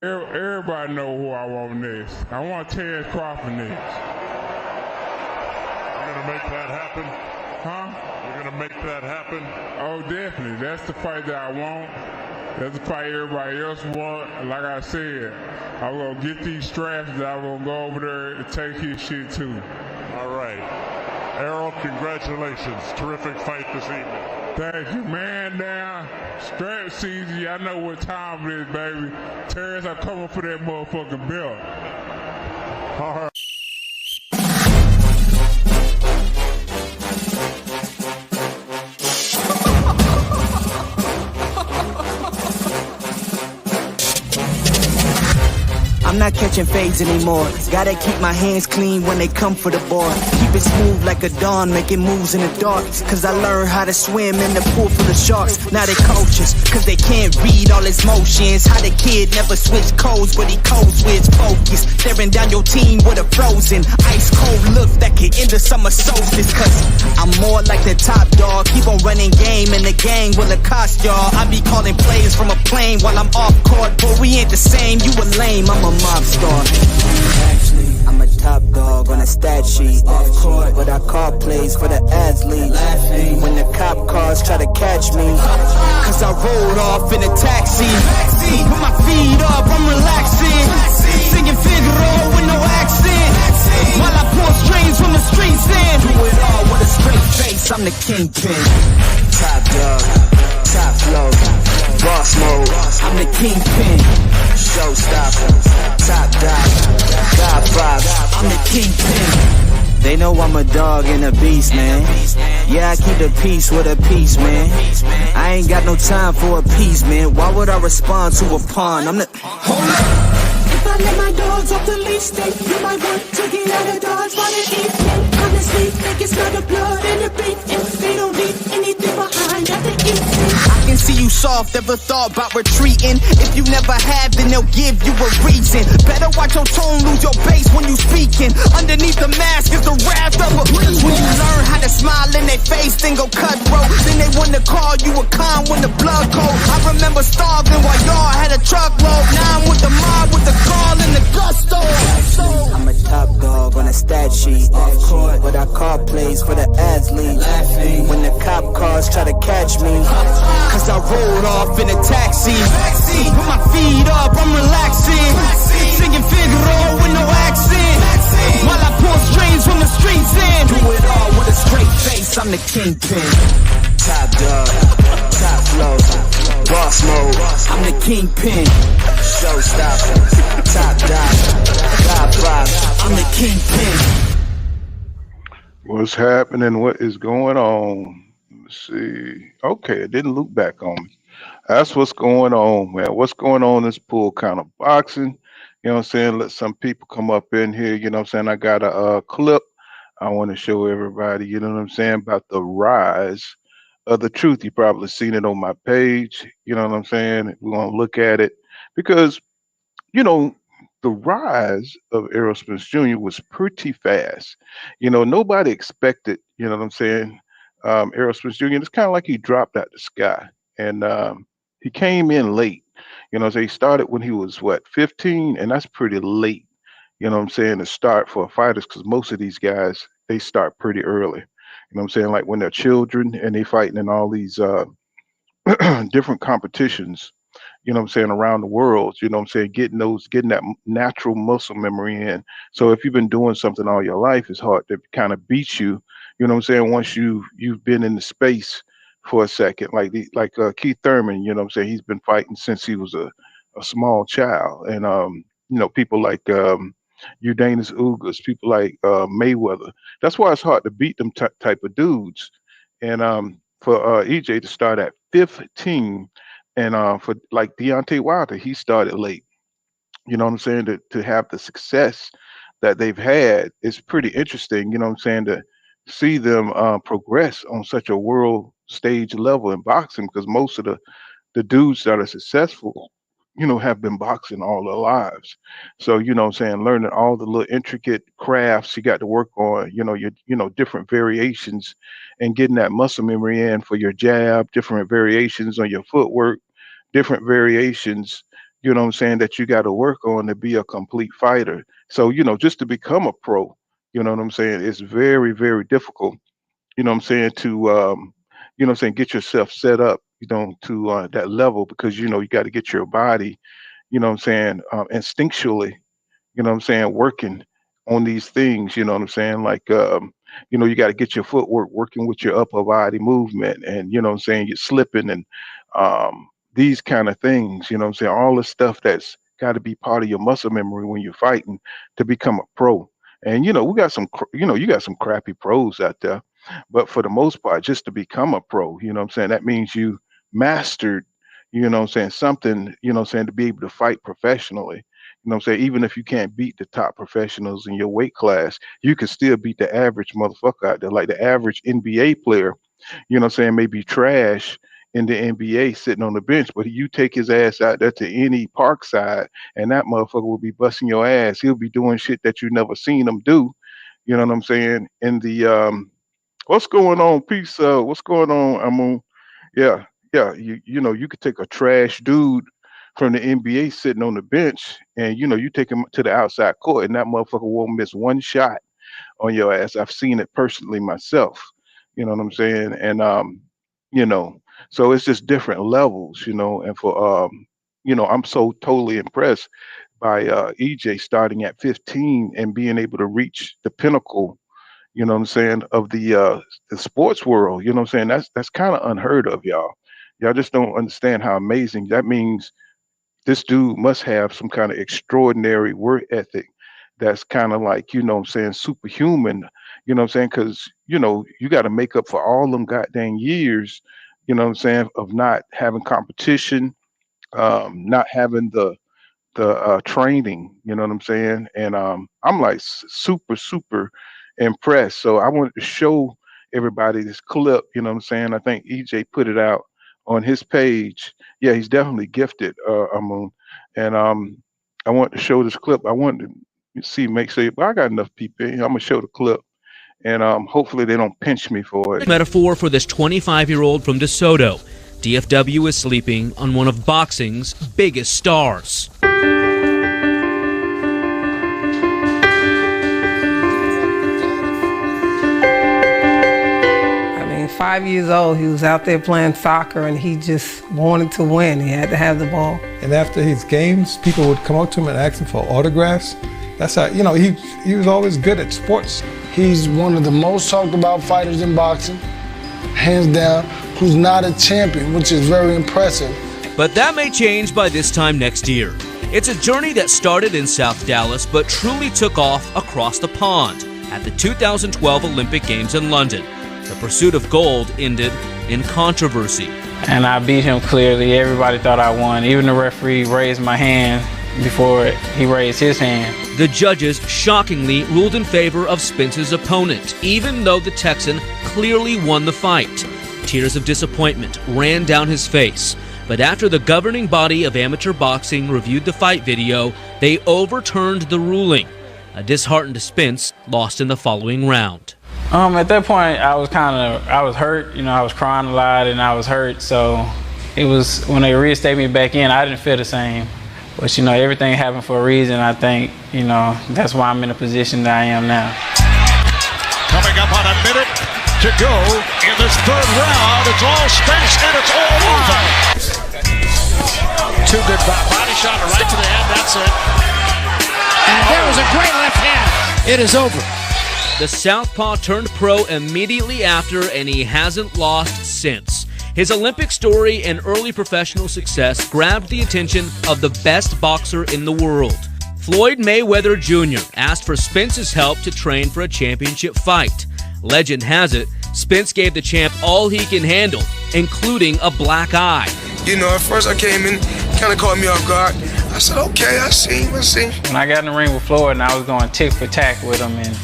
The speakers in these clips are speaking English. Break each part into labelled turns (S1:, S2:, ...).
S1: Everybody know who I want next. I want Terrence Crawford next.
S2: You're going to make that happen?
S1: Huh?
S2: You're going to make that happen?
S1: Oh, definitely. That's the fight that I want. That's the fight everybody else want. Like I said, I'm going to get these straps that I'm going to go over there and take his shit too.
S2: All right. Errol, congratulations. Terrific fight this evening.
S1: Thank you, man. Down. Strap season. I know what time it is, baby. Terrence, I'm coming for that motherfucking belt.
S2: All right.
S3: I'm not catching fades anymore. Gotta keep my hands clean when they come for the board. Keep it smooth like a dawn, making moves in the dark. Cause I learned how to swim in the pool full of sharks. Now they coaches, cause they can't read all his motions. How the kid never switched codes, but he code switch focus. Staring down your team with a frozen, ice cold look that could end the summer solstice. Cause I'm more like the top dog. Keep on running game and the gang will accost y'all. I be calling plays from a plane while I'm off court. But we ain't the same, you a lame, I'm a mob star. Actually, I'm a top dog on a stat sheet. Off court, but I call plays for the athletes. When the cop cars try to catch me, cause I rolled off in a taxi. Put my feet up, I'm relaxing. Singing Figaro with no accent. While I pour strings from the streets in. Do it all with a straight face, I'm the kingpin. Top dog, top flow, boss mode. I'm the kingpin. Showstopper, top dog, God vibe. I'm the kingpin. They know I'm a dog and a beast, man. Yeah, I keep the peace with a piece, man. I ain't got no time for a piece, man. Why would I respond to a pawn? I'm the... Hold up.
S4: If I let my dogs off the leash, then you might want to get out of Dodge by the evening. Honestly, they can smell the blood and the beef, and they don't leave anything behind at the evening.
S3: I can see you soft, ever thought about retreating. If you never have, then they'll give you a reason. Better watch your tone, lose your bass when you speaking. Underneath the mask is the wrath of a when you learn how to smile in their face, then go cutthroat. Then they wanna call you a con when the blood cold. I remember starving while y'all had a truckload. Now I'm with the mob with the call and the gusto. I'm a top dog on a stat sheet. Off court, but I call plays for the athletes. When the cop cars try to catch me, cause I rolled off in a taxi. Put my feet up, I'm relaxing. Singing Figaro with no accent. While I pour strings from the streets in. Do it all with a straight face, I'm the kingpin. Top dog, top flow, boss mode. I'm the kingpin. Showstopper, top dog, God vibe. I'm the kingpin.
S5: What's happening? What is going on? Let's see. Okay, it didn't loop back on me. That's what's going on, man. What's going on in this pool kind of boxing? You know what I'm saying? Let some people come up in here. You know what I'm saying? I got a clip I want to show everybody, you know what I'm saying, about the rise of the truth. You probably seen it on my page. You know what I'm saying? We're going to look at it because, you know, the rise of Errol Spence Jr. was pretty fast. You know, nobody expected, you know what I'm saying, Errol Spence Jr. It's kind of like he dropped out the sky. And he came in late. You know, so he started when he was, what, 15? And that's pretty late, you know what I'm saying, to start for fighters, because most of these guys, they start pretty early. You know what I'm saying? Like when they're children and they fighting in all these different competitions, you know what I'm saying, around the world, you know what I'm saying, getting that natural muscle memory in. So if you've been doing something all your life, it's hard to kind of beat you, you know what I'm saying, once you've been in the space for a second, like Keith Thurman, you know what I'm saying, he's been fighting since he was a small child. And you know, people like Udanis Ugas, people like Mayweather. That's why it's hard to beat them type of dudes. And for EJ to start at 15, and for like Deontay Wilder, he started late. You know what I'm saying? To have the success that they've had is pretty interesting. You know what I'm saying? To see them progress on such a world stage level in boxing, because most of the dudes that are successful, you know, have been boxing all their lives. So, you know what I'm saying, learning all the little intricate crafts you got to work on, you know, different variations, and getting that muscle memory in for your jab, different variations on your footwork, different variations, you know what I'm saying, that you got to work on to be a complete fighter. So, you know, just to become a pro, you know what I'm saying, it's very, very difficult, you know what I'm saying, to, you know what I'm saying, get yourself set up, you know, to that level, because, you know, you got to get your body, you know what I'm saying, instinctually, you know what I'm saying, working on these things, you know what I'm saying? Like, you know, you got to get your footwork working with your upper body movement, and, you know what I'm saying, you're slipping, and these kind of things, you know what I'm saying? All the stuff that's got to be part of your muscle memory when you're fighting to become a pro. And, you know, we got some, you know, you got some crappy pros out there, but for the most part, just to become a pro, you know what I'm saying, that means you mastered, you know what I'm saying, something, you know what I'm saying, to be able to fight professionally. You know what I'm saying? Even if you can't beat the top professionals in your weight class, you can still beat the average motherfucker out there. Like the average NBA player, you know what I'm saying, may be trash in the NBA sitting on the bench, but you take his ass out there to any park side and that motherfucker will be busting your ass. He'll be doing shit that you never seen him do. You know what I'm saying? In the what's going on? Peace. What's going on? Yeah, yeah. You know, you could take a trash dude from the NBA sitting on the bench, and you know, you take him to the outside court, and that motherfucker won't miss one shot on your ass. I've seen it personally myself. You know what I'm saying? And you know, so it's just different levels, you know. And for you know, I'm so totally impressed by EJ starting at 15 and being able to reach the pinnacle, you know what I'm saying, of the sports world. You know what I'm saying? That's kind of unheard of, y'all. Y'all just don't understand how amazing that means. This dude must have some kind of extraordinary work ethic that's kind of like, you know what I'm saying, superhuman, you know what I'm saying? Because, you know, you got to make up for all them goddamn years, you know what I'm saying, of not having competition, not having the training, you know what I'm saying? And I'm like super impressed. So I wanted to show everybody this clip, you know what I'm saying? I think EJ put it out on his page. Yeah, he's definitely gifted, Amun. And I want to show this clip. I want to see, make sure, well, I got enough people in here. I'm gonna show the clip, and hopefully they don't pinch me for it.
S6: Metaphor for this 25-year-old from DeSoto. DFW is sleeping on one of boxing's biggest stars.
S7: 5 years old, he was out there playing soccer and he just wanted to win. He had to have the ball.
S8: And after his games, people would come up to him and ask him for autographs. That's how, you know, he was always good at sports.
S9: He's one of the most talked about fighters in boxing, hands down, who's not a champion, which is very impressive.
S6: But that may change by this time next year. It's a journey that started in South Dallas but truly took off across the pond at the 2012 Olympic Games in London. The pursuit of gold ended in controversy.
S10: And I beat him clearly. Everybody thought I won. Even the referee raised my hand before he raised his hand.
S6: The judges shockingly ruled in favor of Spence's opponent, even though the Texan clearly won the fight. Tears of disappointment ran down his face. But after the governing body of amateur boxing reviewed the fight video, they overturned the ruling. A disheartened Spence lost in the following round.
S10: At that point, I was hurt. You know, I was crying a lot and I was hurt. So it was, when they reinstated me back in, I didn't feel the same. But, you know, everything happened for a reason. I think, you know, that's why I'm in the position that I am now.
S2: Coming up on a minute to go in this third round. It's all Spence and it's all over. Two good body shot right to the head. That's it.
S11: And there was a great left hand. It is over.
S6: The southpaw turned pro immediately after, and he hasn't lost since. His Olympic story and early professional success grabbed the attention of the best boxer in the world. Floyd Mayweather Jr. asked for Spence's help to train for a championship fight. Legend has it, Spence gave the champ all he can handle, including a black eye.
S12: You know, at first I came in, kind of caught me off guard. I said, okay, I see.
S10: When I got in the ring with Floyd and I was going tick for tack with him, and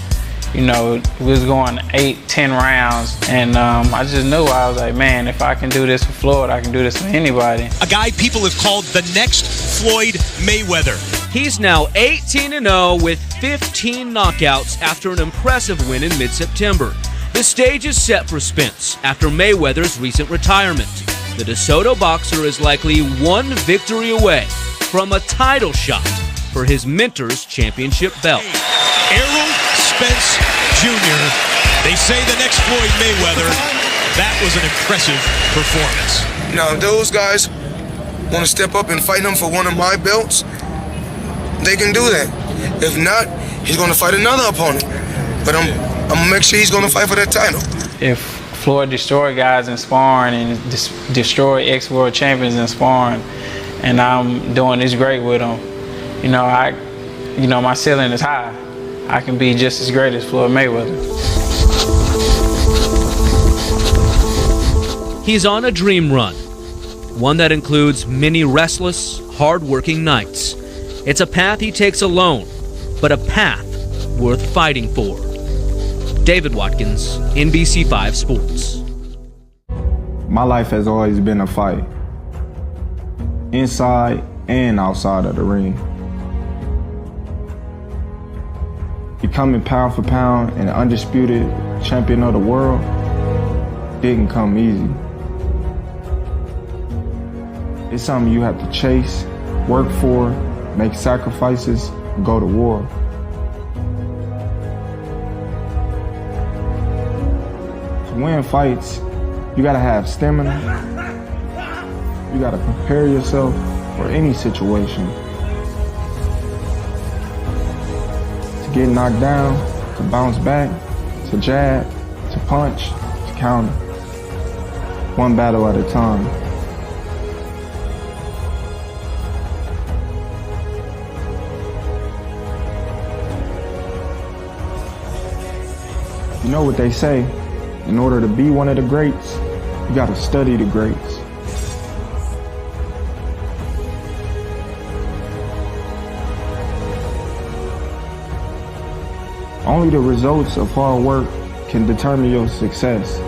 S10: you know, we was going 8-10 rounds, and I just knew, I was like, man, if I can do this for Floyd, I can do this for anybody.
S11: A guy people have called the next Floyd Mayweather.
S6: He's now 18-0 with 15 knockouts after an impressive win in mid-September. The stage is set for Spence after Mayweather's recent retirement. The DeSoto boxer is likely one victory away from a title shot for his mentor's championship belt.
S2: Errol Spence Jr. They say the next Floyd Mayweather. That was an impressive performance.
S12: Now, if those guys want to step up and fight him for one of my belts, they can do that. If not, he's going to fight another opponent. But I'm going to make sure he's going to fight for that title.
S10: If Floyd destroy guys in sparring and destroy ex-world champions in sparring, and I'm doing this great with them, my ceiling is high. I can be just as great as Floyd Mayweather.
S6: He's on a dream run, one that includes many restless, hard-working nights. It's a path he takes alone, but a path worth fighting for. David Watkins, NBC5 Sports.
S13: My life has always been a fight, inside and outside of the ring. Becoming pound for pound and undisputed champion of the world didn't come easy. It's something you have to chase, work for, make sacrifices, and go to war. To win fights, you gotta have stamina. You gotta prepare yourself for any situation. To get knocked down, to bounce back, to jab, to punch, to counter. One battle at a time. You know what they say, in order to be one of the greats, you gotta study the greats. Only the results of hard work can determine your success.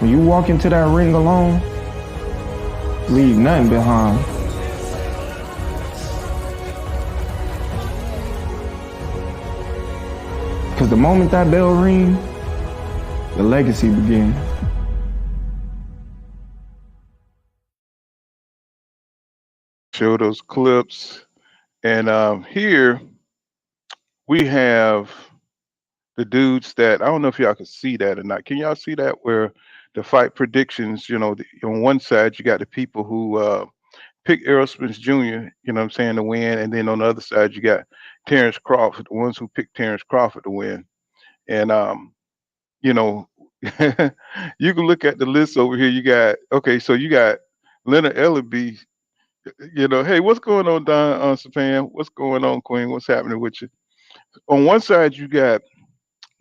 S13: When you walk into that ring alone, leave nothing behind. Because the moment that bell rings, the legacy begins.
S5: Show those clips. And here we have the dudes that, I don't know if y'all can see that or not. Can y'all see that? Where the fight predictions, on one side, you got the people who picked Errol Spence Jr., to win. And then on the other side, you got Terrence Crawford, the ones who picked Terrence Crawford to win. And, you can look at the list over here. So you got Leonard Ellaby, hey, what's going on, Don Sapan? What's going on, Queen? What's happening with you? On one side, you got,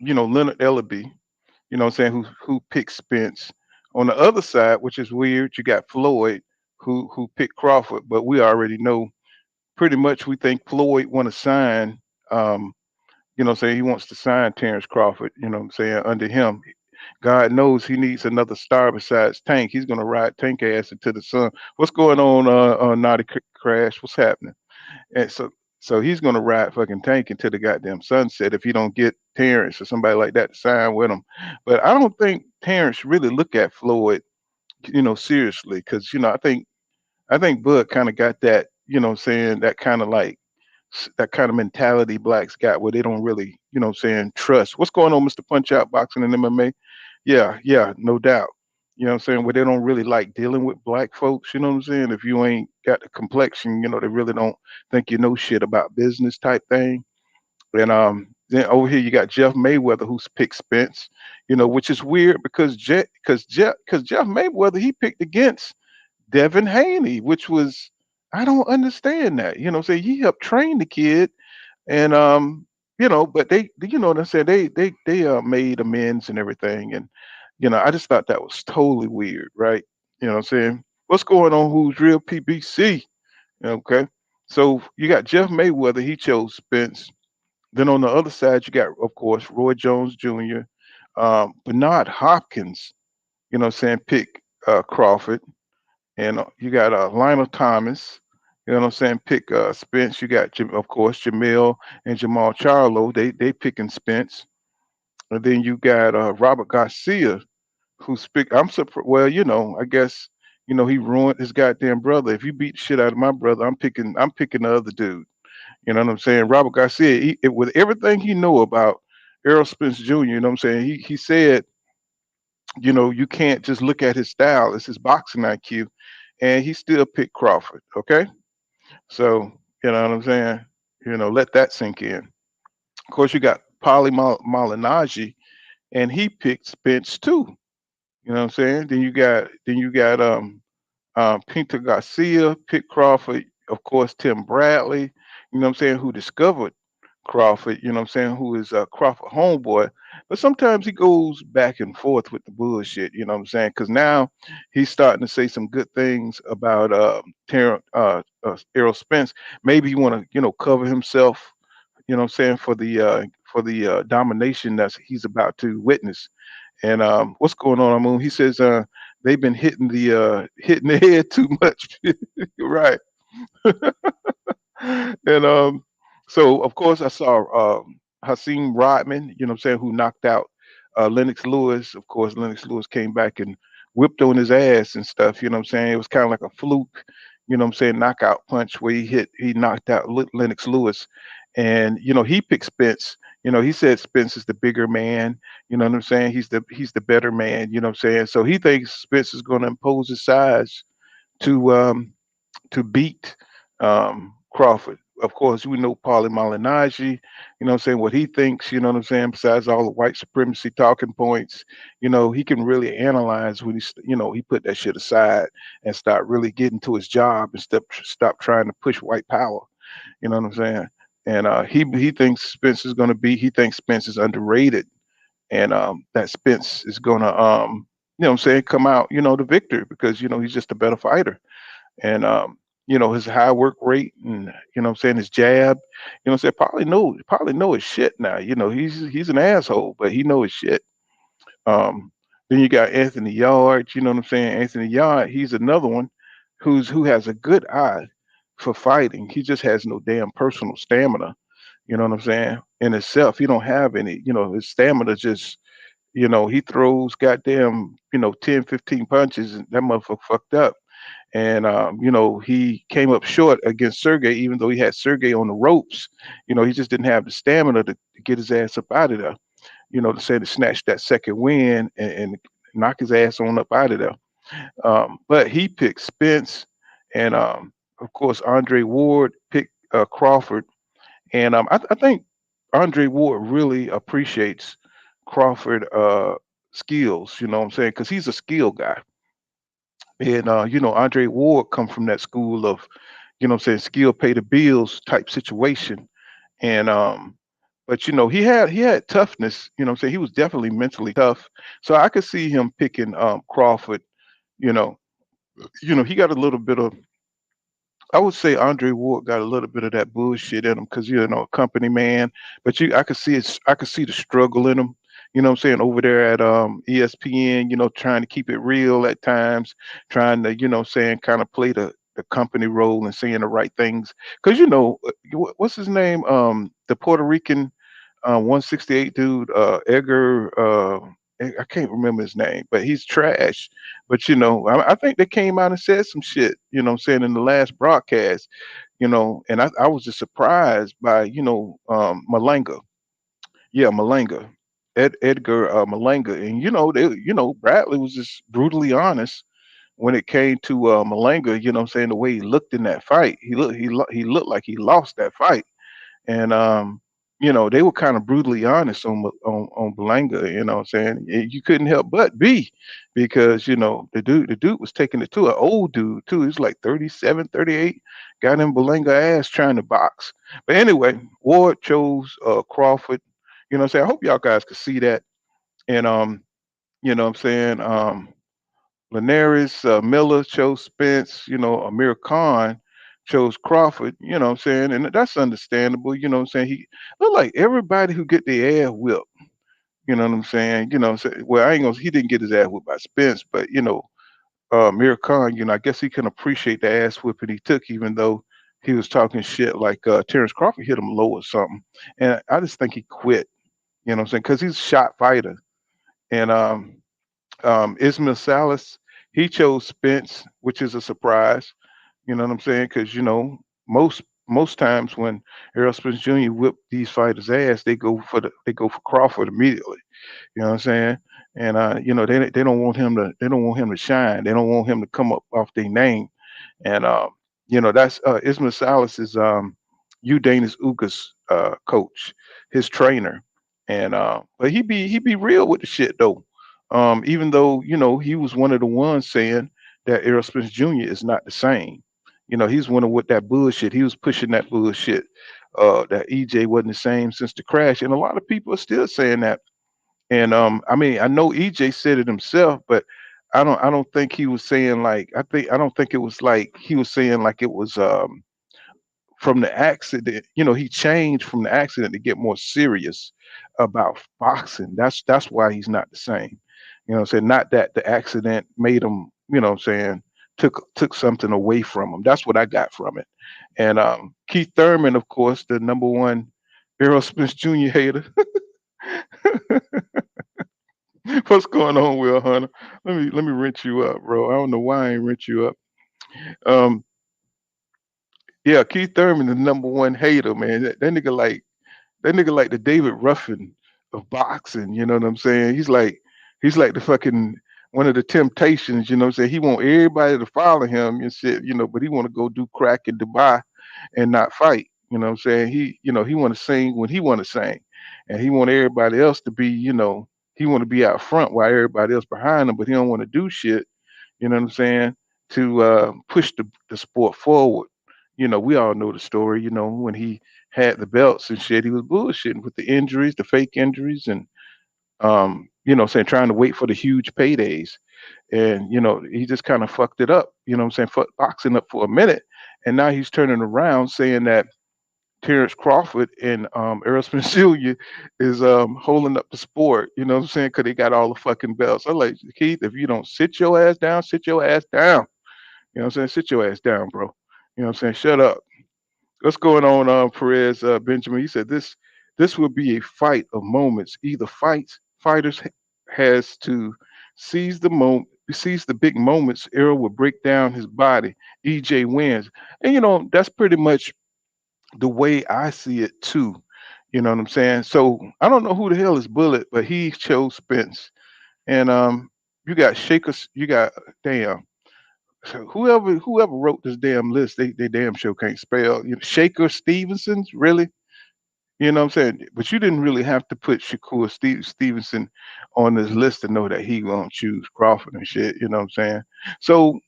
S5: Leonard Ellaby, who picked Spence. On the other side, which is weird, you got Floyd, who picked Crawford. But we already know pretty much we think Floyd want to sign, he wants to sign Terrence Crawford, under him. God knows he needs another star besides Tank. He's going to ride Tank ass into the sun. What's going on, Naughty Crash? What's happening? And so he's going to ride fucking Tank into the goddamn sunset if he don't get Terrence or somebody like that to sign with him. But I don't think Terrence really look at Floyd, seriously, because, I think Bud kind of got that, that kind of like, that kind of mentality blacks got where they don't really, trust. What's going on, Mr. Punch Out Boxing and MMA? Yeah, no doubt. Where they don't really like dealing with black folks, if you ain't got the complexion, they really don't think you know shit about business type thing. And then over here you got Jeff Mayweather, who's picked Spence, which is weird because Jeff Mayweather, he picked against Devin Haney, which was, I don't understand that. He helped train the kid, and but they, what I'm saying, they made amends and everything, and I just thought that was totally weird, right? What I'm saying? What's going on? Who's real PBC? Okay, so you got Jeff Mayweather, he chose Spence. Then on the other side, you got, of course, Roy Jones Jr., Bernard Hopkins, pick Crawford. And you got Lionel Thomas, pick Spence. You got, of course, Jamil and Jamal Charlo. They picking Spence. And then you got Robert Garcia, who's pick. I'm surprised. Well, I guess he ruined his goddamn brother. If you beat the shit out of my brother, I'm picking the other dude. You know what I'm saying? Robert Garcia, with everything he know about Errol Spence Jr., you know what I'm saying? He said, you can't just look at his style, it's his boxing IQ, and he still picked Crawford. Okay, so you know what I'm saying? Let that sink in. Of course, you got Malignaggi, and he picked Spence too. You know what I'm saying? Then you got Pinto Garcia, Pitt Crawford, of course, Tim Bradley, you know what I'm saying, who discovered Crawford, you know what I'm saying, who is Crawford homeboy. But sometimes he goes back and forth with the bullshit, you know what I'm saying? Because now he's starting to say some good things about Errol Spence. Maybe he want to, cover himself, you know what I'm saying, for the domination that he's about to witness. And what's going on, Moon? He says they've been hitting the head too much. Right. And so of course I saw Hakeem Rodman, you know what I'm saying, who knocked out Lennox Lewis. Of course, Lennox Lewis came back and whipped on his ass and stuff, you know what I'm saying? It was kind of like a fluke, you know what I'm saying, knockout punch where he knocked out Lennox Lewis. And he picked Spence. He said Spence is the bigger man, you know what I'm saying? He's the better man, you know what I'm saying? So he thinks Spence is going to impose his size to beat Crawford. Of course, we know Paulie Malignaggi, you know what I'm saying, what he thinks, you know what I'm saying, besides all the white supremacy talking points, he can really analyze when he put that shit aside and start really getting to his job and stop trying to push white power, you know what I'm saying? And he thinks he thinks Spence is underrated, and that Spence is gonna you know what I'm saying, come out, the victor, because he's just a better fighter. And his high work rate, and what I'm saying, his jab, what I'm saying, probably know his shit now. He's an asshole, but he know his shit. Then you got Anthony Yard, you know what I'm saying? Anthony Yard, he's another one who has a good eye for fighting. He just has no damn personal stamina. You know what I'm saying? In itself, he don't have any, his stamina just, he throws goddamn, 10, 15 punches and that motherfucker fucked up. And he came up short against Sergey, even though he had Sergey on the ropes. He just didn't have the stamina to get his ass up out of there. To snatch that second win and knock his ass on up out of there. But he picked Spence, and of course Andre Ward picked Crawford. And I think Andre Ward really appreciates Crawford skills. You know what I'm saying? Because he's a skill guy. And Andre Ward come from that school of, what I'm saying, skill pay the bills type situation. And but he had toughness, what I'm saying. He was definitely mentally tough. So I could see him picking Crawford, you know. He got a little bit of, I would say Andre Ward got a little bit of that bullshit in him because a company man. But I could see the struggle in him. You know what I'm saying, over there at ESPN, trying to keep it real at times, trying to, saying, kind of play the company role and saying the right things. Because what's his name? The Puerto Rican 168 dude, Edgar. I can't remember his name, but he's trash. But I think they came out and said some shit. I'm saying, in the last broadcast. And I was just surprised by Malanga. Yeah, Malanga. Edgar Malanga. And Bradley was just brutally honest when it came to Malanga. I'm saying, the way he looked in that fight, he looked like he lost that fight. And they were kind of brutally honest on Belanga. What I'm saying, you couldn't help but be, because the dude was taking it to an old dude too. He was like 37, 38, got in Belanga ass trying to box. But anyway, Ward chose Crawford. What I'm saying, I hope y'all guys could see that. And what I'm saying, Linares Miller chose Spence. Amir Khan chose Crawford. What I'm saying, and that's understandable. What I'm saying, he look like everybody who get their ass whipped. What I'm saying. Well, I ain't gonna. He didn't get his ass whipped by Spence, but Amir Khan. I guess he can appreciate the ass whipping he took, even though he was talking shit like Terrence Crawford hit him low or something. And I just think he quit. What I'm saying, because he's a shot fighter. And Ismail Salas, he chose Spence, which is a surprise. You know what I'm saying? Because most times when Errol Spence Jr. whip these fighters' ass, they go for Crawford immediately. You know what I'm saying? And they don't want him to shine. They don't want him to come up off their name. And that's Ismail Salas is Udanis Uga's coach, his trainer. And but he be real with the shit though. Even though, he was one of the ones saying that Errol Spence Jr. is not the same. He's one of with that bullshit. He was pushing that bullshit. That EJ wasn't the same since the crash. And a lot of people are still saying that. And I mean, I know EJ said it himself, but I don't think he was saying like I don't think it was like he was saying like it was from the accident. He changed from the accident to get more serious about boxing. That's why he's not the same. I'm saying? Not that the accident made him, I'm saying, took something away from him. That's what I got from it. And Keith Thurman, of course, the number one Errol Spence Jr. hater. What's going on, Will Hunter? Let me rinse you up, bro. I don't know why I ain't rinse you up. Um, yeah, Keith Thurman, the number one hater, man. That nigga like the David Ruffin of boxing. You know what I'm saying? He's like the fucking one of the Temptations. You know what I'm saying? He want everybody to follow him and shit. But he want to go do crack in Dubai and not fight. You know what I'm saying? He want to sing when he want to sing, and he want everybody else to be, he want to be out front while everybody else behind him, but he don't want to do shit. You know what I'm saying? To push the sport forward. We all know the story. When he had the belts and shit, he was bullshitting with the injuries, the fake injuries, and saying trying to wait for the huge paydays. And he just kind of fucked it up. Fucked boxing up for a minute, and now he's turning around saying that Terrence Crawford and Errol Spence Jr. is holding up the sport. You know what I'm saying? Because they got all the fucking belts. I'm like, Keith, if you don't sit your ass down, sit your ass down. You know what I'm saying? Sit your ass down, bro. You know what I'm saying? Shut up. What's going on, Perez Benjamin? He said this will be a fight of moments. Either fighters has to seize the big moments. Errol will break down his body. EJ wins, and that's pretty much the way I see it too. You know what I'm saying? So I don't know who the hell is Bullet, but he chose Spence. And you got Shakers, you got damn. So whoever wrote this damn list, they damn sure can't spell. Shaker Stevenson's really. You know what I'm saying? But you didn't really have to put Shakur Stevenson on this list to know that he gonna choose Crawford and shit. You know what I'm saying? So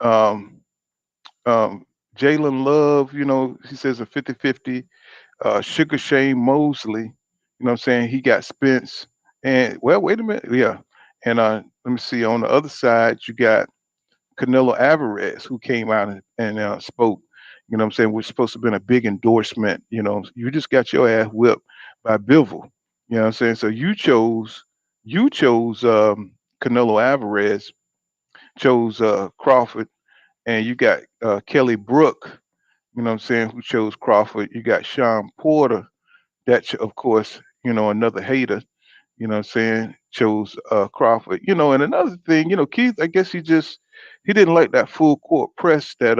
S5: um, Jalen Love, he says a 50-50. Sugar Shane Mosley, what I'm saying? He got Spence. And well, wait a minute. Yeah. And let me see. On the other side, you got Canelo Alvarez, who came out and spoke. You know what I'm saying? Which supposed to have been a big endorsement. You just got your ass whipped by Bivol. You know what I'm saying? So you chose Canelo Alvarez, chose Crawford, and you got Kelly Brook, you know what I'm saying, who chose Crawford. You got Sean Porter, of course, another hater, you know what I'm saying, chose Crawford. And another thing, Keith, I guess he didn't like that full court press that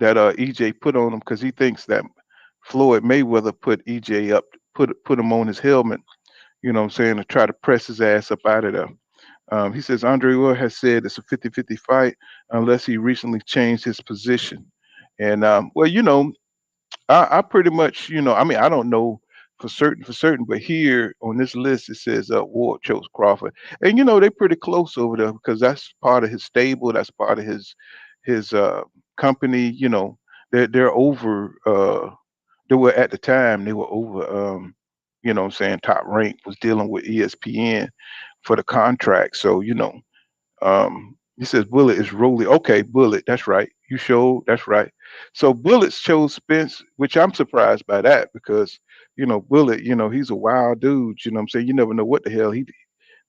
S5: EJ put on him, because he thinks that Floyd Mayweather put EJ up, put him on his helmet, you know what I'm saying, to try to press his ass up out of there. He says Andre Ward has said it's a 50-50 fight unless he recently changed his position. And I pretty much, I mean, I don't know for certain, but here on this list it says Ward chose Crawford, and they're pretty close over there because that's part of his stable, that's part of his company. They're over. They were at the time they were over. What I'm saying, Top Rank was dealing with ESPN for the contract, so he says Bullet is Rolly. Okay, Bullet, that's right. You showed, that's right. So Bullet chose Spence, which I'm surprised by that because, Bullet, he's a wild dude. You know what I'm saying? You never know what the hell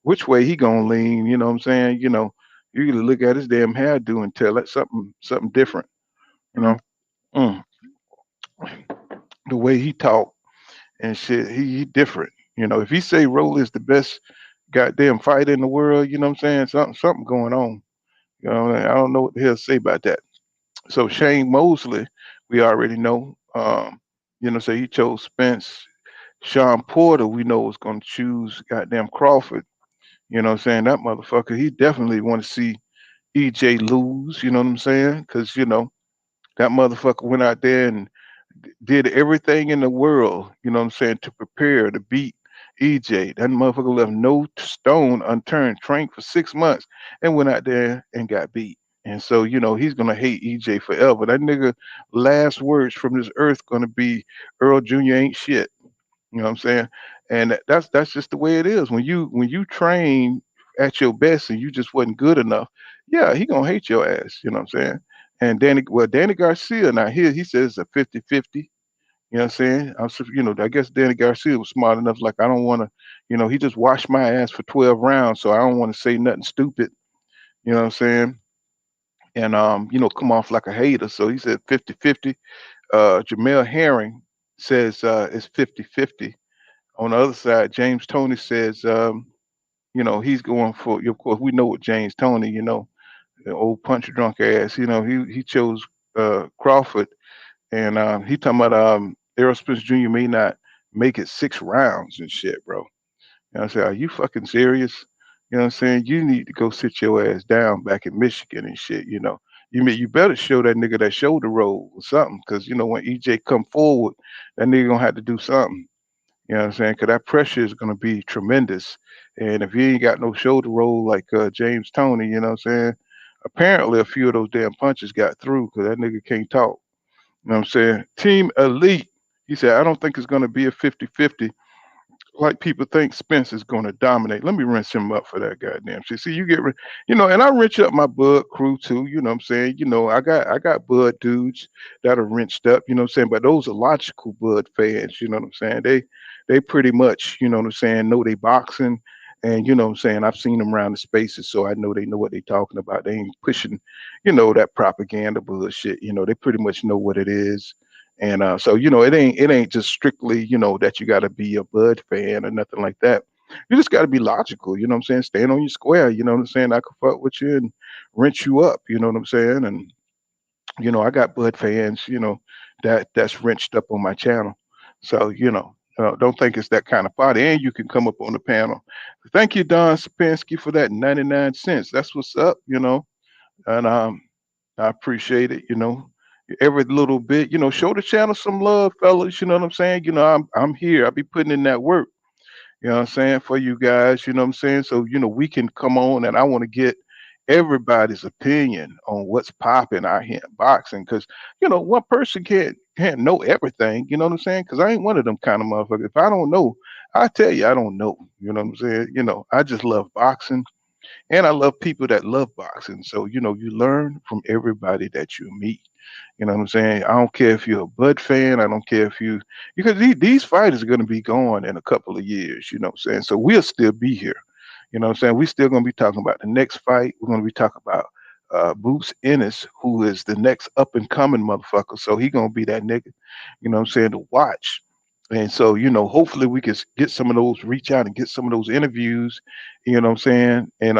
S5: which way he gonna lean. You know what I'm saying? You can look at his damn hairdo and tell that's something different. Mm. The way he talk and shit, he different. If he say Rolly is the best, goddamn fight in the world. You know what I'm saying? Something going on. You know, I don't know what the hell to say about that. So Shane Mosley, we already know. You know, so he chose Spence. Sean Porter, we know was going to choose goddamn Crawford. You know what I'm saying? That motherfucker, he definitely want to see EJ lose. You know what I'm saying? Because you know that motherfucker went out there and did everything in the world, you know what I'm saying, to prepare to beat EJ. That motherfucker left no stone unturned, trained for 6 months, and went out there and got beat. And so, you know, he's gonna hate EJ forever. That nigga last words from this earth gonna be Earl Jr. ain't shit. You know what I'm saying? And that's just the way it is. When you train at your best and you just wasn't good enough, yeah, he gonna hate your ass. You know what I'm saying? And Danny Garcia now here he says it's a 50-50. You know what I'm saying? You know, I guess Danny Garcia was smart enough. Like I don't want to, you know, he just washed my ass for 12 rounds, so I don't want to say nothing stupid. You know what I'm saying? And you know, come off like a hater. So he said 50-50. Jamel Herring says it's 50-50. On the other side, James Toney says, you know, he's going for. Of course, we know what James Toney, you know, the old punch drunk ass. You know, he chose Crawford, and he talking about Errol Spence Jr. may not make it 6 rounds and shit, bro. You know what I'm saying? Are you fucking serious? You know what I'm saying? You need to go sit your ass down back in Michigan and shit. You know, you better show that nigga that shoulder roll or something, because you know when EJ come forward, that nigga gonna have to do something. You know what I'm saying? Because that pressure is going to be tremendous. And if you ain't got no shoulder roll like James Toney, you know what I'm saying? Apparently, a few of those damn punches got through because that nigga can't talk. You know what I'm saying? Team Elite, he said, I don't think it's going to be a 50-50 like people think Spence is going to dominate. Let me rinse him up for that goddamn shit. See, you know, and I wrench up my Bud crew too. You know what I'm saying? You know, I got Bud dudes that are wrenched up. You know what I'm saying? But those are logical Bud fans. You know what I'm saying? They pretty much, you know what I'm saying, know they boxing. And you know what I'm saying? I've seen them around the spaces, so I know they know what they're talking about. They ain't pushing, you know, that propaganda bullshit. You know, they pretty much know what it is. And so you know, it ain't just strictly, you know, that you got to be a Bud fan or nothing like that. You just got to be logical. You know what I'm saying? Stand on your square. You know what I'm saying? I could fuck with you and rinse you up. You know what I'm saying? And you know, I got Bud fans. You know, that's wrenched up on my channel. So you know, don't think it's that kind of party. And you can come up on the panel. Thank you, Don Sapinski, for that 99 cents. That's what's up. You know, and I appreciate it. You know, every little bit. You know, show the channel some love, fellas. You know what I'm saying? You know, I'm here. I'll be putting in that work. You know what I'm saying, for you guys. You know what I'm saying? So you know, we can come on, and I want to get everybody's opinion on what's popping out here in boxing, because you know, one person can't know everything. You know what I'm saying? Because I ain't one of them kind of motherfuckers. If I don't know, I tell you I don't know. You know what I'm saying? You know, I just love boxing. And I love people that love boxing. So, you know, you learn from everybody that you meet. You know what I'm saying? I don't care if you're a Bud fan. I don't care if because these fighters are going to be gone in a couple of years. You know what I'm saying? So we'll still be here. You know what I'm saying? We're still going to be talking about the next fight. We're going to be talking about Boots Ennis, who is the next up and coming motherfucker. So he going to be that nigga, you know what I'm saying, to watch. And so, you know, hopefully we can get some of those, reach out and get some of those interviews, you know what I'm saying? And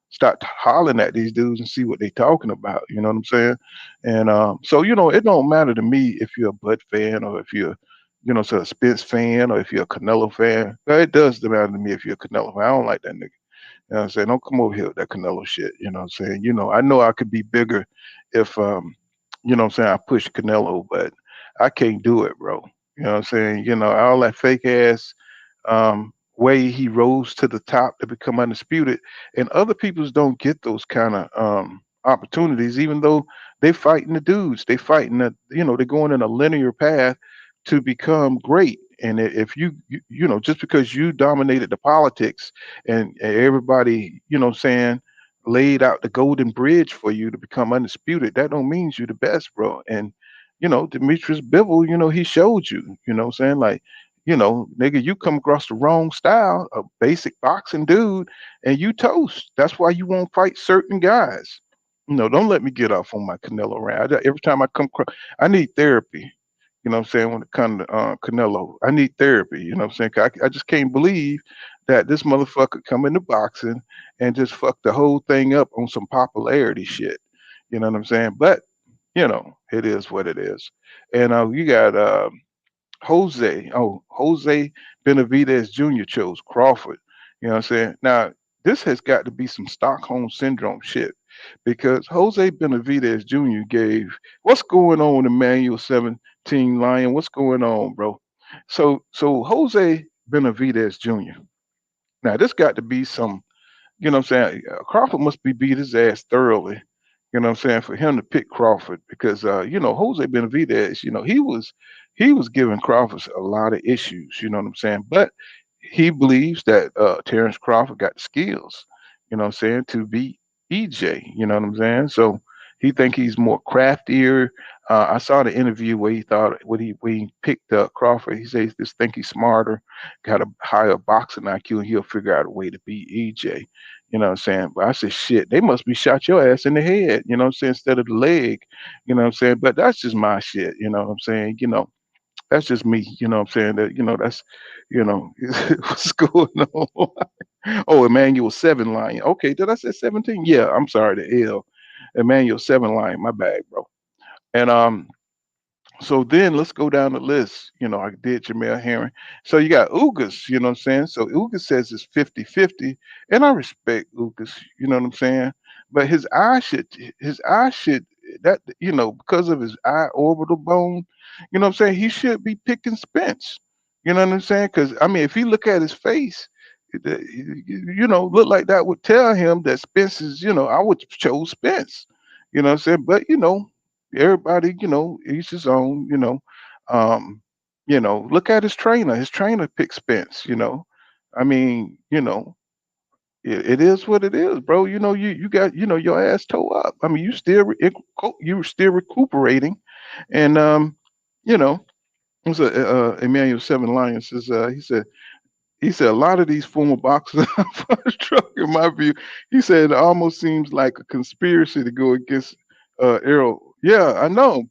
S5: start hollering at these dudes and see what they talking about, you know what I'm saying? And so, you know, it don't matter to me if you're a Bud fan or if you're, you know, so a Spence fan or if you're a Canelo fan. Well, it does matter to me if you're a Canelo fan. I don't like that nigga. You know what I'm saying? Don't come over here with that Canelo shit. You know what I'm saying? You know I could be bigger if you know what I'm saying, I push Canelo, but I can't do it, bro. You know what I'm saying? You know, all that fake ass way he rose to the top to become undisputed, and other peoples don't get those kind of opportunities, even though they fighting the dudes. They fighting the, you know, they're going in a linear path to become great. And if you know, just because you dominated the politics and everybody, you know what I'm saying, laid out the golden bridge for you to become undisputed, that don't mean you the best, bro. And you know, Demetrius Bivol, you know, he showed you, you know what I'm saying? Like, you know, nigga, you come across the wrong style, a basic boxing dude, and you toast. That's why you won't fight certain guys. You know, don't let me get off on my Canelo rant. Every time I come across, I need therapy. You know what I'm saying? When it comes to Canelo, I need therapy. You know what I'm saying? 'Cause I just can't believe that this motherfucker come into boxing and just fuck the whole thing up on some popularity shit. You know what I'm saying? But it is what it is. And you got Jose Benavidez Jr. chose Crawford. You know what I'm saying? Now, this has got to be some Stockholm syndrome shit because Jose Benavidez Jr. gave what's going on, Emmanuel 17 Lion? What's going on, bro? So Jose Benavidez Jr. Now, this got to be some, what I'm saying? Crawford must be beat his ass thoroughly. You know what I'm saying? For him to pick Crawford because Jose Benavidez, he was giving Crawford a lot of issues. You know what I'm saying? But he believes that Terrence Crawford got the skills. You know what I'm saying, to beat EJ. You know what I'm saying? So he think he's more craftier. I saw the interview where he thought when he picked Crawford, he says just think he's smarter, got a higher boxing IQ, and he'll figure out a way to beat EJ. You know what I'm saying? But I said, shit, they must be shot your ass in the head, you know what I'm saying, instead of the leg. You know what I'm saying? But that's just my shit, you know what I'm saying? That's just me, you know what I'm saying? That's, what's going on? Oh, Emmanuel 7 Lion. Okay, did I say 17? Yeah, I'm sorry, the L. Emmanuel 7 Lion, my bad, bro. And so then let's go down the list. I did Jamel Herring. So you got Ugas, you know what I'm saying? So Ugas says it's 50-50. And I respect Ugas, you know what I'm saying? But his eye should that because of his eye orbital bone, you know what I'm saying? He should be picking Spence. You know what I'm saying? Because I mean, if you look at his face, look like that would tell him that Spence is, I would chose Spence. You know what I'm saying? But everybody, each his own, look at his trainer. His trainer picked Spence. I mean, it is what it is, bro. You got, your ass toe up. I mean, you still recuperating. And you know, so Emmanuel 7 Lions says he said a lot of these former boxers are struck in my view. He said it almost seems like a conspiracy to go against Errol. Yeah, I know.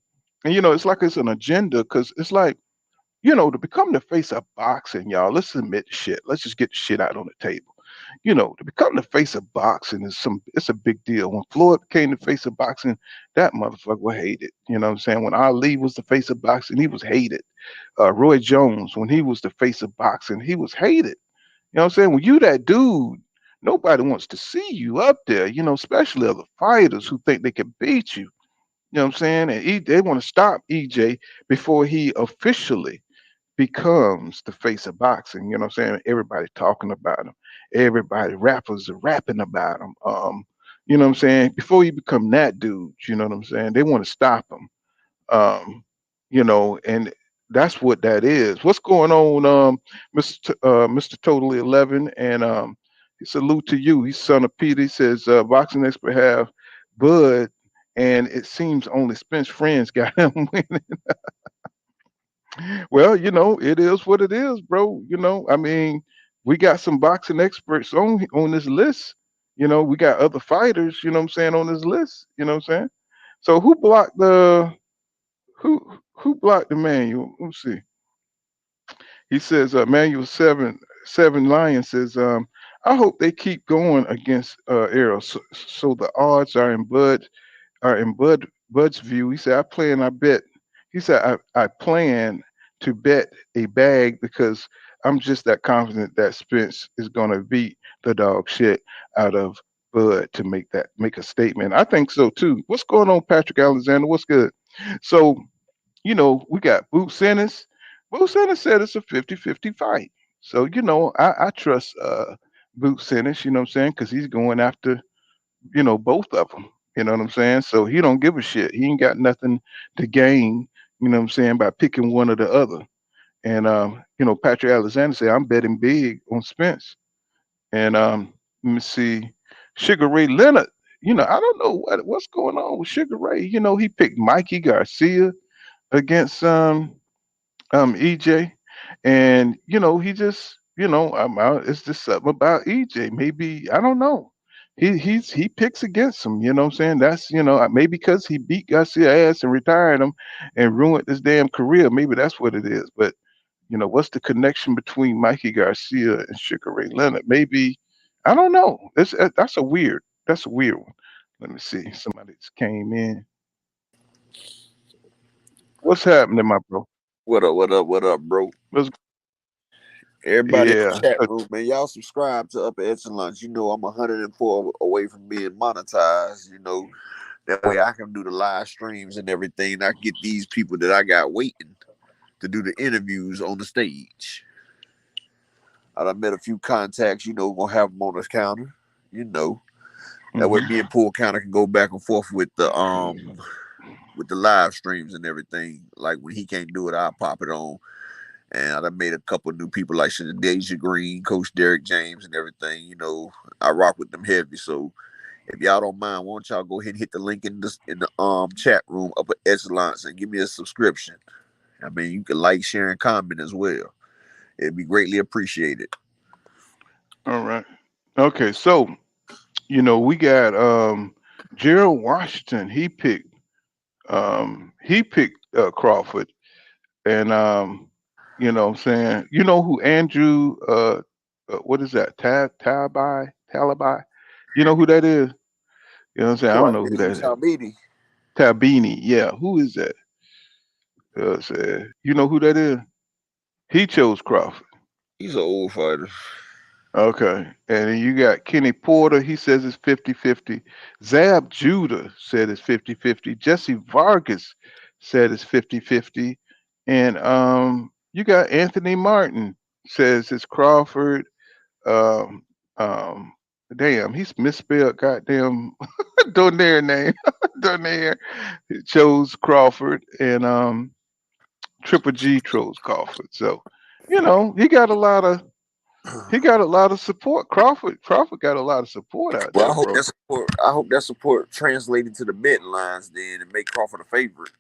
S5: And it's like it's an agenda because it's like, to become the face of boxing, y'all, let's admit the shit. Let's just get the shit out on the table. To become the face of boxing it's a big deal. When Floyd became the face of boxing, that motherfucker was hated. You know what I'm saying? When Ali was the face of boxing, he was hated. Roy Jones, when he was the face of boxing, he was hated. You know what I'm saying? When you that dude, nobody wants to see you up there, especially other fighters who think they can beat you. You know what I'm saying? And they want to stop EJ before he officially becomes the face of boxing. You know what I'm saying? Everybody talking about him. Everybody, rappers are rapping about him. You know what I'm saying? Before you become that dude, you know what I'm saying? They want to stop him. And that's what that is. What's going on, Mr. Totally 11? And salute to you. He's son of Peter. He says boxing expert have Bud, and it seems only Spence friends got him winning. Well, it is what it is, bro. I mean, we got some boxing experts on this list. We got other fighters, you know what I'm saying, on this list. You know what I'm saying? So who blocked the manual? Let's see. He says manual seven Lion says, I hope they keep going against Errol. So the odds are in Bud's view. He said, I bet. He said, I plan to bet a bag because I'm just that confident that Spence is gonna beat the dog shit out of Bud to make a statement. I think so too. What's going on, Patrick Alexander? What's good? So, we got Boot Sentence. Boot Sentence said it's a 50-50 fight. So, I trust Boot Sentence, you know what I'm saying? Because he's going after, both of them. You know what I'm saying? So he don't give a shit. He ain't got nothing to gain, you know what I'm saying, by picking one or the other. And Patrick Alexander said, I'm betting big on Spence. And let me see, Sugar Ray Leonard. I don't know what's going on with Sugar Ray. He picked Mikey Garcia against EJ. And he just, it's just something about EJ. Maybe I don't know. He picks against him, you know what I'm saying? That's maybe because he beat Garcia ass and retired him and ruined his damn career. Maybe that's what it is. But what's the connection between Mikey Garcia and Sugar Ray Leonard? Maybe, I don't know. That's a weird one. Let me see. Somebody just came in. What's happening, my bro?
S14: What up? What up? What up, bro? Everybody in the
S5: Yeah.
S14: chat room, man, y'all subscribe to Upper Echelons. You know I'm 104 away from being monetized. That way I can do the live streams and everything. I get these people that I got waiting to do the interviews on the stage. I done met a few contacts, gonna have them on the counter. That way me and Pool Counter can go back and forth with the live streams and everything. Like when he can't do it, I'll pop it on. And I done made a couple of new people like Deja Green, Coach Derek James, and everything. I rock with them heavy. So if y'all don't mind, why don't y'all go ahead and hit the link in the chat room up at Echelons and give me a subscription. I mean, you can like, share, and comment as well. It'd be greatly appreciated.
S5: All right. Okay, so we got Gerald Washington. He picked Crawford, and what I'm saying, who Andrew what is that? Talibai? You know who that is? You know what I'm saying? I don't know who that is. Tabini, yeah. Who is that? You know who that is? He chose Crawford.
S14: He's an old fighter.
S5: Okay. And then you got Kenny Porter. He says it's 50-50. Zab Judah said it's 50-50. Jesse Vargas said it's 50-50. And you got Anthony Martin says it's Crawford. Damn, he's misspelled goddamn Donaire name. Donaire chose Crawford, and Triple G chose Crawford. So, he got a lot of support. Crawford got a lot of support out there, bro.
S14: I hope that support translated to the mid lines then and make Crawford a favorite.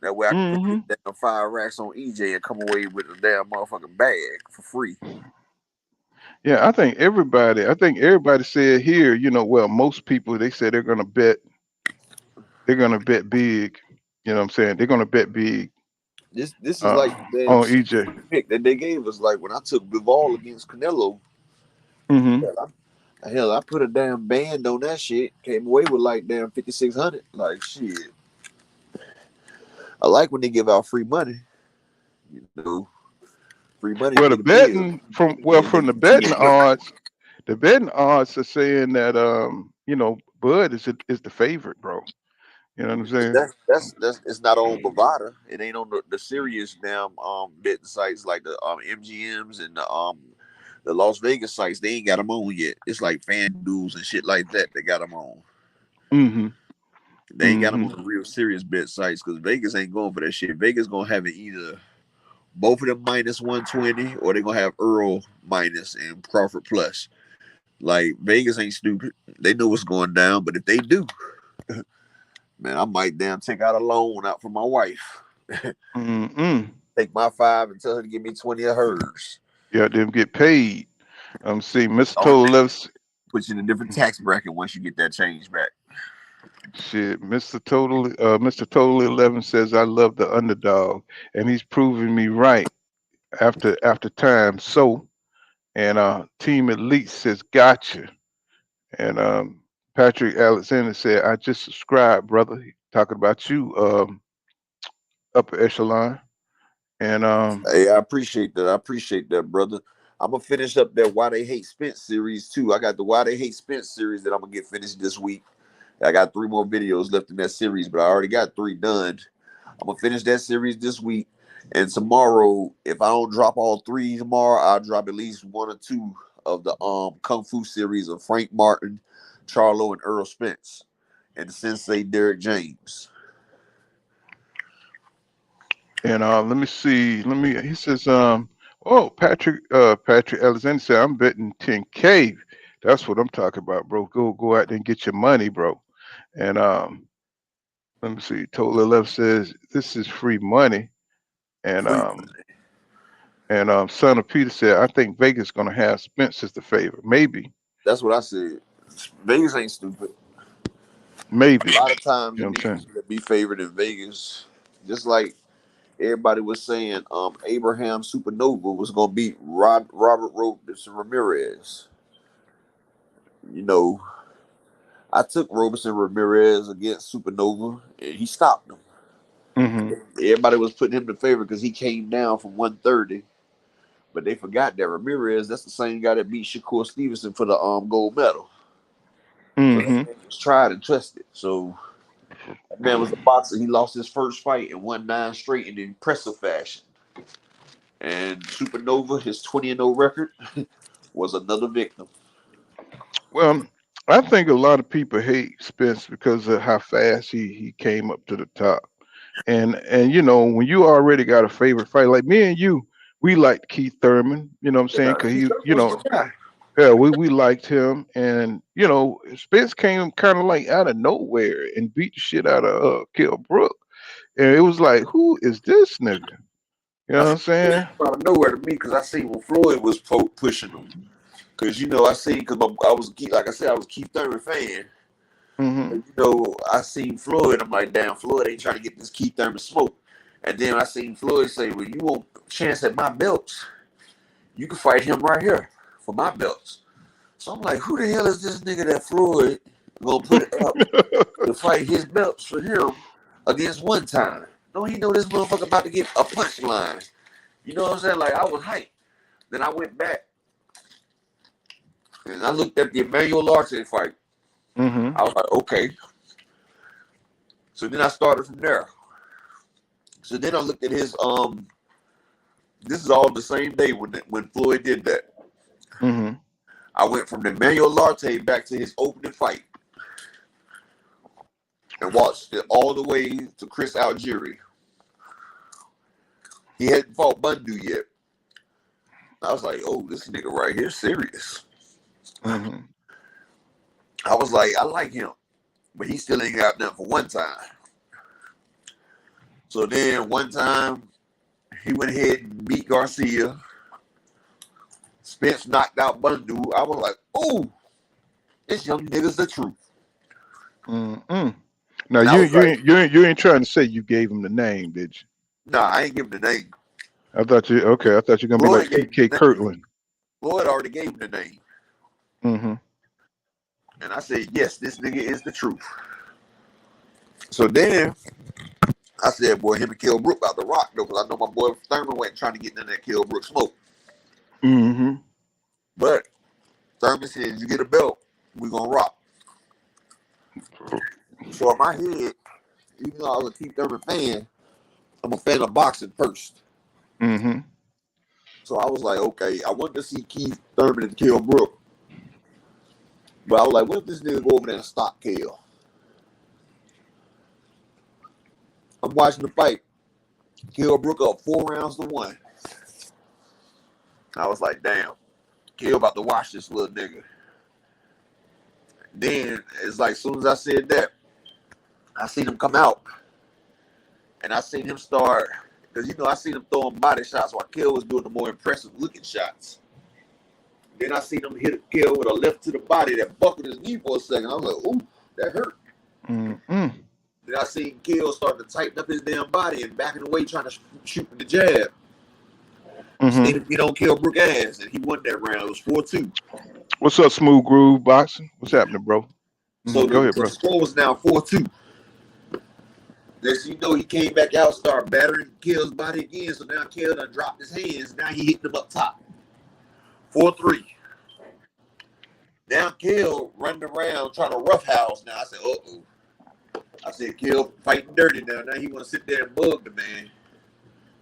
S14: That way I can put down 5 racks on EJ and come away with a damn motherfucking bag for free.
S5: Yeah, I think everybody said here, well, most people, they say they're gonna bet big. You know what I'm saying? They're gonna bet big.
S14: This is like the
S5: on EJ
S14: pick that they gave us. Like when I took Bivol against Canelo. Hell, I put a damn band on that shit. Came away with like damn 5,600. Like shit. I like when they give out free money. Free money.
S5: Well, the betting from the betting odds, are saying that Bud is the favorite, bro. You know what I'm saying?
S14: That's it's not on Bovada. It ain't on the serious damn betting sites like the MGMs and the Las Vegas sites. They ain't got them on yet. It's like FanDuels and shit like that. They got them on. They ain't got them on the real serious bet sites because Vegas ain't going for that shit. Vegas gonna have it either both of them minus 120 or they gonna have Errol minus and Crawford plus. Like Vegas ain't stupid. They know what's going down, but if they do, man, I might damn take out a loan out for my wife. Take my 5 and tell her to give me 20 of hers.
S5: Yeah, them get paid. See, Mr. Total 11
S14: put you in a different tax bracket once you get that change back.
S5: Shit, Mr. Total 11 says I love the underdog, and he's proving me right after time. So, and Team Elite says gotcha, and Patrick Alexander said I just subscribed, brother. Talking about you, Upper Echelon, and
S14: hey, I appreciate that, brother. I'm gonna finish up that Why They Hate Spence series too. I got the Why They Hate Spence series that I'm gonna get finished this week. I got 3 more videos left in that series, but I already got 3 done. I'm gonna finish that series this week, and tomorrow, if I don't drop all 3 tomorrow, I'll drop at least 1 or 2 of the Kung Fu series of Frank Martin, Charlo, and Errol Spence, and Sensei Derek James.
S5: And let me see. He says, Patrick Alexander said I'm betting 10K. That's what I'm talking about, bro. Go out there and get your money, bro. And let me see. Total 11 says this is free money. And Son of Peter said I think Vegas gonna have Spence as the favorite. Maybe.
S14: That's what I said. Vegas ain't stupid.
S5: Maybe.
S14: A lot of times
S5: you know what I'm saying?
S14: be favored in Vegas. Just like everybody was saying Abraham Supernova was gonna beat Robert Robertson Ramirez. You know, I took Robertson Ramirez against Supernova, and he stopped him.
S5: Mm-hmm.
S14: Everybody was putting him in favor because he came down from 130, but they forgot that Ramirez, that's the same guy that beat Shakur Stevenson for the gold medal. So that man was tried and trusted. So that man was a boxer. He lost his first fight and won 9 straight in impressive fashion. And Supernova, his 20-0 record, was another victim.
S5: Well, I think a lot of people hate Spence because of how fast he came up to the top. And you know, when you already got a favorite fight, like me and you, we liked Keith Thurman, you know what I'm saying? Because he, you know, yeah, we liked him. And, you know, Spence came kind of like out of nowhere and beat the shit out of Kell Brook. And it was like, who is this nigga? You know what I'm saying?
S14: Out of nowhere to me because I seen when Floyd was pushing him. Because, you know, I seen, because I was, like I said, I was a Keith Thurman fan.
S5: Mm-hmm.
S14: And, you know, I seen Floyd. I'm like, damn, Floyd ain't trying to get this Keith Thurman smoke. And then I seen Floyd say, well, you want a chance at my belts? You can fight him right here for my belts. So I'm like, who the hell is this nigga that Floyd gonna put it up to fight his belts for him against one time? Don't he know this motherfucker about to get a punchline? You know what I'm saying? Like, I was hyped. Then I went back and I looked at the Emmanuel Larson fight.
S5: Mm-hmm.
S14: I was like, okay. So then I started from there. So then I looked at his this is all the same day when Floyd did that.
S5: Mm-hmm.
S14: I went from the Emmanuel Larson back to his opening fight and watched it all the way to Chris Algieri. He hadn't fought Bundu yet. I was like, oh, this nigga right here serious.
S5: Mm-hmm.
S14: I was like, I like him, but he still ain't got nothing for one time. So then one time, he went ahead and beat Garcia. Spence knocked out Bundu. I was like, oh, this young nigga's the truth.
S5: Mm-mm. Now you ain't trying to say you gave him the name, did you?
S14: Nah, I ain't give him the name.
S5: I thought you were gonna be like TK Kirtland.
S14: Floyd already gave him the name.
S5: Mm-hmm.
S14: And I said, yes, this nigga is the truth. So then I said, boy, him and Kell Brook about to rock, though, because I know my boy Thurman went trying to get in that Kell Brook smoke.
S5: Mm-hmm.
S14: But Thurman said, you get a belt, we're going to rock. So in my head, even though I was a Keith Thurman fan, I'm a fan of boxing first.
S5: Mm-hmm.
S14: So I was like, okay, I wanted to see Keith Thurman and Kell Brook. But I was like, what if this nigga go over there and stop Kell? I'm watching the fight. Kell Brook up 4 rounds to 1. I was like, damn, Kell about to watch this little nigga. Then it's like, as soon as I said that, I seen him come out. And I seen him start, because, you know, I seen him throwing body shots while Kell was doing the more impressive looking shots. Then I seen him hit Kell with a left to the body that buckled his knee for a second. I was like, ooh, that hurt.
S5: Mm-mm.
S14: Then I seen Kell start to tighten up his damn body and backing away trying to shoot with the jab.
S5: Mm-hmm.
S14: Seen him get on Kell Brook ass, and he won that round. It was 4-2.
S5: What's up, Smooth Groove Boxing? What's happening, bro? Mm-hmm.
S14: So
S5: Go ahead, bro.
S14: The score was now 4-2. Next you know, he came back out, started battering Kell's body again. So now Kell done dropped his hands. Now he hitting him up top. 4-3. Now Kell running around trying to roughhouse. Now I said, uh-oh. I said, Kell fighting dirty now. Now he want to sit there and mug the man.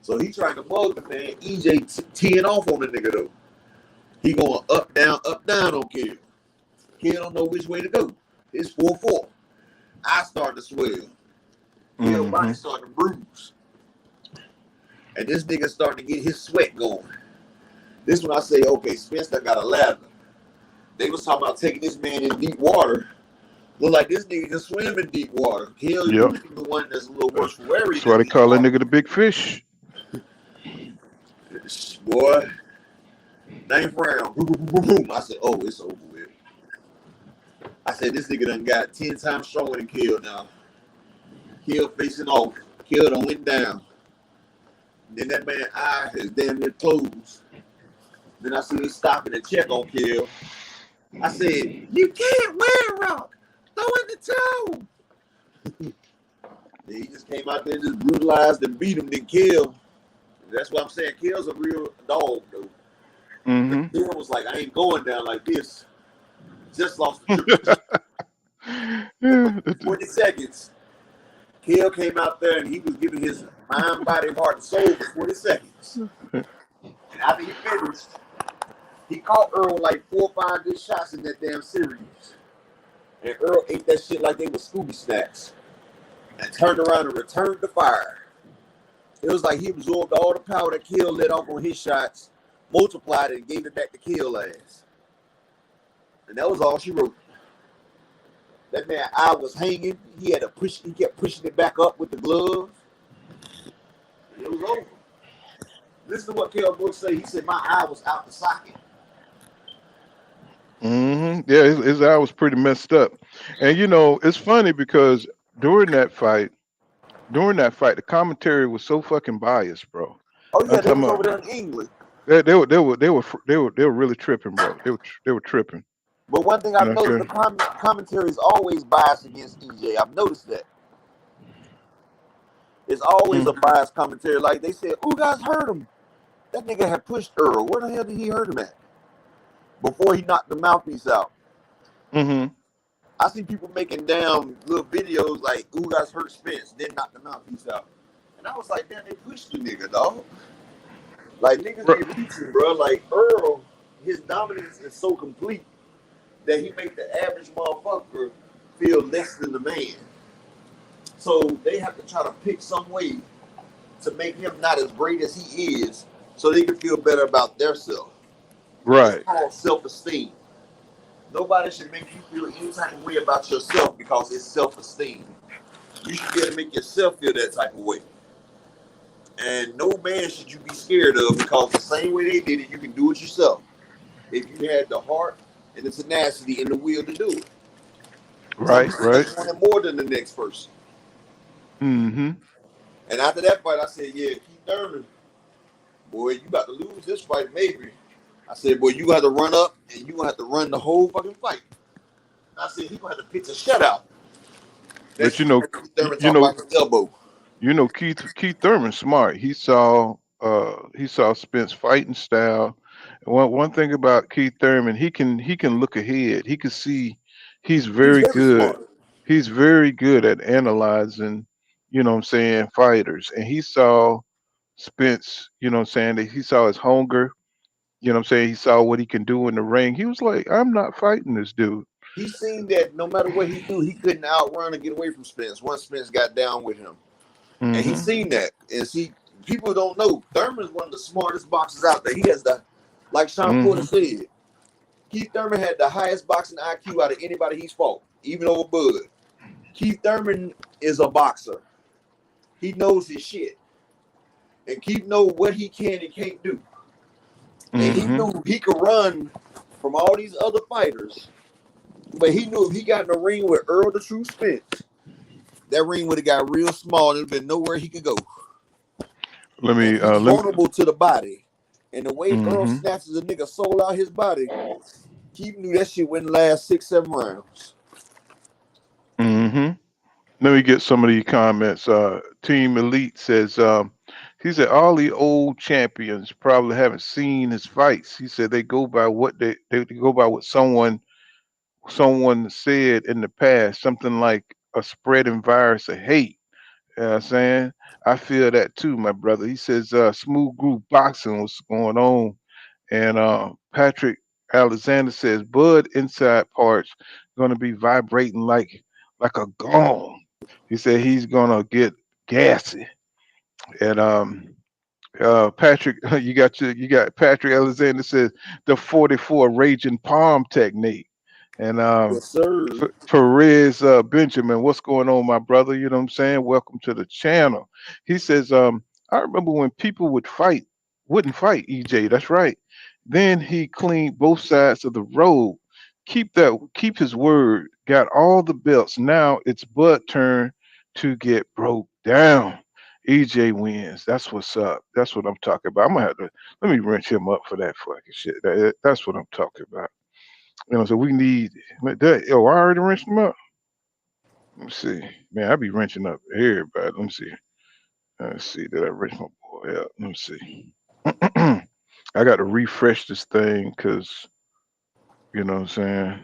S14: So he trying to mug the man. EJ teeing off on the nigga, though. He going up, down on Kell. Kell don't know which way to go. It's 4-4. I start to swell. Kell body starting to bruise. And this nigga starting to get his sweat going. This when I say, okay, Spence got a ladder. They was talking about taking this man in deep water. Look like this nigga can swim in deep water. Kell is the one that's a little worse for wear.
S5: That's why they call that nigga the big fish.
S14: Boy, 9th round. Boom, boom, boom, boom. I said, oh, it's over with. I said, this nigga done got 10 times stronger than Kell now. Kell facing off. Kell done went down. Then that man's eye is damn near closed. Then I see him stopping and check on Kell. I said, "You can't wear rock. Throw in the towel." Then he just came out there and just brutalized and beat him. Then Kell. That's what I'm saying. Kell's a real dog, though.
S5: Mm-hmm.
S14: Kell was like, "I ain't going down like this." Just lost the 20 seconds. Kell came out there and he was giving his mind, body, heart, and soul for 20 seconds. And after he finished, he caught Errol like 4 or 5 good shots in that damn series. And Errol ate that shit like they were Scooby snacks. And turned around and returned the fire. It was like he absorbed all the power that Kell let off on his shots, multiplied it, and gave it back to Kell ass. And that was all she wrote. That man eye was hanging. He had to push. He kept pushing it back up with the glove. It was over. Listen to what Kell Brook said. He said, "My eye was out the socket."
S5: Mm-hmm. Yeah, his eye was pretty messed up. And you know, it's funny because during that fight, the commentary was so fucking biased, bro.
S14: Oh yeah, they was over there in England.
S5: They were really tripping, bro. They were tripping.
S14: But one thing I've noticed, the commentary is always biased against EJ. I've noticed that. It's always a biased commentary. Like they said, Ugas hurt him. That nigga had pushed Errol. Where the hell did he hurt him at? Before he knocked the mouthpiece out.
S5: Mm-hmm.
S14: I see people making damn little videos like Ugas hurt Spence, then knocked the mouthpiece out. And I was like, damn, they pushed the nigga, dog. Like niggas be reaching, bro. Like Errol, his dominance is so complete that he make the average motherfucker feel less than the man. So they have to try to pick some way to make him not as great as he is so they can feel better about their self.
S5: Right.
S14: It's called self-esteem. Nobody should make you feel any type of way about yourself because it's self-esteem. You should be able to make yourself feel that type of way. And no man should you be scared of because the same way they did it, you can do it yourself. If you had the heart and the tenacity and the will to do it.
S5: Right.
S14: You want it more than the next person.
S5: Mm-hmm.
S14: And after that fight, I said, yeah, Keith Thurman, boy, you about to lose this fight, maybe. I said, boy, you got to run up and you gonna have to run the whole fucking fight. I said, he gonna have to pitch a shutout.
S5: But you know, Keith Thurman smart. He saw Spence fighting style. One thing about Keith Thurman, he can look ahead. He can see. He's very good.
S14: Smart.
S5: He's very good at analyzing, you know what I'm saying, fighters. And he saw Spence, you know what I'm saying, that he saw his hunger, you know what I'm saying, he saw what he can do in the ring. He was like, I'm not fighting this dude.
S14: He seen that no matter what he do, he couldn't outrun or get away from Spence once Spence got down with him.
S5: Mm-hmm.
S14: And he seen that. And see, people don't know, Thurman's one of the smartest boxers out there. He has the, like Sean Porter said, Keith Thurman had the highest boxing IQ out of anybody he's fought, even over Bud. Keith Thurman is a boxer. He knows his shit. And Keith knows what he can and can't do. And he knew he could run from all these other fighters. But he knew if he got in the ring with Errol the True Spence, that ring would have got real small and there'd been nowhere he could go. He's vulnerable to the body. And the way Errol snatches a nigga soul out his body, Keith knew that shit wouldn't last 6-7 rounds.
S5: Let me get some of these comments. Team Elite says, he said all the old champions probably haven't seen his fights. He said they go by what they go by what someone said in the past, something like a spreading virus of hate. You know what I'm saying? I feel that too, my brother. He says smooth groove boxing, what's going on. And Patrick Alexander says Bud inside parts gonna be vibrating like a gong. He said he's gonna get gassy. And Patrick, you got Patrick Alexander says the 44 raging palm technique. And
S14: Yes, sir.
S5: Perez Benjamin, what's going on, my brother? You know what I'm saying? Welcome to the channel. He says, I remember when people wouldn't fight EJ. That's right. Then he cleaned both sides of the road. Keep his word. Got all the belts. Now it's Bud turn to get broke down. EJ wins. That's what's up. That's what I'm talking about. I'm gonna have to let me wrench him up for that fucking shit. That's what I'm talking about. So we need that. Yo, I already wrenched him up. Let me see. Man, I be wrenching up everybody. Let me see. Let's see. Did I wrench my boy up? Let me see. I got to refresh this thing because you know what I'm saying.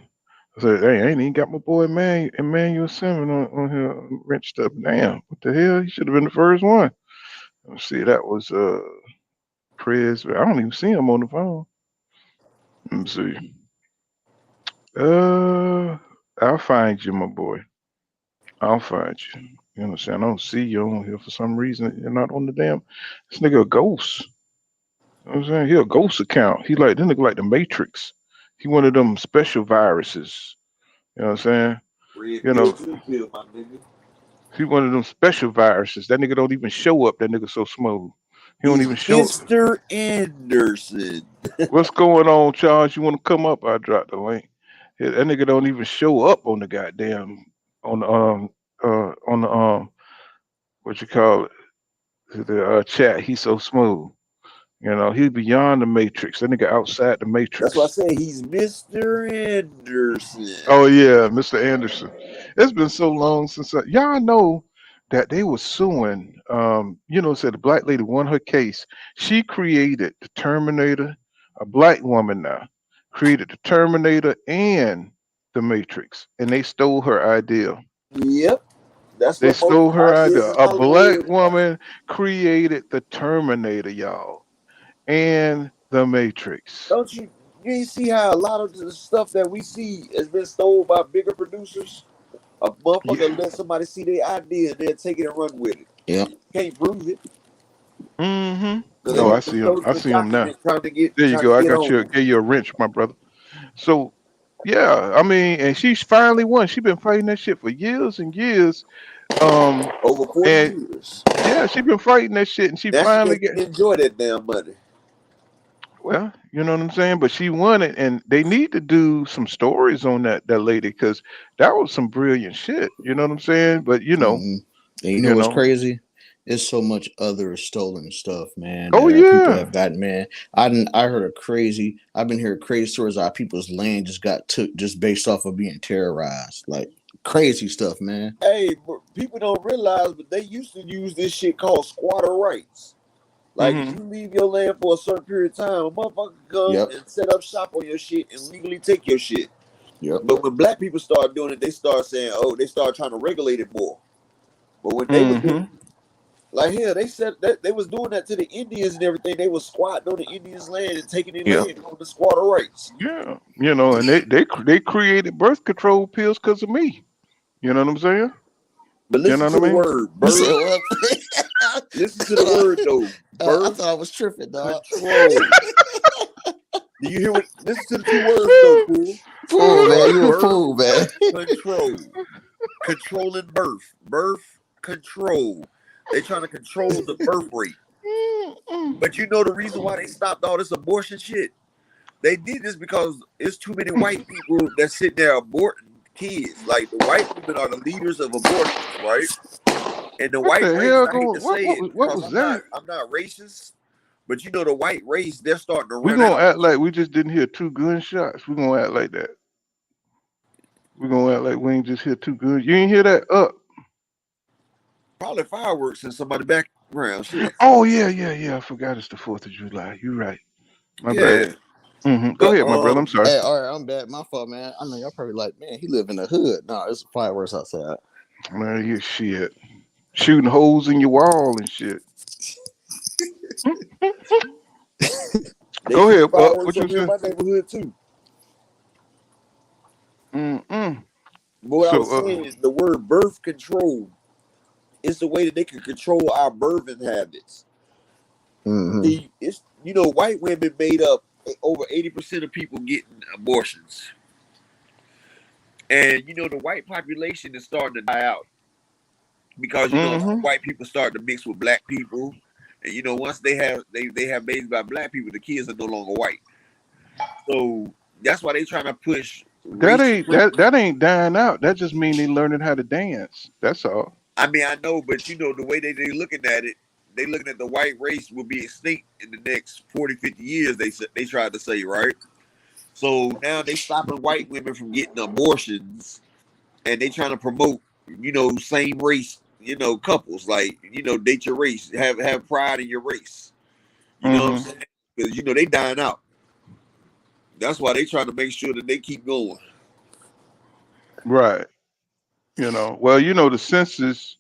S5: I said, hey, I ain't even got my boy Emmanuel Simmons on here wrenched up. Damn, what the hell? He should have been the first one. Let's see. That was Prez. I don't even see him on the phone. Let me see. I'll find you, my boy. I'll find you. You know what I'm saying? I don't see you on here for some reason. You're not on the damn. This nigga a ghost. You know what I'm saying? He a ghost account. This nigga like the Matrix. He one of them special viruses. You know what I'm saying?
S14: Red
S5: You
S14: pill,
S5: know,
S14: blue pill, my nigga.
S5: he one of them special viruses. That nigga don't even show up. That nigga so smooth. He don't
S14: He's
S5: even show up.
S14: Mr. Anderson.
S5: What's going on, Charles? You want to come up? I dropped the link. Yeah, that nigga don't even show up on the goddamn on the what you call it, the chat. He's so smooth. He's beyond the matrix. That nigga outside the matrix.
S14: That's why I say he's Mr. Anderson.
S5: Oh yeah, Mr. Anderson. It's been so long since y'all know that they were suing. Said the black lady won her case. She created the Terminator. A black woman now created the Terminator and the Matrix, and they stole her idea.
S14: Yep.
S5: They stole her idea. A black
S14: Hollywood.
S5: woman created the Terminator, y'all, and the Matrix.
S14: Don't you ain't see how a lot of the stuff that we see has been stole by bigger producers? A motherfucker let somebody see their idea and they'll take it and run with it.
S15: Yeah.
S14: Can't prove it.
S5: Mm-hmm. Oh, I see him. I see him now. There you go. I got you. Gave you a wrench, my brother. So, yeah, I mean, and she's finally won. She's been fighting that shit for years and years.
S14: Over 40 years.
S5: Yeah, she's been fighting that shit, and she finally
S14: enjoy that damn money.
S5: Well, you know what I'm saying? But she won it, and they need to do some stories on that lady because that was some brilliant shit. You know what I'm saying? But
S15: and you know what's crazy? There's so much other stolen stuff, man.
S5: Oh
S15: that
S5: yeah,
S15: people have gotten, man. I heard I've been hearing crazy stories how people's land just got took just based off of being terrorized, like crazy stuff, man.
S14: Hey, people don't realize, but they used to use this shit called squatter rights. Like, if you leave your land for a certain period of time, a motherfucker come and set up shop on your shit and legally take your shit.
S15: Yep.
S14: But when black people start doing it, they start saying, they start trying to regulate it more. But when they was doing, like here, they said that they was doing that to the Indians and everything. They was squatting on the Indians' land and taking their land on the squatter rights.
S5: Yeah, and they created birth control pills because of me. You know what I'm saying?
S14: But listen to the word, birth. Listen to the word though.
S15: I thought I was tripping, dog.
S14: Control. Do you hear what? Listen to the two words though, fool.
S15: Fool, man, you a fool, man.
S14: Control. Controlling birth. Birth control. They trying to control the birth rate. But you know the reason why they stopped all this abortion shit? They did this because it's too many white people that sit there aborting kids. Like the white women are the leaders of abortion, right? And the white race, I hate to say it, because I'm not racist, but you know the white race, they're starting to run out.
S5: We're gonna act like we just didn't hear 2 gunshots. We're gonna act like that. We're gonna act like we ain't just hear 2 guns. You ain't hear that up.
S14: Probably fireworks in somebody's background. Shit.
S5: Oh yeah. I forgot it's the 4th of July. You're right. My bad. Go ahead, my brother. I'm sorry.
S15: Hey, all right, I'm bad. My fault, man. I know y'all probably like, man, he live in the hood. No, it's fireworks outside.
S5: Man, you shit. Shooting holes in your wall and shit. Go ahead, what you saying?
S14: My neighborhood too.
S5: But
S14: what I was saying is the word birth control is the way that they can control our birthing habits. It's white women made up over 80% of people getting abortions, and the white population is starting to die out because white people start to mix with black people, and once they have babies by black people, the kids are no longer white. So that's why they trying to push.
S5: That ain't dying out. That just means they learning how to dance. That's all.
S14: I mean, I know, but you know, the way they looking at it, they looking at the white race will be extinct in the next 40, 50 years, they tried to say, right? So now they stopping white women from getting abortions, and they trying to promote, you know, same race, you know, couples, like, you know, date your race, have pride in your race. You know what I'm
S5: Mm-hmm.
S14: saying? Because, you know, they dying out. That's why they trying to make sure that they keep going.
S5: Right. You know, well, you know, the census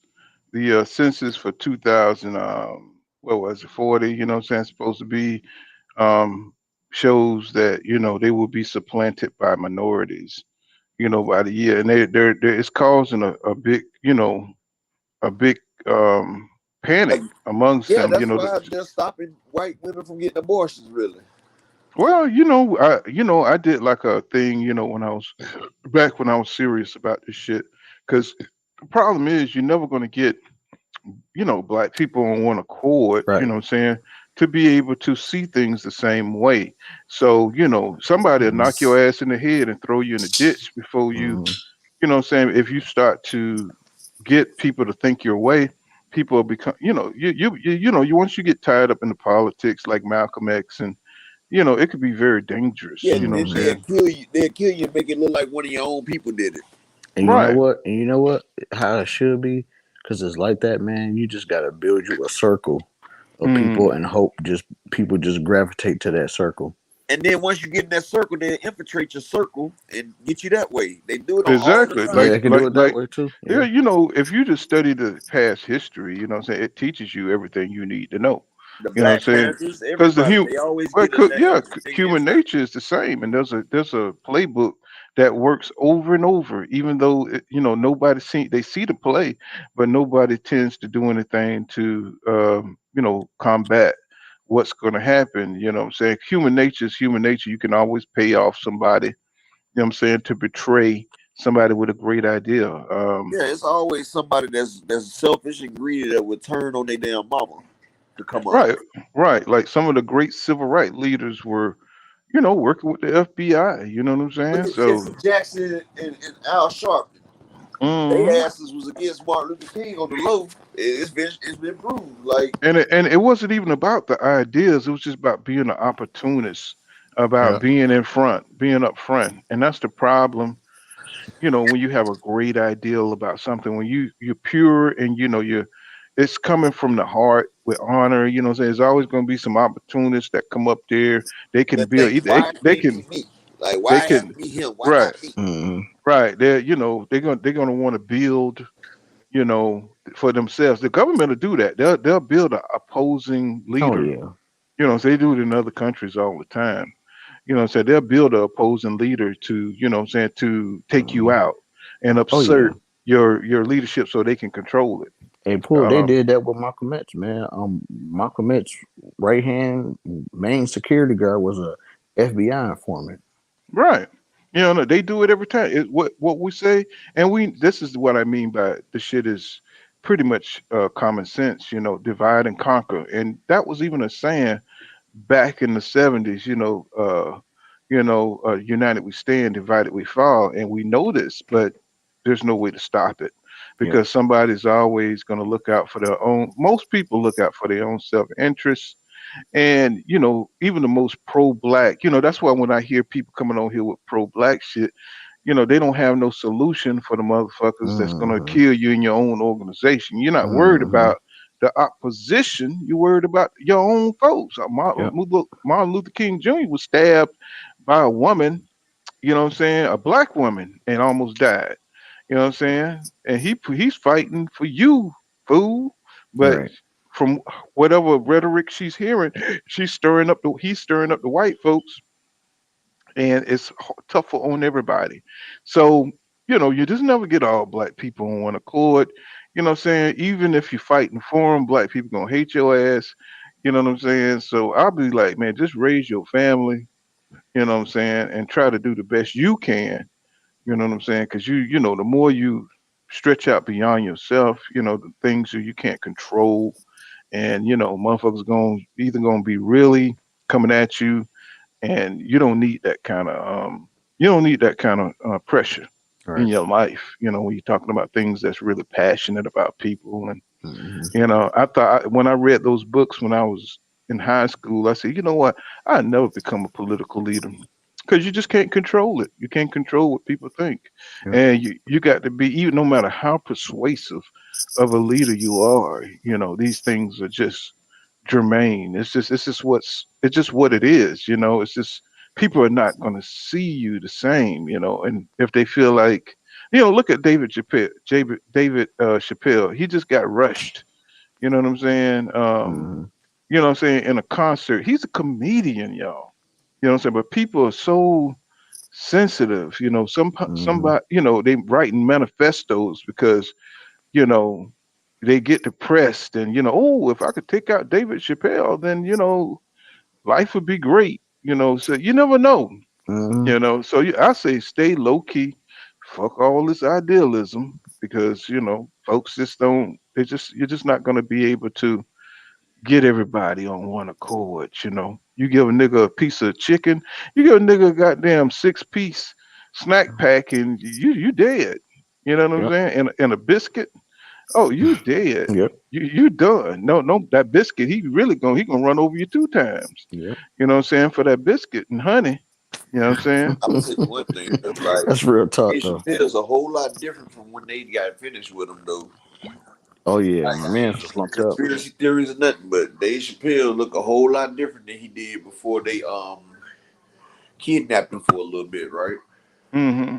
S5: for 2000, what was it, 40? You know, what I'm saying, supposed to be, um, shows that you know they will be supplanted by minorities. You know, by the year, and they're it's causing a big, you know, a big panic amongst
S14: Yeah,
S5: them. You
S14: that's
S5: know,
S14: why they're stopping white women from getting abortions, really.
S5: well, I did like a thing, you know, when I was back when I was serious about this shit, because the problem is you're never going to get, you know, black people on one accord, you
S15: Right.
S5: know what I'm saying, to be able to see things the same way. So, you know, somebody will knock your ass in the head and throw you in the ditch before you know what I'm saying, if you start to get people to think your way, people will become, you know, you know, you once you get tied up in the politics like Malcolm X, and you know, it could be very dangerous,
S14: Yeah,
S5: you know what I'm
S14: they'll
S5: saying?
S14: kill you. They'll kill you and make it look like one of your own people did it.
S15: And you know
S5: Right.
S15: what? And you know what? How it should be, because it's like that, man. You just gotta build you a circle of people
S5: Mm.
S15: and hope just people just gravitate to that circle.
S14: And then once you get in that circle, they infiltrate your circle and get you that way. They do it on all the
S5: Exactly.
S14: time.
S15: Yeah, they can do it that way too.
S5: Yeah,
S15: Yeah.
S5: you know, if you just study the past history, you know what I'm saying, it teaches you everything you need to know.
S14: The
S5: You know what I'm
S14: Black
S5: saying?
S14: Panthers,
S5: Because
S14: everybody, they always
S5: well,
S14: get us that
S5: yeah,
S14: everything
S5: human
S14: history.
S5: nature is the same, and there's a playbook that works over and over, even though you know they see the play, but nobody tends to do anything to you know, combat what's going to happen. You know what I'm saying? Human nature is human nature. You can always pay off somebody, you know what I'm saying, to betray somebody with a great idea.
S14: Yeah, it's always somebody that's selfish and greedy that would turn on their damn mama to come up.
S5: Right, right. Like some of the great civil rights leaders were, you know, working with the FBI. You know what I'm saying?
S14: Look at
S5: So,
S14: Jesse Jackson and Al Sharpton. They
S5: mhm.
S14: asses was against Martin Luther King on the low. It's been proved. Like,
S5: And it wasn't even about the ideas. It was just about being an opportunist, about
S15: Yeah.
S5: being in front, being up front, and that's the problem. You know, when you have a great ideal about something, when you're pure and you know it's coming from the heart with honor. You know, what I'm saying, there's always going to be some opportunists that come up there. They can
S14: that
S5: build.
S14: think, why it
S5: They
S14: can't
S5: can.
S14: be me? Like,
S5: They
S14: why it have
S5: can.
S14: to be him? Why
S5: Right.
S14: not me?
S15: Mm-hmm.
S5: Right. They're, you know, they're gonna want to build, you know, for themselves. The government will do that. They'll build an opposing
S15: Oh
S5: leader.
S15: yeah.
S5: You know, they do it in other countries all the time. You know, so they'll build an opposing leader to, you know what I'm saying, to take you
S15: Mm-hmm.
S5: out and
S15: Oh yeah.
S5: assert your leadership so they can control it.
S15: Hey, Pool, they
S5: Um,
S15: did that with Malcolm X, man. Malcolm X right hand main security guard was a FBI informant.
S5: right. You know, no, they do it every time. What we say, and we this is what I mean by the shit is pretty much common sense. You know, divide and conquer, and that was even a saying back in the 70s, united we stand, divided we fall, and we know this, but there's no way to stop it
S15: Yep.
S5: because somebody's always going to look out for their own. Most people look out for their own self-interest, and you know, even the most pro-black, you know, that's why when I hear people coming on here with pro-black shit, you know, they don't have no solution for the motherfuckers that's going to
S15: Mm-hmm.
S5: kill you in your own organization. You're not worried
S15: Mm-hmm.
S5: about the opposition. You're worried about your own folks.
S15: Yep.
S5: Martin Luther King Jr. was stabbed by a woman, you know what I'm saying, a black woman, and almost died. You know what I'm saying? And he's fighting for you, fool. But
S15: Right.
S5: from whatever rhetoric she's hearing, he's stirring up the white folks, and it's tougher on everybody. So, you know, you just never get all black people on one accord. You know what I'm saying? Even if you're fighting for them, black people gonna hate your ass. You know what I'm saying? So I'll be like, man, just raise your family. You know what I'm saying, and try to do the best you can. You know what I'm saying? Because you know, the more you stretch out beyond yourself, you know, the things that you can't control, and you know, motherfuckers gonna be really coming at you, and you don't need that kind of pressure. in your life. When you're talking about things that's really passionate about people. And I thought when I read those books when I was in high school, I said, you know what? I'd never become a political leader because you just can't control it. You can't control what people think, and you got to be, even no matter how persuasive of a leader you are. These things are just germane. It's just what it is. It's just people are not going to see you the same. And if they feel like, look at David Chappelle. He just got rushed. You know what I'm saying? You know what I'm saying? In a concert, he's a comedian, y'all. You know what I'm saying? But people are so sensitive. Somebody, they writing manifestos because you know they get depressed and oh, if I could take out David Chappelle, then life would be great. So you never know. So I say stay low key, fuck all this idealism because folks just don't. You're just not going to be able to get everybody on one accord. You give a nigga a piece of chicken, you give a nigga a goddamn 6-piece snack pack, and you dead. You know what I'm saying? And a biscuit. Oh, you dead. You done. No, that biscuit, he gonna run over you 2 times. You know what I'm saying? For that biscuit and honey. You know what I'm saying?
S14: I'm gonna say one thing. Like,
S15: That's real talk,
S14: Dave
S15: though.
S14: Chappelle's a whole lot different from when they got finished with him, though.
S15: Oh yeah,
S14: Like,
S15: my
S14: I
S15: man's
S14: ain't
S15: just
S14: no
S15: lumped up.
S14: conspiracy theories or nothing, but Dave Chappelle look a whole lot different than he did before they kidnapped him for a little bit, right?
S5: Mm-hmm.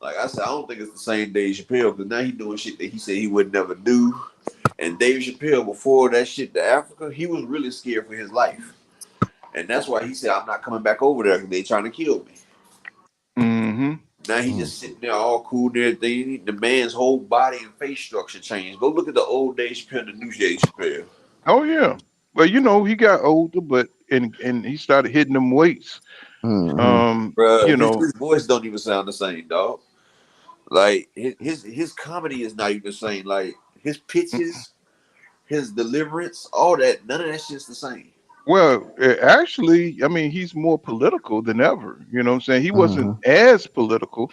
S14: Like I said, I don't think it's the same Dave Chappelle because now he doing shit that he said he would never do. And Dave Chappelle, before that shit to Africa, he was really scared for his life. And that's why he said, I'm not coming back over there because they trying to kill me.
S5: Mm-hmm.
S14: Now he just sitting there all cool and everything. The man's whole body and face structure changed. Go look at the old Dave Chappelle and the new Dave Chappelle.
S5: Oh yeah. Well, he got older, but and he started hitting them weights.
S14: Bruh, his voice don't even sound the same, dog. Like his comedy is not even the same. Like his pitches, his deliverance, all that, none of that shit's the same.
S5: Well, actually, I mean, he's more political than ever. You know what I'm saying? He wasn't as political.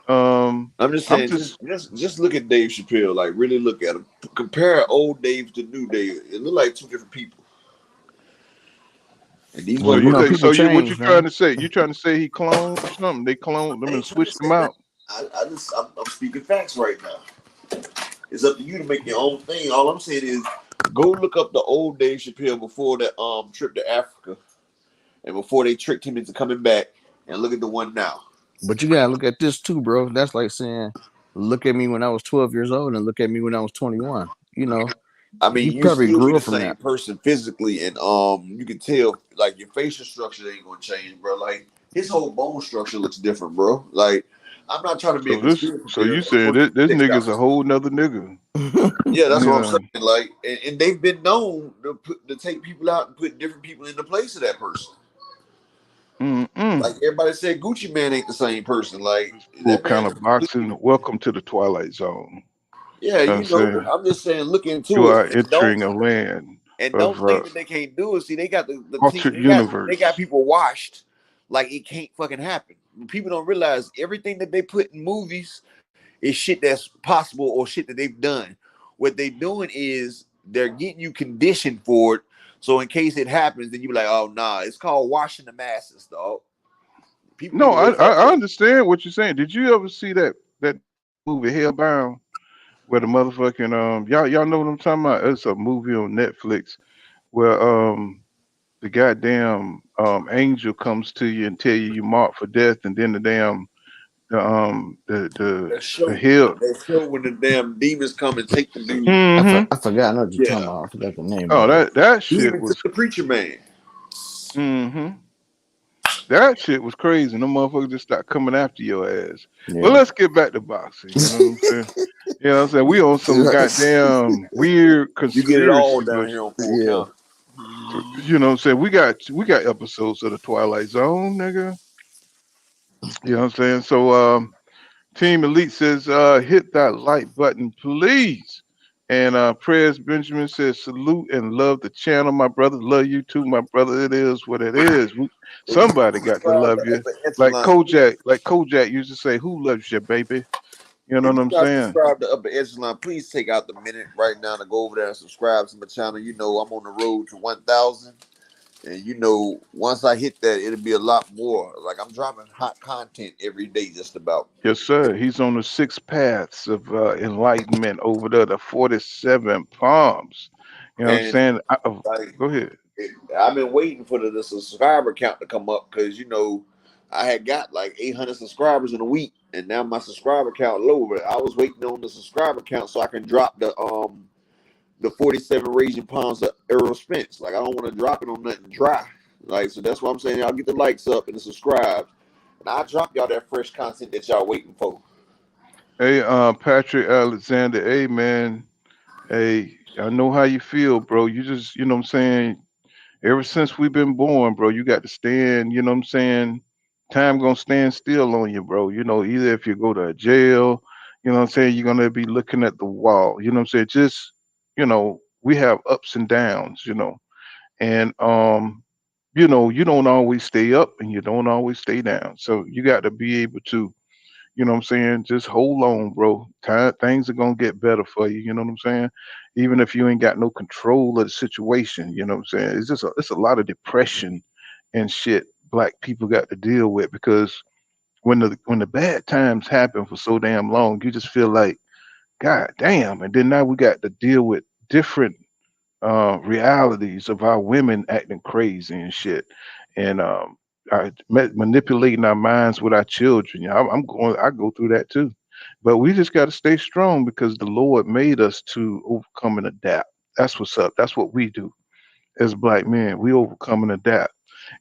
S14: I'm just
S5: I'm
S14: saying,
S5: just
S14: just look at Dave Chappelle. Like really look at him. Compare old Dave to new Dave. It look like two different people. And these
S15: Well,
S14: motherfuckers.
S5: so you what you
S15: change,
S5: trying
S15: man.
S5: to say? You trying to say he cloned or something? They cloned them
S14: I
S5: and
S14: ain't trying to
S5: switched
S14: say
S5: them
S14: nothing.
S5: out.
S14: I'm speaking facts right now. It's up to you to make your own thing. All I'm saying is go look up the old Dave Chappelle before that trip to Africa and before they tricked him into coming back, and look at the one now.
S15: But you gotta look at this too, bro. That's like saying, look at me when I was 12 years old and look at me when I was 21.
S14: I mean,
S15: You
S14: you
S15: probably
S14: still be
S15: grew
S14: the
S15: up from
S14: same
S15: that.
S14: person physically, and you can tell like your facial structure ain't gonna change, bro. Like his whole bone structure looks different, bro. Like I'm not trying to be a conspiracy
S5: So you
S14: theorist.
S5: saying this nigga's a whole nother nigga?
S14: Yeah, that's what I'm
S5: Yeah.
S14: saying. Like, and they've been known to take people out and put different people in the place of that person. Like everybody said, Gucci Man ain't the same person. Like
S5: Full
S14: that man
S5: kind
S14: is
S5: of
S14: completely.
S5: boxing. Welcome to the Twilight Zone.
S14: Yeah,
S5: You know what I'm saying?
S14: I'm just saying, look
S5: You
S14: into it
S5: are entering a land
S14: and
S5: of
S14: don't think that they can't do it. See, they got the team.
S5: altered
S14: They got
S5: universe.
S14: people washed like it can't fucking happen. People don't realize everything that they put in movies is shit that's possible or shit that they've done. What they doing is they're getting you conditioned for it. So in case it happens, then you be like, oh nah, it's called washing the masses, dog. People need
S5: No,
S14: to wake up,
S5: I
S14: bro.
S5: understand what you're saying. Did you ever see that movie Hellbound, where the motherfucking y'all know what I'm talking about? It's a movie on Netflix where the goddamn angel comes to you and tell you marked for death, and then the damn
S14: That
S5: the
S14: show,
S5: hell.
S14: when the damn demons come and take the dude.
S5: Mm-hmm.
S15: I forgot. I know what you're talking
S14: Yeah,
S15: about. I forgot the name
S5: Oh,
S15: of it.
S5: that
S14: he
S5: shit
S14: even took
S5: was.
S14: the preacher man.
S5: Mm-hmm. That shit was crazy. No motherfuckers just start coming after your ass. But
S15: Yeah.
S5: let's get back to boxing. You know what I'm saying? You know what I'm saying? We on some goddamn weird
S14: You get it all
S5: conspiracy,
S14: down
S5: but
S14: here on full
S15: Yeah.
S14: count.
S5: you know what I'm saying? We got episodes of the Twilight Zone, nigga. You know what I'm saying? So Team Elite says hit that like button, please. And Prayers Benjamin says, salute and love the channel, my brother. Love you too, my brother. It is what it is.
S14: If you
S5: Somebody got to
S14: subscribe to
S5: love you.
S14: Upper
S5: Like
S14: Echelon,
S5: Kojak used to say, who loves you, baby? You know
S14: if
S5: what
S14: you
S5: I'm
S14: guys
S5: saying?
S14: subscribe to Upper Echelon, please take out the minute right now to go over there and subscribe to my channel. You know, I'm on the road to 1,000. And you know, once I hit that, it'll be a lot more. Like I'm dropping hot content every day, just about.
S5: Yes, sir. He's on the 6 paths of enlightenment over there, the 47 palms. You know what I'm
S14: And
S5: saying?
S14: like,
S5: Go ahead.
S14: I've been waiting for the subscriber count to come up because you know, I had got like 800 subscribers in a week, and now my subscriber count low. But I was waiting on the subscriber count so I can drop the 47 raging pounds of Errol Spence. Like I don't want to drop it on nothing dry. Like so that's why I'm saying y'all get the likes up and the subscribe. And I'll drop y'all that fresh content that y'all waiting for.
S5: Hey, Patrick Alexander. Hey, man. Hey, I know how you feel, bro. You just, you know what I'm saying? Ever since we've been born, bro, you got to stand, you know what I'm saying? Time gonna stand still on you, bro. You know, either if you go to a jail, you know what I'm saying, you're gonna be looking at the wall. You know what I'm saying? Just, we have ups and downs, and you don't always stay up and you don't always stay down. So you got to be able to, you know what I'm saying, just hold on, bro. Things are gonna get better for you, you know what I'm saying? Even if you ain't got no control of the situation, you know what I'm saying? It's a lot of depression and shit black people got to deal with because when the bad times happen for so damn long, you just feel like, God damn. And then now we got to deal with different realities of our women acting crazy and shit, and manipulating our minds with our children. I go through that too, but we just got to stay strong because the Lord made us to overcome and adapt. That's what's up. That's what we do as black men. We overcome and adapt.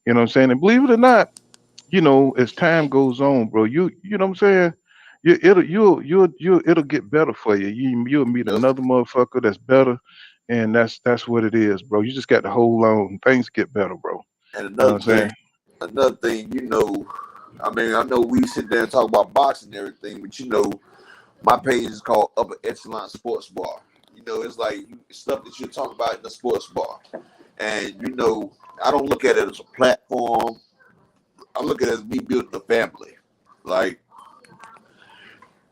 S5: You know what I'm saying? And believe it or not, as time goes on, bro, you know what I'm saying? It'll get better for you. You'll meet
S14: Yep.
S5: another motherfucker that's better, and that's what it is, bro. You just got to hold on. Things get better, bro.
S14: And
S5: You know what I'm saying?
S14: another thing, you know, I mean, I know we sit there and talk about boxing and everything, but you know, my page is called Upper Echelon Sports Bar. You know, it's like stuff that you talk about in the sports bar. And you know, I don't look at it as a platform. I look at it as me building a family. Like,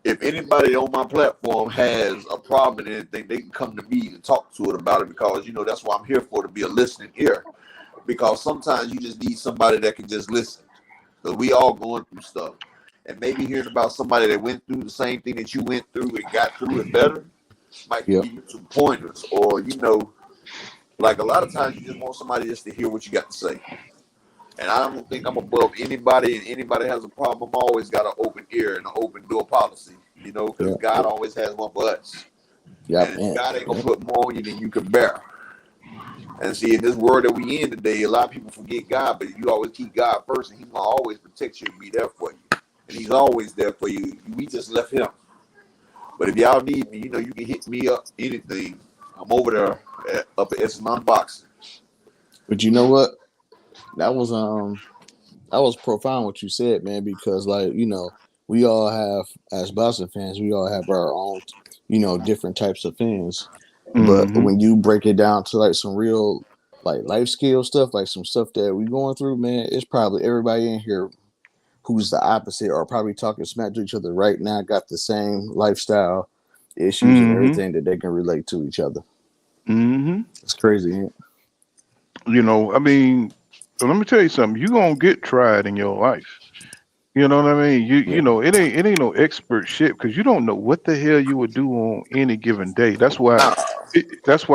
S14: if anybody on my platform has a problem in anything, they can come to me and talk to it about it because, you know, that's what I'm here for, to be a listening ear. Because sometimes you just need somebody that can just listen. Because we all going through stuff. And maybe hearing about somebody that went through the same thing that you went through and got through it better might give you some pointers. Or, you know, like a lot of times you just want somebody just to hear what you got to say. And I don't think I'm above anybody, and anybody has a problem. I'm always got an open ear and an open door policy, you know, because God always has one for us. And God ain't gonna put more on you than you can bear. And see, in this world that we in today, a lot of people forget God, but you always keep God first, and He's gonna always protect you and be there for you. And He's always there for you. We just left Him. But if y'all need me, you know, you can hit me up. Anything, I'm over there up at Echelon Boxing.
S15: But you know what? That was profound what you said, man, because like, you know, we all have, as boxing fans, we all have our own, you know, different types of fans. But
S5: Mm-hmm.
S15: when you break it down to like some real like life skill stuff, like some stuff that we going through, man, it's probably everybody in here who's the opposite or probably talking smack to each other right now got the same lifestyle issues and
S5: Mm-hmm.
S15: everything that they can relate to each other.
S5: Mm-hmm.
S15: It's crazy, ain't it?
S5: You know, I mean, let me tell you something. You're gonna get tried in your life. You know what I mean? You know, it ain't no expert shit because you don't know what the hell you would do on any given day. That's why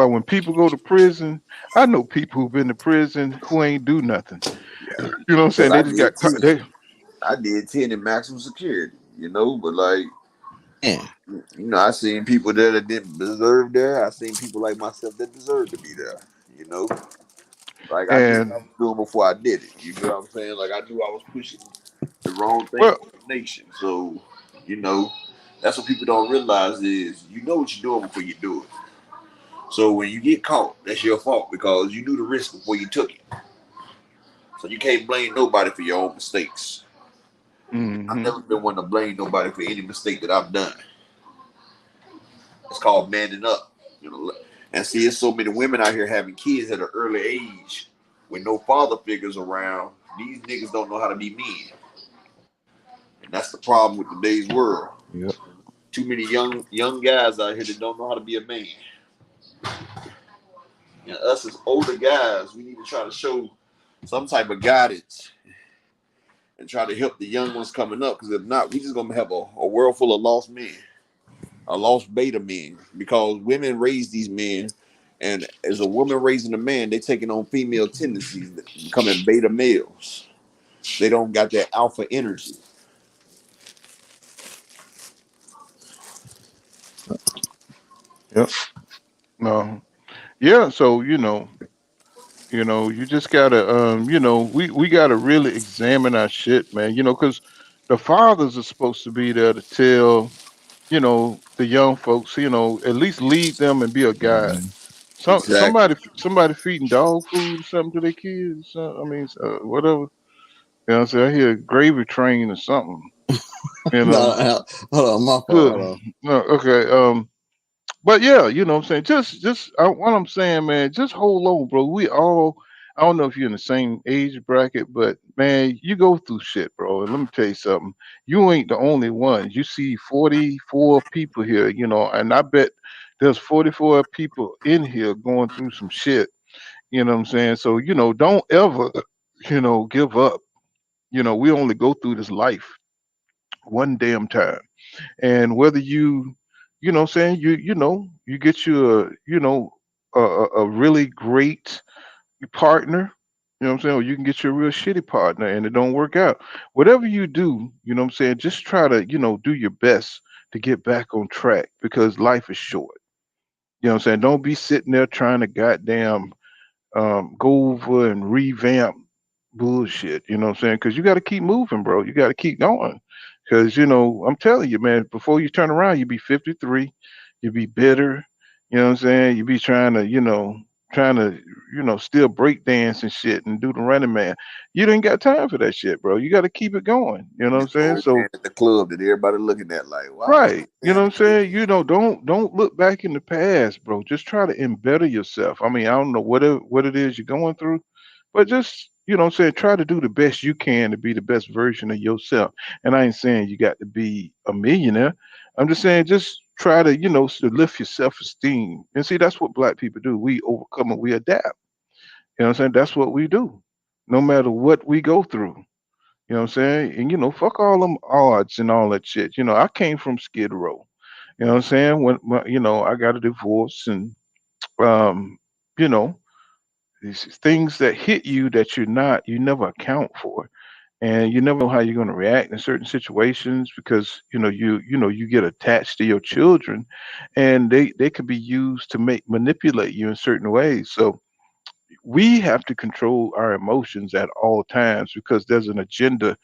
S5: when people go to prison, I know people who've been to prison who ain't do nothing.
S14: Yeah.
S5: You know what I'm saying? They just got
S14: I did 10 in maximum security, you know, but like,
S15: yeah.
S14: you know, I seen people there that didn't deserve there. I seen people like myself that deserved to be there, you know. Like I knew what I
S5: and
S14: was doing before I did it. You know what I'm saying? Like I knew I was pushing the wrong thing
S5: well,
S14: for the nation. So, you know, that's what people don't realize is you know what you're doing before you do it. So when you get caught, that's your fault because you knew the risk before you took it. So you can't blame nobody for your own mistakes. I've
S5: mm-hmm.
S14: never been one to blame nobody for any mistake that I've done. It's called manning up. You know, and see, there's so many women out here having kids at an early age with no father figures around. These niggas don't know how to be men, and that's the problem with today's world.
S5: Yep.
S14: Too many young guys out here that don't know how to be a man. And us as older guys, we need to try to show some type of guidance and try to help the young ones coming up. Because if not, we just gonna have a world full of lost men, a lost beta men. Because women raise these men, and as a woman raising a man, they taking on female tendencies, becoming beta males. They don't got that alpha energy.
S5: Yep. No. Yeah. So you just gotta we gotta really examine our shit, man. Because the fathers are supposed to be there to tell the young folks, at least lead them and be a guide.
S14: Exactly.
S5: Somebody feeding dog food or something to their kids. Whatever. What I'm saying, I hear gravy train or something.
S15: No, hold on, my fault.
S5: Good.
S15: Hold on.
S5: No, okay. But yeah, what I'm saying, what I'm saying, man, just hold on, bro. I don't know if you're in the same age bracket, but man, you go through shit, bro. And let me tell you something. You ain't the only one. You see 44 people here, and I bet there's 44 people in here going through some shit. You know what I'm saying? So, don't ever, give up. We only go through this life one damn time. And whether you know what I'm saying, you get you a really great partner, you know what I'm saying, or you can get you a real shitty partner and it don't work out. Whatever you do, what I'm saying, just try to, do your best to get back on track because life is short. You know what I'm saying? Don't be sitting there trying to goddamn go over and revamp bullshit. You know what I'm saying? Because you got to keep moving, bro. You got to keep going. Because I'm telling you, man, before you turn around, you be 53, you be bitter. You know what I'm saying? You be trying to, still break dance and shit and do the running man. You ain't got time for that shit, bro. You got to keep it going. You know what I'm saying?
S14: Old
S5: So
S14: man at the club that everybody looking at like, wow, this
S5: right. You know what I'm saying? Don't look back in the past, bro. Just try to embetter yourself. I mean, I don't know what it is you're going through, but just, what I'm saying, try to do the best you can to be the best version of yourself. And I ain't saying you got to be a millionaire. I'm just saying just try to, to lift your self-esteem. And see, that's what black people do. We overcome and we adapt. You know what I'm saying? That's what we do. No matter what we go through. You know what I'm saying? And fuck all them odds and all that shit. I came from Skid Row. You know what I'm saying? When I got a divorce and um, you know, these things that hit you that you never account for. And you never know how you're going to react in certain situations because you get attached to your children and they could be used to manipulate you in certain ways. So we have to control our emotions at all times because there's an agenda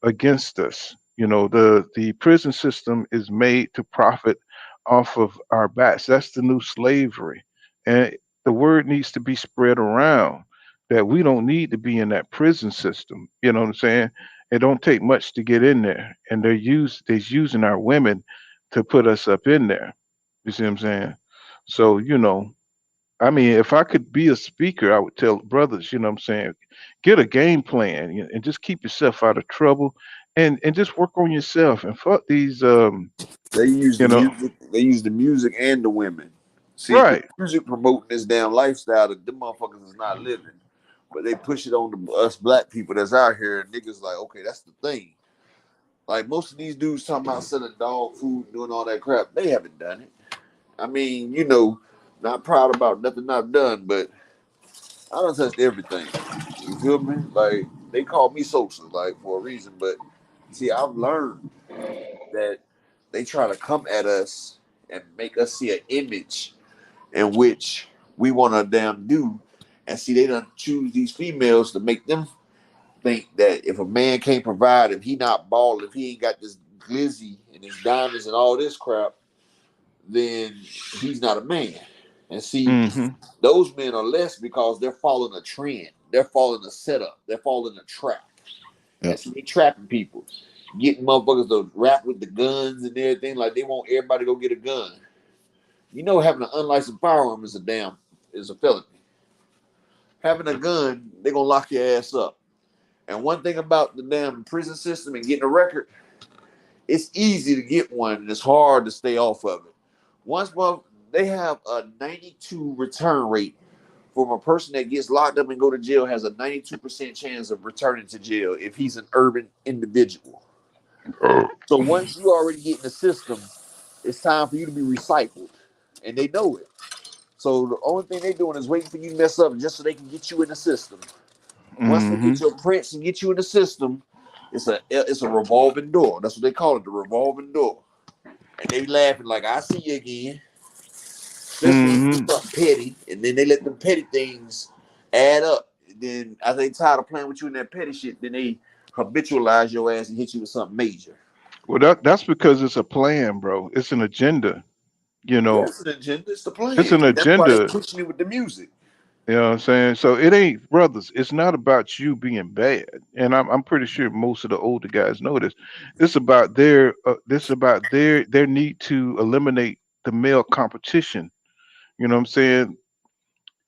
S5: against us. The prison system is made to profit off of our backs. That's the new slavery. And the word needs to be spread around that we don't need to be in that prison system. You know what I'm saying? It don't take much to get in there. And they're using our women to put us up in there. You see what I'm saying? So, I mean, if I could be a speaker, I would tell brothers, what I'm saying, get a game plan and just keep yourself out of trouble and just work on yourself and fuck these
S14: they use
S5: you
S14: the
S5: know
S14: music. They use the music and the women. See, the
S5: right.
S14: music promoting this damn lifestyle that them motherfuckers is not living, but they push it on us black people that's out here, and niggas like, okay, that's the thing. Like most of these dudes talking about selling dog food, doing all that crap, they haven't done it. I mean, not proud about nothing I've done, but I done touched everything. You feel me? Like they call me social, like for a reason. But see, I've learned that they try to come at us and make us see an image in which we want to damn do. And see, they done choose these females to make them think that if a man can't provide, if he not bald, if he ain't got this glizzy and his diamonds and all this crap, then he's not a man. And see,
S5: Mm-hmm.
S14: those men are less because they're following a trend. They're following a setup. They're following a trap. And so they trapping people. Getting motherfuckers to rap with the guns and everything. Like they want everybody to go get a gun. You know, having an unlicensed firearm is a felony. Having a gun, they're gonna lock your ass up. And one thing about the damn prison system and getting a record, it's easy to get one, and it's hard to stay off of it. They have a 92 return rate from a person that gets locked up and go to jail has a 92% chance of returning to jail if he's an urban individual. So once you already get in the system, it's time for you to be recycled, and they know it. So the only thing they're doing is waiting for you to mess up just so they can get you in the system. Once they get your prints and get you in the system, it's a revolving door. That's what they call it, the revolving door. And they laughing like, I see you again. Especially something petty, and then they let them petty things add up. And then after they tired of playing with you in that petty shit, then they habitualize your ass and hit you with something major.
S5: Well, that's because it's a plan, bro. It's an agenda. You know,
S14: yeah, it's an agenda. It's the plan.
S5: It's an
S14: That's why
S5: agenda.
S14: they pushing you with the music.
S5: You know what I'm saying? So it ain't, brothers. It's not about you being bad, and I'm pretty sure most of the older guys know this. It's about their their need to eliminate the male competition. You know what I'm saying?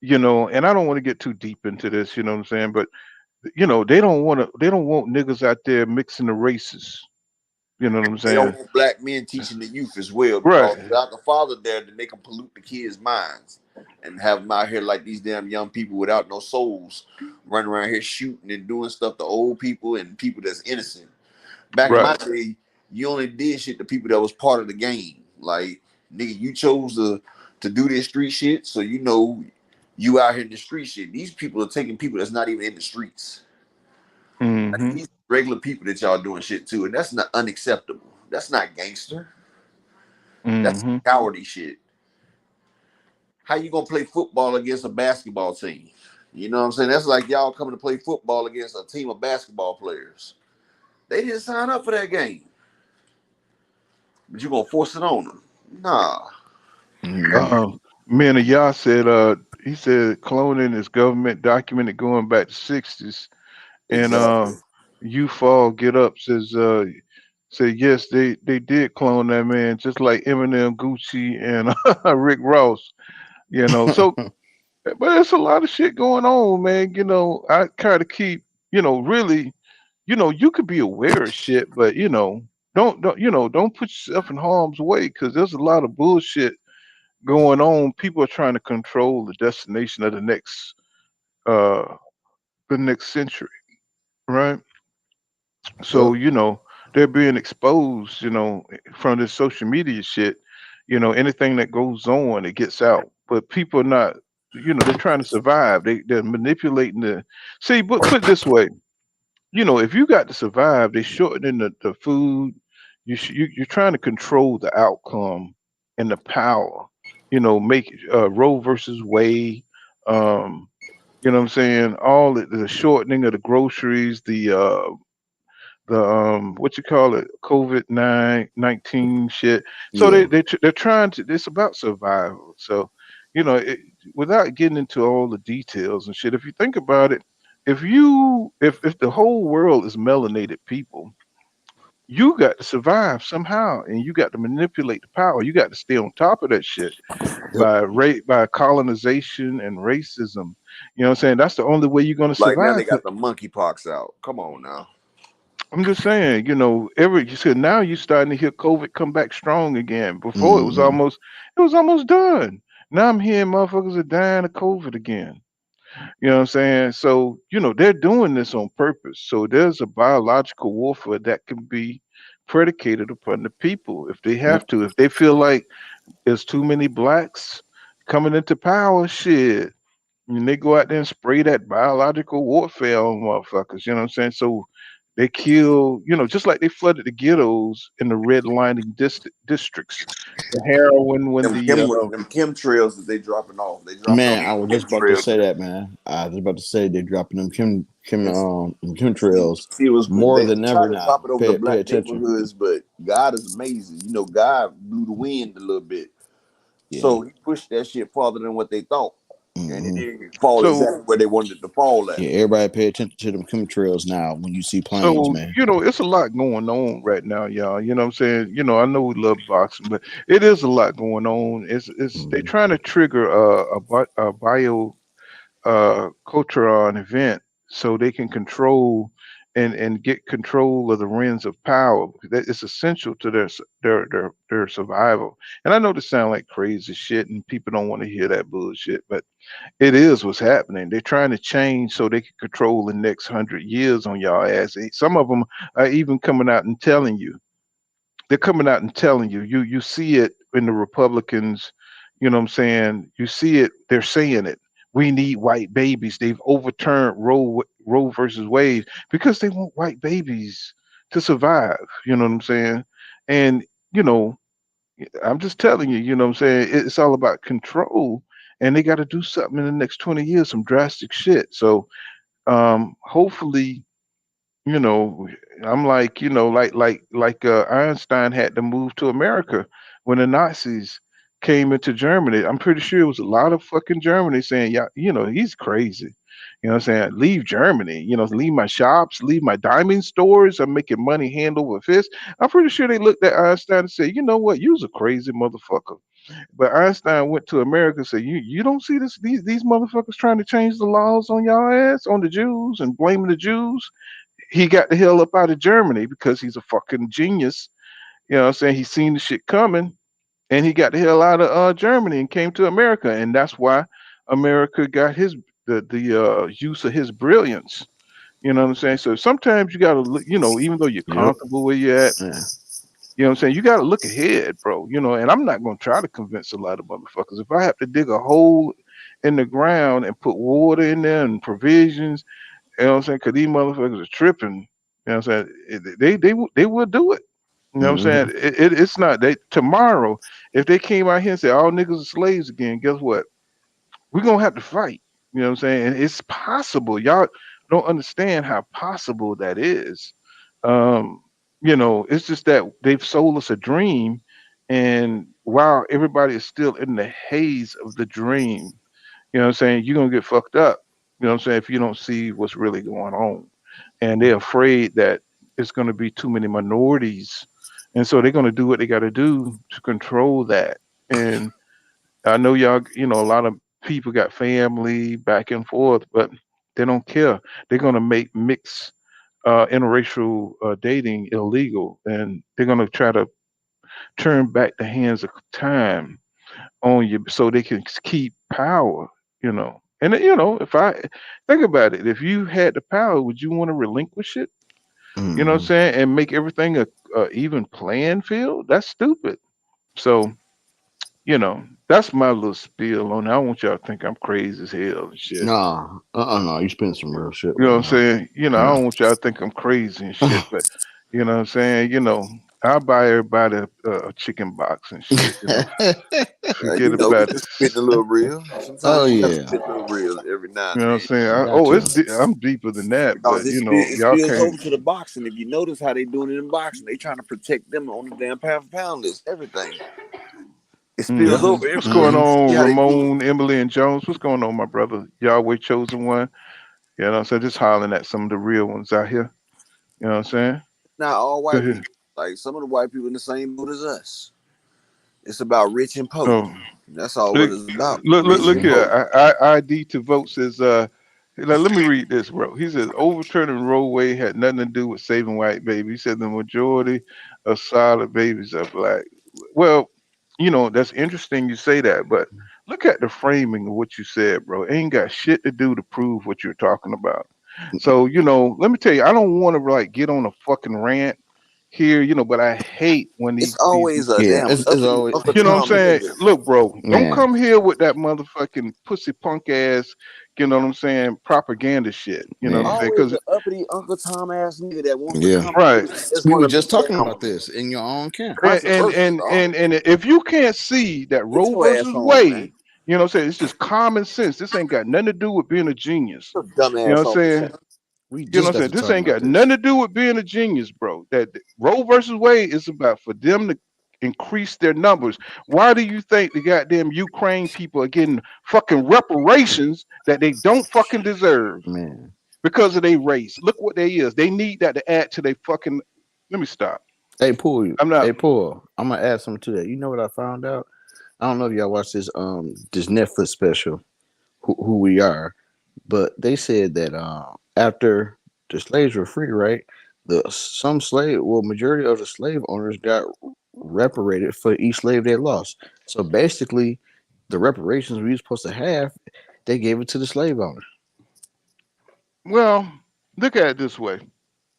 S5: You know, and I don't want to get too deep into this. You know what I'm saying? But you know, they don't want niggas out there mixing the races. You know what I'm
S14: They don't
S5: saying?
S14: want black men teaching the youth as well,
S5: Right.
S14: because without the father there, then they can pollute the kids' minds and have them out here like these damn young people without no souls running around here shooting and doing stuff to old people and people that's innocent. Back in my day, you only did shit to people that was part of the game. Like, nigga, you chose to do this street shit, so you know you out here in the street shit. These people are taking people that's not even in the streets. Like, these regular people that y'all doing shit to, and that's not unacceptable. That's not gangster. That's cowardly shit. How you gonna play football against a basketball team? You know what I'm saying? That's like y'all coming to play football against a team of basketball players. They didn't sign up for that game. But you gonna force it on them? Nah.
S5: Man of Yah said he said cloning is government documented going back to 60s. And you fall get up says yes, they did clone that man, just like Eminem, Gucci, and Rick Ross. You know, so but there's a lot of shit going on, man. You know, I kind of keep, you know, really, you know, you could be aware of shit, but you know, don't put yourself in harm's way, because there's a lot of bullshit going on. People are trying to control the destination of the next century, right? So, you know, they're being exposed, you know, from this social media shit. You know, anything that goes on, it gets out. But people are not, you know, they're trying to survive. They're manipulating but put it this way, you know, if you got to survive, they shortening the food. You're trying to control the outcome and the power. You know, make Roe versus Wade. You know what I'm saying? All the shortening of the groceries, the what you call it, COVID-19 shit. So they're trying to. It's about survival. So, you know, without getting into all the details and shit, if you think about it, if the whole world is melanated people, you got to survive somehow, and you got to manipulate the power. You got to stay on top of that shit by colonization and racism. You know what I'm saying? That's the only way you're gonna survive.
S14: Like now they got the monkeypox out. Come on now.
S5: I'm just saying, you know, you said now you're starting to hear COVID come back strong again. Before it was almost done. Now I'm hearing motherfuckers are dying of COVID again. You know what I'm saying? So, you know, they're doing this on purpose. So there's a biological warfare that can be predicated upon the people if they have to. If they feel like there's too many blacks coming into power, shit. And they go out there and spray that biological warfare on motherfuckers. You know what I'm saying? So they kill, you know, just like they flooded the ghettos in the redlining districts. The heroin when
S14: them chemtrails that they dropping off.
S15: Man, I was just about to say that, man. I was about to say they're dropping them chemtrails more than ever now.
S14: Drop it over the black neighborhoods, but God is amazing. You know, God blew the wind a little bit. Yeah. So he pushed that shit farther than what they thought. and it didn't fall exactly where they wanted it to fall at.
S15: Yeah, everybody pay attention to them chemtrails now when you see planes,
S5: So,
S15: man.
S5: it's a lot going on right now, y'all. You know what I'm saying? I know we love boxing, but it is a lot going on. It's They're trying to trigger a bio culture event so they can control and get control of the reins of power. That is essential to their survival. And I know this sounds like crazy shit, and people don't want to hear that bullshit, but it is what's happening. They're trying to change so they can control the next 100 years on y'all ass. Some of them are even coming out and telling you. They're coming out and telling you. You see it in the Republicans. You know what I'm saying? You see it. They're saying it. We need white babies. They've overturned Roe versus Wade because they want white babies to survive. You know what I'm saying? And you know, I'm just telling you. You know what I'm saying? It's all about control, and they got to do something in the next 20 years, some drastic shit. So hopefully, you know, I'm like, Einstein had to move to America when the Nazis came into Germany. I'm pretty sure it was a lot of fucking Germany saying, yeah, he's crazy. You know what I'm saying? Leave Germany, leave my shops, leave my diamond stores. I'm making money hand over fist. I'm pretty sure they looked at Einstein and said, you know what? You's a crazy motherfucker. But Einstein went to America and said, you don't see these motherfuckers trying to change the laws on y'all ass, on the Jews, and blaming the Jews. He got the hell up out of Germany because he's a fucking genius. You know what I'm saying? He's seen the shit coming, and he got the hell out of Germany and came to America. And that's why America got the use of his brilliance. You know what I'm saying? So sometimes you got to look, even though you're comfortable where you're at, you know what I'm saying? You got to look ahead, bro. And I'm not going to try to convince a lot of motherfuckers. If I have to dig a hole in the ground and put water in there and provisions, you know what I'm saying? Because these motherfuckers are tripping. You know what I'm saying? They will do it. You know what I'm saying? It's not tomorrow. If they came out here and said all niggas are slaves again, guess what? We're gonna have to fight. You know what I'm saying? And it's possible. Y'all don't understand how possible that is. It's just that they've sold us a dream, and while everybody is still in the haze of the dream, you know what I'm saying, you're gonna get fucked up. You know what I'm saying, if you don't see what's really going on. And they're afraid that it's gonna be too many minorities. And so they're gonna do what they gotta do to control that. And I know y'all, a lot of people got family back and forth, but they don't care. They're gonna make mixed interracial dating illegal, and they're gonna try to turn back the hands of time on you so they can keep power. And if I think about it, if you had the power, would you want to relinquish it? You know what I'm saying, and make everything a even playing field? That's stupid. So that's my little spiel on it. I don't want y'all to think I'm crazy as hell and shit.
S15: No, you spend some real shit.
S5: You know what I'm saying? I don't want y'all to think I'm crazy and shit, but you know what I'm saying? I'll buy everybody a chicken box and shit. Forget about it.
S14: Spitting a little real. Sometimes you gotta spit a little real every now and
S5: You know what I'm saying? I'm deeper than that, but
S14: it
S5: y'all
S14: spills
S5: can't.
S14: over to the boxing. If you notice how they doing it in boxing, they trying to protect them on the damn pound for pound list. Everything. It spills over.
S5: What's going on,
S14: See how they do it?
S5: Ramon, Emily, and Jones? What's going on, my brother? Yahweh chosen one. You know what I'm saying? Just hollering at some of the real ones out here. You know what I'm saying?
S14: Not all white people. Like some of the white people in the same boat as us. It's about rich and poor. That's all what it's about.
S5: Look here. ID to vote says, let me read this, bro. He says, overturning Roe Wade had nothing to do with saving white babies. He said the majority of solid babies are black. Well, that's interesting you say that, but look at the framing of what you said, bro. It ain't got shit to do to prove what you're talking about. So, let me tell you, I don't want to get on a fucking rant here, but I hate when
S14: it's always a damn.
S15: It's always,
S5: you know what I'm saying? Look, bro, don't come here with that motherfucking pussy punk ass, you know what I'm saying, propaganda shit. You know what I'm saying?
S14: Because the uppity Uncle Tom ass nigga that wants to come.
S5: Right.
S15: We were just talking about this in your own camp.
S5: And if you can't see that Roe versus Wade, you know what I'm saying, it's just common sense. This ain't got nothing to do with being a genius. You know what I'm saying? You know what I'm saying? This ain't got nothing to do with being a genius, bro. That Roe versus Wade is about for them to increase their numbers. Why do you think the goddamn Ukraine people are getting fucking reparations that they don't fucking deserve
S15: Man.
S5: because of their race? Look what they is. They need that to add to their fucking. Let me stop.
S15: Hey, Paul.
S5: I'm not.
S15: Hey, Paul. I'm gonna add something to that. You know what I found out? I don't know if y'all watched this Netflix special, Who We Are, but they said that after the slaves were free, right? Majority of the slave owners got reparated for each slave they lost. So basically, the reparations we were supposed to have, they gave it to the slave owner.
S5: Well, look at it this way.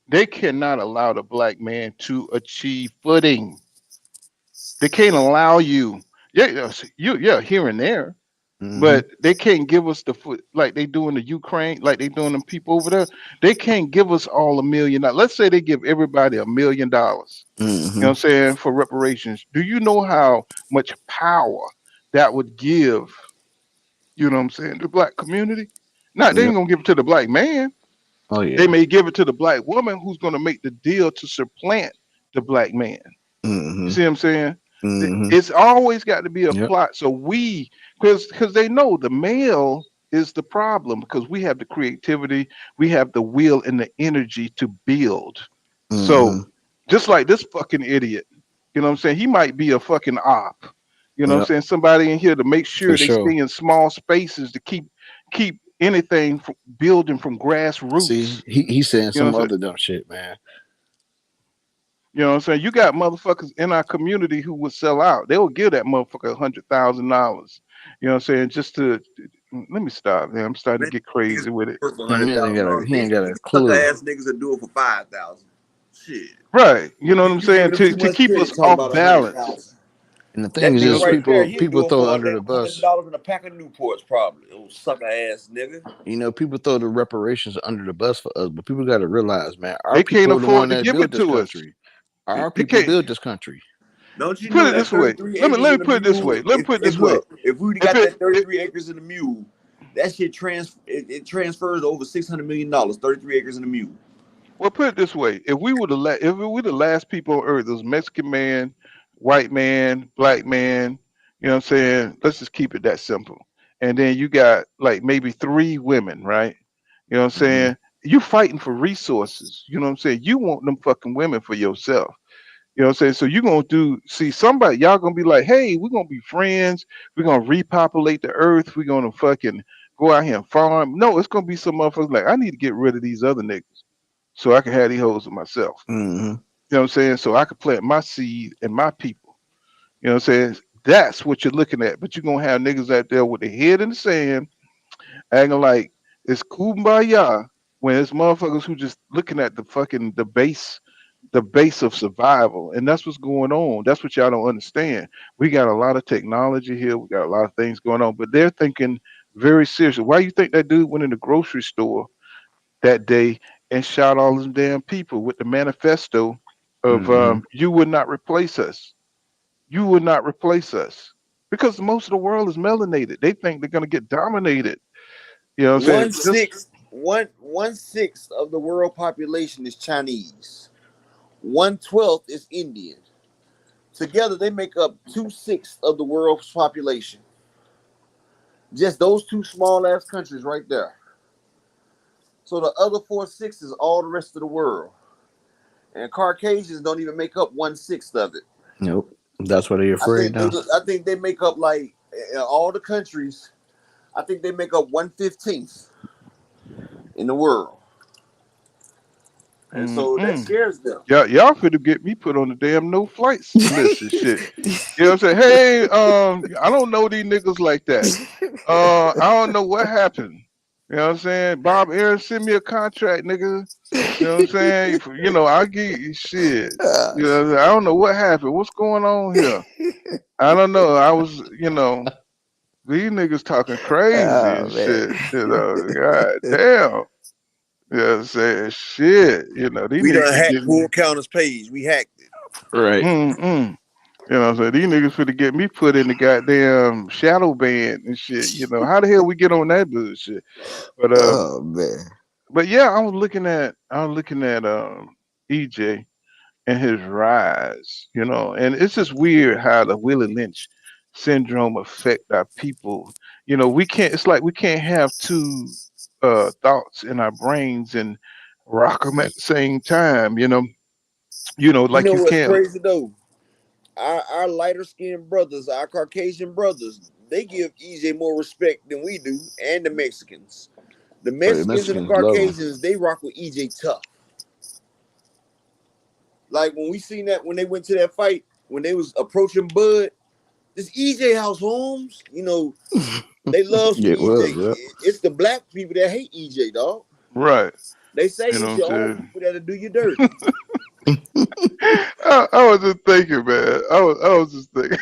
S5: They cannot allow the black man to achieve footing. They can't allow you. Yeah, here and there,
S15: Mm-hmm.
S5: but they can't give us the foot like they do in the Ukraine, like they doing them people over there. They can't give us all $1 million. Let's say they give everybody $1 million. You know what
S15: Mm-hmm.
S5: I'm saying, for reparations. Do you know how much power that would give? You know what I'm saying, the black community. Now they ain't
S15: Yep.
S5: gonna give it to the black man.
S15: Oh
S5: They
S15: yeah.
S5: may give it to the black woman who's gonna make the deal to supplant the black man. You
S15: Mm-hmm.
S5: see what I'm saying?
S15: Mm-hmm.
S5: It's always got to be a
S15: Yep.
S5: plot. So because they know the male is the problem because we have the creativity, we have the will and the energy to build.
S15: Mm-hmm.
S5: So just like this fucking idiot, you know what I'm saying? He might be a fucking op. You know what I'm
S15: Yep.
S5: saying? Somebody in here to make
S15: For
S5: sure they
S15: sure.
S5: stay in small spaces to keep anything from building from
S15: See,
S5: grassroots.
S15: he's saying
S5: You know what
S15: some
S5: I'm saying?
S15: other dumb shit, man.
S5: You know what I'm saying? You got motherfuckers in our community who would sell out. They will give that motherfucker $100,000. You know what I'm saying? Just to let me stop, man. I'm starting to
S14: Man,
S5: get
S14: niggas
S5: crazy with it.
S14: worth a
S15: Man,
S14: hundred thousand dollars.
S15: he ain't
S14: These
S15: got a
S14: sucker
S15: clue.
S14: ass niggas that do it for 5,000. Shit,
S5: Right. You know what I'm
S14: you giving
S5: saying?
S14: them too
S5: To
S14: much
S5: keep
S14: credit
S5: us
S14: talking
S5: off
S14: about
S5: balance.
S14: 100,000.
S15: And the thing
S14: That
S15: is,
S5: You know
S14: nigga
S5: what I'm
S14: right
S5: saying?
S14: there,
S15: people
S14: he'll
S15: people
S14: do it
S15: throw it
S14: for
S15: under the bus.
S14: $100 in a pack of Newports, probably. Oh, sucker ass nigga.
S15: You know, people throw the reparations under the bus for us, but people got to realize, man, our
S5: They can't
S15: people are the one
S5: afford to
S15: that
S5: give
S15: built
S5: it
S15: this
S5: to us.
S15: country. Our
S5: They
S15: people
S5: can't
S15: built this country.
S14: Don't you
S5: put
S14: know
S5: it
S14: that
S5: this way.
S14: 33
S5: Let me
S14: acres
S5: let
S14: in
S5: me
S14: the
S5: put it this
S14: mule?
S5: way. Let me put it
S14: If
S5: this way.
S14: look, if we
S5: If
S14: got
S5: it,
S14: that
S5: it
S14: 33 acres in the mule, that shit it transfers to over $600 million. 33 acres in the mule.
S5: well, put it this way: if we were if we were the last people on earth, those Mexican man, white man, black man, you know what I'm saying? Let's just keep it that simple. And then you got like maybe 3 women, right? You know what I'm
S15: Hmm.
S5: saying? You fighting for resources. You know what I'm saying? You want them fucking women for yourself. You know what I'm saying? So you're gonna see somebody, y'all gonna be like, hey, we're gonna be friends, we're gonna repopulate the earth, we're gonna fucking go out here and farm. No, it's gonna be some motherfuckers like, I need to get rid of these other niggas so I can have these hoes to myself.
S15: Hmm.
S5: You know what I'm saying? So I can plant my seed and my people. You know what I'm saying? That's what you're looking at. But you're gonna have niggas out there with their head in the sand, acting like it's kumbaya when it's motherfuckers who just looking at the base of survival. And that's what's going on. That's what y'all don't understand. We got a lot of technology here, we got a lot of things going on, but they're thinking very seriously. Why you think that dude went in the grocery store that day and shot all them damn people with the manifesto of
S15: Hmm.
S5: you would not replace us. You would not replace us. Because most of the world is melanated. They think they're gonna get dominated. You know what I'm saying? Just
S14: 1/6 of the world population is Chinese. 1/12 is Indian. Together, they make up 2/6 of the world's population. Just those two small ass countries right there. So the other 4/6 is all the rest of the world. And Caucasians don't even make up 1/6 of it.
S15: Nope. That's why they're
S14: I
S15: afraid
S14: think they,
S15: now.
S14: I think they make up like in all the countries. I think they make up 1/15 in the world, and so that
S5: mm-mm.
S14: scares them.
S5: Y'all finna get me put on the damn no flights list and shit. You know what I'm saying? Hey, I don't know these niggas like that. I don't know what happened. You know what I'm saying? Bob Aaron send me a contract, nigga. You know what I'm saying? You know, I'll give you shit. You know, I don't know what happened. What's going on here? I don't know. I was, these niggas talking crazy
S15: Oh
S5: and
S15: man.
S5: shit. God damn. You know what I'm saying? Shit. These
S14: We done
S5: niggas
S14: hacked
S5: getting
S14: Pool Counter's page. We hacked it.
S15: Right.
S5: mm-mm. You know what I'm saying? These niggas finna get me put in the goddamn shadow band and shit. How the hell we get on that bullshit? But
S15: Oh man.
S5: but yeah, I was looking at EJ, and his rise, and it's just weird how the Willie Lynch syndrome affect our people. We can't. It's like we can't have two thoughts in our brains and rock them at the same time.
S14: You
S5: Like
S14: know
S5: you
S14: what's
S5: can't.
S14: crazy though? Our lighter skinned brothers, our Caucasian brothers, they give EJ more respect than we do, and the Mexicans. The
S15: Oh, the
S14: Mexicans and the
S15: Mexicans love him.
S14: Caucasians, they rock with EJ tough. Like when we seen that when they went to that fight, when they was approaching Bud, this EJ House Holmes, they love some
S15: Yeah, it was.
S14: EJ.
S15: Yeah.
S14: It's the black people that hate EJ, dog.
S5: Right.
S14: They say
S5: You know
S14: it's
S5: what
S14: your
S5: I'm
S14: own
S5: saying?
S14: people that'll do you dirty.
S5: I was just thinking, man. I was just thinking.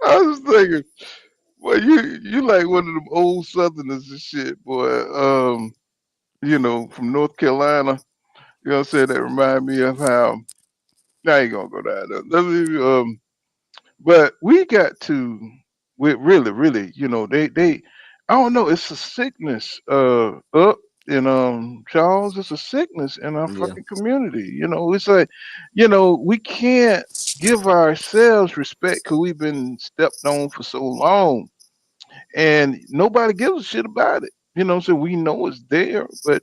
S5: I was just thinking. Well, you like one of them old Southerners and shit, boy. From North Carolina. You know what I'm saying? That remind me of how. I ain't gonna go down there. But we got to. We really, really. They. I don't know. It's a sickness. Up in Charles. It's a sickness in our
S15: Yeah.
S5: fucking community. It's like, we can't give ourselves respect because we've been stepped on for so long, and nobody gives a shit about it. So we know it's there, but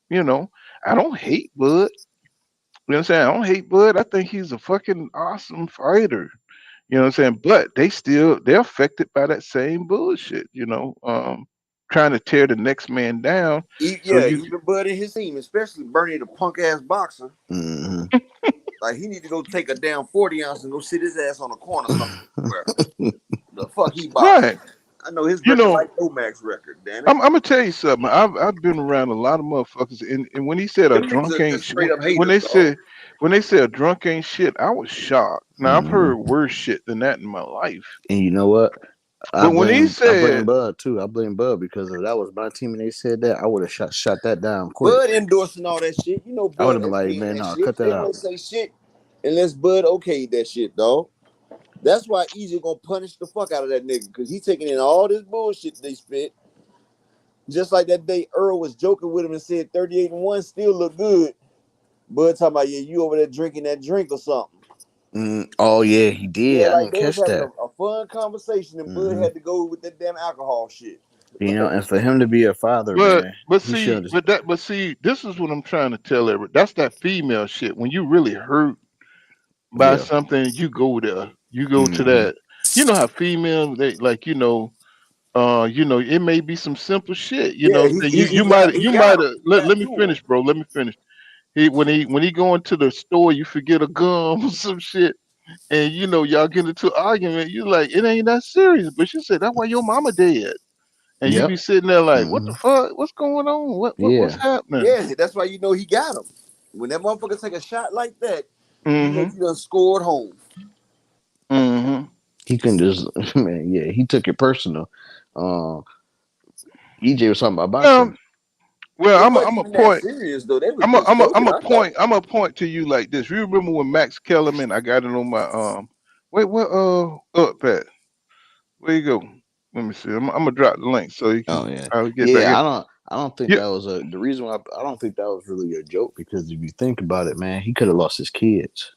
S5: you know, I don't hate Bud. You know what I'm saying? I don't hate Bud. I think he's a fucking awesome fighter. You know what I'm saying? But they're affected by that same bullshit, trying to tear the next man down. So
S14: Yeah,
S5: you
S14: even Bud and his team, especially Bernie, the punk ass boxer.
S15: Mm-hmm.
S14: Like he need to go take a down 40 ounce and go sit his ass on a corner somewhere. The fuck he boxing?
S5: right.
S14: I know his
S5: You
S14: record
S5: know,
S14: like Omac's record, damn it.
S5: I'm gonna tell you something. I've been around a lot of motherfuckers, and when he said a
S14: Them niggas
S5: drunk
S14: are
S5: ain't
S14: just straight up haters,
S5: when they
S14: dog.
S5: said a drunk ain't shit, I was shocked. Now I've
S15: Mm-hmm.
S5: heard worse shit than that in my life.
S15: And you know what? I
S5: But when he
S15: blame
S5: said,
S15: Bud too. I blame Bud because if that was my team and they said that, I would have shot that down quick.
S14: Bud endorsing all that shit. You know
S15: I would
S14: Bud
S15: have been like,
S14: okaying
S15: man,
S14: that
S15: no,
S14: shit.
S15: cut
S14: They
S15: that out.
S14: won't say shit unless Bud okayed that shit, dog. That's why Easy gonna punish the fuck out of that nigga because he taking in all this bullshit they spit. Just like that day Earl was joking with him and said 38-1 still look good. Bud talking about, yeah, you over there drinking that drink or something.
S15: Oh yeah, he
S14: Yeah,
S15: did. I
S14: like
S15: didn't
S14: they was
S15: catch
S14: having
S15: that.
S14: a fun conversation and Bud
S15: Hmm.
S14: had to go with that damn alcohol shit.
S15: And for him to be a father,
S5: but
S15: man,
S5: but
S15: he
S5: see,
S15: should have.
S5: this is what I'm trying to tell everybody. That's that female shit. When you really hurt by
S15: Yeah.
S5: something, you go there. You go to
S15: Hmm.
S5: that. You know how female they like. It may be some simple shit.
S14: Yeah,
S5: So you might
S14: he
S5: you
S14: got
S5: might
S14: him.
S5: have
S14: He got
S5: let me
S14: to him.
S5: finish, bro. Let me finish. When he go into the store, you forget a gum or some shit, and y'all get into an argument. You like it ain't that serious, but she said that's why your mama dead, and you
S15: Yep.
S5: be sitting there like, what
S15: Hmm.
S5: the fuck? What's going on? What's
S15: Yeah.
S5: happening?
S14: Yeah, that's why you know he got him. When that motherfucker take a shot like that, you know
S5: Mm-hmm.
S14: you done scored home.
S5: Mm-hmm.
S15: He couldn't just man. Yeah, he took it personal. Uh, EJ was talking about
S5: Well,
S15: boxing.
S14: It
S5: I'm
S14: wasn't
S5: a
S14: even that
S5: point.
S14: serious though. They was just joking, I thought.
S5: I'm a point to you like this. You remember when Max Kellerman? I got it on my Wait, what? Up Pat. Where you go? Let me see. I'm gonna drop the link so you can
S15: Oh yeah,
S5: probably get back
S15: yeah.
S5: in.
S15: I don't think
S5: Yeah.
S15: that was the reason why I don't think that was really a joke because if you think about it, man, he could have lost his kids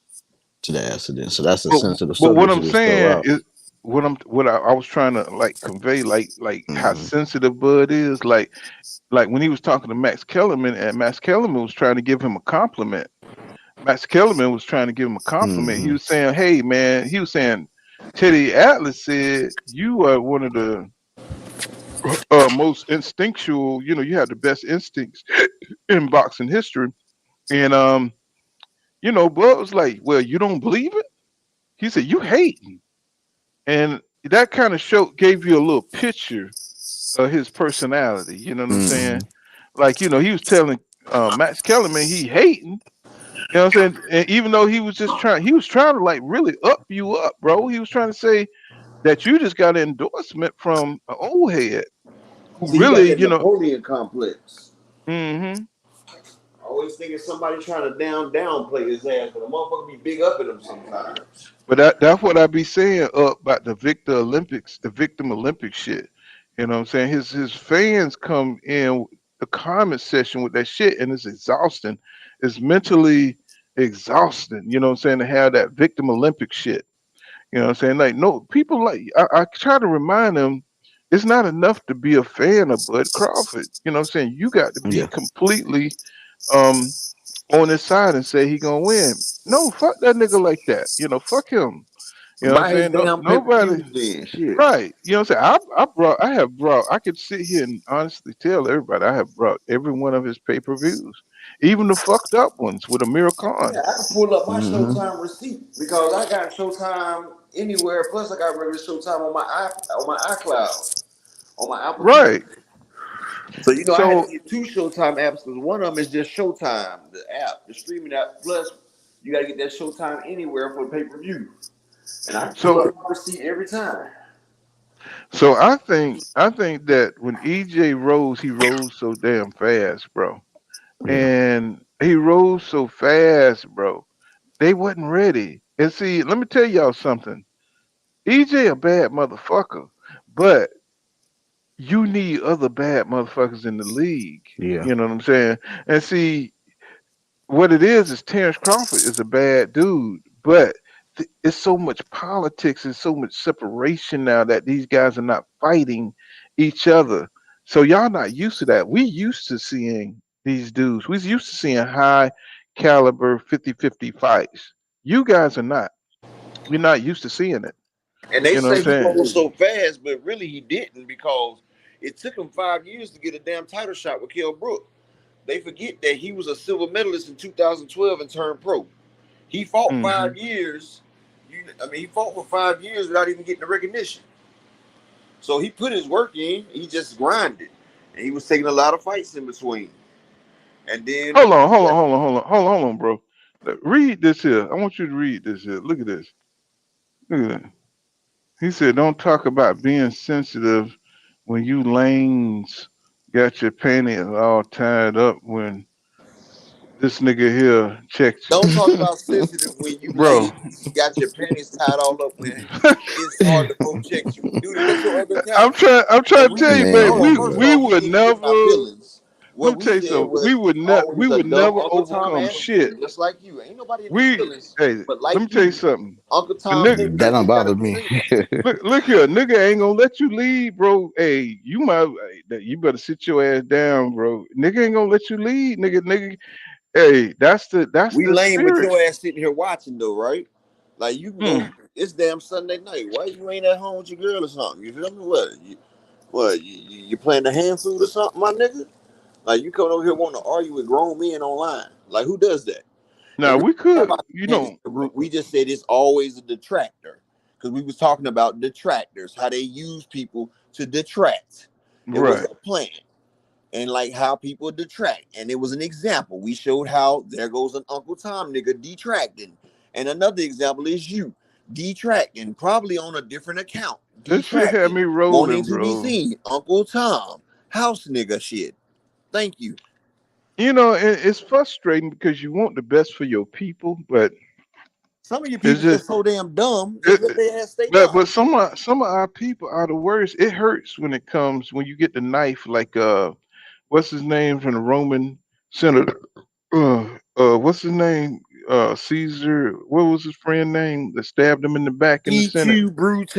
S15: to the accident. So that's a
S5: But
S15: sensitive
S5: but what
S15: subject to
S5: I'm
S15: just throw
S5: saying
S15: out.
S5: is what I was trying to like convey like how
S15: Hmm.
S5: sensitive Bud is like when he was talking to Max Kellerman and Max Kellerman was trying to give him a compliment. Max Kellerman was trying to give him a compliment. He
S15: Hmm.
S5: was saying, "Hey man," he was saying, "Teddy Atlas said you are one of the most instinctual. You have the best instincts in boxing history." And Bud was like, "Well, you don't believe it?" He said, "You hate." And that kind of gave you a little picture of his personality. You know what I'm saying?
S15: Hmm.
S5: Like, he was telling Max Kellerman he hating. You know what I'm saying? And even though he was trying to like really up you up, bro. He was trying to say that you just got an endorsement from an old head who
S14: See, he got
S5: really,
S14: that Napoleon complex.
S5: mm-hmm.
S14: Always thinking somebody trying to downplay his ass, but a motherfucker be big up in him sometimes.
S5: But that's what I be saying about the Victim Olympics shit. You know what I'm saying? His fans come in the comment section with that shit and it's exhausting. It's mentally exhausting. You know what I'm saying? To have that victim Olympic shit. You know what I'm saying? Like, no, people like I try to remind them it's not enough to be a fan of Bud Crawford. You know what I'm saying? You got to be
S15: Yeah.
S5: completely um on his side and say he gonna win. No, fuck that nigga like that. You know, fuck him. You know what I'm
S14: Buy his
S5: saying? No,
S14: damn
S5: nobody.
S14: pay-per-views then. Shit.
S5: Right. You know what I'm saying? I could sit here and honestly tell everybody I have brought every one of his pay-per-views. Even the fucked up ones with Amir
S14: Yeah,
S5: Khan.
S14: I can pull up my
S15: Mm-hmm.
S14: Showtime receipt because I got Showtime anywhere. Plus, I got regular Showtime on my iCloud, on my Apple TV.
S5: Right.
S14: So I had to
S5: So
S14: get two Showtime apps because one of them is just Showtime, the app, the streaming app. Plus, you got to get that Showtime anywhere for pay-per-view, and I can pull
S5: so
S14: up my receipt every time.
S5: so I think that when EJ rose, he rose so damn fast, bro.
S15: Yeah.
S5: And he rose so fast, bro. They wasn't ready. And see, let me tell y'all something. EJ a bad motherfucker, but you need other bad motherfuckers in the league.
S15: Yeah.
S5: You know what I'm saying? And see, what it is Terrence Crawford is a bad dude, but it's so much politics and so much separation now that these guys are not fighting each other. So y'all not used to that. We used to seeing these dudes. We used to seeing high caliber 50-50 fights. You guys are not. We're not used to seeing it.
S14: And they
S5: You know what I'm
S14: say he
S5: saying?
S14: rose so fast, but really he didn't because it took him 5 years to get a damn title shot with Kell Brook. They forget that he was a silver medalist in 2012 and turned pro. He fought
S5: Hmm.
S14: 5 years. He fought for 5 years without even getting the recognition. So he put his work in. He just grinded, and he was taking a lot of fights in between. And then,
S5: Hold on, bro. Read this here. I want you to read this here. Look at this. Look at that. He said, "Don't talk about being sensitive when you lanes got your panties all tied up when this nigga here checked you,
S14: don't talk about sensitive when you
S5: bro."
S14: ladies got your panties tied all up when it's hard to go check you. Dude, is that your other
S5: I'm
S14: account?
S5: trying. I'm
S14: And
S5: trying to
S14: we
S5: tell you,
S14: didn't
S5: man.
S14: hold
S15: Man,
S14: on.
S5: We
S14: First
S5: we
S14: off, we
S5: would
S14: didn't get in our
S5: never.
S14: feelings.
S5: Let
S14: What
S5: me
S14: we
S5: tell you
S14: said
S5: something. We
S14: was
S5: would
S14: he
S5: not. We
S14: always a
S5: would
S14: dumb
S5: never
S14: Uncle Tom
S5: overcome
S14: ass
S5: shit.
S14: nigga, just like you. Ain't nobody in their
S5: We
S14: feelings,
S5: hey.
S14: but
S5: Let
S14: like
S5: me tell you
S14: you,
S5: something.
S14: Uncle
S5: A
S14: Tom
S5: nigga,
S14: think
S15: that don't
S14: he got a
S15: bother me.
S14: percentage.
S5: look here, nigga ain't gonna let you lead, bro. Hey, you might. You better sit your ass down, bro. Nigga ain't gonna let you lead, nigga. Hey, that's
S14: We
S5: the
S14: lame with
S5: spirit.
S14: your ass sitting here watching though, right? Like you can go.
S5: Mm.
S14: It's damn Sunday night. Why you ain't at home with your girl or something? You feel me? You playing the hand food or something, my nigga? Like you coming over here wanting to argue with grown men online? Like who does that?
S5: Now
S14: And we
S5: we
S14: don't care
S5: could,
S14: about
S5: you
S14: the panties,
S5: know,
S14: Brooke. We just said it's always a detractor because we was talking about detractors, how they use people to detract. It was
S5: right.
S14: a plan, and like how people detract, and it was an example. We showed how there goes an Uncle Tom nigga detracting, and another example is you detracting, probably on a different account,
S5: This shit had
S14: detracting,
S5: me
S14: wanting
S5: rolling,
S14: to be
S5: bro.
S14: seen. Uncle Tom, house nigga shit. Thank you.
S5: You know, it's frustrating because you want the best for your people, but
S14: Some of you
S5: it's
S14: people
S5: just
S14: just so damn dumb.
S5: it,
S14: Just let their ass stay
S5: but
S14: dumb.
S5: some of our people are the worst. It hurts when it comes when you get the knife, like what's his name from the Roman senator? What's his name? Caesar. What was his friend name that stabbed him in the back in the Senate?
S14: E2 Brute.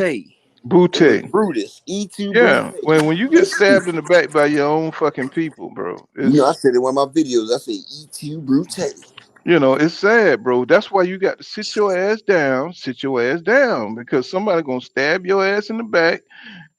S14: It was
S5: Butte.
S14: Brutus. E2 Brute.
S5: Yeah, when you get stabbed in the back by your own fucking people, bro,
S14: I
S5: it's
S14: said in one of my videos. I said E2 Brute.
S5: it's sad, bro. That's why you got to sit your ass down, because somebody gonna stab your ass in the back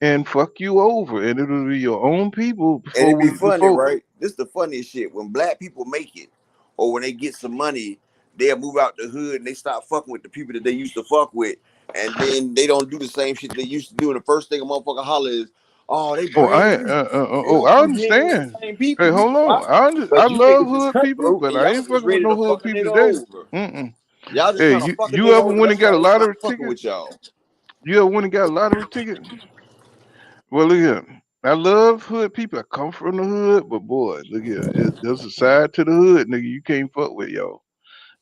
S5: and fuck you over, and it'll be your own people
S14: And
S5: before
S14: it'd be
S5: we
S14: funny,
S5: before.
S14: right? This is the funniest shit. When black people make it, or when they get some money, they'll move out the hood and they stop fucking with the people that they used to fuck with, and then they don't do the same shit they used to do. And the first thing a motherfucker holler is, "Oh, they
S5: Oh,
S14: brand new." They don't
S5: I
S14: know you ain't with the
S5: understand.
S14: same
S5: Hey,
S14: people. You
S5: hold on.
S14: watch,
S5: I
S14: but you
S5: love
S14: niggas is
S5: hood people,
S14: cutthroat
S5: but
S14: and
S5: I
S14: y'all
S5: ain't
S14: just
S5: fucking with
S14: ready
S5: no
S14: to
S5: hood
S14: fuck a
S5: people
S14: nigga
S5: today.
S14: over.
S5: Mm-mm.
S14: Y'all just
S5: Hey,
S14: trying to fuck a
S5: you
S14: nigga
S5: ever
S14: over.
S5: went
S14: That's
S5: and got
S14: why
S5: a
S14: they stop
S5: lottery
S14: fucking
S5: ticket?
S14: with y'all.
S5: You ever went and got a lottery ticket? Well, look here. I love hood people. I come from the hood, but boy, look here. There's a side to the hood, nigga. You can't fuck with, y'all.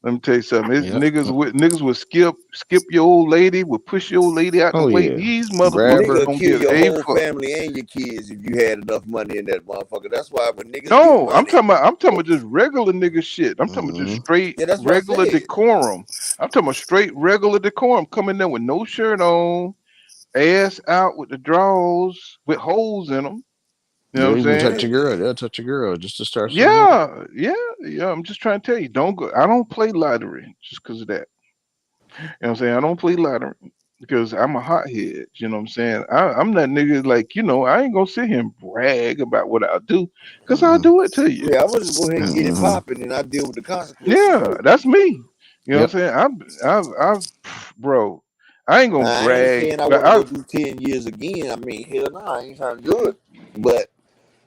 S5: Let me tell you something. It's
S15: Yep.
S5: niggas would skip your old lady, would push your old lady out the
S15: Oh
S5: way.
S15: yeah.
S5: These
S15: Grab
S5: motherfuckers
S15: her.
S14: Nigga
S5: don't
S14: kill
S5: give
S14: your
S5: a
S14: whole
S5: fuck.
S14: family and your kids if you had enough money in that motherfucker. That's why when niggas get
S5: No, I'm
S14: money,
S5: talking about just regular nigga shit. I'm talking about just
S15: Mm-hmm.
S5: straight
S14: yeah, that's what I
S5: regular
S14: said.
S5: decorum. I'm talking about straight regular decorum. Coming there with no shirt on, ass out with the drawers with holes in them. You know
S15: They'll
S5: what I'm
S15: even touch
S5: saying?
S15: a girl. They'll touch a girl just to start some drama.
S5: Yeah. I'm just trying to tell you, don't go. I don't play lottery just because of that. You know what I'm saying? I don't play lottery because I'm a hothead. You know what I'm saying? I'm that nigga like, I ain't gonna sit here and brag about what I do because I'll
S15: Mm-hmm.
S5: do it to you.
S14: Yeah, I would just go ahead and get it
S15: Mm-hmm.
S14: popping, and I deal with the consequences
S5: Yeah,
S14: first.
S5: that's me. You know
S15: Yep.
S5: what I'm saying? Bro, I ain't
S14: Now,
S5: gonna
S14: I ain't
S5: brag,
S14: saying I
S5: but
S14: want to go do 10 years again. I mean, hell no, I ain't trying to do it. But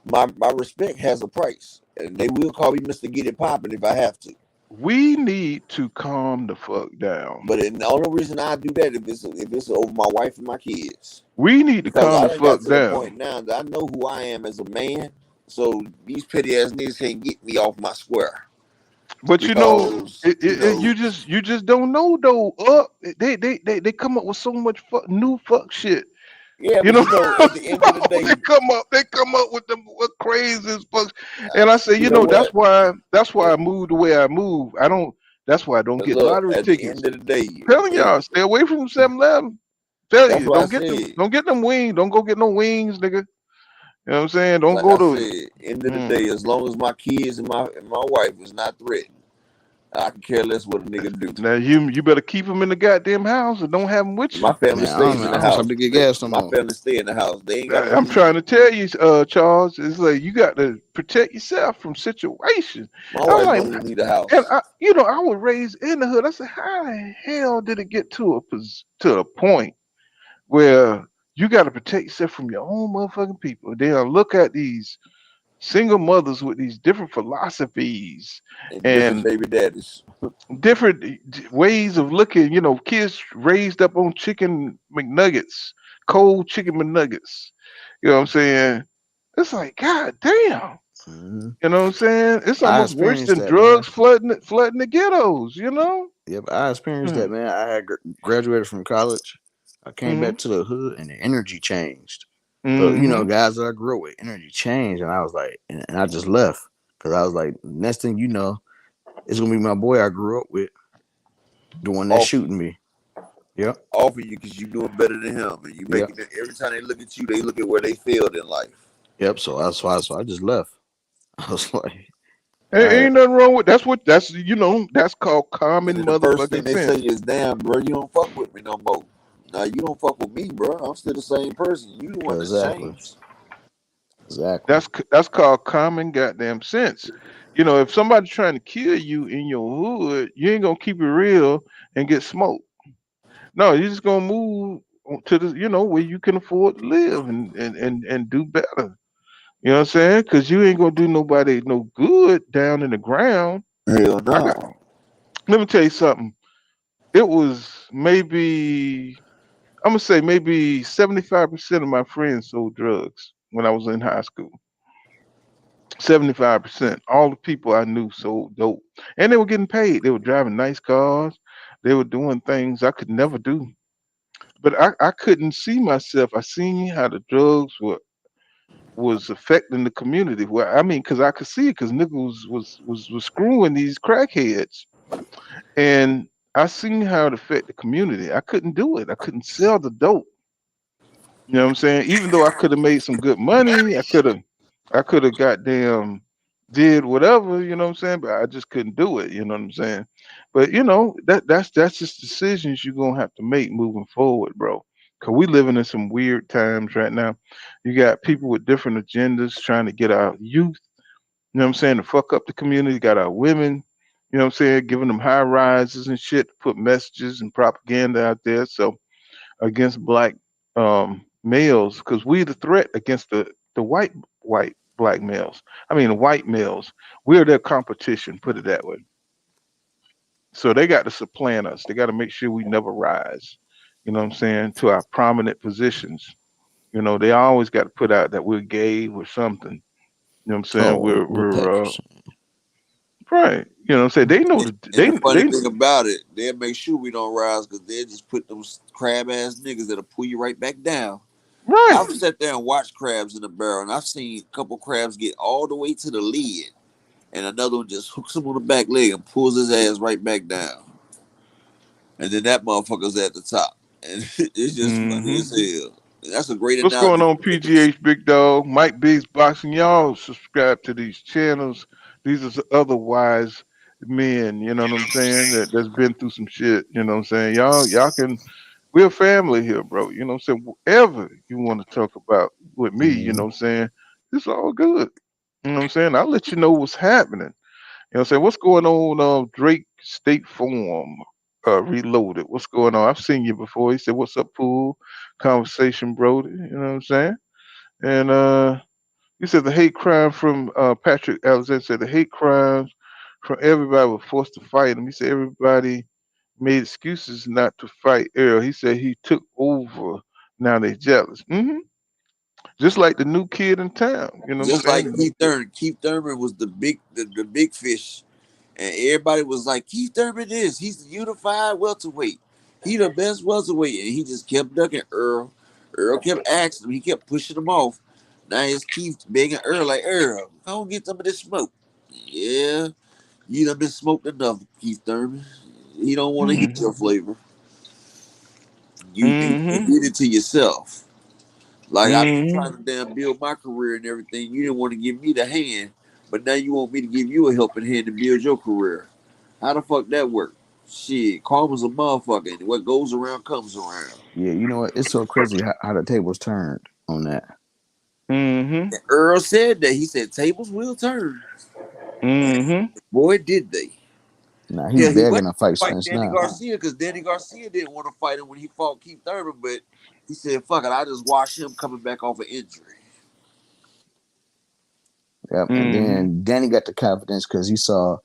S14: my respect has a price, and they will call me Mister Get It Popping if I have to.
S5: we need to calm the fuck down.
S14: But the only reason I do that if it's over my wife and my kids,
S5: We need to
S14: because
S5: calm
S14: I
S5: the
S14: done got
S5: fuck
S14: to the
S5: down.
S14: point now that I know who I am as a man. So these petty ass niggas can't get me off my square
S5: But
S14: because
S5: you just don't know though. They come up with so much new fuck shit.
S14: yeah.
S5: You
S14: But
S5: know,
S14: at the end of the day,
S5: they come up with them what crazy as fuck. And I say,
S14: you know what?
S5: that's why I move the way I move. I don't. That's why I don't
S14: But
S5: get
S14: look,
S5: lottery
S14: at the end
S5: tickets.
S14: of the day,
S5: Telling y'all, stay away from 7-Eleven. Tell
S14: that's
S5: you,
S14: what I said.
S5: don't get them wings. Don't go get no wings, nigga. You know what I'm saying? Don't
S14: Like
S5: go
S14: I
S5: to.
S14: said, end of the day, as long as my kids and my wife is not threatened, I can care less what a nigga do.
S5: Now you better keep them in the goddamn house and don't have them with
S14: My
S5: you.
S14: family
S15: Man,
S14: stays in
S15: I
S14: the
S15: don't stop
S14: house.
S15: to get gas no
S14: My
S15: more.
S14: family stay in the house. They ain't gotta
S5: I'm
S14: leave.
S5: trying to tell you, Charles. It's like you got to protect yourself from situations.
S14: My
S5: I'm
S14: wife
S5: like,
S14: don't even leave the
S5: and
S14: house.
S5: I was raised in the hood. I said, how the hell did it get to a point where you got to protect yourself from your own motherfucking people? Then I look at these single mothers with these different philosophies
S14: And different
S5: and
S14: baby daddies.
S5: different ways of looking. Kids raised up on chicken McNuggets, cold chicken McNuggets. You know what I'm saying? It's like, God damn.
S15: Mm-hmm.
S5: You know what I'm saying? It's
S15: I
S5: almost worse
S15: experienced
S5: than
S15: that, man.
S5: drugs flooding the ghettos.
S15: Yep, I experienced that,
S5: Mm.
S15: man. I had graduated from college. I came
S5: Mm-hmm.
S15: back to the hood, and the energy changed.
S5: Mm-hmm.
S15: Guys that I grew up with, energy changed, and I was like, and I just left because I was like, next thing you know, it's gonna be my boy I grew up with, the one that's
S14: Off you.
S15: shooting me. Yep,
S14: Off of you because you doing better than him. And you
S15: yep,
S14: making it every time they look at you, they look at where they failed in life.
S15: yep. So I just left. I was like, all
S5: Ain't
S15: right,
S5: nothing wrong with that's called
S14: And
S5: common
S14: then the first thing
S5: motherfucking
S14: they say
S5: sense.
S14: is, damn, bro, you don't fuck with me no more. Now you don't fuck with me, bro. I'm still the same person. You the one that's
S15: exactly,
S14: changed.
S15: exactly.
S5: That's called common goddamn sense. If somebody's trying to kill you in your hood, you ain't gonna keep it real and get smoked. No, you're just gonna move to the where you can afford to live and do better. You know what I'm saying? Because you ain't gonna do nobody no good down in the ground.
S14: Hell
S5: I got.
S14: no.
S5: Let me tell you something. It was maybe I'm gonna say maybe 75% of my friends sold drugs when I was in high school. 75%. All the people I knew sold dope, and they were getting paid. They were driving nice cars. They were doing things I could never do. But I couldn't see myself. I seen how the drugs was affecting the community. Well, I mean, because I could see it, because niggas was screwing these crackheads, and I seen how it affect the community. I couldn't do it. I couldn't sell the dope. You know what I'm saying? Even though I could have made some good money, I could have goddamn did whatever, you know what I'm saying? But I just couldn't do it, you know what I'm saying? But that's just decisions you're gonna have to make moving forward, bro. Cause we living in some weird times right now. You got people with different agendas trying to get our youth, you know what I'm saying, to fuck up the community, got our women, you know what I'm saying, giving them high rises and shit to put messages and propaganda out there. So against males, because we the threat against the white black males. I mean the white males. We're their competition, put it that way. So they got to supplant us. They got to make sure we never rise. You know what I'm saying? To our prominent positions. They always got to put out that we're gay or something. You know what I'm saying?
S15: Oh,
S5: We're
S15: what Pat
S5: we're
S15: was
S5: uh
S15: saying.
S5: Right. You know what I'm saying? They know
S14: And the funny thing about it, they'll make sure we don't rise because they'll just put those crab ass niggas that'll pull you right back down.
S5: Right.
S14: I've sat there and watched crabs in the barrel, and I've seen a couple crabs get all the way to the lid, and another one just hooks him on the back leg and pulls his ass right back down. And then that motherfucker's at the top. And it's just funny as hell. That's a great
S5: What's going
S14: analogy.
S5: on, PGH Big Dog? Mike Biggs Boxing. Y'all subscribe to these channels. These are other wise men, you know what I'm saying, that's been through some shit, you know what I'm saying? Y'all can, we're a family here, bro. You know what I'm saying? Whatever you want to talk about with me, you know what I'm saying? It's all good. You know what I'm saying? I'll let you know what's happening. You know what I'm saying? What's going on, Drake State Farm Reloaded? What's going on? I've seen you before. He said, "What's up, Pool? Conversation, Brody." You know what I'm saying? And he said the hate crime from Patrick Alexander said the hate crimes from everybody were forced to fight him. He said everybody made excuses not to fight Errol. He said he took over. Now they jealous. Just like the new kid in town. You know what I'm
S14: Just like
S5: saying?
S14: Keith Thurman. Keith Thurman was the big fish. And everybody was like, Keith Thurman he's the unified welterweight. He the best welterweight. And he just kept ducking Earl. Earl kept asking him. He kept pushing him off. Now it's Keith begging Earl, like, Earl, come get some of this smoke. Yeah, you done been smoked enough, Keith Thurman. He don't want to hit your flavor. You did it to yourself. Like, I've been trying to damn build my career and everything. You didn't want to give me the hand, but now you want me to give you a helping hand to build your career. How the fuck that work? Shit, karma's a motherfucker, and what goes around comes around.
S15: Yeah, you know what? It's so crazy how the tables turned on that.
S14: And Earl said that. He said tables will turn. Boy, did they.
S15: Nah, he's
S14: He
S15: begging
S14: went
S15: to fight
S14: to fight
S15: Spence
S14: Danny
S15: now.
S14: Garcia because Danny Garcia didn't want to fight him when he fought Keith Thurman, but he said, fuck it, I just watch him coming back off an injury.
S15: Yep. And then Danny got the confidence because he saw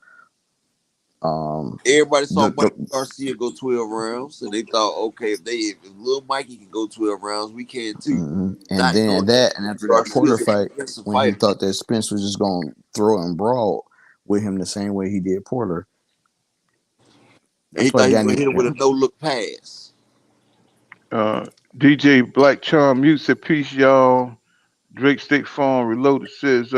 S14: everybody saw Mikey Garcia go 12 rounds, and they thought, okay, if little Mikey can go 12 rounds, we can too.
S15: And then after that Porter fight, when he thought that Spence was just gonna throw and brawl with him the same way he did Porter.
S14: And he thought he was gonna hit him with a no-look pass.
S5: DJ Black Charm Mute said, "Peace, y'all." Drake State Farm Reloaded says,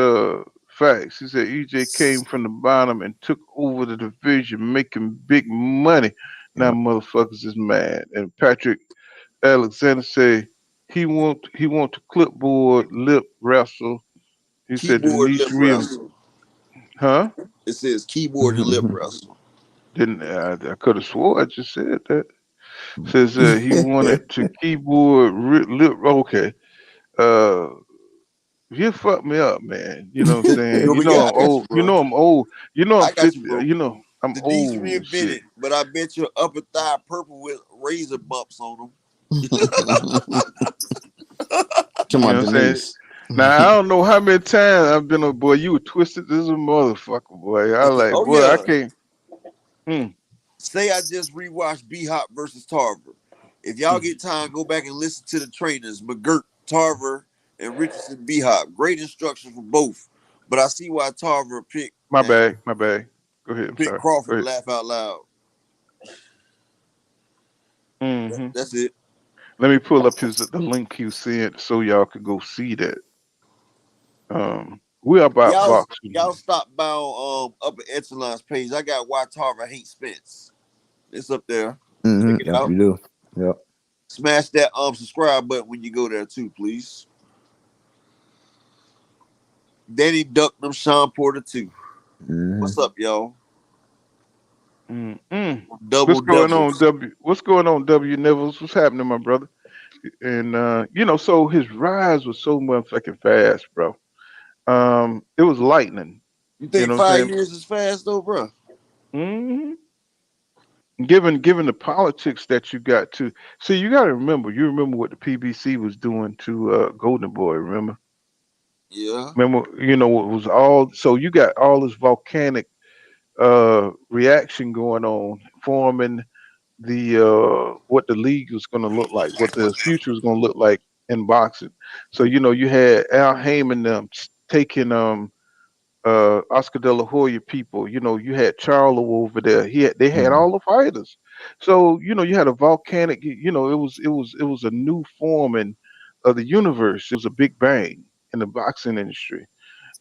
S5: facts. He said EJ came from the bottom and took over the division, making big money. Now motherfuckers is mad." And Patrick Alexander said he want to clipboard lip wrestle. He said
S14: Keyboard
S5: Denise
S14: lip
S5: Real,
S14: wrestle.
S5: huh?
S14: It says keyboard and lip wrestle.
S5: Didn't I could have swore I just said that. Says he wanted to keyboard lip. Okay. You fucked me up, man. You know what I'm saying? You know I'm old. You know I'm old. You know I'm 50. You know I'm
S14: Denise
S5: old.
S14: reinvented,
S5: Shit.
S14: but I bet your upper thigh purple with razor bumps on them.
S5: You know what I'm saying? Now I don't know how many times I've been a boy. You were twisted as a motherfucker, boy. I like,
S14: Oh,
S5: boy,
S14: yeah.
S5: I can't.
S14: Say I just rewatched B-Hop versus Tarver. If y'all get time, go back and listen to the trainers, McGirt, Tarver, and Richardson B-Hop. Great instruction for both. But I see why Tarver picked.
S5: My bad. Go ahead. I'm sorry.
S14: Crawford, laugh out loud. That's it.
S5: Let me pull up the link you sent so y'all can go see that. We're about boxing.
S14: Y'all stop by on Upper Echelon's page. I got Why Tarver Hates Spence. It's up there. Check it out.
S15: You do. Yep.
S14: Smash that subscribe button when you go there too, please. Danny ducked them Sean Porter too. What's up, y'all?
S5: What's going on, W? What's going on, W Nevels? What's happening, my brother? And so his rise was so motherfucking fast, bro. It was lightning.
S14: You think 5 years is fast though, bro?
S5: Given the politics that you got to see, you got to remember. You remember what the PBC was doing to Golden Boy. Remember?
S14: Yeah.
S5: Remember? It was all. So you got all this volcanic reaction going on, forming the what the league was going to look like, what the future was going to look like in boxing. So you had Al Heyman taking Oscar De La Hoya people. You know, you had Charlo over there. They had
S15: Mhm.
S5: all the fighters. So you know, you had a volcanic. You know, it was a new forming of the universe. It was a big bang in the boxing industry.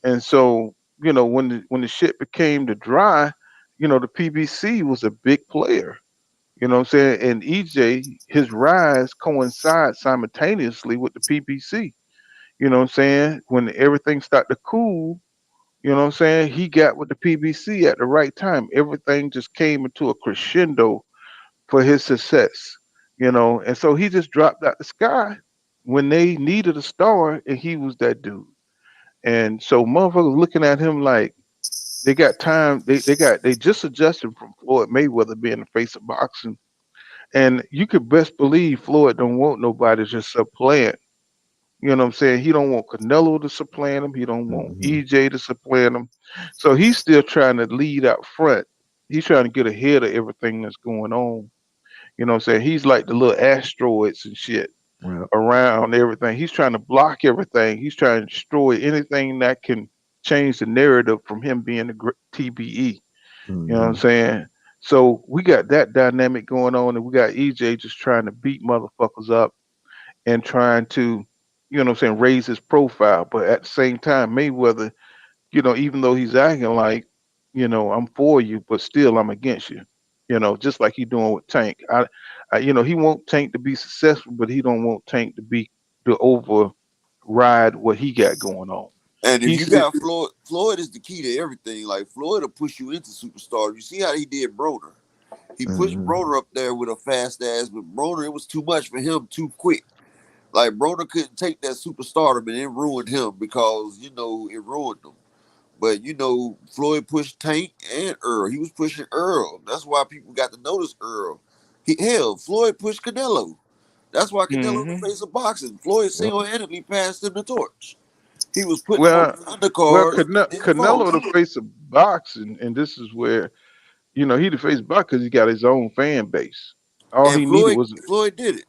S5: And so you know, when the shit became to dry, you know, the PBC was a big player. You know what I'm saying? And EJ, his rise coincides simultaneously with the PBC. You know what I'm saying? When everything started to cool, you know what I'm saying? He got with the PBC at the right time. Everything just came into a crescendo for his success, you know. And so he just dropped out the sky when they needed a star, and he was that dude. And so motherfuckers looking at him like they got time. They just adjusted from Floyd Mayweather being the face of boxing, and you could best believe Floyd don't want nobody just supplant. You know what I'm saying? He don't want Canelo to supplant him. He don't want
S15: Mhm.
S5: EJ to supplant him. So he's still trying to lead out front. He's trying to get ahead of everything that's going on. You know what I'm saying? He's like the little asteroids and shit
S15: Well,
S5: around everything. He's trying to block everything. He's trying to destroy anything that can change the narrative from him being the TBE. You know what I'm
S15: mhm.
S5: saying? So we got that dynamic going on, and we got EJ just trying to beat motherfuckers up and trying to, you know what I'm saying, raise his profile. But at the same time, Mayweather, you know, even though he's acting like, you know, I'm for you, but still I'm against you. You know, just like he doing with Tank. You know, he want Tank to be successful, but he don't want Tank to override what he got going on.
S14: And if you
S5: He's
S14: got Floyd, Floyd is the key to everything. Like Floyd will push you into superstar. You see how he did Broner. He pushed
S15: Mhm.
S14: Broner up there with a fast ass, but Broner, it was too much for him too quick. Like Broner couldn't take that superstardom and it ruined him because you know it ruined him. But you know, Floyd pushed Tank and Earl. He was pushing Earl. That's why people got to notice Earl. Floyd pushed Canelo. That's why Canelo the
S5: hmm
S14: face of boxing. Floyd
S15: Yep.
S14: single-handedly passed him the torch. He was putting him on
S5: well,
S14: the undercard and didn't
S5: Canelo the
S14: fall.
S5: face of boxing, and this is where you know he the face of boxing because he got his own fan base. All
S14: And
S5: he needed was
S14: Floyd did it.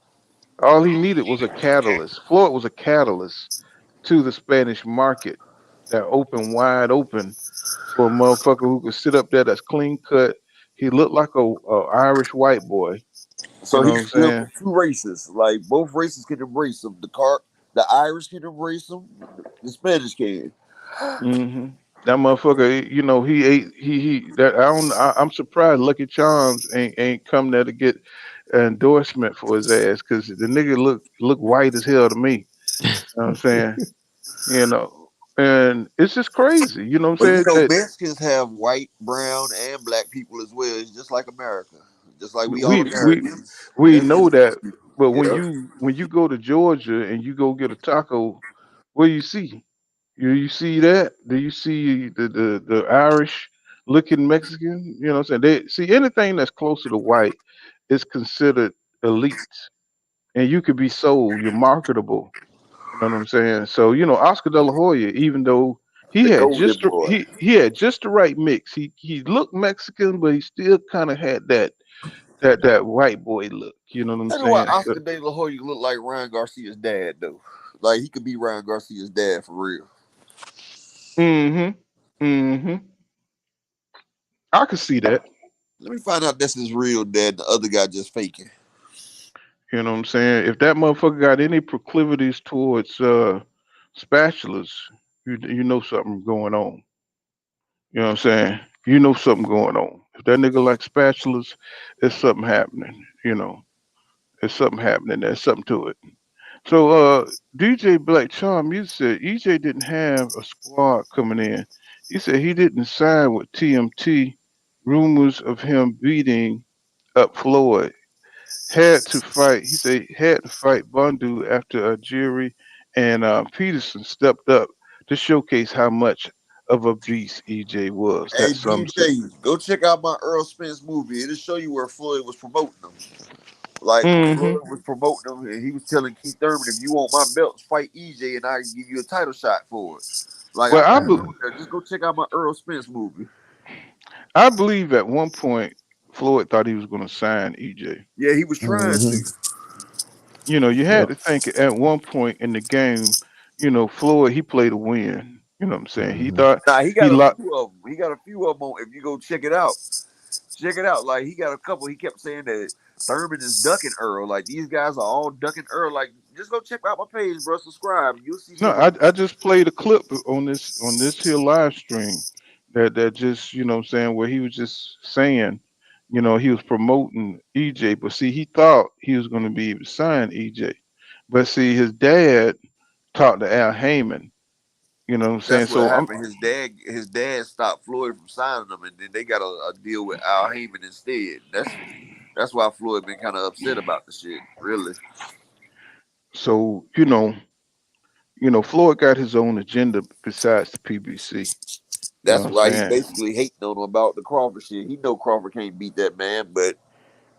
S5: All he needed was a catalyst. Floyd was a catalyst to the Spanish market that opened wide open for a motherfucker who could sit up there that's clean cut. He looked like a Irish white boy. You
S14: So
S5: know
S14: he
S5: what I'm
S14: stood
S5: saying?
S14: for two races. Like both races can embrace him. The Irish can embrace him. The Spanish can.
S5: hmm That motherfucker, you know, he ate he that I don't I'm surprised Lucky Charms ain't come there to get an endorsement for his ass because the nigga look white as hell to me. You know what I'm saying? You know, and it's just crazy. You know what
S14: But
S5: I'm
S14: you
S5: saying?
S14: know,
S5: That
S14: Mexicans have white, brown, and black people as well. It's just like America. Just like we all
S5: we we
S14: Americans.
S5: we know
S14: Mexicans,
S5: that, but
S14: yeah.
S5: when you go to Georgia and you go get a taco, what do you see? You see that? Do you see the Irish looking Mexican? You know what I'm saying? They see anything that's closer to white is considered elite, and you could be sold. You're marketable. You know what I'm saying? So you know Oscar De La Hoya, even though
S14: The golden boy.
S5: he had just the right mix. He looked Mexican, but he still kind of had that white boy look. You know what I'm
S14: I know why
S5: saying? So,
S14: Oscar De La Hoya look like Ryan Garcia's dad, though. Like he could be Ryan Garcia's dad for real.
S5: mm-hmm, mm-hmm. I could see that.
S14: Let me find out that's his real dad. The other guy just faking.
S5: You know what I'm saying? If that motherfucker got any proclivities towards spatulas, you know something going on. You know what I'm saying? You know something going on. If that nigga likes spatulas, there's something happening. You know, there's something happening. There's something to it. So, DJ Black Charm, you said EJ didn't have a squad coming in. He said he didn't sign with TMT. Rumors of him beating up Floyd. Had to fight. He said he had to fight Bundu after Jerry and Peterson stepped up to showcase how much of a beast EJ was.
S14: Hey
S5: That sums it.
S14: DJ, go check out my Errol Spence movie. It'll show you where Floyd was promoting him. Like
S5: Mm-hmm.
S14: Floyd was promoting him, and he was telling Keith Thurman, "If you want my belts, fight EJ, and I can give you a title shot for it." Like I
S5: Well,
S14: got it on there. Just go check out my Errol Spence movie.
S5: I believe at one point Floyd thought he was going to sign EJ.
S14: Yeah, he was trying to.
S15: Mhm.
S5: You know, you had
S15: Yep.
S5: to think at one point in the game, you know, Floyd he played to win. You know what I'm saying? He
S15: Mm-hmm.
S5: thought
S14: Nah, he
S5: he
S14: got a
S5: locked.
S14: few of them. He got a few of them. If you go check it out, check it out. Like he got a couple. He kept saying that Thurman is ducking Earl. Like these guys are all ducking Earl. Like just go check out my page, bro. Subscribe. You'll see
S5: No,
S14: some of
S5: I just played a clip on this here live stream that just, you know what I'm saying, where he was just saying, you know, he was promoting EJ, but see, he thought he was going to be able to sign EJ. But see, his dad talked to Al Heyman, you know what I'm saying?
S14: That's what
S5: So I'm
S14: happened. His dad stopped Floyd from signing them, and then they got a deal with Al Heyman instead. That's why Floyd been kind of upset about the shit. Really,
S5: so, Floyd got his own agenda besides the PBC. You know
S14: that's
S5: what I'm
S14: why he
S5: saying?
S14: basically hating on him about the Crawford shit. He know Crawford can't beat that man, but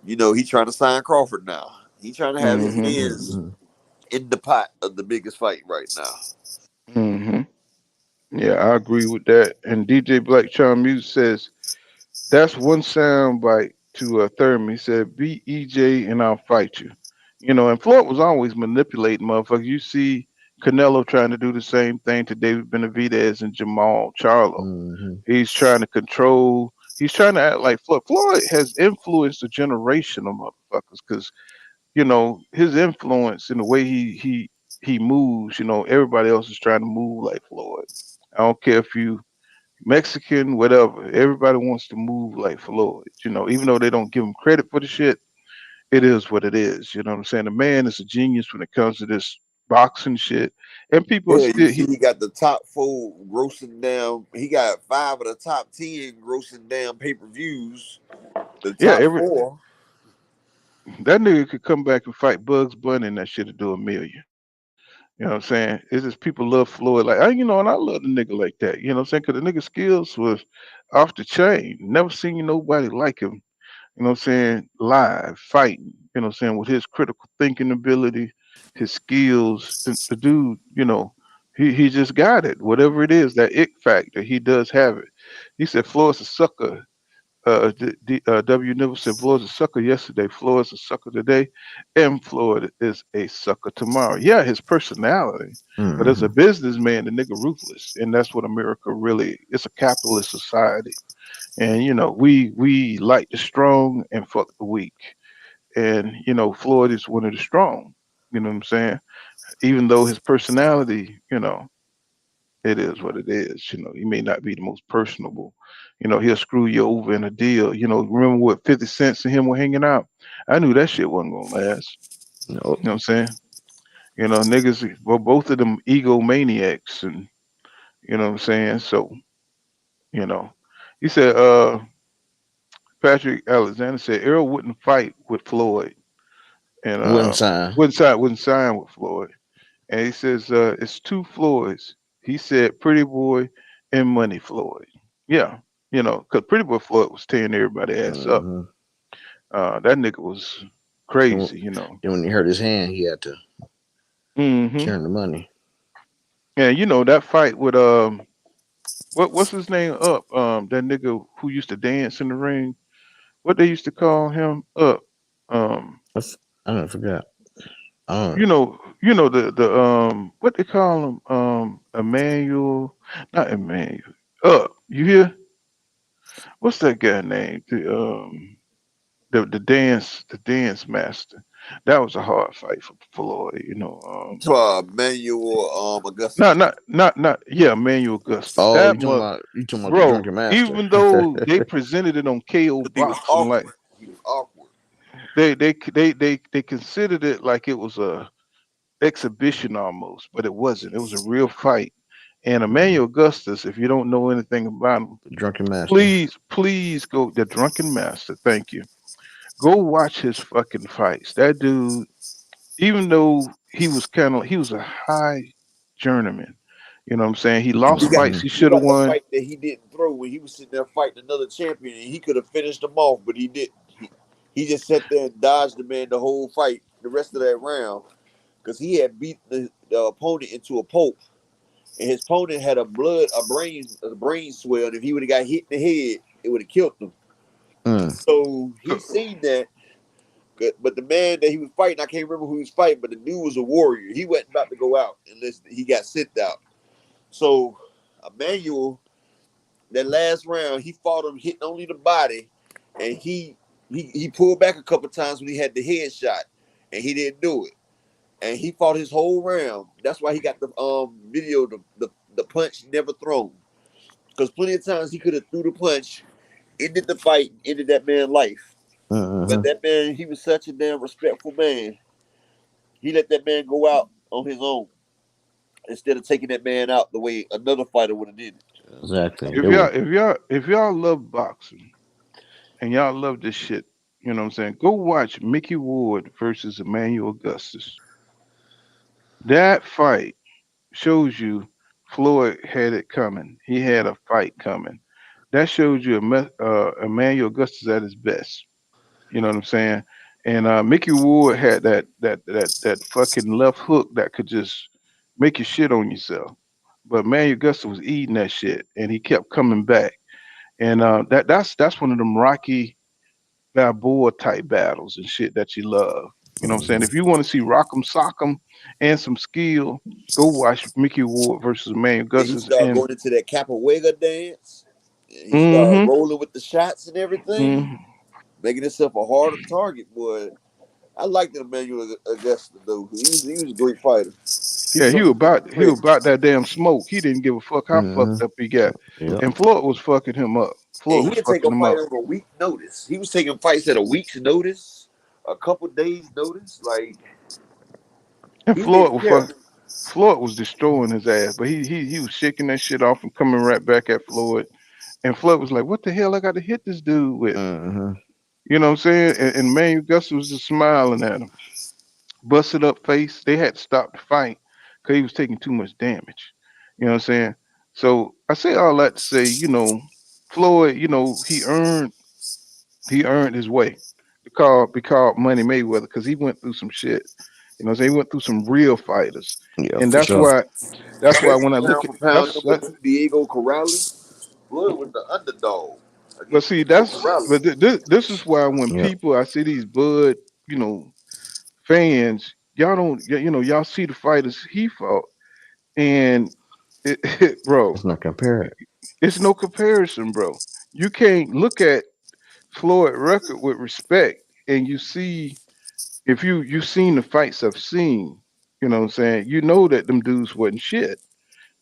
S14: he trying to sign Crawford now. He trying to have his
S5: Mm-hmm.
S14: hands in the pot of the biggest fight right now.
S5: Mm-hmm. Yeah, I agree with that. And DJ Black Charm Music says that's one sound bite to Thurman. He said, "Beat EJ and I'll fight you." And Floyd was always manipulating motherfuckers. You see Canelo trying to do the same thing to David Benavidez and Jamal Charlo.
S15: Mm-hmm.
S5: He's trying to control. He's trying to act like Floyd. Floyd has influenced a generation of motherfuckers because his influence in the way he moves. Everybody else is trying to move like Floyd. I don't care if you Mexican, whatever. Everybody wants to move like Floyd. Even though they don't give him credit for the shit, it is what it is. You know what I'm saying? The man is a genius when it comes to this boxing shit, and people are
S14: Yeah, you
S5: still
S14: see, he got the top 4 grossing down. He got 5 of the top 10 grossing down pay per views. The
S5: yeah.
S14: top 4.
S5: That nigga could come back and fight Bugs Bunny and that shit to do a million. You know what I'm saying? It's just people love Floyd like and I love the nigga like that. You know what I'm saying? Because the nigga skills was off the chain. Never seen nobody like him. You know what I'm saying? Live fighting. You know what I'm saying? With his critical thinking ability, his skills, the dude. He just got it. Whatever it is, that ick factor, he does have it. He said Floyd's a sucker. W. Never said Floyd's a sucker yesterday. Floyd's a sucker today, and Floyd is a sucker tomorrow. Yeah, his personality, but as a
S15: Mm-hmm.
S5: businessman, the nigga ruthless, and that's what America really. It's a capitalist society, and we like the strong and fuck the weak, and Floyd is one of the strong. You know what I'm saying? Even though his personality, it is what it is. He may not be the most personable. He'll screw you over in a deal. Remember what 50 cents and him were hanging out? I knew that shit wasn't gonna last.
S15: No.
S5: You know what I'm saying? Niggas, well, both of them egomaniacs, and you know what I'm saying? So, you know, he said, Patrick Alexander said Errol wouldn't fight with Floyd and
S15: Wouldn't sign.
S5: wouldn't sign with Floyd. And he says, it's two Floyds. He said Pretty Boy and Money Floyd. Yeah, because Pretty Boy Floyd was tearing everybody ass up.
S15: Mm-hmm.
S5: That nigga was
S15: Then,
S5: crazy.
S15: then when he hurt his hand, he had to
S5: Mm-hmm.
S15: turn the money.
S5: And that fight with what's his name up? That nigga who used to dance in the ring. What they used to call him up? Um,
S15: I don't forgot. I don't.
S5: the what they call him? Emmanuel, not Emmanuel. Up, you hear? What's that guy name? The dance master. That was a hard fight for Floyd.
S14: To Manuel Augusta.
S5: Not yeah, Emmanuel Augustus.
S15: Oh,
S5: That
S15: you talking
S5: mother,
S15: about the
S5: bro.
S15: drunken master?
S5: Even though they presented it on KO
S14: He was
S5: Boxing, like
S14: awkward. He was awkward.
S5: they considered it like it was a exhibition almost, but it wasn't. It was a real fight. And Emmanuel Augustus, if you don't know anything about him,
S15: The drunken master.
S5: please go. The Drunken Master. Thank you. Go watch his fucking fights. That dude, even though he was a high journeyman. You know what I'm saying? He lost fights he
S14: He
S5: should have
S14: got the
S5: won.
S14: fight that he didn't throw when he was sitting there fighting another champion, and he could have finished him off, but he didn't. He just sat there and dodged the man the whole fight, the rest of that round, because he had beat the opponent into a pulp, and his opponent had a brain swell, and if he would have got hit in the head, it would have killed him.
S15: Mm.
S14: So he seen that. But the man that he was fighting, I can't remember who he was fighting, but the dude was a warrior. He wasn't about to go out unless he got sent out. So Emmanuel, that last round, he fought him hitting only the body, and he pulled back a couple times when he had the headshot, and he didn't do it. And he fought his whole round. That's why he got the video, the punch never thrown. Because plenty of times he could have threw the punch, ended the fight, ended that man's life. But that man, he was such a damn respectful man. He let that man go out on his own instead of taking that man out the way another fighter would have did it.
S15: Exactly.
S5: If y'all love boxing and y'all love this shit, you know what I'm saying? Go watch Mickey Ward versus Emmanuel Augustus. That fight shows you Floyd had it coming. He had a fight coming. That shows you Emmanuel Augustus at his best. You know what I'm saying? And Mickey Ward had that fucking left hook that could just make you shit on yourself. But Emmanuel Augustus was eating that shit, and he kept coming back. And that's one of them Rocky Balboa type battles and shit that you love. You know what I'm saying? If you want to see Rock'em Sock'em and some skill, go watch Mickey Ward versus Emmanuel
S14: Then he
S5: Augustus.
S14: started
S5: And
S14: going into that capoeira dance. He started rolling with the shots and everything, making himself a harder target. Boy, I liked Emmanuel Augustus though. He was a great fighter.
S5: Yeah, he was about that damn smoke. He didn't give a fuck how fucked up he got.
S15: Yep.
S5: And Floyd was fucking him up.
S14: And
S5: Floyd
S14: he
S5: was
S14: didn't take a
S5: fucking him
S14: fight
S5: up.
S14: on a week's notice. He was taking fights at a week's notice, a couple days' notice. Like,
S5: And
S14: he
S5: Floyd
S14: didn't
S5: was
S14: care.
S5: Floyd was destroying his ass, but he was shaking that shit off and coming right back at Floyd. And Floyd was like, "What the hell I got to hit this dude with?" You know what I'm saying? And Emmanuel Augustus was just smiling at him, busted up face. They had to stop the fight because he was taking too much damage. You know what I'm saying? So I say all that to say, Floyd, he earned his way. Be called Money Mayweather because he went through some shit. You know what I'm saying? He went through some real fighters.
S15: Yeah,
S5: And
S15: for sure.
S5: that's why when I
S14: Pound
S5: look at
S14: for pound, number two, Diego Corrales. Floyd was the underdog
S5: but
S14: against
S5: see
S14: Diego
S5: that's
S14: Corrales.
S5: but this is why when
S15: Yep.
S5: people I see these Bud, fans, y'all don't y'all see the fighters he fought and bro,
S15: Let's not compare it.
S5: it's no comparison, bro. You can't look at Floyd record with respect and you see if you've seen the fights I've seen, you know what I'm saying, you know that them dudes wasn't shit.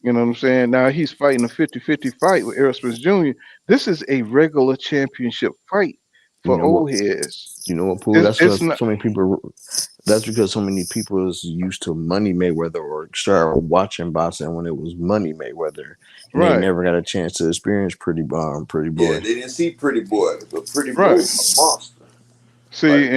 S5: You know what I'm saying? Now he's fighting a 50-50 fight with Errol Spence Jr. This is a regular championship fight
S15: You
S5: for
S15: know what?
S5: old heads.
S15: You know what, Pooh?
S5: It's
S15: That's
S5: it's
S15: because
S5: not
S15: so many people. That's because so many people is used to Money Mayweather or started watching boxing when it was Money Mayweather, and they
S5: right,
S15: never got a chance to experience Pretty
S14: Yeah,
S15: Boy.
S14: they didn't see Pretty Boy, but Pretty Boy
S5: right.
S14: was a monster.
S5: See,
S14: Like,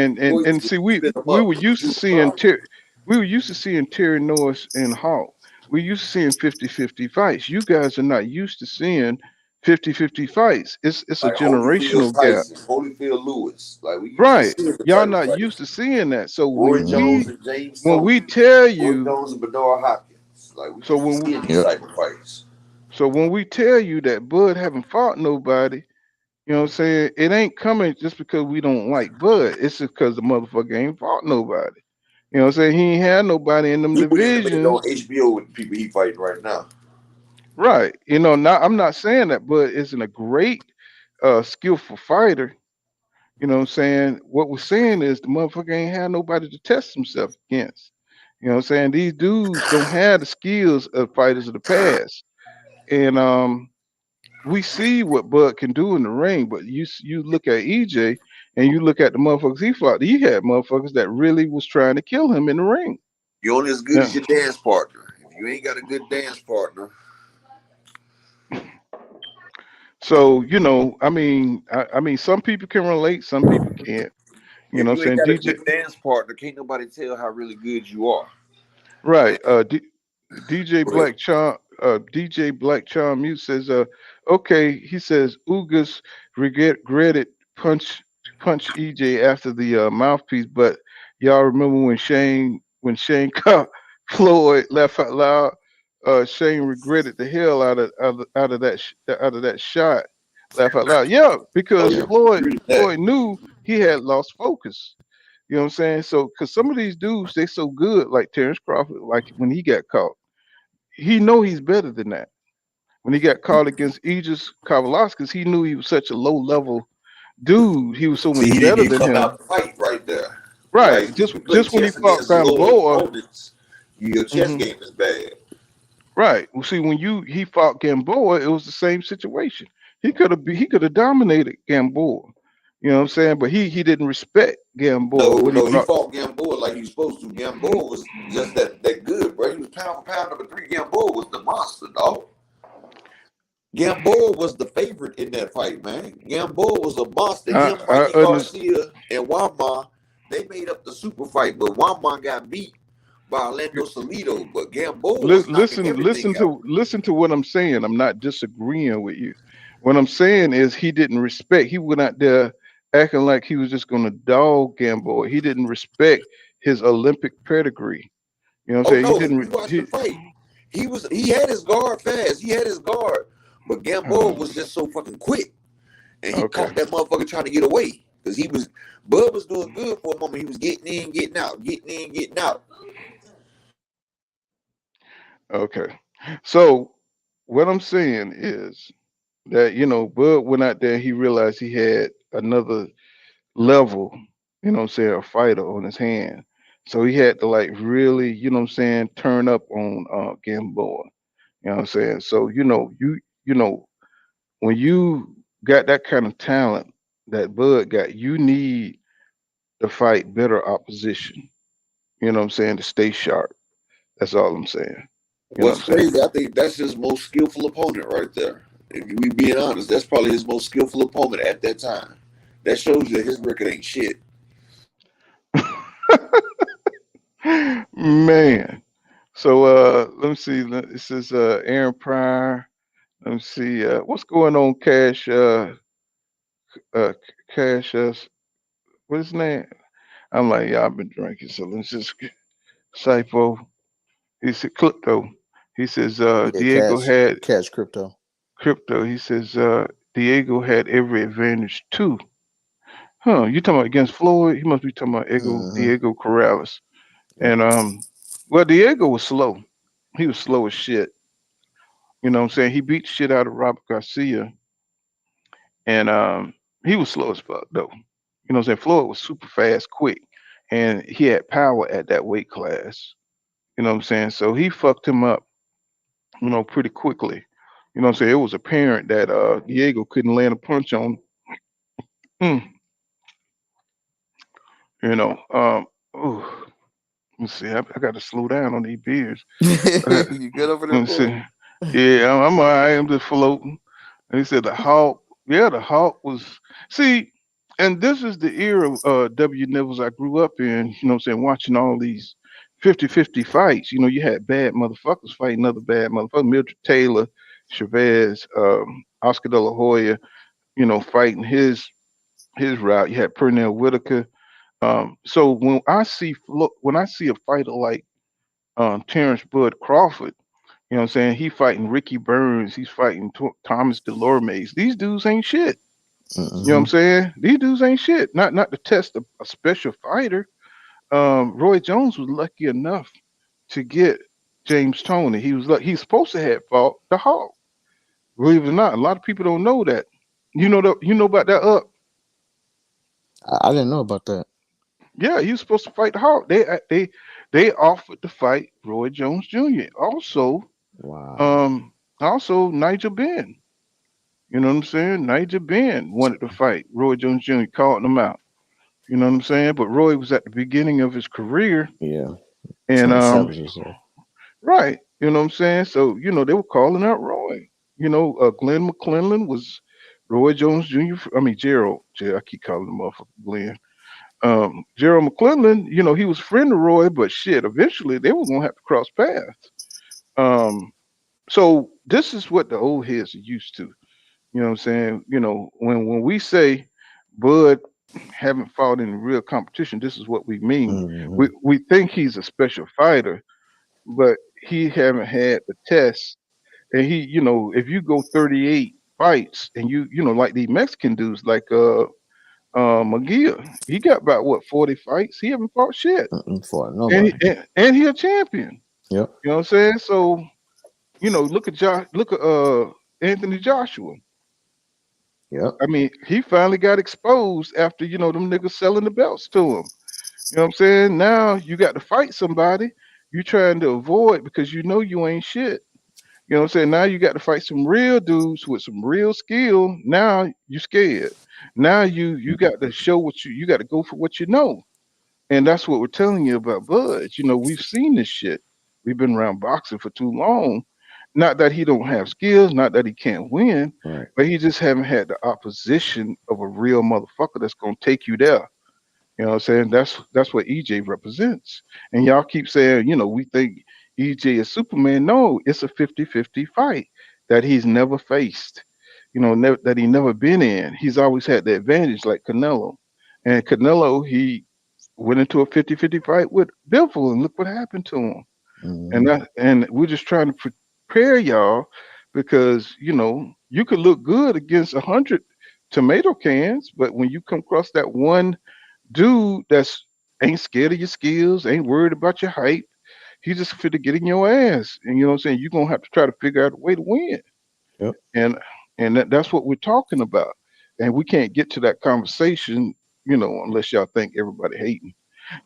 S5: and see,
S14: spin him
S5: we
S14: up.
S5: were used
S14: He
S5: to
S14: was a
S5: seeing
S14: problem.
S5: we were used to seeing Terry Norris and Hawk. We used to seeing 50-50 fights. You guys are not used to seeing 50-50 fights. It's a
S14: Like Holyfield
S5: generational gap.
S14: Tyson, Holyfield Lewis. Like, we used to
S5: Right.
S14: see the
S5: Y'all
S14: type of
S5: not used
S14: fights.
S5: to seeing that. So
S14: Roy
S5: when
S14: Jones
S5: we
S14: and James
S5: when we
S14: Toney,
S5: tell
S14: Roy
S5: you
S14: Jones and Bernard Hopkins. Like, we
S5: so
S14: used to
S5: when
S14: see these
S15: Yep.
S14: type of fights.
S5: so when we tell you that Bud haven't fought nobody, you know what I'm saying? It ain't coming just because we don't like Bud. It's just because the motherfucker ain't fought nobody. You know what I'm saying? He ain't had nobody in them
S14: He would even make it on
S5: divisions.
S14: HBO with the people he fighting right now.
S5: Right. I'm not saying that Bud isn't a great skillful fighter. You know what I'm saying? What we're saying is the motherfucker ain't had nobody to test himself against. You know what I'm saying? These dudes don't have the skills of fighters of the past. And we see what Bud can do in the ring, but you look at EJ and you look at the motherfuckers he fought. He had motherfuckers that really was trying to kill him in the ring.
S14: You're only as good as
S5: Yeah.
S14: your dance partner. If you ain't got a good dance partner,
S5: So I mean, some people can relate, some people can't. You
S14: if
S5: know
S14: you
S5: what I'm
S14: ain't
S5: saying?
S14: got a
S5: DJ,
S14: good dance partner, can't nobody tell how really good you are.
S5: right?
S14: And
S5: DJ
S14: go ahead.
S5: Black Charm, DJ Black Charm Mute says, okay, he says Ugas regretted punch EJ after the mouthpiece, but y'all remember when Shane caught Floyd laugh out loud, Shane regretted the hell out of that shot, laugh out loud, yeah,
S14: Oh
S5: because
S14: yeah,
S5: Floyd
S14: agree with that.
S5: Floyd knew he had lost focus. You know what I'm saying? So, because some of these dudes, they so good, like Terrence Crawford, like when he got caught, he know he's better than that. when he got called against Aegis Kavalauskas, he knew he was such a low level dude. He was so much
S14: See, he didn't
S5: better
S14: even
S5: than
S14: come
S5: him.
S14: out to fight right there.
S5: Right.
S14: Like, if you play
S5: Just when he
S14: chess
S5: fought
S14: against lower
S5: Gamboa.
S14: opponents, your chess game is bad.
S5: Right. Well, see, when he fought Gamboa, it was the same situation. He could have dominated Gamboa. You know what I'm saying? But he didn't respect Gamboa.
S14: No, he fought Gamboa like he was supposed to. Gamboa was just that good, bro. He was pound for pound number 3. Gamboa was the monster, dog. Gamboa was the favorite in that fight, man. Gamboa was a monster. Him, Mikey Garcia, and Wama, they made up the super fight, but Wama got beat by Orlando Salido. But Gamboa was knocking everything out.
S5: Listen to what I'm saying. I'm not disagreeing with you. What I'm saying is he didn't respect. He went out there acting like he was just going to dog Gamboa. He didn't respect his Olympic pedigree. You know what I'm saying?
S14: No, if you watch the fight, he had his guard fast. He had his guard. But Gamboa was just so fucking quick. And he caught that motherfucker trying to get away. Because Bud was doing good for a moment. He was getting in, getting out, getting in, getting out.
S5: Okay. So what I'm saying is that, Bud went out there, he realized he had another level, a fighter on his hand. So he had to really, turn up on Gamboa. You know what I'm saying? So, when you got that kind of talent that Bud got, you need to fight better opposition. You know what I'm saying? To stay sharp. That's all I'm saying.
S14: What's crazy, I think that's his most skillful opponent right there. If we being honest, that's probably his most skillful opponent at that time. That shows you that his record ain't shit.
S5: Man. So let me see. This is Aaron Pryor. Let me see. What's going on, Cash? Cash. What's his name? I'm like, yeah, I've been drinking. So let's just Cypho. He said crypto. He says Diego had
S15: Cash crypto.
S5: Crypto. He says Diego had every advantage too. Huh? You talking about against Floyd? He must be talking about Diego Corrales. And well, Diego was slow. He was slow as shit. You know what I'm saying? He beat shit out of Robert Garcia. And he was slow as fuck though. You know what I'm saying? Floyd was super fast, quick, and he had power at that weight class. You know what I'm saying? So he fucked him up, pretty quickly. You know what I'm saying? It was apparent that Diego couldn't land a punch on him. Ooh. Let's see. I got to slow down on these beers.
S15: You good over there?
S5: Let's see. Yeah, I'm all right. I'm just floating. And he said the Hawk. Yeah, the Hawk was. See, and this is the era of W. Nivels I grew up in. You know what I'm saying? Watching all these 50-50 fights. You had bad motherfuckers fighting other bad motherfuckers. Mildred Taylor, Chavez, Oscar De La Hoya, fighting his route. You had Pernell Whitaker. So when I see a fighter like Terrence Bud Crawford, you know what I'm saying? He fighting Ricky Burns. He's fighting Thomas Delorme. These dudes ain't shit. You know what I'm saying? These dudes ain't shit. Not to test a special fighter. Roy Jones was lucky enough to get James Toney. He's supposed to have fought the Hawk. Believe it or not, a lot of people don't know that. You know about that up?
S15: I didn't know about that.
S5: Yeah, he was supposed to fight the Hawk. They offered to fight Roy Jones Jr. Also, also Nigel Benn. You know what I'm saying? Nigel Benn wanted to fight Roy Jones Jr. Called him out. You know what I'm saying? But Roy was at the beginning of his career.
S15: Yeah.
S5: And right. You know what I'm saying? So, they were calling out Roy. Glenn McClellan was Roy Jones Jr. Gerald. I keep calling him off of Glenn. Gerald McClellan, he was a friend of Roy, but shit, eventually they were gonna have to cross paths. So this is what the old heads are used to. You know what I'm saying? When we say Bud haven't fought in real competition, this is what we mean. We think he's a special fighter, but he haven't had the test. And he, if you go 38 fights and you like these Mexican dudes like McGill, he got about 40 fights. He haven't fought shit.
S15: Fought nobody.
S5: And he a champion.
S15: Yep.
S5: You know what I'm saying? So look at Anthony Joshua.
S15: Yep.
S5: I mean, he finally got exposed after them niggas selling the belts to him. You know what I'm saying? Now you got to fight somebody you trying to avoid because you ain't shit. You know what I'm saying? Now you got to fight some real dudes with some real skill. Now you scared. Now you got to show what you got to go for what you know. And that's what we're telling you about Bud. We've seen this shit. We've been around boxing for too long. Not that he don't have skills, not that he can't win,
S15: Right.
S5: but he just haven't had the opposition of a real motherfucker that's gonna take you there. You know what I'm saying? That's what EJ represents. And y'all keep saying, we think EJ is Superman. No, it's a 50-50 fight that he's never faced. That he never been in. He's always had the advantage like Canelo. And Canelo, he went into a 50-50 fight with Bivol, and look what happened to him.
S15: Mm-hmm.
S5: And we're just trying to prepare y'all because you could look good against 100 tomato cans, but when you come across that one dude that's ain't scared of your skills, ain't worried about your height, he just fit to get in your ass, and you know what I'm saying. You're gonna have to try to figure out a way to win,
S15: Yep.
S5: and that's what we're talking about, and we can't get to that conversation, unless y'all think everybody hating.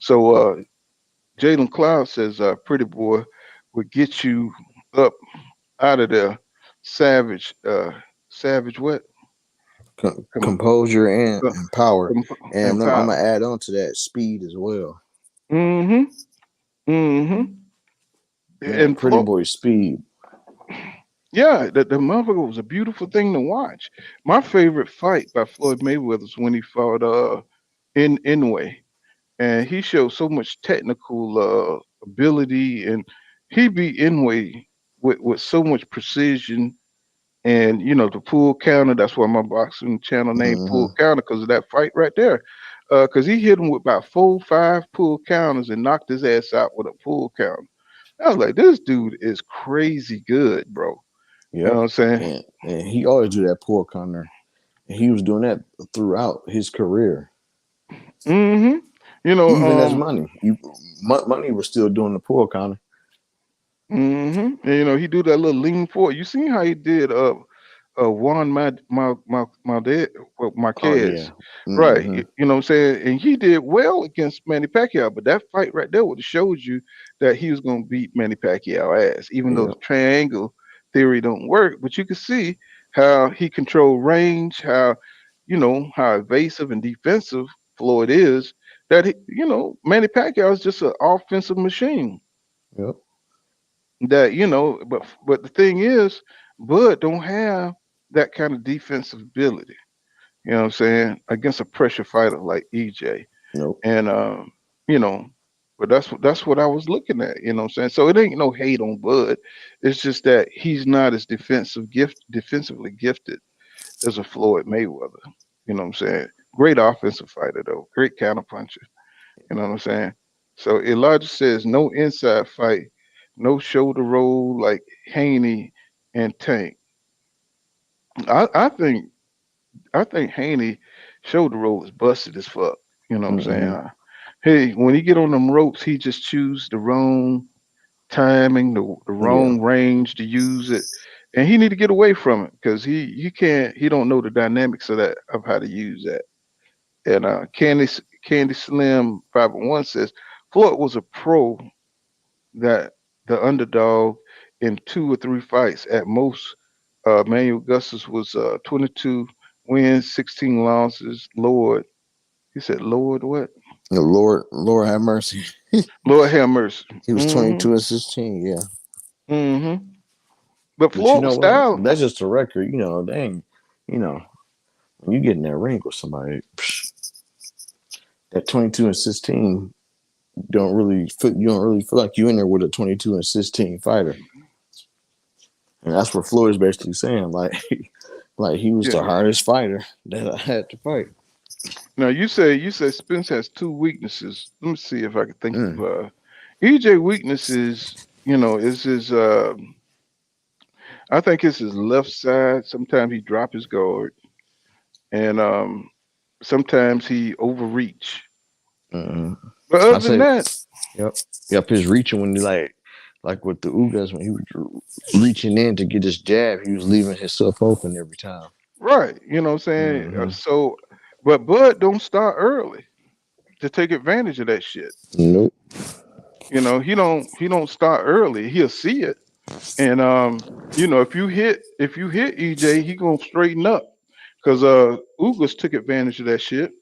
S5: So Jalen Cloud says, "Pretty boy would get you up out of there, savage, savage what? Com-
S15: Composure and
S5: uh,
S15: power, and
S5: and
S15: I'm
S5: power."
S15: gonna add on to that speed as well.
S5: Mm-hmm. Mm-hmm.
S15: Man,
S5: And
S15: Pretty Boy speed.
S5: yeah, the motherfucker was a beautiful thing to watch. My favorite fight by Floyd Mayweather was when he fought in Inoue, and he showed so much technical ability, and he beat Inoue with so much precision. And the pull counter. That's why my boxing channel named
S15: Mm-hmm.
S5: Pull Counter, because of that fight right there. Because he hit him with about 4, 5 pull counters and knocked his ass out with a pull counter. I was like, this dude is crazy good, bro. You know
S15: Yep.
S5: what I'm saying?
S15: And he always do that pull counter, and he was doing that throughout his career.
S5: Mm-hmm.
S15: Even as Money was still doing the pull counter.
S5: Mm-hmm. And, he do that little lean forward. You seen how he did Juan
S15: Oh yeah.
S5: Marquez, right?
S15: Mm-hmm.
S5: You know what I'm saying? And he did well against Manny Pacquiao, but that fight right there would have showed you that he was going to beat Manny Pacquiao ass, even though the
S15: Yep.
S5: triangle theory don't work. But you can see how he controlled range, how evasive and defensive Floyd is. That Manny Pacquiao is just an offensive machine.
S15: Yep.
S5: That but the thing is, Bud don't have that kind of defensive ability. You know what I'm saying? Against a pressure fighter like EJ.
S15: Nope.
S5: And you know, but that's what I was looking at, you know what I'm saying? So it ain't no hate on Bud. It's just that he's not as defensively gifted as a Floyd Mayweather. You know what I'm saying? Great offensive fighter though, great counter puncher. You know what I'm saying? So Elijah says no inside fight, no shoulder roll like Haney and Tank. I think Haney shoulder roll is busted as fuck. You know what I'm saying?
S15: Mm-hmm.
S5: Hey, when he get on them ropes, he just choose the wrong timing, the
S15: Yeah.
S5: wrong range to use it, and he need to get away from it because he don't know the dynamics of how to use that. And Candy Slim 501 says Floyd was a pro, that the underdog in 2 or 3 fights at most. Manuel Augustus was 22 wins, 16 losses. Lord, he said, Lord, what?
S15: Lord have mercy.
S5: Lord have mercy.
S15: He was
S5: Mm-hmm.
S15: 22 and 16. Yeah.
S5: Mm-hmm. But
S15: But you
S5: Floyd was
S15: know what?
S5: style.
S15: That's just a record. Dang. You know, when you get in that ring with somebody, that 22 and 16 you don't really feel like you in there with a 22 and 16 fighter. And that's what Floyd's basically saying. Like, like he was the
S5: Yeah.
S15: hardest fighter that I had to fight.
S5: Now you say Spence has two weaknesses. Let me see if I can think of
S15: Mm.
S5: EJ weaknesses. Is his I think it's his left side. Sometimes he drop his guard, and sometimes he overreach.
S15: Mm.
S5: But
S15: I
S5: other than
S15: say,
S5: that,
S15: yep. His reaching when he like like with the Ugas, when he was reaching in to get his jab, he was leaving himself open every time.
S5: Right. You know what I'm saying? So, but Bud don't start early to take advantage of that shit.
S15: Nope.
S5: You know, he don't start early. He'll see it. And if you hit EJ, he gonna straighten up. Cause Ugas took advantage of that shit.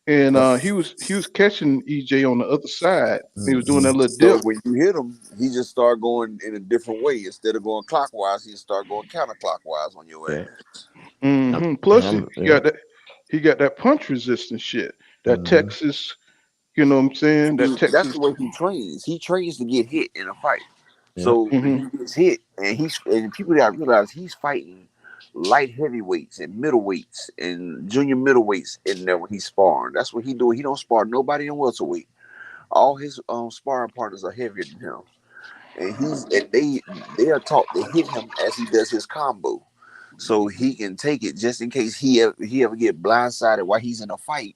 S5: And he was catching EJ on the other side. He was doing that little
S14: So
S5: dip.
S14: when you hit him, he just start going in a different way. Instead of going clockwise, he start going counterclockwise on your ass.
S5: Plus he got that punch resistance shit. That Texas, you know what I'm saying? That
S14: That's
S5: Texas.
S14: the way he trains. He trains to get hit in a fight. So when he gets hit, and people gotta realize he's fighting light heavyweights and middleweights and junior middleweights in there when he's sparring. That's what he do. He don't spar nobody in welterweight. All his sparring partners are heavier than him, and they are taught to hit him as he does his combo, so he can take it just in case he ever get blindsided while he's in a fight.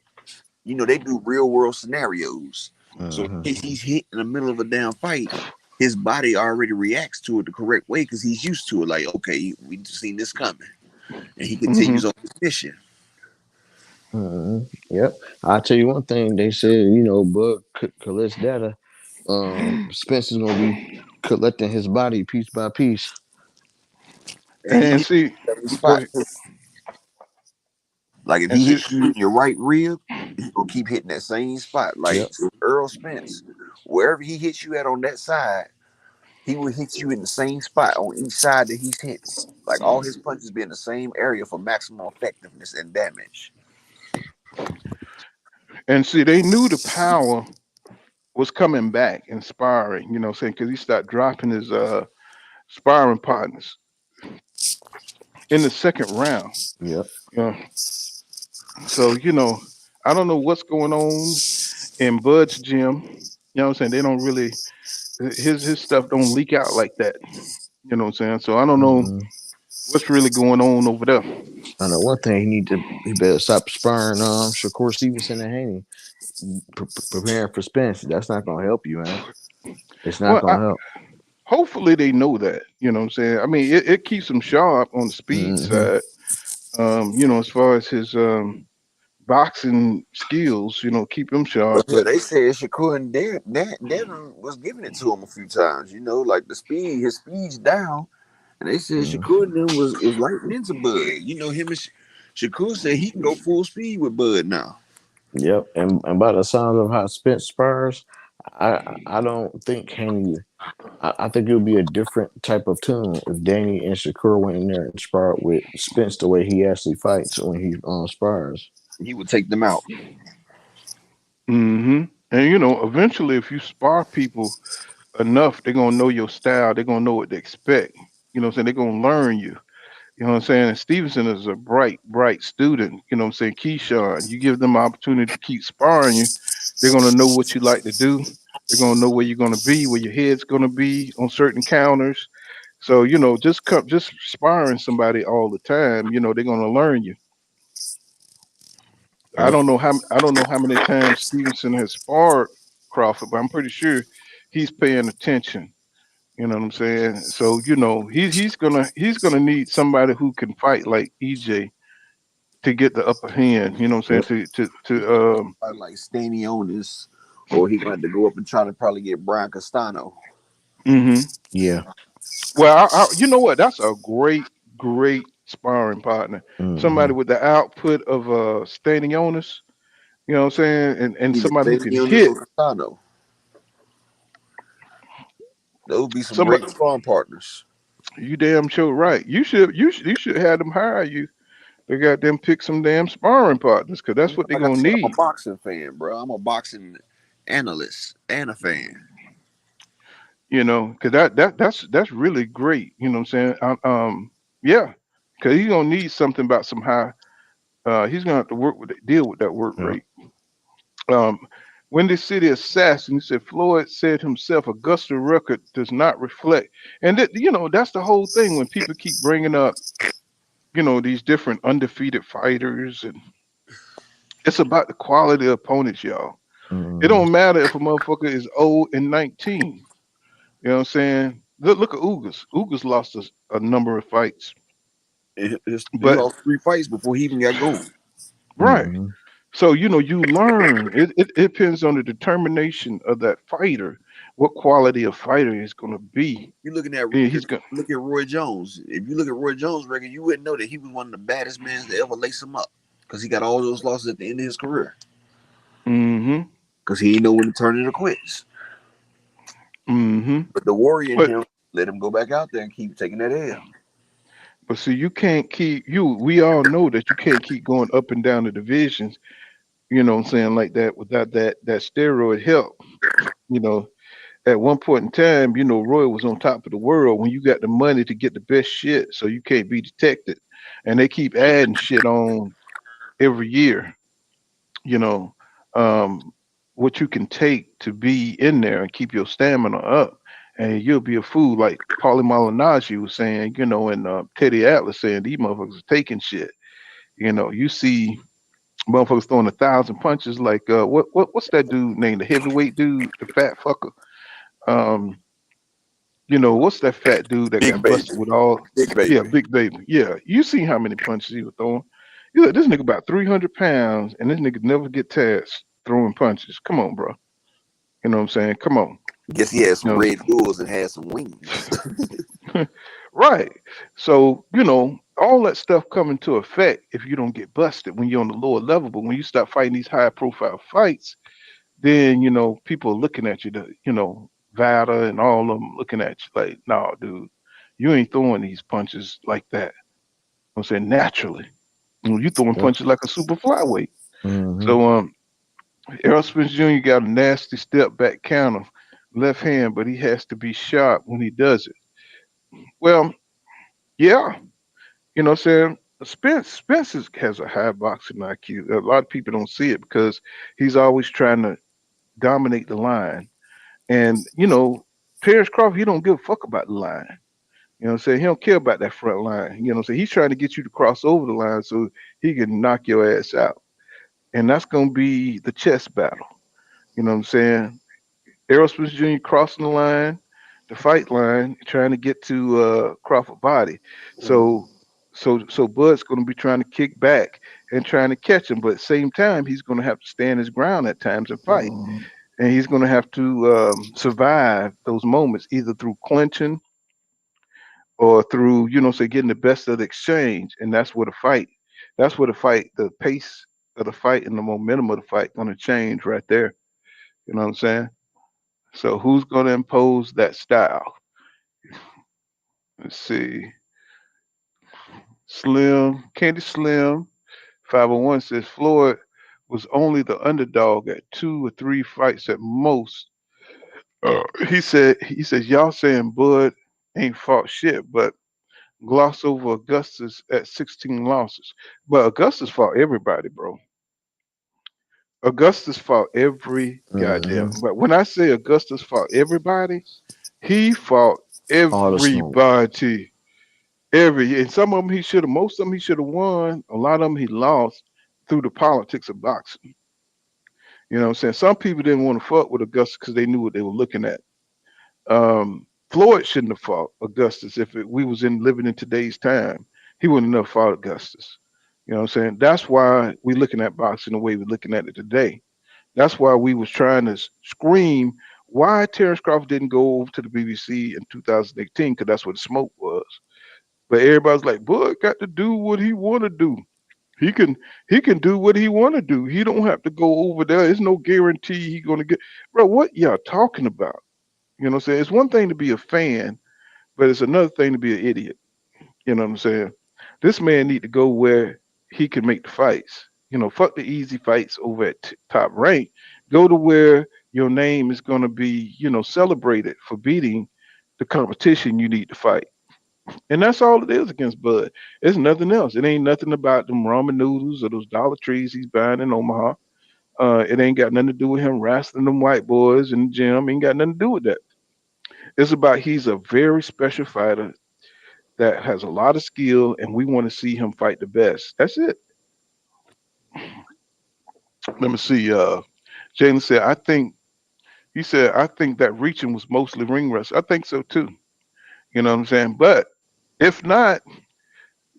S14: You know, they do real world scenarios. So in case he's hit in the middle of a damn fight, his body already reacts to it the correct way because he's used to it. Like, okay, we seen this coming, and he continues on his mission.
S15: Yep. I'll tell you one thing. They said, Bud collects data. Spence is gonna be collecting his body piece by piece.
S14: And he
S5: And
S14: hit
S5: see,
S14: every
S5: go
S14: spot
S5: ahead.
S14: too. Like if
S5: And
S14: he
S5: see,
S14: hits you in your right rib, he's gonna keep hitting that same spot. Like
S15: Yep.
S14: Errol Spence, wherever he hits you at on that side, he will hit you in the same spot on each side that he's hitting. Like all his punches be in the same area for maximum effectiveness and damage.
S5: and see, they knew the power was coming back, inspiring. You know, what I'm saying because he started dropping his sparring partners in the second round.
S15: Yep.
S5: Yeah. So I don't know what's going on in Bud's gym. You know what I'm saying? They don't really his stuff don't leak out like that. You know what I'm saying? So I don't know what's really going on over there.
S15: I know one thing he better stop sparring Shakur Stevenson and Haney. Preparing for Spence. That's not gonna help you, man. It's not
S5: Well,
S15: gonna help.
S5: hopefully they know that. You know what I'm saying? I mean, it keeps him sharp on the speed side. As far as his boxing skills, keep him sharp.
S14: Yeah,
S5: But
S14: they said Shakur and Devin was giving it to him a few times. Like his speed's down, and they said Shakur and them was lighting into Bud. Him and Shakur said he can go full speed with Bud now.
S15: Yep, and by the sound of how Spence spars, I don't think Haney. I think it would be a different type of tune if Danny and Shakur went in there and sparred with Spence the way he actually fights when he spars.
S14: He would take them out.
S5: And eventually, if you spar people enough, they're gonna know your style. They're gonna know what to expect. You know what I'm saying? They're gonna learn you. You know what I'm saying? And Stevenson is a bright student. You know what I'm saying? Keyshawn, you give them an opportunity to keep sparring you, they're gonna know what you like to do. They're gonna know where you're gonna be, where your head's gonna be on certain counters. So just sparring somebody all the time, they're gonna learn you. I don't know how many times Stevenson has sparred Crawford, but I'm pretty sure he's paying attention. You know what I'm saying? So he's gonna need somebody who can fight like EJ to get the upper hand. You know what I'm saying? To
S14: Like Stanionis, or he got to go up and try to probably get Brian Castano.
S15: Yeah.
S5: Well, you know what? That's a great sparring partner. Somebody with the output of Stanionis. You know what I'm saying? And
S14: Either
S5: somebody who can
S14: Stanionis
S5: hit.
S14: or Castano. Those would be some
S5: Somebody,
S14: great sparring partners.
S5: you damn sure right. You should have them hire you. They got them pick some damn sparring partners because that's what they're
S14: Like I
S5: gonna
S14: said, I'm a
S5: need.
S14: boxing fan, bro. I'm a boxing analyst and a fan.
S5: Because that's really great. You know what I'm saying? Yeah, because he's gonna need something about some high. He's gonna have to deal with that work rate. Um, Windy City Assassin, he said Floyd said himself Augusta record does not reflect, and that's the whole thing when people keep bringing up these different undefeated fighters, and it's about the quality of opponents, y'all. It don't matter if a motherfucker is 0-19. You know what I'm saying? Look at Ugas. Ugas lost a number of fights,
S14: He
S5: but
S14: lost 3 fights before he even got going.
S5: right. So you learn. It depends on the determination of that fighter, what quality of fighter he's going to be.
S14: You looking at
S5: And he's going.
S14: look at Roy Jones. If you look at Roy Jones' record, you wouldn't know that he was one of the baddest men to ever lace him up because he got all those losses at the end of his career.
S5: Mm-hmm.
S14: Because he didn't know when to turn it or quits.
S5: Mm-hmm.
S14: But the warrior in him let him go back out there and keep taking that L.
S5: But see, you can't keep we all know that you can't keep going up and down the divisions, you know what I'm saying, like that without that steroid help. You know, at one point in time, Roy was on top of the world when you got the money to get the best shit, so you can't be detected. And they keep adding shit on every year, you know, um, what you can take to be in there and keep your stamina up. And you'll be a fool, like Paulie Malignaggi was saying, and Teddy Atlas saying these motherfuckers are taking shit. You see motherfuckers throwing 1,000 punches. Like what's that dude named, the heavyweight dude, the fat fucker? Um, what's that fat dude that
S14: Big
S5: got
S14: baby.
S5: busted with all?
S14: Big baby.
S5: Yeah, big baby. Yeah, you see how many punches he was throwing? You look, this nigga about 300 pounds, and this nigga never get tired throwing punches. Come on, bro. You know what I'm saying? Come on.
S14: Guess he had some
S5: You
S14: red bulls and had some wings.
S5: know, right. So all that stuff come into effect if you don't get busted when you're on the lower level. But when you start fighting these high profile fights, then people are looking at you. Vada and all of them looking at you like, no, dude, you ain't throwing these punches like that. I'm saying naturally. You throwing
S15: Yep.
S5: punches like a super flyweight.
S15: Mm-hmm.
S5: So Errol Spence Jr. got a nasty step back counter, left hand, but he has to be sharp when he does it. Well, yeah, what I'm saying. Has a high boxing IQ. A lot of people don't see it because he's always trying to dominate the line. And Terrence Crawford, he don't give a fuck about the line. You know what I'm saying? He don't care about that front line. You know what I'm saying? He's trying to get you to cross over the line so he can knock your ass out. And that's gonna be the chess battle. You know what I'm saying? Errol Spence Jr. crossing the line, the fight line, trying to get to Crawford body. So Bud's gonna be trying to kick back and trying to catch him, but at the same time he's gonna have to stand his ground at times and fight. And he's gonna have to survive those moments either through clinching or through, say getting the best of the exchange. And that's where the pace of the fight and the momentum of the fight gonna change right there. You know what I'm saying? So who's gonna impose that style? Let's see. Candy Slim, 501 says Floyd was only the underdog at 2 or 3 fights at most. He says y'all saying Bud ain't fought shit, but gloss over Augustus at 16 losses. But Augustus fought everybody, bro. Augustus fought every goddamn. But when I say Augustus fought everybody, he fought
S15: All the smoke.
S5: everybody. And some of them most of them he should have won. A lot of them he lost through the politics of boxing. You know what I'm saying? Some people didn't want to fuck with Augustus because they knew what they were looking at. Floyd shouldn't have fought Augustus if we was living in today's time. He wouldn't have fought Augustus. You know what I'm saying? That's why we're looking at boxing the way we're looking at it today. That's why we was trying to scream why Terrence Crawford didn't go over to the BBC in 2018 because that's what the smoke was. But everybody's like, Bud got to do what he want to do. He can do what he want to do. He don't have to go over there. There's no guarantee he gonna get. Bro, what y'all talking about? You know what I'm saying? It's one thing to be a fan, but it's another thing to be an idiot. You know what I'm saying? This man need to go where he can make the fights. Fuck the easy fights over at Top Rank. Go to where your name is going to be, celebrated for beating the competition you need to fight. And that's all it is against Bud. It's nothing else. It ain't nothing about them ramen noodles or those Dollar Trees he's buying in Omaha. It ain't got nothing to do with him wrestling them white boys in the gym. Ain't got nothing to do with that. It's about he's a very special fighter that has a lot of skill, and we want to see him fight the best. That's it. Let me see. Jalen said, I think He said, I think that reaching was mostly ring rust. I think so too. You know what I'm saying? But if not,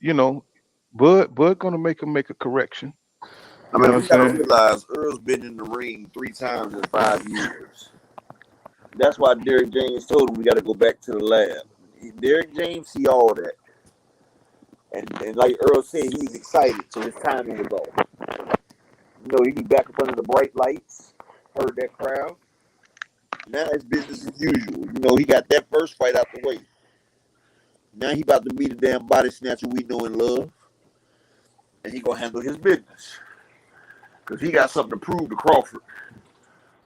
S5: you know, Bud gonna make a correction.
S14: I
S5: You know
S14: mean,
S5: what
S14: we
S5: I'm
S14: gotta
S5: saying?
S14: realize Earl's been in the ring 3 times in 5 years. That's why Derrick James told him we got to go back to the lab. Derrick James see all that, and like Earl said, he's excited, so his timing was off. You know, he be back up under the bright lights, heard that crowd. Now it's business as usual. You know, he got that first fight out the way. Now he about to be the damn body snatcher we know and love, and he gonna handle his business because he got something to prove to Crawford.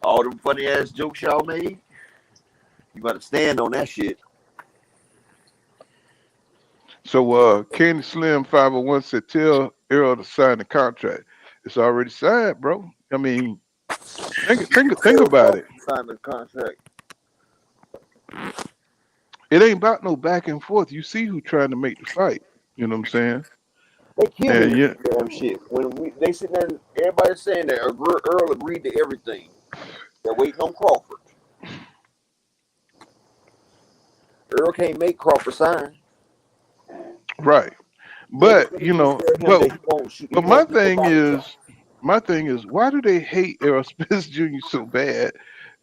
S14: All them funny ass jokes y'all made, you gotta stand on that shit.
S5: So Candy Slim 501 said, tell Errol to sign the contract. It's already signed, bro. I mean, think about it.
S14: Sign the contract.
S5: It ain't about no back and forth. You see who trying to make the fight. You know what I'm saying?
S14: They killed
S5: And
S14: me
S5: yeah,
S14: with this damn shit. They sitting there, everybody saying that Earl agreed to everything. They're waiting on Crawford. Earl can't make Crawford sign.
S5: right. But you know, but my thing is, why do they hate Errol Spence Jr. so bad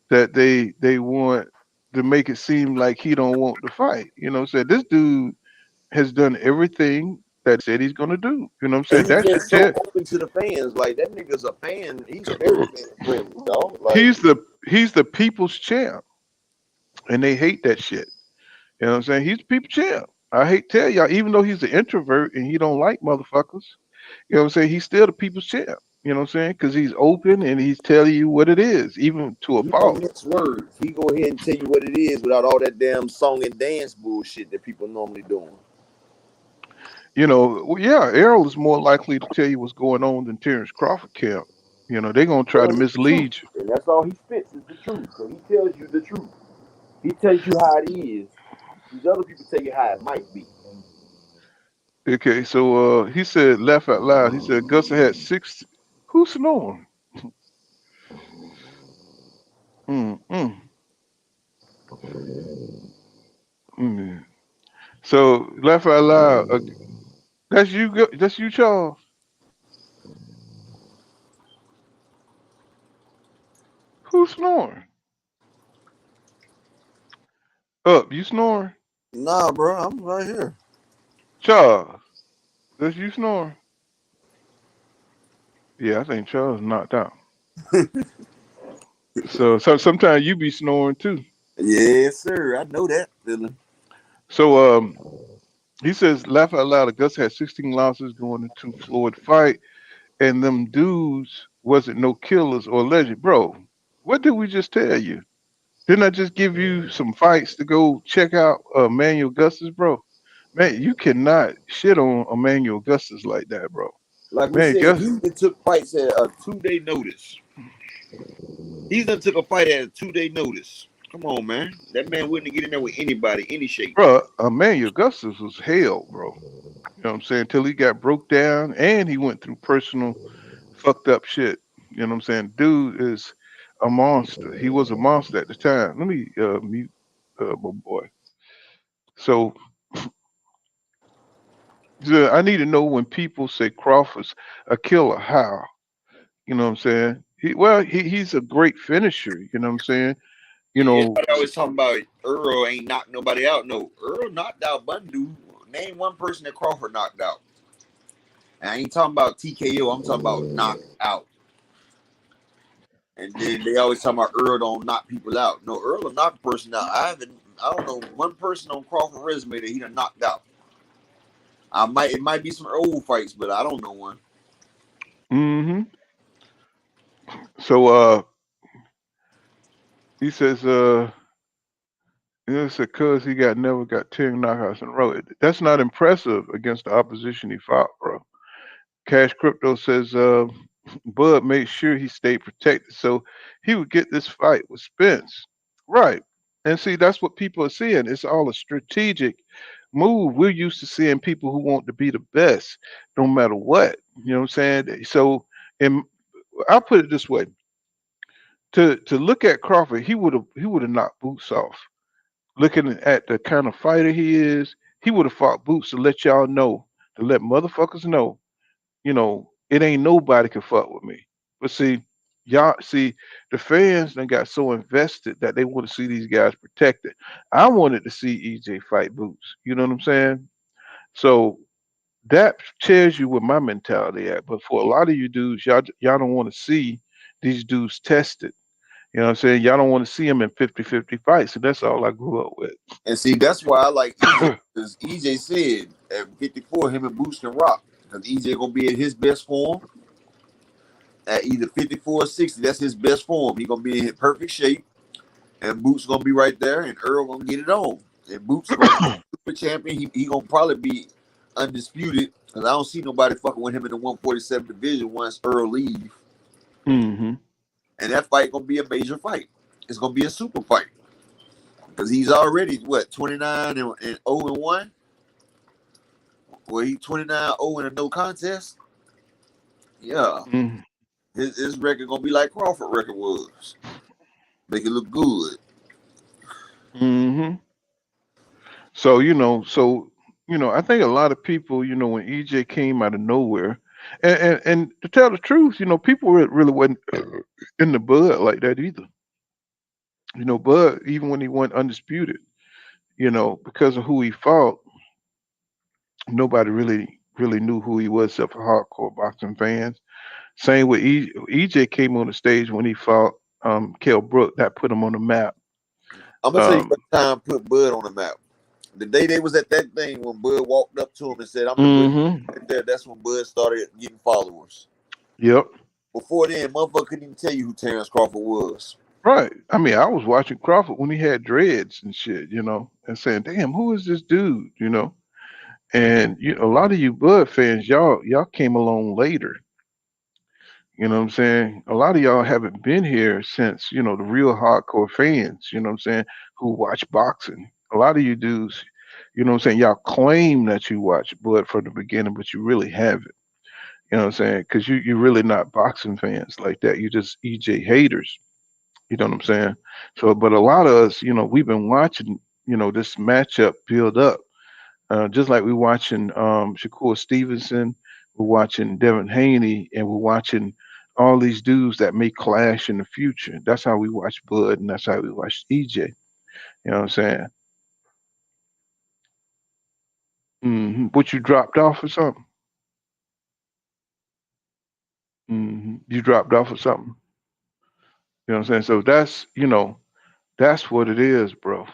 S5: that they want to make it seem like he don't want to fight? You know what I'm saying? This dude has done everything that he said he's gonna do. You know what I'm saying?
S14: And he's
S5: That should
S14: just so
S5: tell
S14: open to the fans. Like, that nigga's a fan. He's very fan friendly, dog. Like,
S5: he's the people's champ. And they hate that shit. You know what I'm saying? He's the people's champ. I hate to tell y'all, even though he's an introvert and he don't like motherfuckers, you know what I'm saying? He's still the people's champ. You know what I'm saying? Because he's open and he's telling you what it is, even to a
S14: he don't
S5: fault.
S14: mix words. He go ahead and tell you what it is without all that damn song and dance bullshit that people normally doing.
S5: You know, yeah, Errol is more likely to tell you what's going on than Terrence Crawford can. You know, they're gonna try to mislead you.
S14: And that's all he spits is the truth. So he tells you the truth. He tells you how it is. These other people tell you how it might be.
S5: Okay, so he said, laugh out loud. He said Augusta had 6. Who's snoring? Mm-mm. Mm. So laugh out loud. That's you. That's you, Charles. Who's snoring? Up, you snoring?
S14: Nah, bro, I'm right here.
S5: Charles, that's you snoring? Yeah, I think Charles knocked out. So sometimes you be snoring too.
S14: Yes, sir. I know that feeling.
S5: So he says, laugh out loud. Augusta had 16 losses going into Floyd fight, and them dudes wasn't no killers or legend, bro. What did we just tell you? Didn't I just give you some fights to go check out Emmanuel Augustus, bro? Man, you cannot shit on Emmanuel Augustus like that, bro.
S14: Like we
S5: Man,
S14: said, he even took fights at a 2-day notice. He done took a fight at a 2-day notice. Come on, man. That man wouldn't get in there with anybody, any shape.
S5: bro, Emmanuel Augustus was hell, bro. You know what I'm saying? Till he got broke down and he went through personal fucked up shit. You know what I'm saying? Dude is a monster. He was a monster at the time. Let me mute my boy. So I need to know when people say Crawford's a killer, how? You know what I'm saying? He's a great finisher. You know what I'm saying? You know,
S14: Everybody always talking about Earl ain't knocked nobody out. No, Earl knocked out Bundu. Name one person that Crawford knocked out. And I ain't talking about TKO. I'm talking about knocked out. And then they always talking about Earl don't knock people out. No, Earl will knock a person out. I don't know one person on Crawford resume that he done knocked out. It might be some old fights, but I don't know one.
S5: Mm-hmm. So he says it's because he never got 10 knockouts in a row. That's not impressive against the opposition he fought, bro. Cash Crypto says Bud made sure he stayed protected so he would get this fight with Spence. Right. And see, that's what people are seeing. It's all a strategic move. We're used to seeing people who want to be the best no matter what. You know what I'm saying? So, and I'll put it this way. to look at Crawford, he would have knocked Boots off. Looking at the kind of fighter he is, he would have fought Boots to let y'all know, to let motherfuckers know, it ain't nobody can fuck with me. But see, y'all see, the fans done got so invested that they want to see these guys protected. I wanted to see EJ fight Boots. You know what I'm saying? So that tells you where my mentality at. But for a lot of you dudes, y'all don't want to see these dudes tested. You know what I'm saying? Y'all don't want to see them in 50-50 fights. And that's all I grew up with.
S14: And see, that's why I like EJ, because EJ said at 54, him and Boots can rock. Because EJ gonna be in his best form at either 54 or 60. That's his best form. He gonna be in perfect shape, and Boots gonna be right there, and Earl gonna get it on. And Boots gonna be super champion. He gonna probably be undisputed. Because I don't see nobody fucking with him in the 147 division once Earl leave.
S5: Mm-hmm.
S14: And that fight gonna be a major fight. It's gonna be a super fight. Because he's already, 29 and 0-1? Well, he 29-0 in a no contest? Yeah.
S5: Mm-hmm.
S14: His record gonna be like Crawford record was. Make it look good.
S5: Mm-hmm. So, I think a lot of people, when EJ came out of nowhere, and to tell the truth, people really wasn't in the Bud like that either. Bud, even when he went undisputed, because of who he fought, nobody really knew who he was except for hardcore boxing fans. Same with EJ came on the stage when he fought Kell Brook. That put him on the map.
S14: I'm gonna tell you what time put Bud on the map. The day they was at that thing when Bud walked up to him and said, "I'm the
S5: Mm-hmm.
S14: right there," that's when Bud started getting followers.
S5: Yep.
S14: Before then, motherfucker couldn't even tell you who Terrence Crawford was.
S5: Right. I mean, I was watching Crawford when he had dreads and shit, and saying, "Damn, who is this dude?" And a lot of you Bud fans, y'all came along later. You know what I'm saying? A lot of y'all haven't been here since, the real hardcore fans, you know what I'm saying, who watch boxing. A lot of you dudes, you know what I'm saying, y'all claim that you watch Bud from the beginning, but you really haven't. You know what I'm saying? Because you're really not boxing fans like that. You're just EJ haters. You know what I'm saying? So, but a lot of us, we've been watching, this matchup build up. Just like we're watching Shakur Stevenson, we're watching Devin Haney, and we're watching all these dudes that may clash in the future. That's how we watch Bud, and that's how we watch EJ. You know what I'm saying? But you dropped off or something? You dropped off or something? You know what I'm saying? So that's what it is, bro.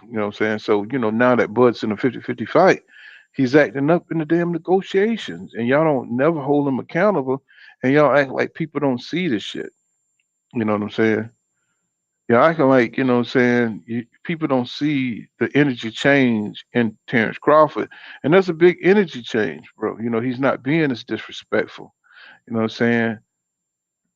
S5: You know what I'm saying? So, now that Bud's in a 50-50 fight, he's acting up in the damn negotiations, and y'all don't never hold him accountable, and y'all act like people don't see this shit. You know what I'm saying? Y'all acting like, what I'm saying, people don't see the energy change in Terrence Crawford, and that's a big energy change, bro. He's not being as disrespectful. You know what I'm saying?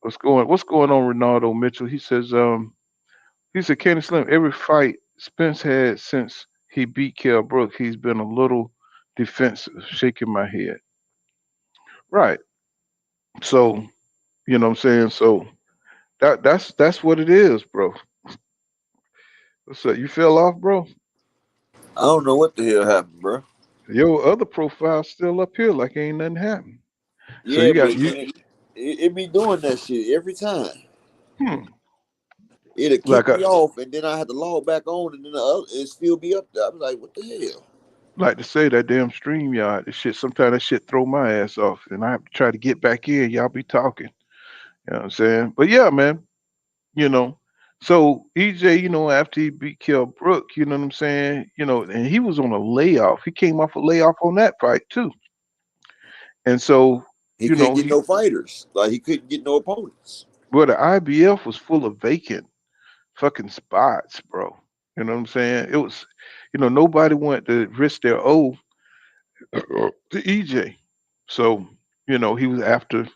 S5: What's going on, Ronaldo Mitchell? He said, Kenny Slim, every fight Spence had since he beat Kell Brook, he's been a little defensive, shaking my head. Right. So, you know what I'm saying? So that's what it is, bro. What's up? You fell off, bro?
S14: I don't know what the hell happened, bro.
S5: Your other profile's still up here like ain't nothing happened. So
S14: Yeah,
S5: you got
S14: but it be doing that shit every time. It'll kick
S5: like
S14: me off, and then I had to log back on, and then it still be up there. I'm like, what the hell?
S5: like to say that damn stream yard, this shit, sometimes that shit throw my ass off, and I have to try to get back in. Y'all be talking. You know what I'm saying? But yeah, man, you know. So EJ, after he beat Kell Brook, you know what I'm saying? And he was on a layoff. He came off a layoff on that fight too. And so,
S14: He couldn't get no fighters. Like, he couldn't get no opponents.
S5: Well, the IBF was full of vacant fucking spots, bro. You know what I'm saying? It was, nobody wanted to risk their O to EJ. So, he was after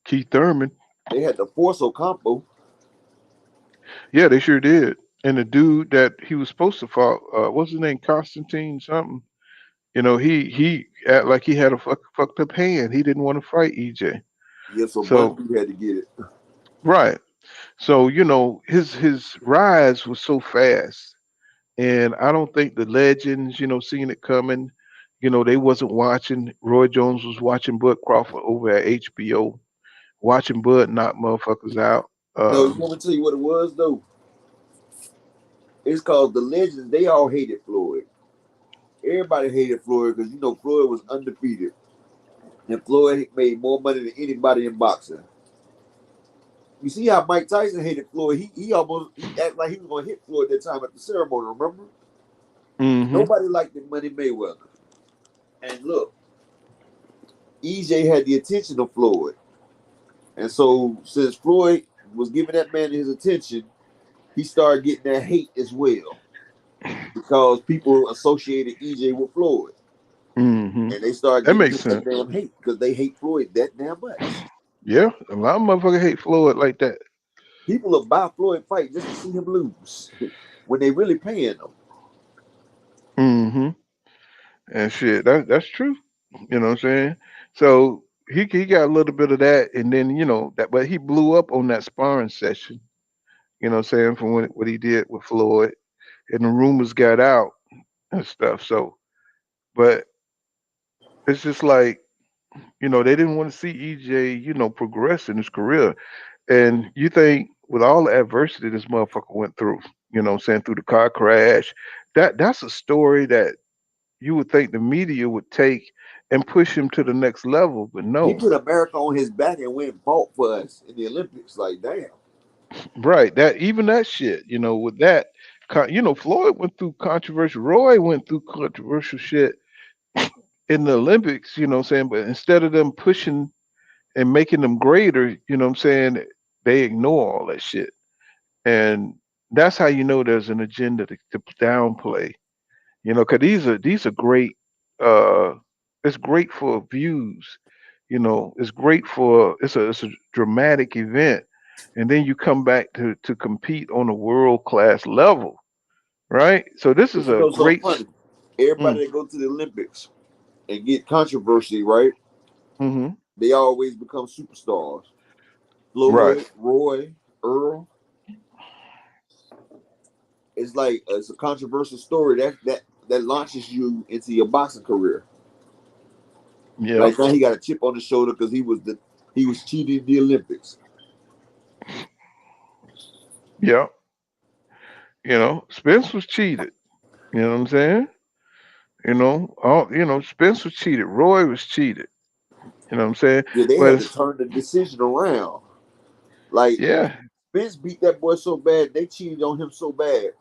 S5: Keith Thurman.
S14: They had to force Ocampo.
S5: Yeah, they sure did. And the dude that he was supposed to fight, what's his name, Constantine something? He act like he had a fucked up hand. He didn't want to fight EJ.
S14: Yeah, so Bundy had to get it.
S5: Right. So his rise was so fast, and I don't think the legends seeing it coming. They wasn't watching. Roy Jones was watching Bud Crawford over at HBO, watching Bud knock motherfuckers out.
S14: No, you want me to tell you what it was though? It's called the legends. They all hated Floyd. Everybody hated Floyd because Floyd was undefeated, and Floyd made more money than anybody in boxing. You see how Mike Tyson hated Floyd? He acted like he was gonna hit Floyd that time at the ceremony. Remember?
S5: Mm-hmm.
S14: Nobody liked the Money Mayweather. And look, EJ had the attention of Floyd, and so since Floyd was giving that man his attention, he started getting that hate as well because people associated EJ with Floyd.
S5: Mm-hmm.
S14: And they started
S5: That
S14: getting
S5: makes
S14: him that
S5: sense.
S14: damn hate because they hate Floyd that damn much.
S5: Yeah, a lot of motherfuckers hate Floyd like that.
S14: People will buy Floyd fight just to see him lose when they really paying them.
S5: Mm-hmm. And shit, that's true. You know what I'm saying? So he got a little bit of that, and then that, but he blew up on that sparring session. You know what I'm saying, from what he did with Floyd, and the rumors got out and stuff. So, but it's just like they didn't want to see EJ progress in his career. And you think with all the adversity this motherfucker went through, what I'm saying, through the car crash, that's a story that you would think the media would take and push him to the next level, but
S14: He
S5: no.
S14: put America on his back and went and fought for us in the Olympics. Like, damn.
S5: Right. That even that shit, with that, Floyd went through controversial. Roy went through controversial shit in the Olympics. You know what I'm saying? But instead of them pushing and making them greater, you know what I'm saying, they ignore all that shit, and that's how there's an agenda to downplay. Because these are great. It's great for views. It's great for it's a dramatic event, and then you come back to compete on a world class level, right? So this
S14: But
S5: is
S14: you
S5: a
S14: know something
S5: great.
S14: funny? Everybody
S5: Mm,
S14: that go to the Olympics and get controversy, right?
S5: mm-hmm.
S14: They always become superstars.
S5: Right.
S14: Floyd, Roy, Earl. It's like it's a controversial story that launches you into your boxing career.
S5: Yeah.
S14: Like now he got a chip on his shoulder because he was cheating in the Olympics.
S5: Yeah. Spence was cheated. You know what I'm saying? Spence was cheated. Roy was cheated. You know what I'm saying?
S14: Yeah, they
S5: But
S14: had to
S5: it's,
S14: turn the decision around. Like
S5: yeah.
S14: Spence beat that boy so bad, they cheated on him so bad.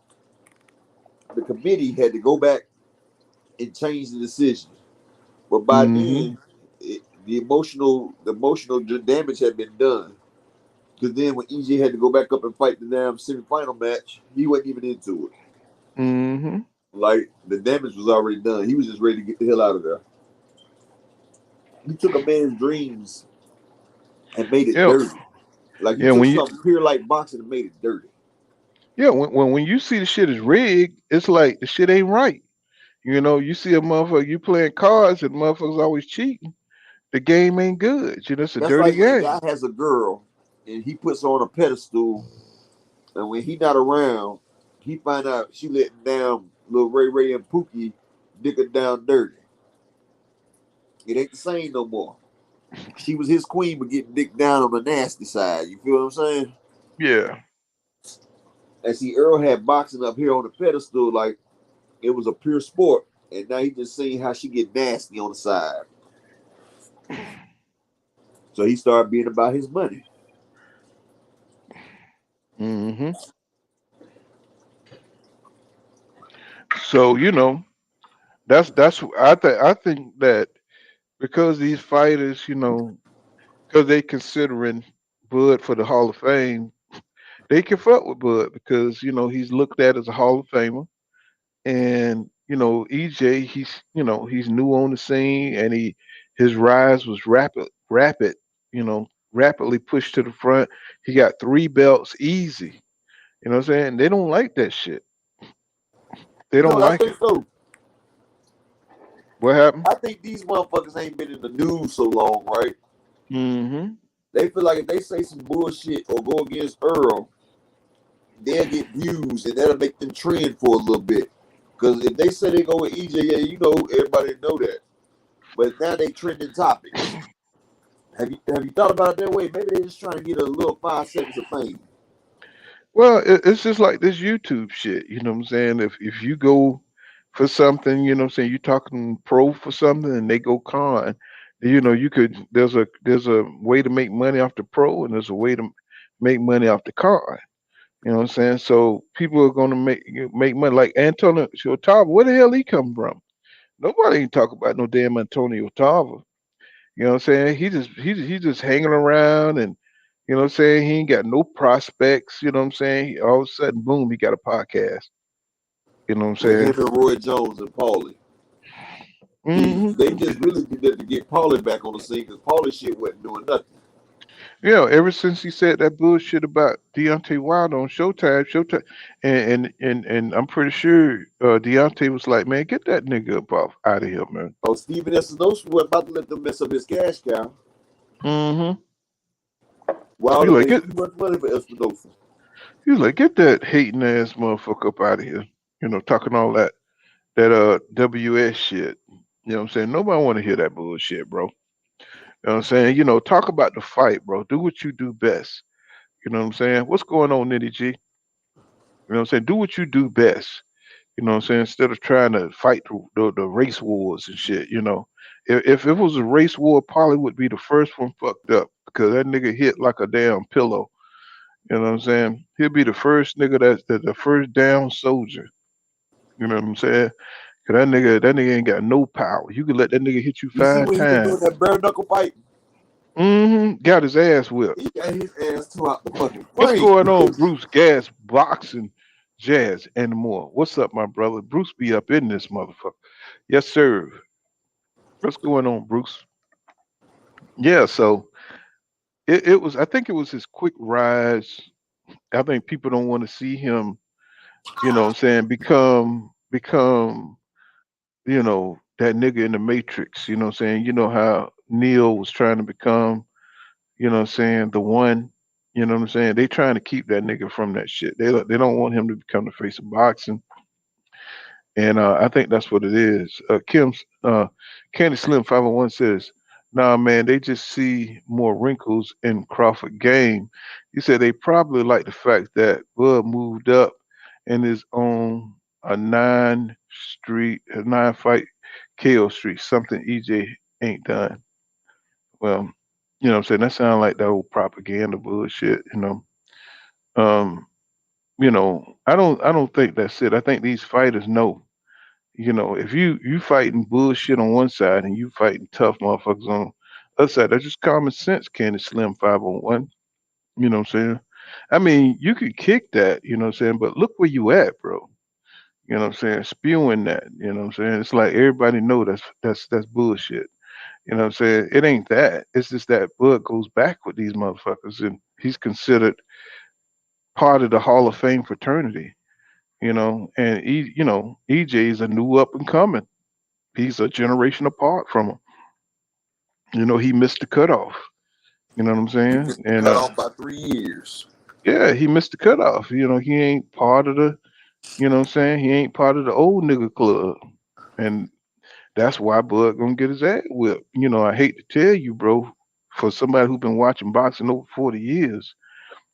S14: The committee had to go back and change the decision. But by
S5: Mm-hmm.
S14: then, the emotional damage had been done. Because then when EJ had to go back up and fight the damn semifinal match, he wasn't even into it.
S5: Mm-hmm.
S14: Like the damage was already done. He was just ready to get the hell out of there. He took a man's dreams and made it
S5: Yeah.
S14: dirty. Like he
S5: Yeah.
S14: took
S5: When you
S14: something pure like boxing and made it dirty.
S5: yeah when you see the shit is rigged, it's like the shit ain't right. You see a motherfucker, you playing cards and motherfuckers always cheating. The game ain't good. It's a
S14: That's
S5: dirty
S14: like when a guy
S5: game.
S14: has a girl and he puts her on a pedestal, and when he not around, he find out she letting down little Ray and Pookie dick her down dirty. It ain't the same no more. She was his queen, but getting dick down on the nasty side. You feel what I'm saying?
S5: Yeah.
S14: And see, Earl had boxing up here on the pedestal like it was a pure sport, and now he just seeing how she get nasty on the side. So he started being about his money.
S5: Mm-hmm. So that's I think that because these fighters, because they considering Bud for the Hall of Fame, they can fuck with Bud because he's looked at as a Hall of Famer, and EJ, he's new on the scene, and his rise was rapid, rapidly pushed to the front. He got 3 belts easy. You know what I'm saying? They don't like that shit. They
S14: You know
S5: don't
S14: what I
S5: like
S14: think
S5: it.
S14: so?
S5: What happened?
S14: I think these motherfuckers ain't been in the news so long, right?
S5: Mm-hmm.
S14: They feel like if they say some bullshit or go against Earl, they'll get views and that'll make them trend for a little bit. Because if they say they go with EJ, yeah, you know, everybody know that. But now they trending topics. Have you thought about it that way? Maybe they're just trying to get a little 5 seconds of fame.
S5: Well, it's just like this YouTube shit. You know what I'm saying? If you go for something, you know what I'm saying, you talking pro for something and they go con, you know, you could there's a way to make money off the pro and there's a way to make money off the con. You know what I'm saying? So people are gonna make money like Antonio Otava. Where the hell he come from? Nobody ain't talk about no damn Antonio Otava. You know what I'm saying? He just hanging around and you know what I'm saying? He ain't got no prospects, you know what I'm saying? All of a sudden, boom, he got a podcast. You know what I'm
S14: With
S5: saying?
S14: him and Roy Jones and Paulie.
S5: Hmm.
S14: They just really did to get Paulie back on the scene because Paulie shit wasn't doing nothing.
S5: You know, ever since he said that bullshit about Deontay Wilder on Showtime, and I'm pretty sure Deontay was like, man, get that nigga up off out of here, man.
S14: Oh, Steven Espinosa was about to let them mess up his cash cow.
S5: Mm-hmm.
S14: Wilder
S5: Like,
S14: paid too much money for Espinosa.
S5: He was like, get that hating ass motherfucker up out of here. You know, talking all that WS shit. You know what I'm saying? Nobody want to hear that bullshit, bro. You know what I'm saying? You know, talk about the fight, bro. Do what you do best. You know what I'm saying? What's going on, Nitty G? You know what I'm saying? Do what you do best. You know what I'm saying? Instead of trying to fight the race wars and shit, you know. If it was a race war, Polly would be the first one fucked up because that nigga hit like a damn pillow. You know what I'm saying? He'll be the first nigga that's the first down soldier. You know what I'm saying? Cause that nigga ain't got no power. You can let that nigga hit you
S14: You see
S5: 5
S14: what he been
S5: times.
S14: doing that bare knuckle fight?
S5: Mm-hmm. Got his ass whipped.
S14: He got his ass tore out the fucking
S5: What's
S14: frame.
S5: going on, Bruce Gas, Boxing, Jazz, and more? What's up, my brother? Bruce be up in this motherfucker. Yes, sir. What's going on, Bruce? Yeah, so it was, I think it was his quick rise. I think people don't want to see him, you know what I'm saying, become, you know, that nigga in the Matrix, you know what I'm saying? You know how Neo was trying to become, you know what I'm saying, the one, you know what I'm saying? They trying to keep that nigga from that shit. They don't want him to become the face of boxing. And I think that's what it is. Candy Slim 501 says, nah, man, they just see more wrinkles in Crawford game. He said they probably like the fact that Bud moved up and is on a 9 fight KO streak, something EJ ain't done. Well, you know what I'm saying? That sounds like that old propaganda bullshit, you know. Um, I don't think that's it. I think these fighters know. You know, if you fighting bullshit on one side and you fighting tough motherfuckers on the other side, that's just common sense, Candy Slim 501. You know what I'm saying? I mean, you could kick that, you know what I'm saying, but look where you at, bro. You know what I'm saying? Spewing that, you know what I'm saying? It's like everybody know that's bullshit. You know what I'm saying? It ain't that. It's just that Bud goes back with these motherfuckers and he's considered part of the Hall of Fame fraternity, you know, and EJ is a new up and coming. He's a generation apart from him. You know, he missed the cutoff. You know what I'm saying? And
S14: Cut off by 3 years.
S5: yeah, he missed the cutoff. You know, he ain't part of the, you know what I'm saying? He ain't part of the old nigga club. And that's why Bud gonna get his ass whipped. You know, I hate to tell you, bro, for somebody who's been watching boxing over 40 years,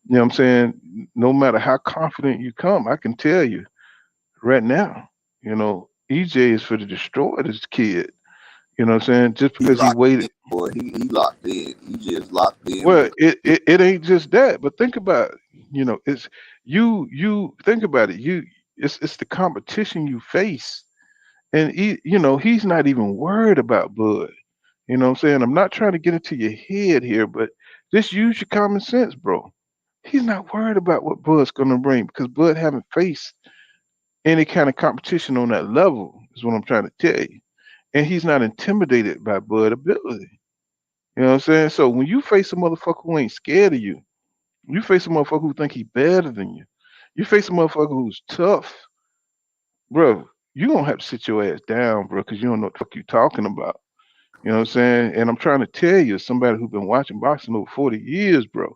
S5: you know what I'm saying? No matter how confident you come, I can tell you right now, you know, EJ is for to destroy this kid. You know what I'm saying? Just because he waited.
S14: Boy, he locked in. He just locked in.
S5: Well, it ain't just that, but think about it. You know, it's you think about it. It's the competition you face, and he's not even worried about Bud. You know what I'm saying? I'm not trying to get into your head here, but just use your common sense, bro. He's not worried about what Bud's gonna bring because Bud haven't faced any kind of competition on that level. Is what I'm trying to tell you, and he's not intimidated by Bud ability. You know what I'm saying? So when you face a motherfucker who ain't scared of you, you face a motherfucker who think he better than you face a motherfucker who's tough, bro, you gonna have to sit your ass down, bro, because you don't know what the fuck you talking about. You know what I'm saying? And I'm trying to tell you, somebody who's been watching boxing over 40 years, bro.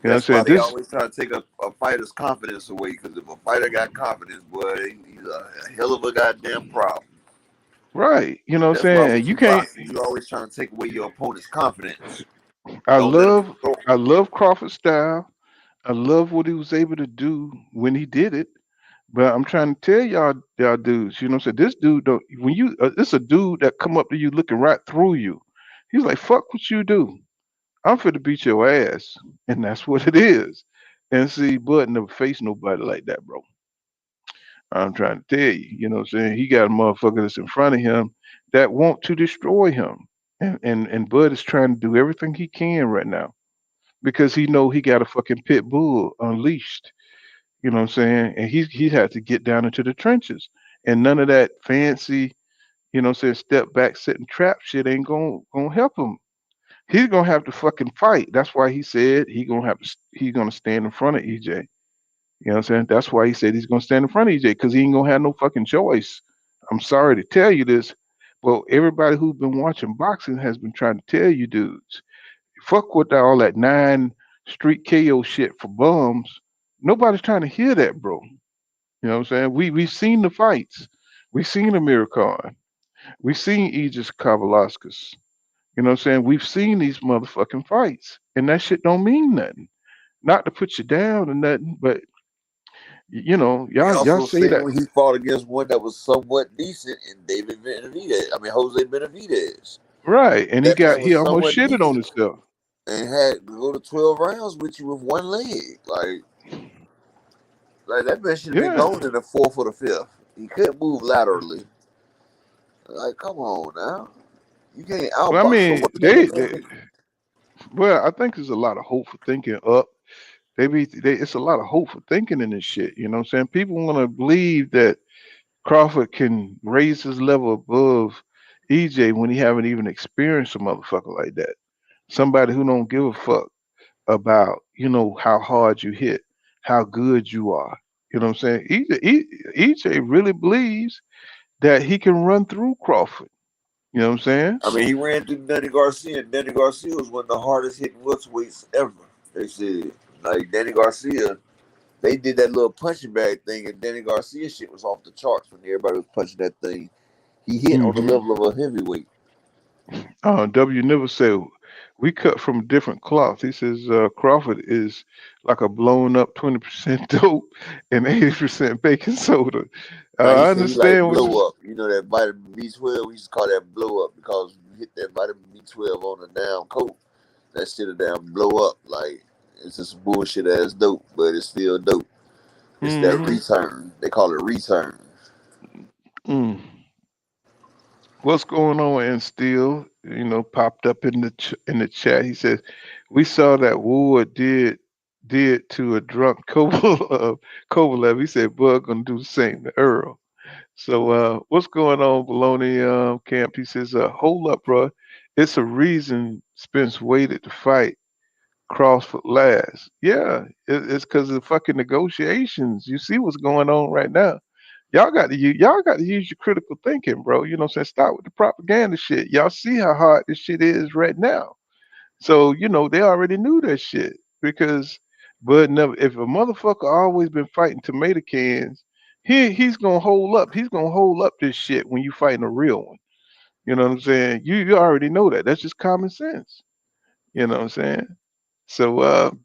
S5: You know what I'm
S14: That's why
S5: saying?
S14: they
S5: This
S14: always try to take a fighter's confidence away. Because if a fighter got confidence, boy, he's a hell of a goddamn problem.
S5: right. You know what I'm
S14: That's why
S5: saying?
S14: when
S5: You
S14: you
S5: can't
S14: boxing, you always trying to take away your opponent's confidence.
S5: I
S14: Don't let him
S5: love
S14: go.
S5: I love Crawford's style. I love what he was able to do when he did it. But I'm trying to tell y'all dudes, you know what I'm saying? This dude don't when you it's a dude that come up to you looking right through you. He's like, fuck what you do. I'm finna beat your ass. And that's what it is. And see, Bud never faced nobody like that, bro. I'm trying to tell you, you know what I'm saying? He got a motherfucker that's in front of him that want to destroy him. And Bud is trying to do everything he can right now because he know he got a fucking pit bull unleashed. You know what I'm saying? And he had to get down into the trenches. And none of that fancy, you know what I'm saying, step back, sit and trap shit ain't gonna help him. He's gonna have to fucking fight. That's why he said he's gonna stand in front of EJ. You know what I'm saying? That's why he said he's gonna stand in front of EJ because he ain't gonna have no fucking choice. I'm sorry to tell you this, but everybody who's been watching boxing has been trying to tell you dudes, fuck with all that 9 street KO shit for bums. Nobody's trying to hear that, bro. You know what I'm saying? We've seen the fights. We've seen Amir Khan. We've seen Aegis Kavalauskas. You know what I'm saying? We've seen these motherfucking fights. And that shit don't mean nothing. Not to put you down or nothing, but you know,
S14: We
S5: y'all
S14: also
S5: say
S14: seen
S5: that
S14: when he fought against one that was somewhat decent in David Benavidez. I mean Jose Benavidez.
S5: right. And
S14: That man
S5: he
S14: was
S5: almost
S14: somewhat
S5: shitted on
S14: decent
S5: himself.
S14: and had to go to 12 rounds with you with one leg. Like that man should have been
S5: Yeah.
S14: going in the fourth or the fifth. He couldn't move laterally. Like, come on now. You can't
S5: Well, I
S14: outbox
S5: mean,
S14: someone that.
S5: well, I think there's a lot of hope for thinking up. It's a lot of hope for thinking in this shit. You know what I'm saying? People want to believe that Crawford can raise his level above EJ when he haven't even experienced a motherfucker like that. Somebody who don't give a fuck about, you know, how hard you hit, how good you are. You know what I'm saying? EJ really believes that he can run through Crawford. You know what I'm saying?
S14: I mean, he ran through Danny Garcia, and Danny Garcia was one of the hardest hitting welterweights ever. They said, like, Danny Garcia, they did that little punching bag thing, and Danny Garcia shit was off the charts when everybody was punching that thing. He hit on the
S5: Hmm.
S14: level of a heavyweight.
S5: W never said we cut from a different cloth. He says Crawford is like a blown up 20% dope and 80% baking soda.
S14: Now, he
S5: I
S14: said he like
S5: understand what you.
S14: blow up. You know that vitamin B12, we used to call that blow up because you hit that vitamin B12 on a down coat. That shit'll damn blow up. Like, it's just bullshit ass dope, but it's still dope. It's that
S5: Hmm.
S14: return. They call it return.
S5: Mm. What's going on? And still, you know, popped up in the in the chat. He says we saw that Ward did to a drunk Kovalev. He said Bud gonna do the same to Earl. So what's going on, Baloney Camp? He says, hold up, bro. It's a reason Spence waited to fight Crawford last. Yeah, it's because of the fucking negotiations. You see what's going on right now. Y'all got to use your critical thinking, bro. You know what I'm saying? Start with the propaganda shit. Y'all see how hard this shit is right now. So, you know, they already knew that shit because Bud never if a motherfucker always been fighting tomato cans, he's gonna hold up. He's gonna hold up this shit when you fighting a real one. You know what I'm saying? You already know that. That's just common sense. You know what I'm saying? So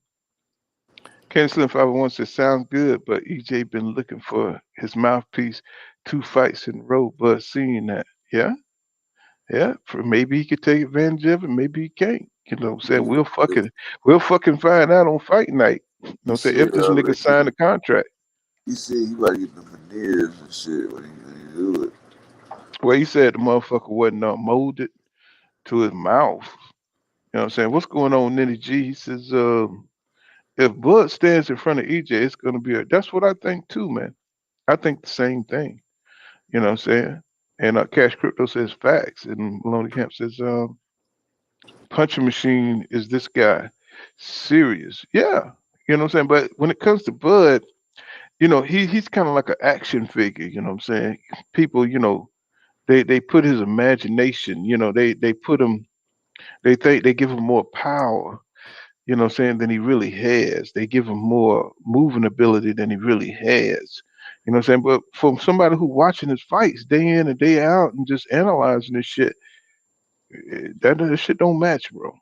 S5: Ken Slim 501 says sounds good, but EJ been looking for his mouthpiece 2 fights in a row, but seeing that. Yeah, yeah. For maybe he could take advantage of it, maybe he can't. You know what I'm saying? We'll fucking find out on fight night. You know what
S14: He
S5: I'm saying?
S14: said
S5: If this nigga signed the contract.
S14: he said he about to get the veneers and shit when he do it.
S5: Well, he said the motherfucker wasn't molded to his mouth. You know what I'm saying? What's going on, Nitty G? He says, if Bud stands in front of EJ, it's gonna be that's what I think too, man. I think the same thing. You know what I'm saying? And Cash Crypto says facts. And Maloney Camp says, punching machine is this guy. Serious. Yeah. You know what I'm saying? But when it comes to Bud, you know, he's kind of like an action figure, you know what I'm saying? People, you know, They put his imagination, they put him, they think they give him more power, than he really has. They give him more moving ability than he really has. But from somebody who watching his fights day in and day out and just analyzing this shit, that shit don't match, bro.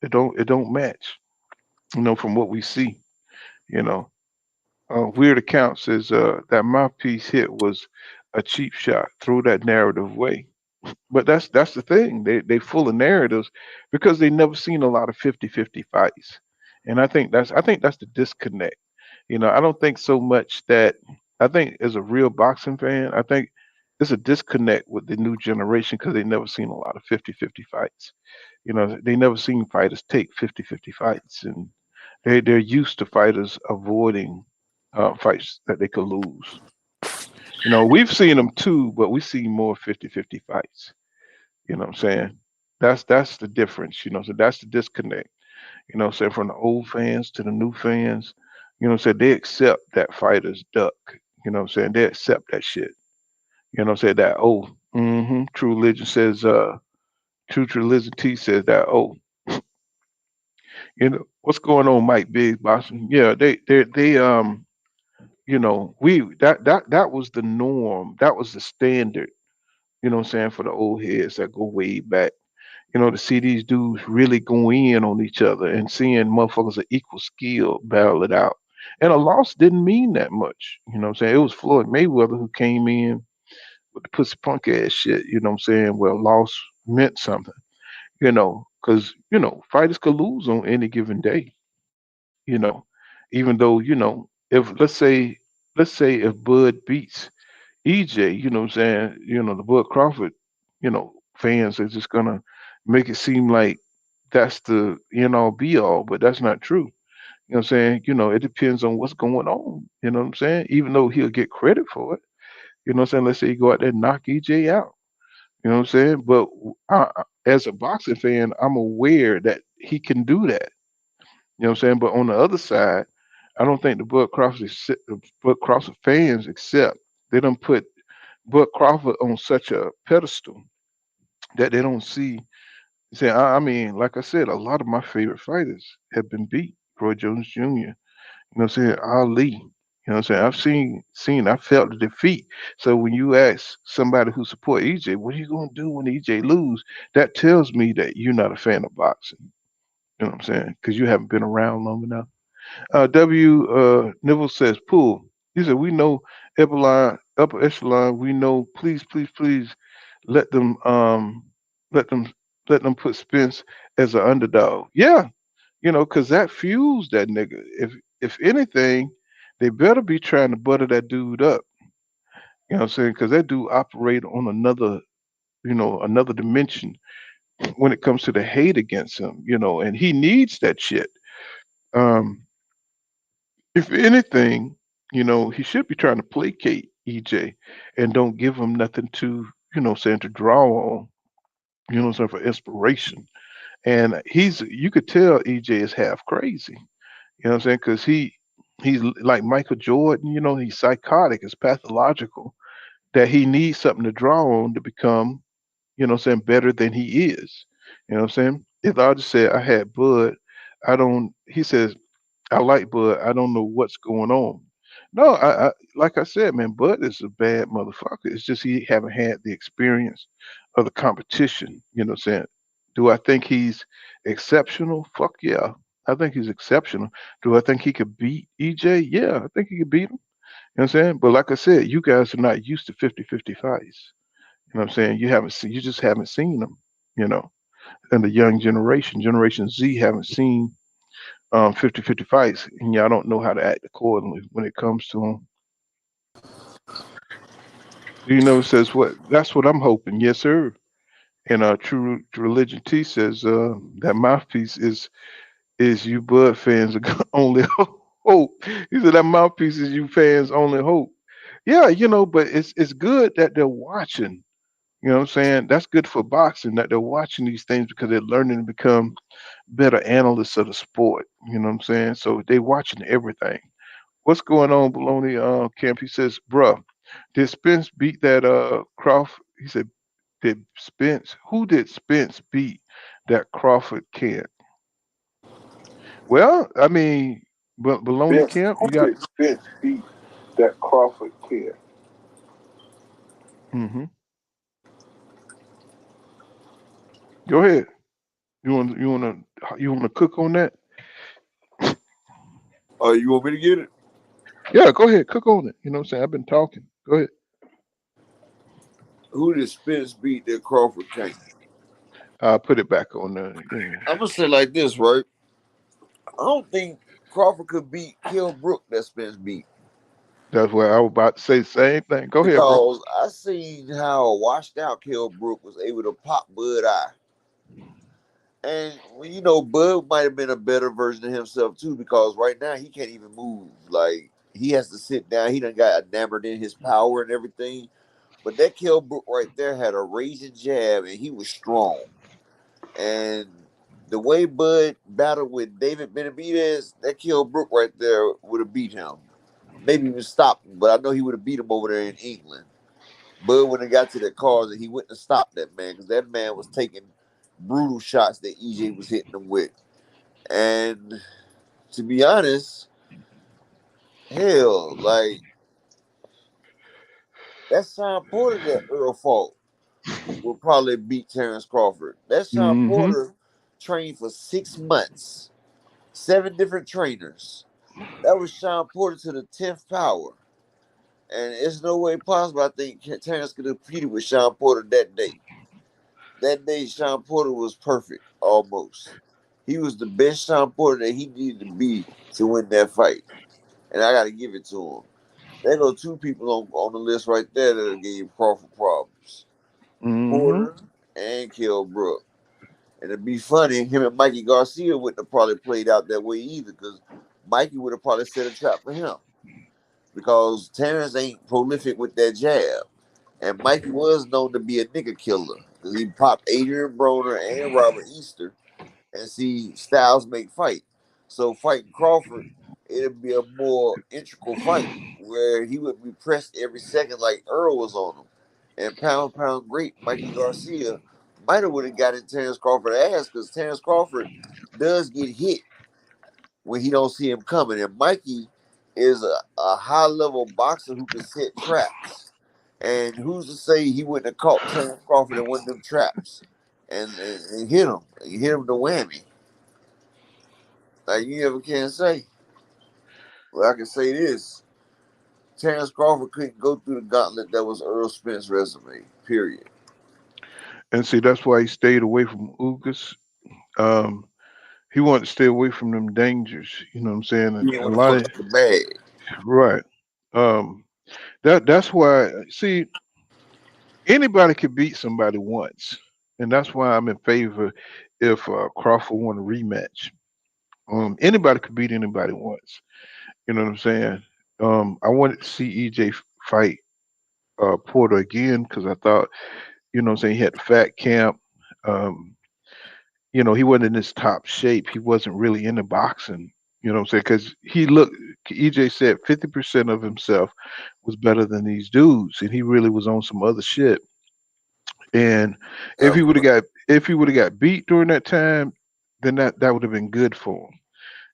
S5: It don't match, from what we see, you know. Weird Account says that mouthpiece hit was a cheap shot. Throw that narrative away. But that's the thing. They full of narratives because they never seen a lot of 50-50 fights. And I think that's the disconnect. I don't think so much that I think as a real boxing fan, I think there's a disconnect with the new generation because they never seen a lot of 50-50 fights. They never seen fighters take 50-50 fights, and they're used to fighters avoiding fights that they could lose. We've seen them too, but we see more 50-50 fights. You know what I'm saying? That's the difference, so that's the disconnect. So from the old fans to the new fans, they accept that fighters duck. They accept that shit. That True Religion says True Religion T says that what's going on, Mike Biggs, Boston? Yeah, they we that was the norm. That was the standard, for the old heads that go way back. To see these dudes really go in on each other and seeing motherfuckers of equal skill battle it out. And a loss didn't mean that much. It was Floyd Mayweather who came in with the pussy punk ass shit, Well, loss meant something, because, fighters could lose on any given day, you know, even though, if let's say if Bud beats EJ, the Bud Crawford, fans are just gonna make it seem like that's the end all be all, but that's not true. It depends on what's going on. Even though he'll get credit for it. Let's say you go out there and knock EJ out. But as a boxing fan, I'm aware that he can do that. But on the other side, I don't think the Bud Crawford fans accept. They don't put Bud Crawford on such a pedestal that they don't see. Say, I mean, like I said, a lot of my favorite fighters have been beat. Roy Jones Jr. Ali. I've I felt the defeat. So when you ask somebody who support EJ, what are you gonna do when EJ lose? That tells me that you're not a fan of boxing. You know what I'm saying? Because you haven't been around long enough. Nibble says, "Pool." He said, "We know upper echelon. We know. Please, please, please, let them, let them, let them put Spence as an underdog. Yeah, because that fuels that nigga. If anything, they better be trying to butter that dude up. You know what I'm saying? Because that dude operate on another dimension when it comes to the hate against him. And he needs that shit. Um, if anything, he should be trying to placate EJ and don't give him nothing to, to draw on, for inspiration. And you could tell EJ is half crazy, because he's like Michael Jordan, he's psychotic, it's pathological that he needs something to draw on to become, better than he is. If I just said I had Bud, he says, I like Bud. I don't know what's going on. No, I like I said, man, Bud is a bad motherfucker. It's just he haven't had the experience of the competition. Do I think he's exceptional? Fuck yeah. I think he's exceptional. Do I think he could beat EJ? Yeah, I think he could beat him. You know what I'm saying? But like I said, you guys are not used to 50-50 fights. You know what I'm saying? You just haven't seen them, and the young Generation Z haven't seen 50-50 fights, and y'all don't know how to act accordingly when it comes to them. Says what? That's what I'm hoping. Yes, sir. And True Religion T says that mouthpiece is you Bud fans only hope. He said that mouthpiece is you fans only hope. Yeah, but it's good that they're watching. You know what I'm saying? That's good for boxing that they're watching these things because they're learning to become better analysts of the sport. You know what I'm saying? So they watching everything. What's going on, Baloney Camp? He says, bruh, did Spence beat that Crawford? He said, Who did Spence beat that Crawford can't? Well, I mean, Baloney Camp, you got
S16: Spence beat that Crawford can't?
S5: Mm-hmm. Go ahead. You want to cook on that?
S14: Oh, you want me to get it?
S5: Yeah, go ahead, cook on it. You know what I'm saying? I've been talking. Go ahead.
S14: Who did Spence beat that Crawford can't?
S5: I'll put it back on there. Yeah.
S14: I'm gonna say like this, right? I don't think Crawford could beat Kell Brook that Spence beat.
S5: That's what I was about to say. Same thing. Go ahead, bro.
S14: Because I seen how washed out Kell Brook was able to pop Bud Eye. And well, you know, Bud might have been a better version of himself too, because right now he can't even move. Like he has to sit down. He done got enamored in his power and everything. But that Kell Brook right there had a raising jab and he was strong. And the way Bud battled with David Benavidez, that Kell Brook right there would have beat him. Maybe even stopped him, but I know he would have beat him over there in England. Bud when it got to the cars and he wouldn't have stopped that man because that man was taking brutal shots that EJ was hitting him with. And to be honest, hell, like that's Sean Porter that Earl fought will probably beat Terrence Crawford. That Sean Porter trained for 6 months, 7 different trainers. That was Sean Porter to the 10th power. And it's no way possible I think Terrence could have competed with Sean Porter that day. That day, Sean Porter was perfect, almost. He was the best Sean Porter that he needed to be to win that fight. And I got to give it to him. There go 2 people on the list right there that gave Crawford problems. Porter and Kell Brook. And it'd be funny, him and Mikey Garcia wouldn't have probably played out that way either, because Mikey would have probably set a trap for him. Because Terrence ain't prolific with that jab. And Mikey was known to be a nigga killer. Because he popped Adrian Broner and Robert Easter. And see Styles make fight. So fighting Crawford, it'd be a more integral fight where he would be pressed every second like Earl was on him. And pound great Mikey Garcia might have would have got in Terrence Crawford's ass because Terrence Crawford does get hit when he don't see him coming. And Mikey is a high level boxer who can set traps. And who's to say he wouldn't have caught Terrence Crawford in one of them traps and hit him? He hit him the whammy. Like you ever can say. Well, I can say this. Terrence Crawford couldn't go through the gauntlet that was Errol Spence's resume. Period.
S5: And see, that's why he stayed away from Ugas. He wanted to stay away from them dangers. You know what I'm saying?
S14: He didn't want to fuck up the bag.
S5: Right. That's why. See, anybody can beat somebody once, and that's why I'm in favor if Crawford won a rematch. Anybody could beat anybody once. You know what I'm saying? I wanted to see EJ fight Porter again because I thought, you know what I'm saying, he had the fat camp. You know, he wasn't in his top shape. He wasn't really into boxing. You know what I'm saying? Because EJ said 50% of himself was better than these dudes, and he really was on some other shit. And if he would have got beat during that time, then that would have been good for him.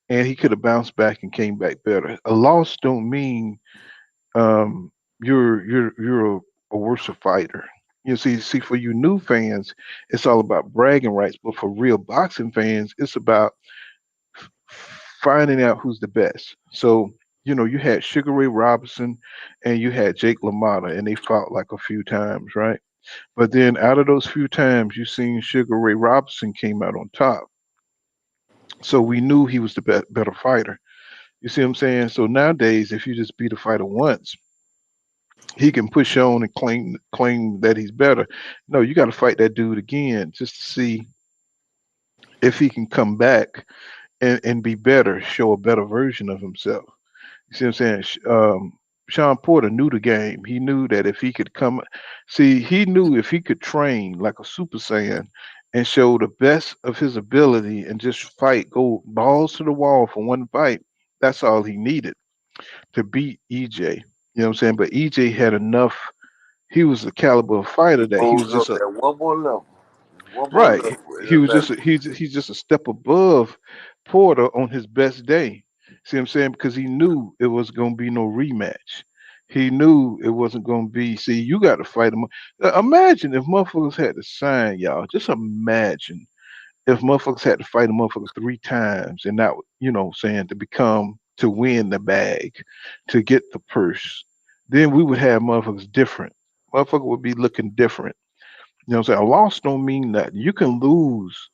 S5: And he could have bounced back and came back better. A loss don't mean you're a worse fighter. You see, for you new fans, it's all about bragging rights. But for real boxing fans, it's about finding out who's the best. So, you know, you had Sugar Ray Robinson and you had Jake LaMotta, and they fought like a few times, right? But then out of those few times, you seen Sugar Ray Robinson came out on top. So we knew he was the better fighter. You see what I'm saying? So nowadays, if you just beat a fighter once, he can push on and claim that he's better. No, you got to fight that dude again just to see if he can come back and be better, show a better version of himself. You see what I'm saying? Sean Porter knew the game. He knew that if he could he knew if he could train like a Super Saiyan and show the best of his ability and just fight, go balls to the wall for one fight, that's all he needed to beat EJ. You know what I'm saying? But EJ had enough he was the caliber of fighter that he was
S14: Goes
S5: just
S14: up
S5: a
S14: at one more level. One more
S5: right.
S14: level in
S5: He
S14: the
S5: was just
S14: battle.
S5: he's just a step above Porter on his best day. See what I'm saying? Because he knew it was gonna be no rematch. He knew it wasn't gonna be. See, you got to fight him. Imagine if motherfuckers had to sign y'all. Just imagine if motherfuckers had to fight a motherfucker 3 times and not, saying to win the bag, to get the purse, then we would have motherfuckers different. Motherfucker would be looking different. You know what I'm saying? A loss don't mean nothing. You can lose,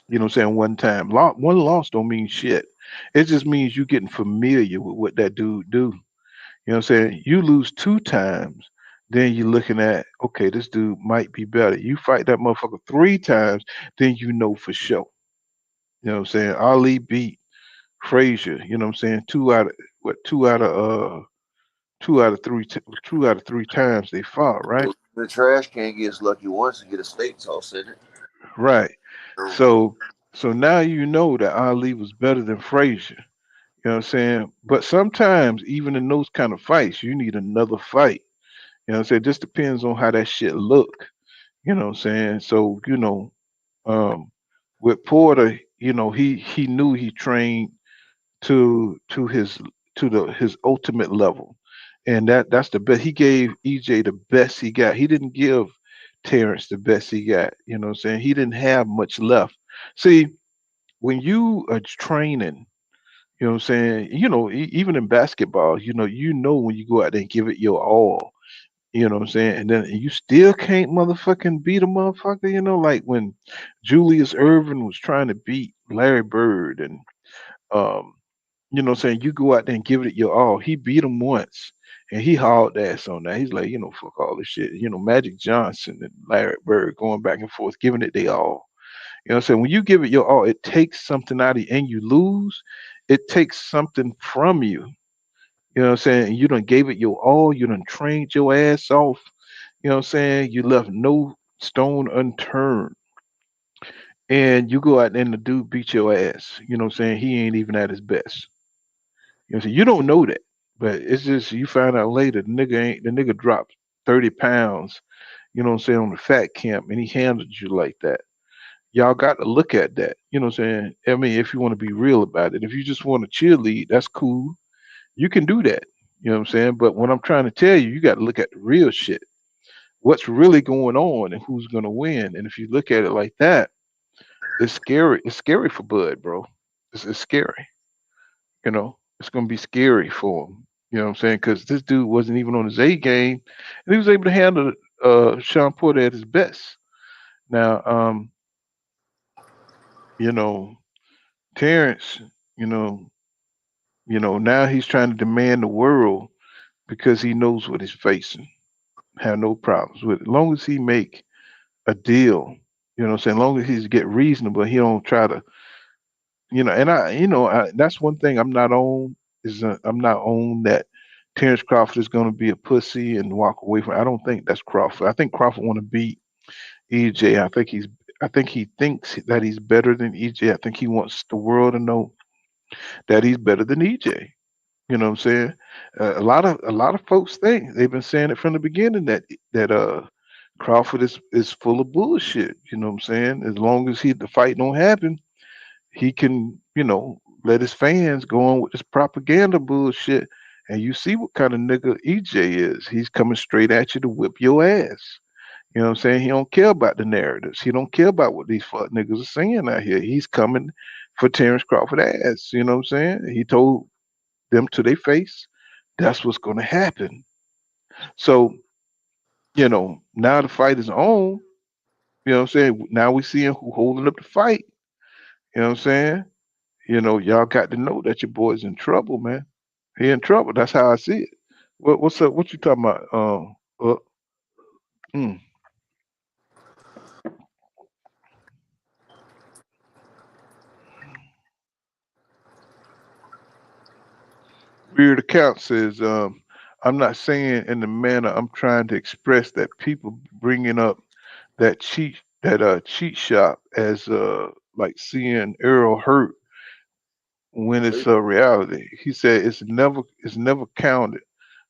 S5: what I'm saying, one time. One loss don't mean shit. It just means you getting familiar with what that dude do. You know what I'm saying? You lose 2 times, then you're looking at, okay, this dude might be better. You fight that motherfucker 3 times, then you know for sure. You know what I'm saying? Ali beat Frazier, you know what I'm saying? Two out of three 2 out of 3 times they fought, right?
S14: The trash can gets lucky once and get a steak toss in it.
S5: Right. So now you know that Ali was better than Frazier. You know what I'm saying? But sometimes even in those kind of fights, you need another fight. You know what I'm saying? It just depends on how that shit look. You know what I'm saying? So, um, with Porter, he knew he trained to his ultimate level. And that's the best. He gave EJ the best he got. He didn't give Terrence the best he got. You know what I'm saying? He didn't have much left. See, when you are training, you know what I'm saying? Even in basketball, you know when you go out there and give it your all. You know what I'm saying? And then you still can't motherfucking beat a motherfucker, like when Julius Irvin was trying to beat Larry Bird and um, what I'm saying, you go out there and give it your all. He beat him once and he hauled ass on that. He's like, fuck all this shit. Magic Johnson and Larry Bird going back and forth, giving it their all. You know what I'm saying? When you give it your all, it takes something out of you and you lose, it takes something from you. You know what I'm saying? You done gave it your all, you done trained your ass off. You know what I'm saying? You left no stone unturned. And you go out there and the dude beat your ass. You know what I'm saying? He ain't even at his best. You know what I'm saying? You don't know that. But it's just you find out later the nigga dropped 30 pounds, you know what I'm saying, on the fat camp and he handled you like that. Y'all got to look at that. You know what I'm saying? I mean, if you want to be real about it. If you just want to cheerlead, that's cool. You can do that. You know what I'm saying? But what I'm trying to tell you, you got to look at the real shit. What's really going on and who's gonna win. And if you look at it like that, it's scary. It's scary for Bud, bro. It's scary. It's gonna be scary for him. You know what I'm saying? Because this dude wasn't even on his A game, and he was able to handle Sean Porter at his best. Now, you know, Terrence, you know, now he's trying to demand the world because he knows what he's facing. Have no problems with it. As long as he make a deal, you know what I'm saying? As long as he's get reasonable, he don't try to, and that's one thing I'm not on is I'm not on that Terrence Crawford is going to be a pussy and walk away from. I don't think that's Crawford. I think Crawford want to beat EJ. I think he thinks that he's better than EJ. I think he wants the world to know that he's better than EJ. You know what I'm saying? A lot of folks think they've been saying it from the beginning that Crawford is full of bullshit. You know what I'm saying? As long as the fight don't happen, he can, let his fans go on with this propaganda bullshit. And you see what kind of nigga EJ is. He's coming straight at you to whip your ass. You know what I'm saying? He don't care about the narratives. He don't care about what these fuck niggas are saying out here. He's coming for Terrence Crawford ass. You know what I'm saying? He told them to their face, that's what's going to happen. So, now the fight is on. You know what I'm saying? Now we seeing who holding up the fight. You know what I'm saying? Y'all got to know that your boy's in trouble, man. He in trouble. That's how I see it. What's up? What you talking about? Mm. Weird account says, I'm not saying in the manner I'm trying to express that people bringing up that cheat shop as like seeing Errol hurt when it's a reality. He said it's never counted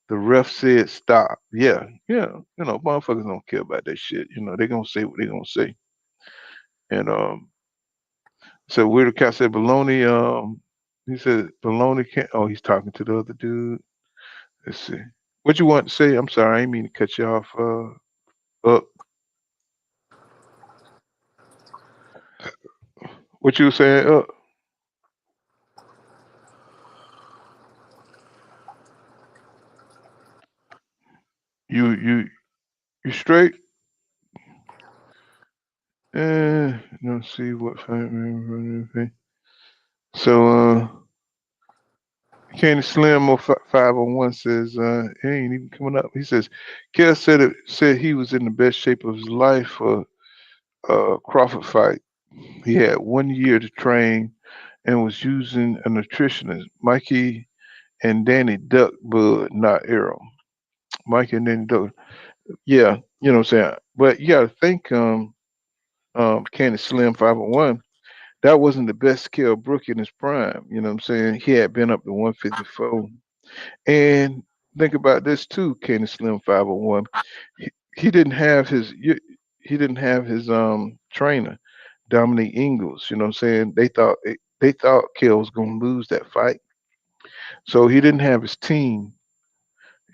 S5: The ref said stop. Yeah. Motherfuckers don't care about that shit. They gonna say what they gonna say. And so Weird Cat said baloney. He said baloney can't. Oh, he's talking to the other dude. Let's see. What you want to say? I'm sorry, I didn't mean to cut you off. Up. What you were saying? Up. You straight? Let's see what fight. So Candy Slim or 501 says he ain't even coming up. He says Kell said he was in the best shape of his life for Crawford fight. He had 1 year to train and was using a nutritionist, Mikey and Danny Duck Bud, not Errol. Mikey and Danny Duck. Yeah, you know what I'm saying. But you gotta think Candy Slim 501, that wasn't the best Kell Brook in his prime. You know what I'm saying? He had been up to 154. And think about this too, Candy Slim 501. He didn't have his trainer, Dominique Ingles. You know what I'm saying? They thought Kell was gonna lose that fight. So he didn't have his team.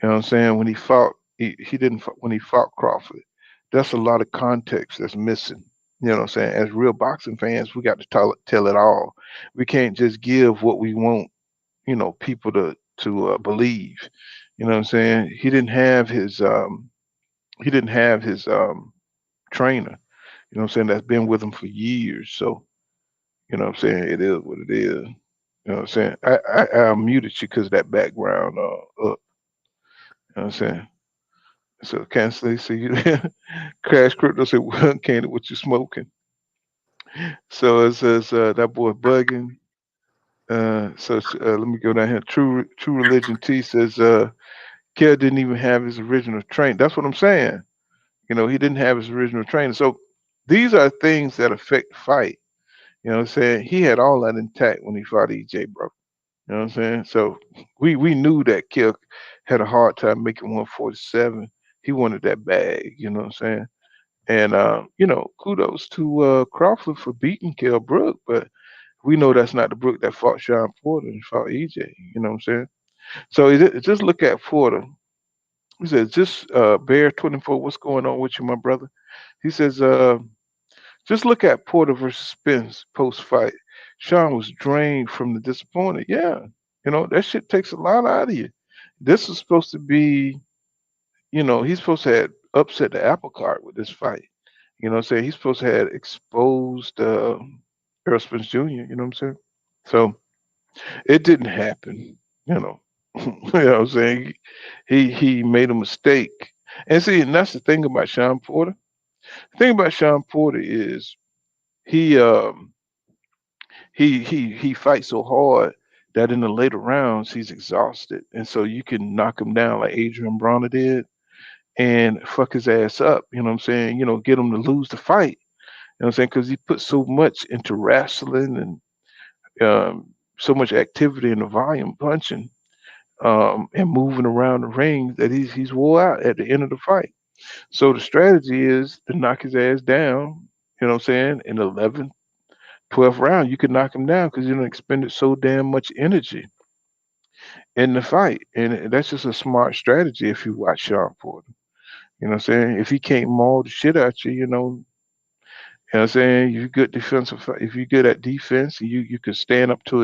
S5: You know what I'm saying? When he fought, he didn't when he fought Crawford. That's a lot of context that's missing. You know what I'm saying? As real boxing fans, we got to tell it all. We can't just give what we want, people to believe. You know what I'm saying? He didn't have his trainer. You know what I'm saying? That's been with him for years. So, you know what I'm saying? It is what it is. You know what I'm saying? I muted you because of that background up. You know what I'm saying? So can't say see you Crash Crypto said, well, Candy, what you smoking? So it says that boy bugging. Let me go down here. True Religion T says Kell didn't even have his original train. That's what I'm saying. He didn't have his original trainer. So these are things that affect the fight. You know what I'm saying? He had all that intact when he fought EJ, bro. You know what I'm saying? So we knew that Kell had a hard time making 147. He wanted that bag, you know what I'm saying? And kudos to Crawford for beating Kell Brook, but we know that's not the Brook that fought Sean Porter and fought EJ, you know what I'm saying? So just look at Porter. He says, just Bear 24, what's going on with you, my brother? He says, just look at Porter versus Spence post fight. Sean was drained from the disappointed. Yeah, that shit takes a lot out of you. This is supposed to be, he's supposed to have upset the apple cart with this fight. You know what I'm saying? He's supposed to have exposed Errol Spence Jr., you know what I'm saying? So it didn't happen, you know. You know what I'm saying? He made a mistake. And see, and that's the thing about Sean Porter. The thing about Sean Porter is he fights so hard that in the later rounds he's exhausted. And so you can knock him down like Adrian Bronner did and fuck his ass up, you know what I'm saying? Get him to lose the fight. You know what I'm saying? Because he put so much into wrestling and so much activity in the volume punching and moving around the ring that he's wore out at the end of the fight. So the strategy is to knock his ass down, you know what I'm saying, in the 11th, 12th round. You can knock him down because you don't expended so damn much energy in the fight. And that's just a smart strategy if you watch Sean Porter. You know what I'm saying? If he can't maul the shit out you, you know what I'm saying? You're good defensive. If you're good at defense, you can stand up to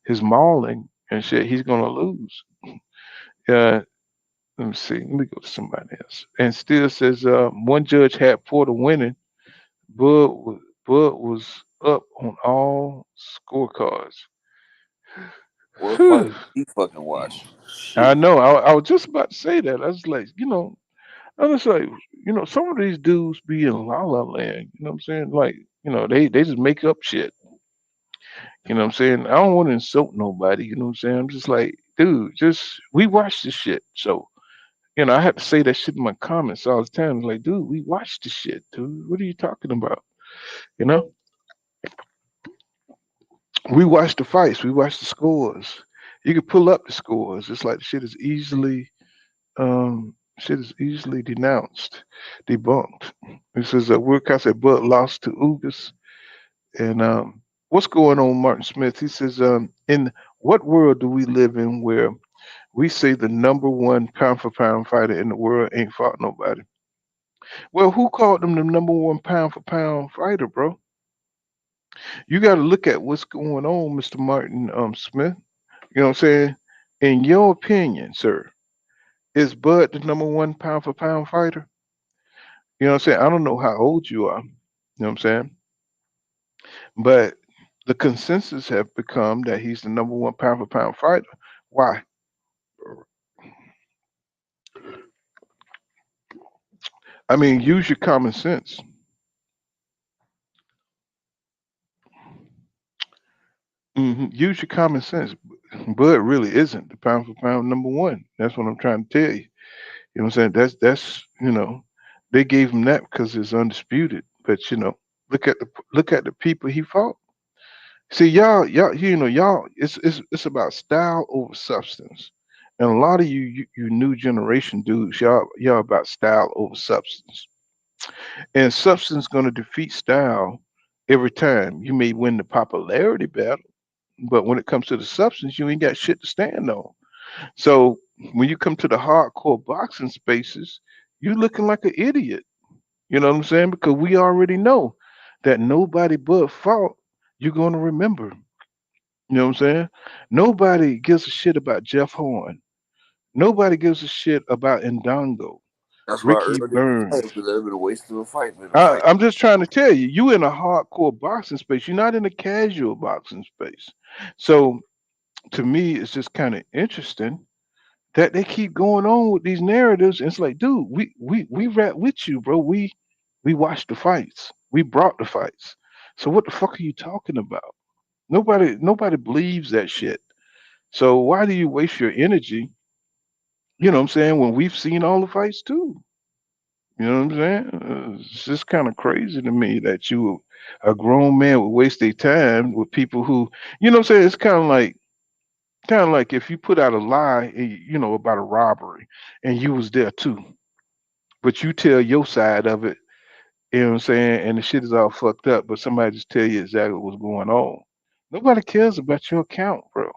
S5: his mauling and shit. He's gonna lose. Let me see. Let me go to somebody else. And still says one judge had Porter winning. Bud was up on all scorecards.
S14: What fight he fucking watch?
S5: I know. I was just about to say that. I was like, I was like, some of these dudes be in La La Land. You know what I'm saying? Like, they just make up shit. You know what I'm saying? I don't want to insult nobody. You know what I'm saying? I'm just like, dude, we watch this shit. So, I have to say that shit in my comments all the time. It's like, dude, we watch this shit, dude. What are you talking about? We watch the fights. We watch the scores. You can pull up the scores. It's like shit is easily denounced, debunked. It says Wilcox said Bud lost to Ugas. And what's going on, Martin Smith? He says, in what world do we live in where we say the number one pound for pound fighter in the world ain't fought nobody? Well, who called him the number one pound for pound fighter, bro? You got to look at what's going on, Mr. Martin Smith. You know what I'm saying? In your opinion, sir, is Bud the number one pound for pound fighter? You know what I'm saying? I don't know how old you are. You know what I'm saying? But the consensus have become that he's the number one pound for pound fighter. Why? I mean, use your common sense. Use your common sense. Bud really isn't the pound for pound number one. That's what I'm trying to tell you. You know what I'm saying? That's they gave him that because it's undisputed. But look at the people he fought. See, y'all, y'all. It's about style over substance, and a lot of you new generation dudes, y'all about style over substance, and substance going to defeat style every time. You may win the popularity battle, but when it comes to the substance, you ain't got shit to stand on. So when you come to the hardcore boxing spaces, you looking like an idiot. You know what I'm saying? Because we already know that nobody but fought. You're going to remember. You know what I'm saying? Nobody gives a shit about Jeff Horn. Nobody gives a shit about Ndongo,
S14: That's why
S5: Ricky
S14: Earl didn't fight
S5: Burns.
S14: because that would have been a waste of a fight for him to fight.
S5: I'm just trying to tell you, you in a hardcore boxing space. You're not in a casual boxing space. So to me, it's just kind of interesting that they keep going on with these narratives. And it's like, dude, we rap with you, bro. We watched the fights. We brought the fights. So what the fuck are you talking about? Nobody believes that shit. So why do you waste your energy? You know what I'm saying? When we've seen all the fights too. You know what I'm saying? It's just kind of crazy to me that a grown man, would waste their time with people who, you know what I'm saying? It's kind of like if you put out a lie, about a robbery, and you was there too, but you tell your side of it. You know what I'm saying? And the shit is all fucked up, but somebody just tell you exactly what's going on. Nobody cares about your account, bro.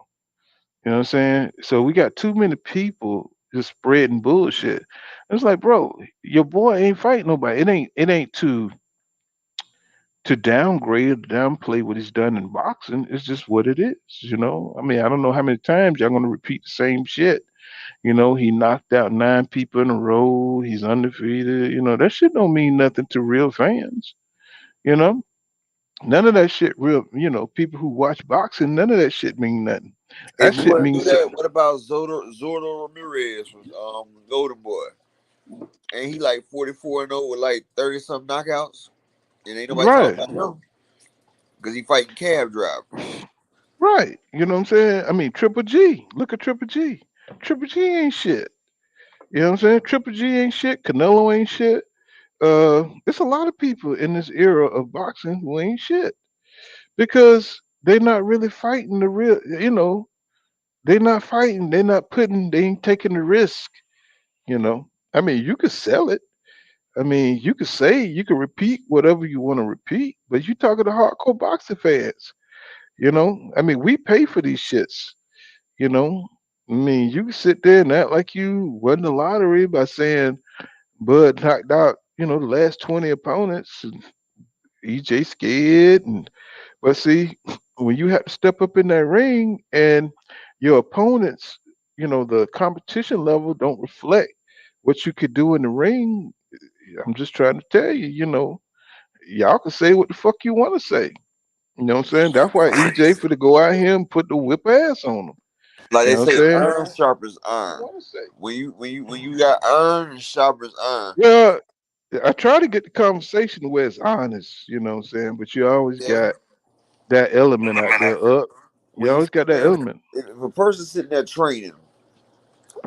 S5: You know what I'm saying? So we got too many people just spreading bullshit. It's like, bro, your boy ain't fighting nobody. It ain't to downgrade or downplay what he's done in boxing. It's just what it is. I mean, I don't know how many times y'all gonna repeat the same shit. He knocked out 9 people in a row. He's undefeated. That shit don't mean nothing to real fans. You know, none of that shit real. People who watch boxing, none of that shit mean nothing. That
S14: If you
S5: shit
S14: want to do
S5: means
S14: that,
S5: something.
S14: what about Zordo Ramirez from Golden Boy? And he like 44-0 with like 30 something knockouts, and ain't nobody talking
S5: Right.
S14: about him because he fighting cab drivers.
S5: Right. You know what I'm saying? I mean, Triple G. Look at Triple G. Triple G ain't shit. You know what I'm saying? Triple G ain't shit. Canelo ain't shit. It's a lot of people in this era of boxing who ain't shit because they're not really fighting the real. They're not fighting. They're not putting. They ain't taking the risk. I mean, you could sell it. I mean, you could say you can repeat whatever you want to repeat, but you talking to hardcore boxing fans. I mean, we pay for these shits. You know, I mean, you can sit there and act like you won the lottery by saying Bud knocked out, the last 20 opponents, and EJ scared. But see, when you have to step up in that ring and your opponents, the competition level don't reflect what you could do in the ring, I'm just trying to tell you, y'all can say what the fuck you want to say. You know what I'm saying? That's why EJ for to go out here and put the whip ass on them.
S14: Like
S5: You
S14: they
S5: know what I'm
S14: say,
S5: saying?
S14: iron sharpens iron. When you got iron, it sharpens iron.
S5: Well, I try to get the conversation where it's honest, you know what I'm saying? But you always
S14: Yeah.
S5: got that element out there up. You
S14: When you
S5: always got that element.
S14: if a person sitting there training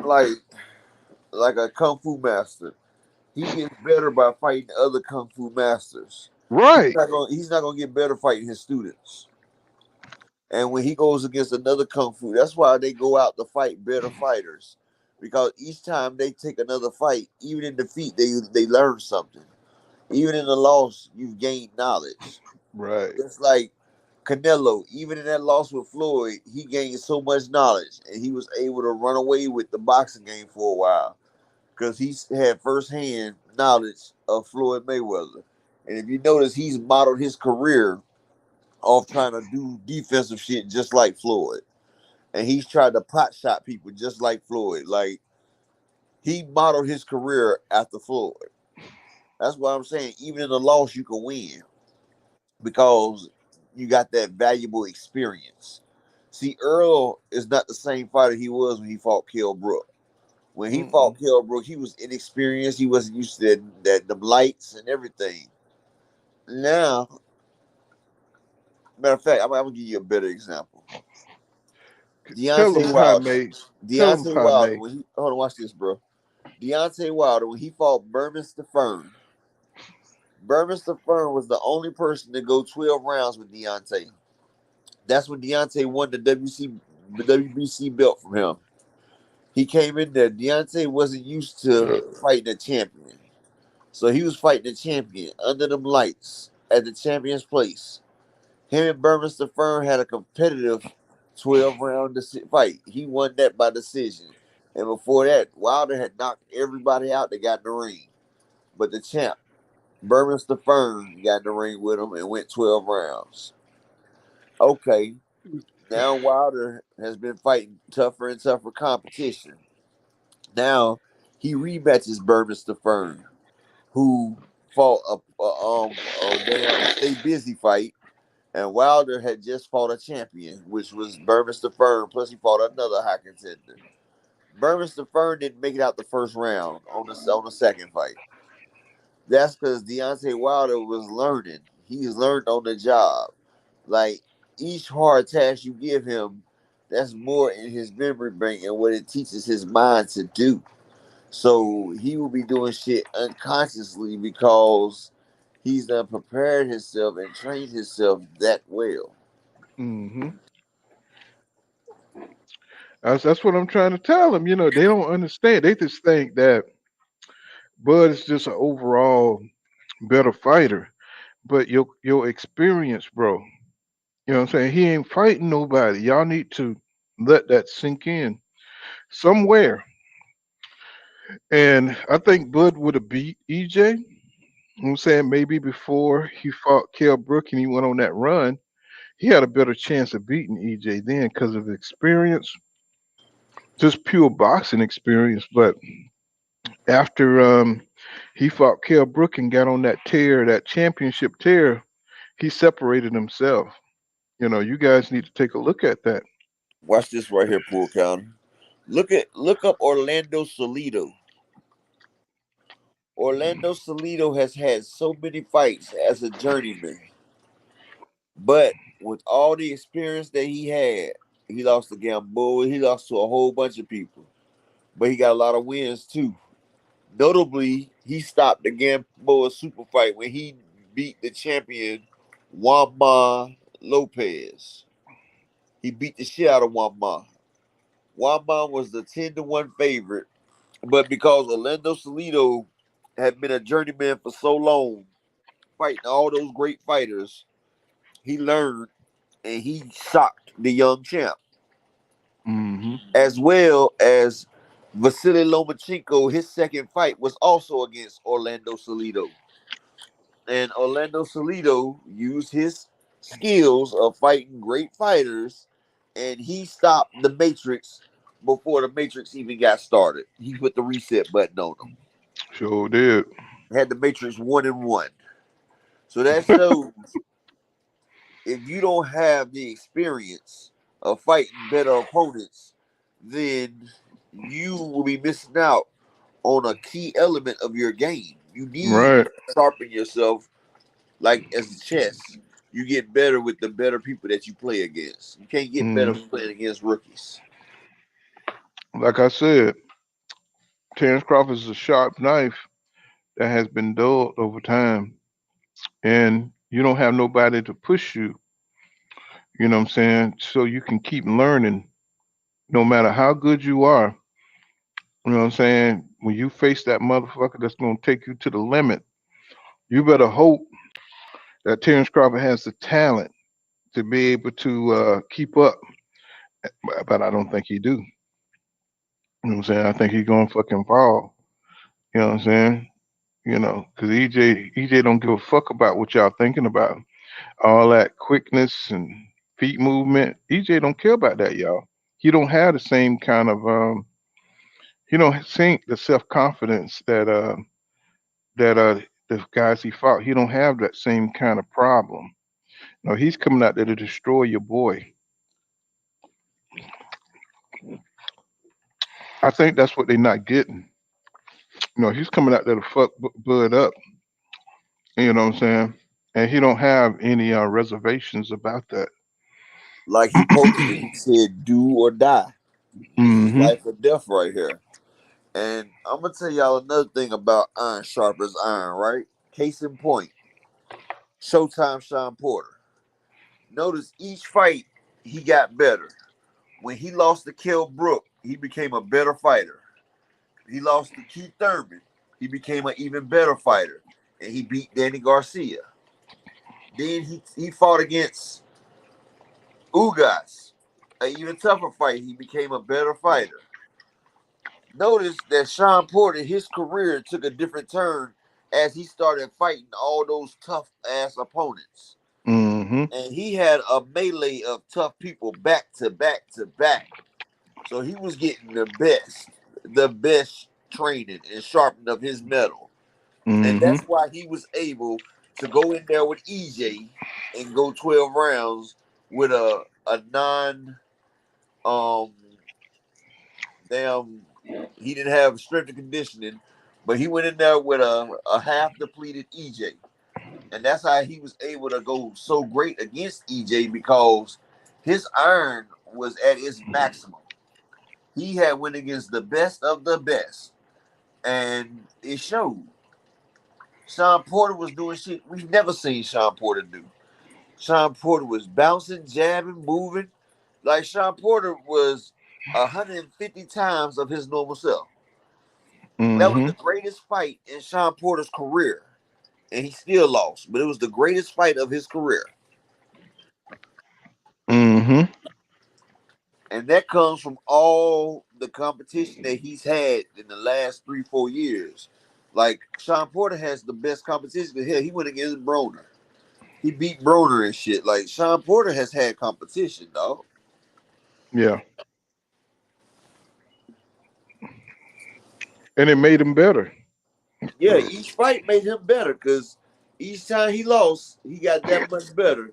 S14: like a kung fu master, he gets better by fighting other kung fu masters.
S5: Right.
S14: He's not gonna get better fighting his students. And when he goes against another kung fu, that's why they go out to fight better fighters, because each time they take another fight, even in defeat, they learn something. Even in the loss, you've gained knowledge.
S5: Right.
S14: Just like Canelo, even in that loss with Floyd, he gained so much knowledge, and he was able to run away with the boxing game for a while because he had firsthand knowledge of Floyd Mayweather. And if you notice, he's modeled his career off trying to do defensive shit just like Floyd, and he's tried to pot shot people just like Floyd. Like, he modeled his career after Floyd. That's why I'm saying, even in the loss, you can win because you got that valuable experience. See, Earl is not the same fighter he was when he fought Kell Brook. When he fought Kell Brook, he was inexperienced. He wasn't used to the lights and everything. Now, matter of fact, I'm gonna give you a better example.
S5: Tell him,
S14: Deontay Wilder.
S5: May. Tell him,
S14: Deontay Wilder.
S5: May.
S14: When he hold on, watch this, bro. Deontay Wilder, when he fought Burmester Fern. Burmester Fern was the only person to go 12 rounds with Deontay. That's when Deontay won the WBC belt from him. He came in there. Deontay wasn't used to fighting a champion. So he was fighting a champion under them lights at the champion's place. Him and Burmester Fern had a competitive 12-round fight. He won that by decision. And before that, Wilder had knocked everybody out that got in the ring. But the champ, Burmester Fern, got in the ring with him and went 12 rounds. Okay. Now Wilder has been fighting tougher and tougher competition. Now he rematches Burmester Fern, who fought a damn stay busy fight, and Wilder had just fought a champion, which was Burmester Fern. Plus, he fought another high contender. Burmester Fern didn't make it out the first round on the second fight. That's because Deontay Wilder was learning. He's learned on the job. Like, each hard task you give him, that's more in his memory bank and what it teaches his mind to do. So he will be doing shit unconsciously because he's done prepared himself and trained himself that well.
S5: Mm-hmm. That's what I'm trying to tell them. You know, they don't understand. They just think that Bud is just an overall better fighter. But your experience, bro, you know what I'm saying? He ain't fighting nobody. Y'all need to let that sink in somewhere. And I think Bud would have beat EJ. You know what I'm saying? Maybe before he fought Kell Brook and he went on that run, he had a better chance of beating EJ then because of experience, just pure boxing experience. But after he fought Kell Brook and got on that tear, that championship tear, he separated himself. You know, you guys need to take a look at that.
S14: Watch this right here, Pool Counter. Look up Orlando Salido. Orlando Salido has had so many fights as a journeyman, but with all the experience that he had, he lost to Gamboa. He lost to a whole bunch of people, but he got a lot of wins too. Notably, he stopped the Gamboa super fight when he beat the champion Wamba Lopez. He beat the shit out of Wamba. Wamba was the 10-1 favorite, but because Orlando Salido had been a journeyman for so long, fighting all those great fighters, he learned and he shocked the young champ.
S5: Mm-hmm.
S14: As well as Vasily Lomachenko, his second fight was also against Orlando Salido. And Orlando Salido used his skills of fighting great fighters, and he stopped the Matrix before the Matrix even got started. He put the reset button on them.
S5: Sure did.
S14: Had the Matrix 1-1. So that shows if you don't have the experience of fighting better opponents, then you will be missing out on a key element of your game. You need
S5: Right.
S14: to sharpen yourself like as chess. You get better with the better people that you play against. You can't get better playing against rookies.
S5: Like I said, Terrence Crawford is a sharp knife that has been dulled over time, and you don't have nobody to push you. You know what I'm saying? So you can keep learning no matter how good you are. You know what I'm saying? When you face that motherfucker that's gonna take you to the limit, you better hope that Terrence Crawford has the talent to be able to keep up. But I don't think he do. You know what I'm saying? I think he's gonna fucking fall. You know what I'm saying? You know, because EJ don't give a fuck about what y'all thinking about. All that quickness and feet movement. EJ don't care about that, y'all. He don't have the same kind of he don't think the self confidence that the guys he fought. He don't have that same kind of problem. No, he's coming out there to destroy your boy. I think that's what they're not getting. You know, he's coming out there to fuck Bud up. You know what I'm saying? And he don't have any reservations about that.
S14: Like he posted, he said, "Do or die. This is
S5: Mm-hmm.
S14: life or death right here." And I'm gonna tell y'all another thing about iron sharp as iron, right? Case in point, Showtime Sean Porter. Notice each fight he got better. When he lost to Kell Brook, he became a better fighter. He lost to Keith Thurman, he became an even better fighter, and he beat Danny Garcia. Then he fought against Ugas, an even tougher fight. He became a better fighter. Notice that Sean Porter, his career took a different turn as he started fighting all those tough ass opponents.
S5: Mm-hmm.
S14: And he had a melee of tough people back to back to back. So he was getting the best training and sharpening of his metal. And
S5: Mm-hmm.
S14: that's why he was able to go in there with EJ and go 12 rounds with a non um damn, he didn't have strength and conditioning, but he went in there with a half depleted EJ. And that's how he was able to go so great against EJ because his iron was at its maximum. He had went against the best of the best, and it showed. Sean Porter was doing shit we've never seen Sean Porter do. Sean Porter was bouncing, jabbing, moving. Like Sean Porter was 150 times of his normal self. That was
S5: Mm-hmm.
S14: the greatest fight in Sean Porter's career. And he still lost, but it was the greatest fight of his career.
S5: Mm-hmm.
S14: And that comes from all the competition that he's had in the last 3-4 years. Like Sean Porter has the best competition. Hell, he went against Broner. He beat Broner and shit. Like Sean Porter has had competition, dog.
S5: Yeah. And it made him better.
S14: Yeah, each fight made him better because each time he lost, he got that much better.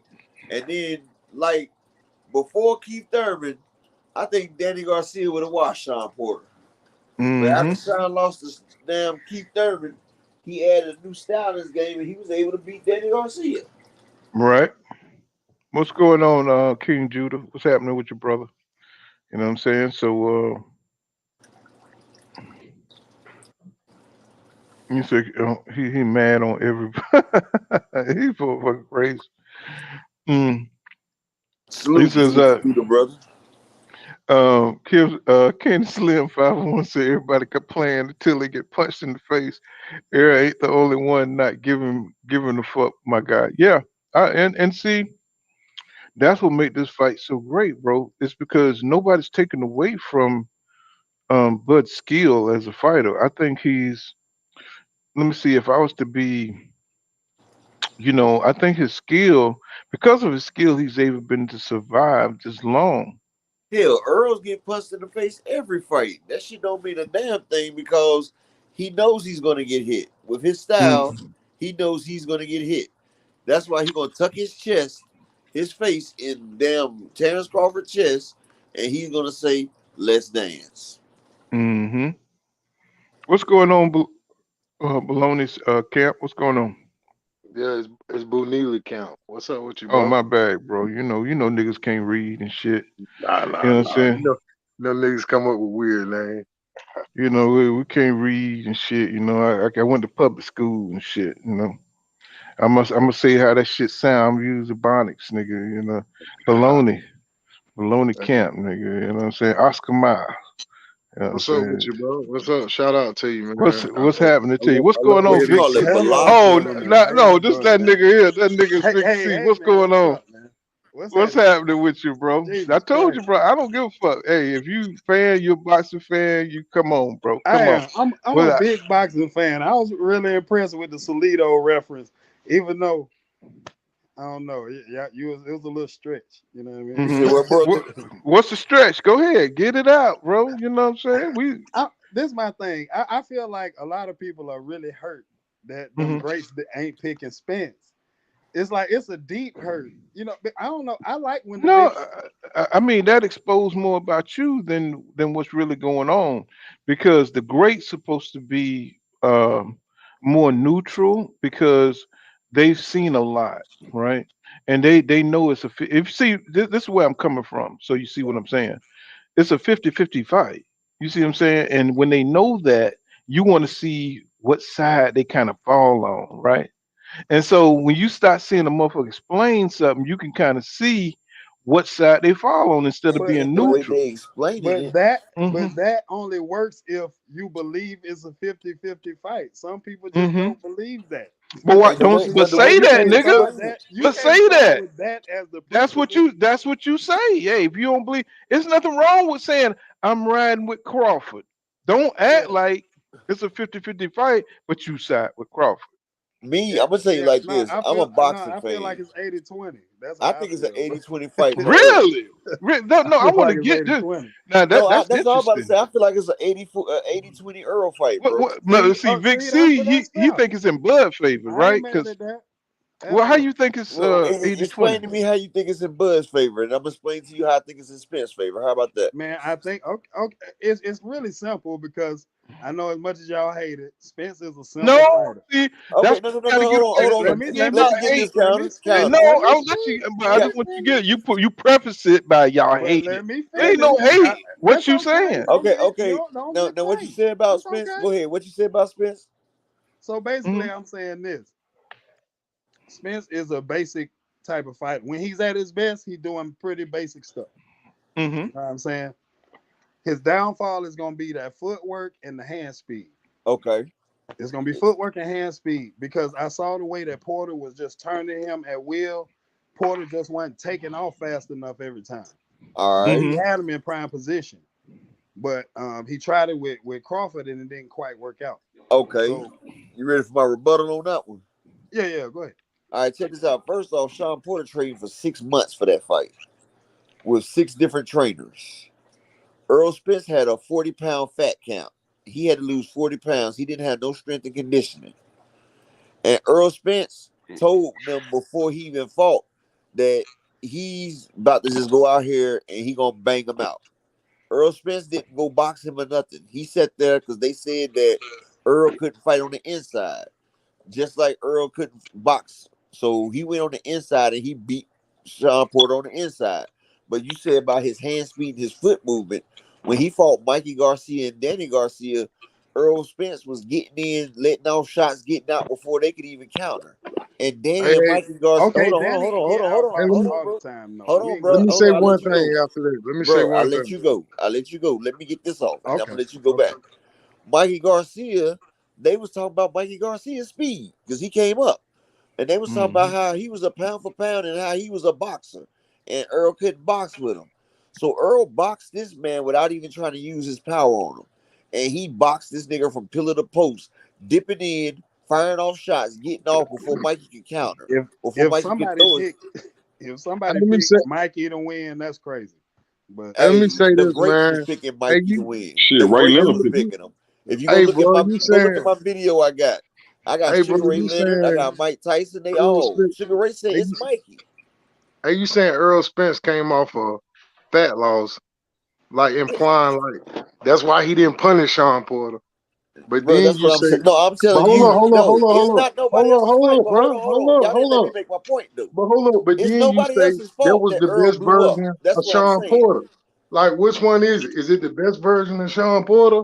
S14: And then, like before Keith Thurman, I think Danny Garcia would have watched Sean Porter. But
S5: Mm-hmm.
S14: after Sean lost to damn Keith Thurman, he added a new style in his game and he was able to beat Danny Garcia.
S5: Right. What's going on, King Judah? What's happening with your brother? You know what I'm saying? So you say he mad on everybody. He fucking crazy. Mm. He
S14: Salute
S5: says
S14: to the brother.
S5: Candy Slim 501 said everybody kept playing until they get punched in the face. Era ain't the only one not giving a fuck, my guy. Yeah. And see, that's what made this fight so great, bro. It's because nobody's taken away from Bud's skill as a fighter. I think he's let me see if I was to be, I think his skill, because of his skill, he's able been to survive this long.
S14: Hell, Earls get punched in the face every fight. That shit don't mean a damn thing because he knows he's gonna get hit. With his style,
S5: Mm,
S14: he knows he's gonna get hit. That's why he gonna tuck his chest, his face in damn Terrence Crawford's chest, and he's gonna say, "Let's dance."
S5: hmm What's going on, Baloney's camp? What's going on?
S17: Yeah, it's Boo Neely count. What's up with you,
S5: Oh,
S17: bro?
S5: my bad, bro. You know niggas can't read and shit.
S17: Nah,
S5: You
S17: nah,
S5: know what I'm
S17: nah.
S5: saying?
S17: No niggas come up with weird names.
S5: You know, we can't read and shit. I went to public school and shit. I'm gonna say how that shit sound. I'm using Ebonics, nigga. You know, baloney camp, nigga. You know what I'm saying? Oscar Miles. You know what I'm
S17: What's up with
S5: saying?
S17: you, bro? What's up? Shout out to you, man.
S5: What's happening to you? What's
S17: I love
S5: going
S17: to
S5: on,
S14: What
S17: hear
S14: you
S5: Big
S17: this
S14: call it,
S5: C?
S17: shit.
S14: baloney?
S5: Oh,
S7: Gentlemen, how
S5: no,
S7: y'all
S5: this
S7: doing,
S5: that
S7: man?
S5: nigga here. That nigga's Big C.
S7: Hey,
S5: What's
S7: man,
S5: going
S7: what's
S5: on?
S7: up, man? What's
S5: What's
S7: happening?
S5: happening with you, bro? I
S7: Jesus
S5: told you,
S7: Christ.
S5: bro. I don't give a fuck. Hey, if you fan, you're a boxing fan. You come on, bro.
S7: I
S5: Come on.
S7: am. I'm a
S5: Well,
S7: big boxing fan. I was really impressed with the Salido reference, even though I don't know. Yeah, it was a little stretch. You know what I mean?
S14: You said, well, bro,
S5: what's the stretch? Go ahead, get it out, bro. You know what I'm saying?
S7: This is my thing. I feel like a lot of people are really hurt that them
S5: Mhm.
S7: greats that ain't picking Spence. It's like it's a deep hurt. You know, but I don't know. I like when the
S5: No,
S7: big
S5: I mean that exposed more about you than what's really going on, because the great's supposed to be more neutral because they've seen a lot, right? And they know it's if you see this is where I'm coming from, so you see what I'm saying. It's a 50-50 fight. You see what I'm saying? And when they know that, you want to see what side they kind of fall on, right? And so when you start seeing a motherfucker explain something, you can kind of see what side they fall on instead of
S14: and,
S7: but
S5: being
S14: and the
S7: but
S14: way
S5: neutral.
S14: they explaining
S7: but
S14: it,
S7: that
S5: Hmm.
S7: but that only works if you believe it's a 50-50 fight. Some people just
S5: Hmm.
S7: don't believe that.
S5: But why
S14: and the
S7: So
S14: way,
S5: don't?
S7: see,
S5: But
S14: but the
S7: so
S14: way
S5: say
S7: you
S14: that
S5: that,
S14: they
S7: can't
S5: nigga.
S7: start
S14: explain it,
S7: that. You
S5: But
S7: can't
S5: say
S7: start
S5: that.
S7: with that as the
S5: That's what
S7: precedent.
S5: you. That's what you say. Hey, if you don't believe, there's nothing wrong with saying I'm riding with Crawford. Don't
S7: Yeah,
S5: act like it's a 50-50 fight, but you side with Crawford.
S14: me,
S7: yeah,
S14: I'm gonna tell you
S7: yeah.
S14: like
S7: No,
S14: this. I'm a boxing
S7: I feel like
S14: fan.
S7: it's 80-20. That's
S14: I
S7: how I
S14: think it's an
S7: feel.
S14: 80-20 fight for Earl.
S5: Really? No,
S7: I
S5: no. I
S7: feel
S5: want to
S7: like it's
S5: get this.
S7: 80-20.
S5: Now
S14: No,
S5: that's
S14: that's all I'm about to
S5: interesting.
S14: say. I feel like it's an 80-20 Earl fight, bro.
S5: No,
S7: See,
S5: see, Vic C,
S7: that's
S5: he
S7: fair.
S5: think it's in blood favor,
S7: I ain't
S5: right?
S7: mad
S5: Because
S7: at that at
S5: well, how
S7: all.
S5: you think it's
S14: Well,
S5: 80-20?
S14: explain to me how you think it's in Bud's favor, and I'm gonna explain to you how I think it's in Spence's favor. How about that?
S7: Man, I think okay, it's really simple because I know as much as y'all hate it, Spence is a
S5: No,
S7: simple fighter.
S5: see,
S14: Okay,
S5: that's
S14: no, no,
S5: what
S14: no,
S5: you gotta
S14: no.
S5: get.
S14: Hold on.
S5: It
S7: Let
S5: ain't
S7: me
S5: about
S14: Let me get
S5: hate.
S14: this
S7: speak. Let me
S14: counter.
S5: And
S7: speak.
S5: no,
S14: Counter.
S7: Let me
S5: I'll let you.
S7: speak.
S5: But I
S7: Let
S14: Ca-
S7: me
S5: just want you to
S7: finish.
S5: get you preface it by y'all
S7: Well,
S5: hate it.
S7: let me
S5: It ain't no
S7: finish.
S5: hate. What
S7: That's
S5: you
S7: okay.
S5: saying?
S7: Don't
S14: Okay,
S7: get
S14: okay.
S7: don't
S14: Now,
S7: get
S14: what you
S7: tight.
S14: said about
S7: It's
S14: Spence?
S7: okay.
S14: Go ahead. What you said about Spence?
S7: So basically,
S5: Hmm.
S7: I'm saying this: Spence is a basic type of fighter. When he's at his best, he's doing pretty basic stuff.
S5: Hmm.
S7: You know what I'm saying? His downfall is gonna be that footwork and the hand speed.
S14: Okay.
S7: It's gonna be footwork and hand speed because I saw the way that Porter was just turning him at will. Porter just wasn't taking off fast enough every time.
S14: All
S7: Now
S14: right.
S7: he
S5: Hmm.
S7: had him in prime position, but he tried it with Crawford and it didn't quite work out.
S14: Okay.
S7: So
S14: You ready for my rebuttal on that one?
S7: yeah, go ahead.
S14: All right, check this out. First off, Sean Porter trained for 6 months for that fight with 6 different trainers. Earl Spence had a 40-pound fat count. He had to lose 40 pounds. He didn't have no strength and conditioning. And Earl Spence told them before he even fought that he's about to just go out here and he gonna bang them out. Earl Spence didn't go box him or nothing. He sat there because they said that Earl couldn't fight on the inside, just like Earl couldn't box. So he went on the inside and he beat Sean Porter on the inside. But you said about his hand speed and his foot movement. When he fought Mikey Garcia and Danny Garcia, Earl Spence was getting in, letting off shots, getting out before they could even counter. And
S17: Hey,
S14: Danny and Mikey Garcia,
S7: Okay, Danny get
S17: hey,
S7: outfoxed
S17: let me
S7: all the time. No,
S14: hold
S7: we
S14: on,
S7: ain't
S14: bro.
S17: let
S7: gonna.
S17: me
S14: Hold
S17: say
S14: on, I'll
S17: one
S14: let you
S17: thing
S14: go.
S17: after this. Let me say
S14: Bro, I'll
S17: one
S14: let
S17: thing.
S14: you go. I'll let you go. Let me get this off, and I'm
S7: Okay,
S14: gonna let you go
S7: okay.
S14: back. Mikey Garcia, they was talking about Mikey Garcia's speed because he came up. And they was talking about
S5: Hmm.
S14: how he was a pound for pound and how he was a boxer. And Earl couldn't box with him. So Earl boxed this man without even trying to use his power on him. And he boxed this nigga from pillar to post, dipping in, firing off shots, getting off before Mikey could counter,
S7: If
S14: before
S7: if
S14: Mikey could
S7: somebody
S14: throw it.
S7: pick if
S17: Hey,
S7: somebody
S17: let me
S7: pick
S17: say
S7: Mikey to win, that's crazy. But
S17: let me
S14: Hey,
S17: say
S14: the
S17: this,
S14: greats was
S17: man.
S14: picking
S17: Hey,
S14: Mikey to
S17: you,
S14: win.
S18: Shit,
S14: The
S18: Ray
S14: greats
S18: Leonard
S14: was
S18: picked him.
S14: picking him. If you go
S17: hey,
S14: look at
S17: bro,
S14: my
S17: you
S14: go look at
S17: saying,
S14: my video I got
S17: hey, bro,
S14: Sugar Ray
S17: you
S14: Leonard, I
S17: saying
S14: got Mike Tyson, they
S17: Earl
S14: all.
S17: Spence?
S14: Sugar Ray said
S17: Hey,
S14: it's Mikey.
S17: you saying Earl Spence came off a fat loss, like implying like that's why he didn't punish Sean Porter. But
S14: Bro,
S17: then
S14: that's
S17: you
S14: what I'm
S17: say,
S14: saying. No, I'm
S17: but
S14: telling
S17: hold on,
S14: you,
S17: hold on,
S14: no,
S17: hold on,
S14: it's
S17: hold on,
S14: not nobody
S17: hold on,
S14: else's fight.
S17: hold on,
S14: But hold on,
S17: bro,
S14: hold on. Y'all didn't
S17: hold
S14: let me
S17: on,
S14: make my point though.
S17: but hold on. But
S14: It's
S17: then you
S14: nobody
S17: say
S14: else's
S17: that
S14: fault
S17: was
S14: that
S17: the
S14: Earl
S17: best
S14: blew up.
S17: version
S14: That's
S17: of
S14: what I'm
S17: Sean
S14: saying.
S17: Porter. Like, which one is it? Is it the best version of Sean Porter,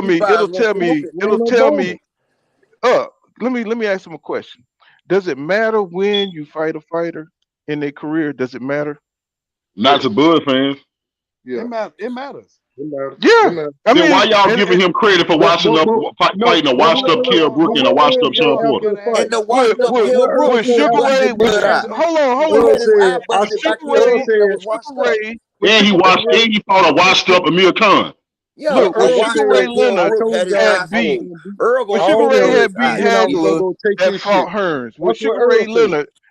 S5: tell me.
S14: everybody's
S5: It'll
S14: gonna
S5: tell
S14: come up
S5: me.
S14: and
S5: It'll tell me. Let me ask him a question. Does it matter when you fight a fighter in their career? Does it matter?
S18: Not to Bud fans.
S17: Yeah,
S7: It matters.
S17: it matters.
S5: Yeah. I
S18: Then
S5: mean,
S18: why y'all giving him credit for fighting a washed up Kell Brook and a washed up Sean Porter?
S14: And the washed up Kell Brook,
S5: when Sugar Ray, hold on.
S14: I busted my Kell Brook that was washed up.
S18: And he fought a washed up Amir Khan.
S14: Yeah,
S5: Look, when Sugar Ray Leonard had beat,
S14: Earl
S5: when
S14: gonna
S5: Sugar Ray
S14: hold
S5: had beat
S14: his eye.
S5: Hagler that fought Hearns, when Sugar Ray Leonard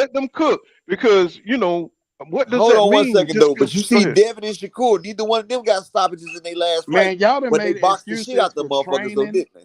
S5: Let them cook because what does
S14: Hold
S5: that
S14: on one
S5: mean?
S14: second
S5: Just
S14: though. But you
S5: go
S14: see,
S5: ahead.
S14: Devin and Shakur, neither one of them got stoppages in their last fight.
S7: Man, y'all done
S14: But they
S7: made
S14: boxed the shit
S7: excuses
S14: out the
S7: for
S14: motherfuckers, though,
S7: training.
S14: didn't they?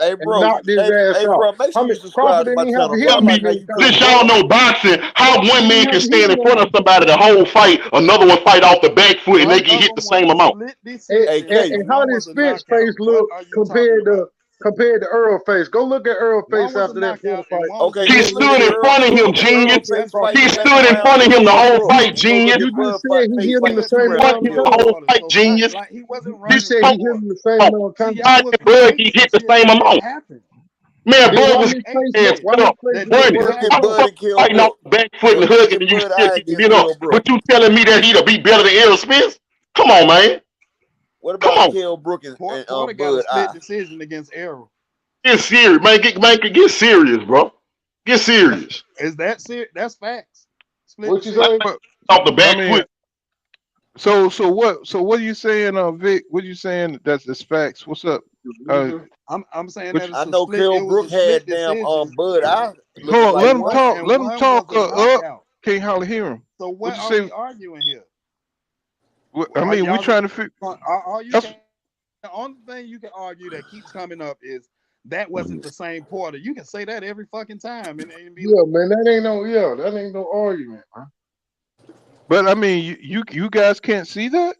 S14: Hey,
S17: and
S14: bro.
S17: knocked his ass
S14: Hey,
S17: out.
S14: bro. Make sure you
S17: Crawford
S14: subscribe to
S17: didn't
S14: my
S17: even have to
S14: channel,
S17: hit
S14: bro. I
S17: him
S14: like
S17: that
S14: how
S17: many
S14: you
S17: times.
S18: Since
S14: cook,
S18: y'all
S14: bro.
S18: know boxing, how one man can stand in front of
S17: And,
S18: somebody the whole fight, another one fight off the back foot, and they
S7: One
S18: get
S7: of
S18: hit the
S7: them was
S18: same
S7: a
S18: amount.
S7: split decision,
S14: AK.
S7: and
S17: how
S7: one
S17: did
S7: was a
S17: Spence
S7: knockout.
S17: face
S7: What
S17: look
S7: are you talking about?
S17: compared to Earl face? Go look at Earl
S7: One
S17: face
S7: was a
S17: after that Porter
S7: knockout, and
S17: fight.
S7: one was a
S14: Okay,
S18: He
S14: go
S7: split
S14: look at
S18: stood in
S7: decision.
S18: front of
S14: Go
S18: him,
S14: look at Earl
S18: genius.
S14: Face
S7: That's what
S14: fighting
S18: He
S7: he
S14: the second
S18: stood
S7: said.
S18: in
S14: round
S18: front of
S14: with
S18: him the
S14: Kell
S18: whole
S14: Brook,
S18: fight,
S14: and go look
S18: genius.
S17: You
S14: at
S17: just
S14: Bud
S17: said he
S14: Face
S17: hit him
S7: He
S17: the
S14: fighting
S7: stood in
S17: same
S18: He
S14: Terrence
S7: front
S18: wasn't
S7: of
S17: amount of
S18: hit
S7: him,
S18: the
S17: times.
S18: whole
S7: Porter.
S18: fight,
S7: So stop.
S18: genius.
S7: Like he wasn't
S17: You
S7: running
S17: said he hit
S7: for
S17: him
S7: it.
S17: the same
S18: Oh,
S17: amount of
S7: See,
S17: times.
S7: y'all
S18: God
S7: was
S18: and Bud get
S7: confused
S18: hit
S7: and
S18: the
S7: shit.
S18: same
S7: That didn't
S18: amount.
S7: happen.
S18: Man,
S17: Then
S18: Bud
S17: why
S18: was
S17: his
S7: AK
S17: face
S18: and
S17: look?
S7: did.
S17: Why
S18: stood
S17: his
S18: up.
S17: face
S7: That
S17: look
S7: didn't
S18: Bernie,
S14: Go
S17: worse
S14: look
S17: than
S14: at
S18: how the
S7: happen.
S14: Bud
S17: Porter?
S18: fuck
S14: and Kell
S18: fighting off
S14: Brook.
S18: the back foot
S14: Go
S18: and
S14: look
S18: hugging
S14: at
S18: and you
S14: Bud
S18: still
S14: Eye
S18: can
S14: against
S18: get up?
S14: Kell
S18: But
S14: Brook.
S18: you telling me that he'll be better than Errol Spence? Come on, man.
S14: What
S18: Come
S14: about
S18: on.
S14: Kell Brook and
S7: Porter got a
S14: Bud?
S7: split decision against Errol.
S18: Get serious, man. Get serious, bro. Get serious.
S7: Is that serious? That's facts. Split
S17: What you
S7: decision.
S17: say?
S18: Off the back
S5: I mean,
S18: foot.
S5: so what are you saying, Vic? What are you saying? That's facts. What's up?
S7: I'm saying that it's
S14: I
S7: a
S14: know
S7: split.
S14: Kell
S7: It was
S14: Brook
S7: a split
S14: had damn
S7: decision.
S14: Bud out looking
S5: Hold on,
S14: like
S5: let him
S14: one.
S5: talk.
S7: And
S5: Let him
S7: one
S5: talk.
S7: was a
S5: Up.
S7: knockout.
S5: Can't hardly hear him.
S7: So
S5: What
S7: what
S5: you
S7: are
S5: say?
S7: we arguing here?
S5: I mean, we trying to figure.
S7: The only thing you can argue that keeps coming up is that wasn't the same Porter. You can say that every fucking time, and be
S17: Yeah, man, that ain't no argument, man.
S5: But I mean, you guys can't see that.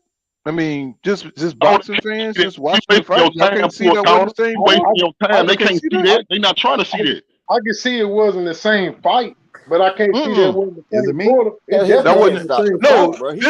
S5: I mean, just boxing fans just watching the fight. Y'all can't see that wasn't the same.
S18: You wasting your time. They can't see that. They not trying to see that.
S17: I can see it wasn't the same fight, but I can't see that wasn't the
S7: Is it
S17: same
S7: me?
S17: Porter. It
S14: Hell, his
S17: definitely
S14: dad
S17: wasn't the
S14: stopped
S17: same
S14: the fight,
S17: fight.
S14: bro. He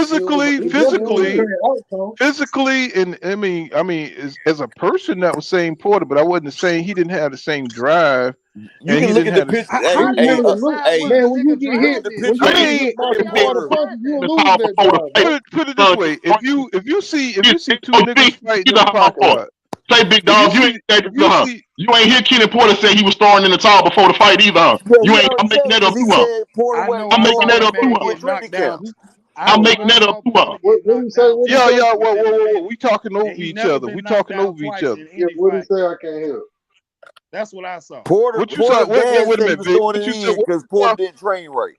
S5: physically, and I mean, as a person that was saying Porter, but I wasn't saying he didn't have the same drive.
S14: You can look at the picture.
S17: Man, when you get hit, when you get hit by some hard punches, you'll lose that drive.
S5: Put it this way: if you see two niggas fighting in the parking lot,
S18: say big dog, you ain't hear Kenny Porter say he was throwing in the towel before the fight either. Huh? You ain't. I'm making that up too. I'm making that up too. I'm making that up too.
S17: What do you say?
S5: Yeah. Whoa. We talking over each other. We talking over each other.
S17: Yeah, what do you say? I can't hear.
S7: That's what I saw.
S5: What you said? Wait a minute, Vic. What you said?
S14: Because Porter didn't train right.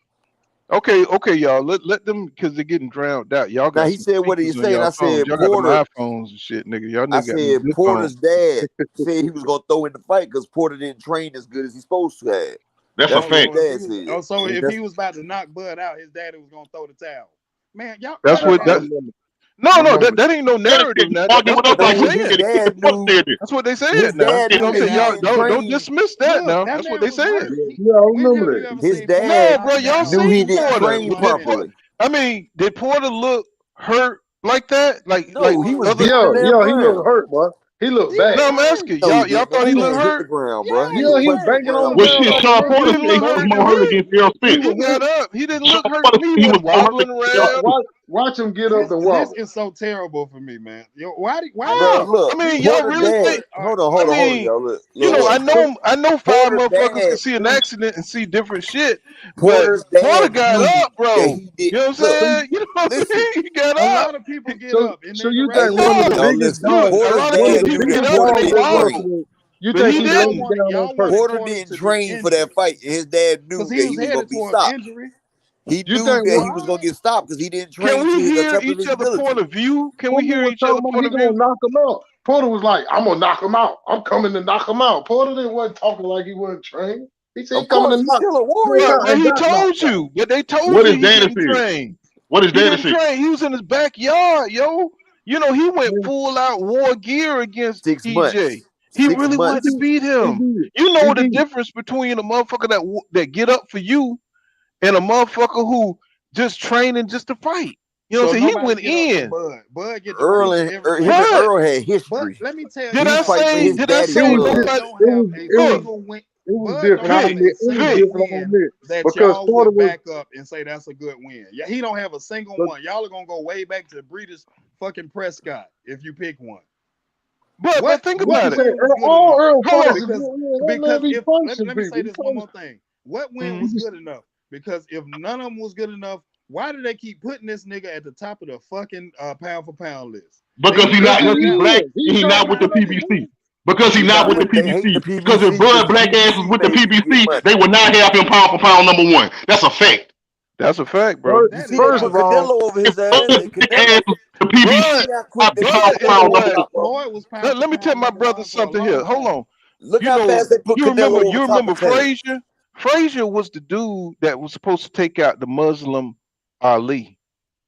S5: Okay, y'all. Let them, because they're getting drowned out. Y'all got.
S14: Now he said what he said. I said
S5: y'all
S14: Porter.
S5: got them iPhones and shit, nigga. Y'all
S14: I
S5: niggas got
S14: said
S5: them
S14: Porter's dad said he was gonna throw in the fight because Porter didn't train as good as he's supposed to have.
S18: That's a fact.
S7: So if he was about to knock Bud out, his daddy was gonna throw the towel. Man, y'all.
S5: That's what that. No, that ain't no narrative. Now that's what they said. That's what they said. Now you know what I'm saying. Y'all don't dismiss that. Now that's what they said.
S17: Yeah, I remember that.
S14: His dad
S5: bro, y'all
S14: knew he
S5: seen
S14: didn't
S5: Porter.
S14: train properly.
S5: I mean, did Porter look hurt like that? Like
S14: he was
S17: he looked hurt, boy. He looked bad.
S5: No, I'm asking y'all thought he looked hurt.
S14: Bro.
S17: He was banging on the
S18: Well,
S17: ground.
S18: shit, Sean Porter said he was more hurt against Errol Spence.
S5: He got up. He didn't look hurt to me. He was wobbling around.
S17: Watch him get up and walk.
S7: This is so terrible for me, man. Yo, why?
S14: Bro, look,
S5: I mean, y'all really think?
S14: Hold on, y'all. Look,
S5: you know, I know five
S14: Porter's
S5: motherfuckers
S14: dad,
S5: can see an accident and see different shit.
S14: Porter's
S5: But Porter
S14: dad
S5: got
S14: knew
S5: up, bro.
S14: that he did.
S5: You know what I'm saying? You know what I'm saying? He got
S7: A
S5: up.
S7: lot of people get up.
S17: So you think one of the biggest
S5: Look,
S17: dogs,
S5: a lot of
S14: dad
S5: people
S14: knew
S5: get
S14: that
S5: up
S14: Porter
S5: and they
S14: didn't
S5: wobble.
S14: train.
S17: You
S5: But
S17: think
S5: he
S17: he
S5: didn't.
S17: laid it down on purpose?
S14: Porter didn't train for that fight. His dad knew that he was going to be stopped.
S7: Injury.
S14: He knew that he was going to get stopped because he didn't train.
S5: Can we hear each other's point of view? Can we hear each other's point of
S17: He
S5: view?
S17: gonna knock him out. Porter was like, "I'm gonna knock him out. I'm coming to knock him out." Porter wasn't talking like he wasn't trained. He said,
S14: "Of course, he's still a warrior."
S5: But he told you. But they told you he didn't train.
S18: What his
S5: He
S18: daddy
S5: didn't
S18: said?
S5: train. He was in his backyard, yo. You know, he went full out war gear against
S14: 6
S5: EJ.
S14: months.
S5: He
S14: 6
S5: really wanted
S14: months.
S5: to beat him. You know the difference between a motherfucker that get up for you and a motherfucker who just training just to fight. You know what I'm saying? He went in.
S7: Bud get
S14: Earl had history.
S7: Let me tell you.
S5: Did I say
S17: It was different. I admit, it was different on this
S7: that
S17: because
S7: y'all
S17: Porter
S7: would
S17: was
S7: back up and say that's a good win. Yeah, he don't have a single one. Y'all are gonna go way back to Breeders fucking Prescott if you pick one.
S5: But think about it.
S17: All Earl
S7: because let me say this one more thing. What win was good enough? Because if none of them was good enough, why do they keep putting this nigga at the top of the fucking pound for pound list?
S18: Because he's black and he's not with the PBC. Because he's not with the PBC. Because if Bud Black ass was with the PBC, they would not have him pound for pound number one. That's a fact.
S5: That's a fact, bro.
S14: First of all, Canelo over his ass.
S18: The PBC.
S5: Let me tell my brother something here. Hold on.
S14: Look how fast they put Canelo over.
S5: You remember Frazier? Frazier was the dude that was supposed to take out the Muslim Ali.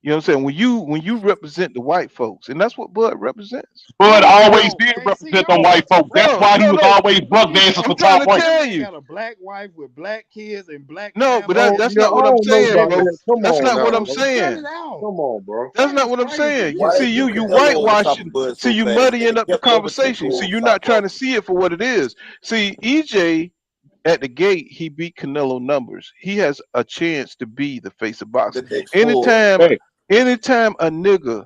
S5: You know what I'm saying? When you represent the white folks, and that's what Bud represents.
S18: Bud always did represent them white folks. That's why he was always buck dancing for top rank.
S7: He got a black wife with black kids and black.
S5: No, but that's not what I'm saying, bro. That's not what I'm saying.
S17: Come on, bro.
S5: That's not what I'm saying. You see, you whitewashing. See, you muddying up the conversation. See, you're not trying to see it for what it is. See, EJ at the gate, he beat Canelo numbers. He has a chance to be the face of boxing. Anytime a nigga,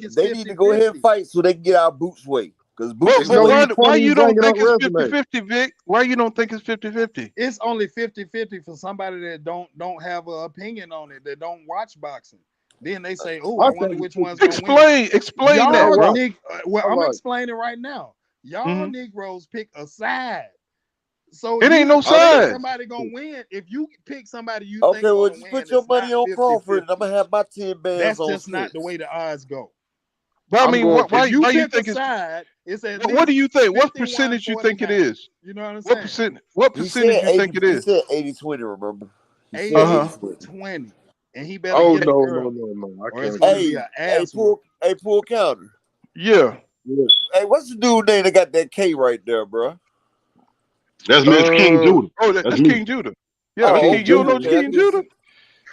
S7: think it's
S14: they need to go ahead and fight so they can get our boots weight. Because boots
S5: But why you don't
S17: bringing
S5: think
S17: up
S5: it's 50-50, Vic? Why you don't think it's 50-50?
S7: It's only 50-50 for somebody that don't have an opinion on it, that don't watch boxing. Then they say, "Oh, I wonder which one's gonna win."
S5: Explain
S7: y'all
S5: that.
S7: Well, I'm explaining right now. Y'all Negroes pick a side. So
S5: it ain't no side.
S7: Somebody gonna win. If you pick somebody you
S14: okay,
S7: think
S14: well,
S7: gonna
S14: just
S7: win,
S14: put your
S7: it's
S14: money
S7: not
S14: on Crawford, and I'm gonna have my 10 bands
S7: That's
S14: on
S7: just not the
S14: Spence.
S7: way the odds go.
S5: But I mean, why
S7: you
S5: you
S7: pick
S5: think
S7: a
S5: it's?
S7: side? It's at
S5: What do you think? What
S7: 51,
S5: percentage you think it
S7: 49.
S5: is?
S7: You know what I'm saying?
S5: What
S14: He
S5: percentage
S14: said
S5: you think
S14: 80,
S5: it is?
S14: He said 80-20, remember? He said
S7: 80-20. And he better get it early.
S17: No.
S7: Or it's gonna be an ass
S14: pull counter.
S5: Yeah.
S14: Hey, what's the dude name that got that K right there, bro?
S18: That's Mr. King Judah.
S5: Oh, that's
S18: me.
S5: King Judah. Yeah, King, you don't know King Judah?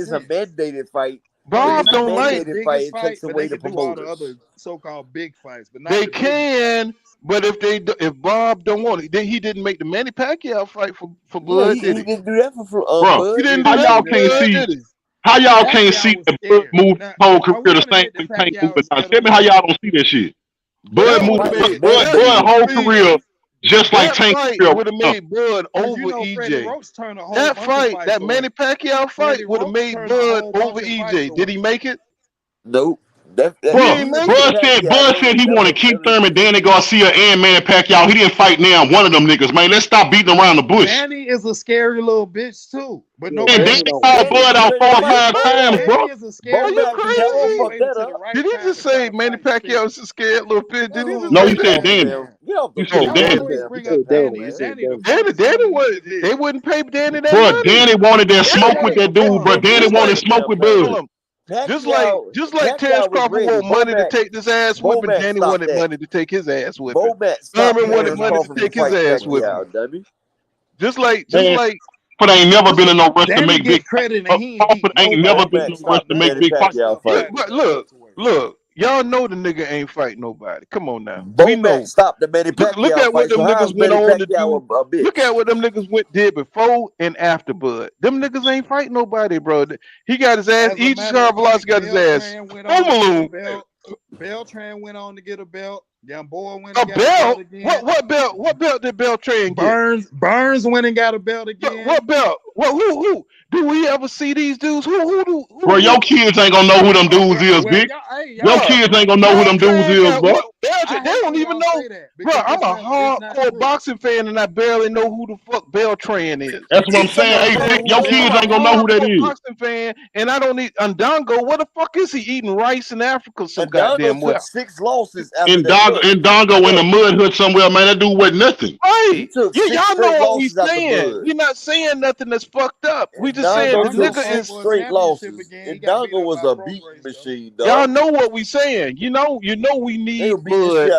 S14: it's a
S7: sense.
S14: mandated fight.
S5: Bob
S14: If it's a
S5: don't like.
S14: mandated fight, it
S7: Fight,
S14: takes
S7: but
S14: away
S7: they
S14: the
S7: can do all the
S14: promoters.
S7: other so-called big fights, but not
S5: They
S7: the biggest.
S5: can, but if Bob don't want it, then he didn't make the Manny Pacquiao fight for
S14: Yeah,
S5: Bud, did
S14: he
S5: he?
S14: didn't do that for
S18: Bro,
S5: He
S14: Bud.
S5: didn't
S18: how
S5: do that
S18: y'all
S5: for
S18: can't
S5: Bud,
S18: see?
S5: did he?
S18: How y'all can't
S7: Pacquiao
S18: see
S7: was
S18: that Bud
S7: scared.
S18: moved
S7: Now,
S18: his whole
S7: are we
S18: career the
S7: gonna
S18: same
S7: admit
S18: way
S7: that
S18: Tank
S7: Pacquiao
S18: moving?
S7: was
S18: Now
S7: scared of
S18: tell me how
S7: Bud?
S18: y'all don't see that shit.
S5: That
S18: Bud
S14: That
S18: moved
S5: would have
S14: fight was
S5: made
S18: Bud
S14: mandated.
S18: whole
S5: see,
S18: career just like
S5: that
S18: Tank
S5: fight
S18: career.
S5: would have made Bud
S7: Because
S5: over
S7: Freddie
S5: EJ.
S7: Roach turned a whole
S5: That
S7: bunch of
S5: fight,
S7: fights
S5: that
S7: away.
S5: Manny Pacquiao
S7: Freddie
S5: fight would have
S7: Roach
S5: made
S7: turned a
S5: Bud
S7: whole
S5: over
S7: bunch of fights
S5: EJ. Did
S7: away.
S5: he make it?
S14: Nope. That
S18: Bud said he wanted Keith Thurman, Danny Garcia, and Manny Pacquiao. He didn't fight now one of them niggas, man. Let's stop beating around the bush.
S7: Danny is a scary little bitch too, but
S18: And Danny called Bud out 4 or 5 times, bro.
S7: Danny is a scary little bitch.
S5: Did he just say Manny Pacquiao is a scared little bitch? Did he just
S18: No,
S5: say
S18: you said
S5: that?
S18: Danny. You said Danny.
S5: Danny would. They wouldn't pay Danny that
S18: Bro,
S5: money.
S18: Danny wanted that smoke with that dude, bro. Danny wanted smoke with Bud.
S5: Just like Terrence Crawford want money to take this ass whipping, Danny wanted money to take his ass whipping. Thurman wanted money to take his ass whipping. Just like.
S18: But ain't never been in no rush to make big.
S7: Credit
S18: Crawford ain't never been in no rush to make big fights.
S5: But look, y'all know the nigga ain't fight nobody. Come on now.
S14: We know. Stop the Manny Pacquiao.
S5: Look at what them niggas went on to do.
S14: Look
S5: at what them niggas did before and after Bud. Them niggas ain't fight nobody, bro. He got his ass. Each Velocity got his ass.
S7: Beltran went on to get a belt. Young boy went
S5: a
S7: and got a belt again.
S5: What belt did Beltran get?
S7: Burns went and got a belt again.
S5: What belt? Who? Do we ever see these dudes? Who?
S18: Bro, your kids ain't gonna know who them dudes is, big. Your kids ain't gonna know who them dudes is, bro.
S5: They don't even know. Bro, I'm a hardcore boxing fan and I barely know who the fuck Beltran is.
S18: That's what I'm saying. Hey, Vic, your kids ain't gonna know who that is.
S5: Boxing fan, and I don't need Ndongo. What the fuck is he eating rice in Africa? So goddamn well.
S14: 6 losses.
S18: Ndongo in the mud hood somewhere, man. That dude wasn't nothing.
S5: Right. Y'all know what we saying. We're not saying nothing that's fucked up. We just saying the nigga is
S14: straight losses. Ndongo was a beating machine, dog.
S5: Y'all know what we saying. You know we need Bud.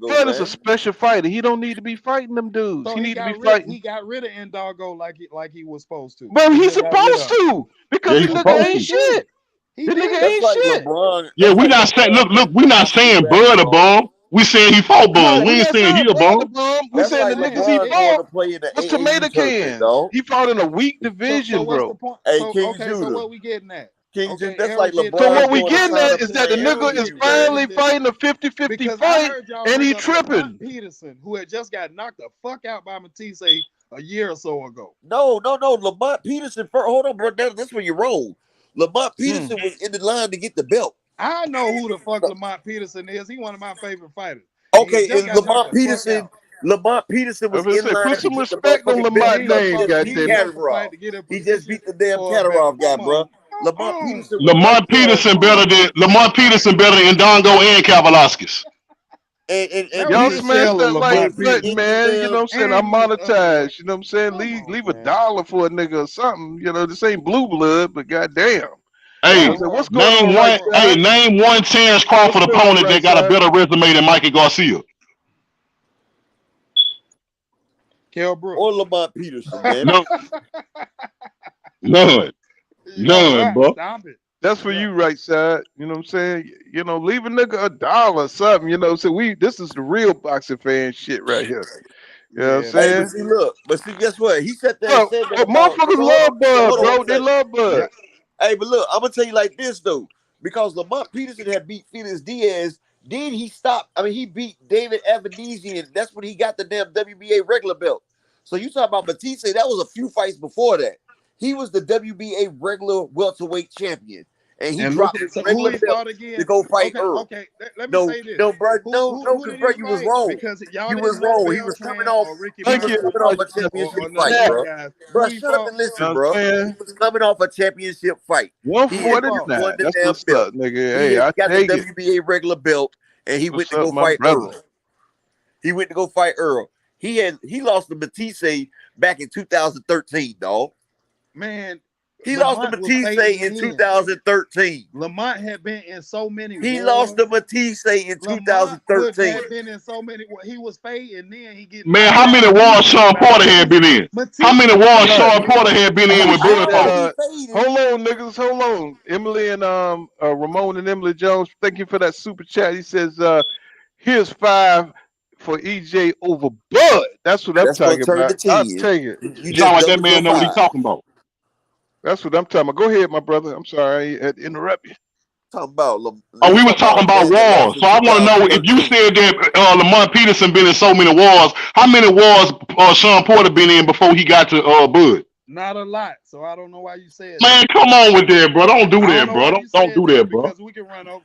S5: Bud is a special fighter. He don't need to be fighting them dudes.
S7: So
S5: he need to be fighting.
S7: He got rid of Ndongo like he was supposed to.
S5: But he's supposed to because the nigga ain't shit. The nigga ain't shit.
S18: Yeah, we not saying. Look, we not saying Bud a bum. We saying he fought bum. We ain't saying he a bum.
S5: We saying the niggas he fought was tomato cans. He fought in a weak division, bro.
S14: Hey, King
S7: okay, so what we getting at?
S14: That's like LeBron.
S5: So what we getting at is that the nigga is finally fighting a 50-50 fight, and he tripping.
S7: Lamont Peterson, who had just got knocked the fuck out by Matisse a year or so ago.
S14: No. Lamont Peterson. Hold on, bro. That's where you roll. Lamont Peterson was in the line to get the belt.
S7: I know who the fuck Lamont Peterson is. He one of my favorite fighters.
S14: Okay, and Lamont Peterson was in line.
S5: Put some respect on Lamont name, goddamn.
S14: He just beat the damn Katarov guy, bro.
S18: Lamont Peterson better than Ndongo and Kavalaskis.
S14: And
S5: y'all smash that like button, man. You know what I'm saying? I'm monetized. You know what I'm saying? Leave $1 for a nigga or something. You know, this ain't blue blood, but goddamn.
S18: Hey, what's going on? Name one Terrence Crawford opponent that got a better resume than Mikey Garcia.
S7: Kell Brook
S14: or Lamont Peterson, man.
S18: None, bro.
S5: That's for you, right side. You know what I'm saying? You know, leave a nigga $1 or something. You know, so this is the real boxing fan shit right here. You know what I'm saying?
S14: Hey, but see, guess what? He said that.
S5: Motherfuckers love Bud, bro. They love Bud.
S14: Hey, but look, I'm gonna tell you like this though, because Lamont Peterson had beat Felix Diaz, then he stopped. I mean, he beat David Avanesian, and that's when he got the damn WBA regular belt. So you talk about Batista, that was a few fights before that. He was the WBA regular welterweight champion, and he dropped his regular belt to go fight Earl.
S7: Okay, let me say this.
S14: No, bro, bro, you was wrong.
S7: Because
S14: you was wrong. He was coming off. He was coming off a championship fight, bro. Bro, shut up and listen, bro. He was coming off a championship fight.
S5: 149. That's what's up, nigga. Hey, I
S14: got the WBA regular belt, and he went to go fight Earl. He went to go fight Earl. He lost to Batista back in 2013, dog.
S7: Man,
S14: he lost to Matisse in 2013.
S7: Lamont had been in so many.
S14: He lost to Matisse in 2013.
S7: Had been in so many. He was fading, and then he get.
S18: Man, how many wars Sean Porter had been in? How many wars Sean Porter had been in with Bud?
S5: Hold on, niggas. Hold on. Emily and Ramon and Emily Jones. Thank you for that super chat. He says, "Here's 5 for EJ over Bud." That's what I'm talking about. I'll take it.
S18: You sound like that man know what he's talking about.
S5: That's what I'm talking about. Go ahead, my brother. I'm sorry I had to interrupt you.
S14: Talking about
S18: we were talking about wars. So I want to know if you said that Lamont Peterson been in so many wars, how many wars Sean Porter been in before he got to Bud?
S7: Not a lot. So I don't know why you said
S18: Man, come on with that, bro. Don't do that, bro. Don't do that, bro.
S7: Because we can run over.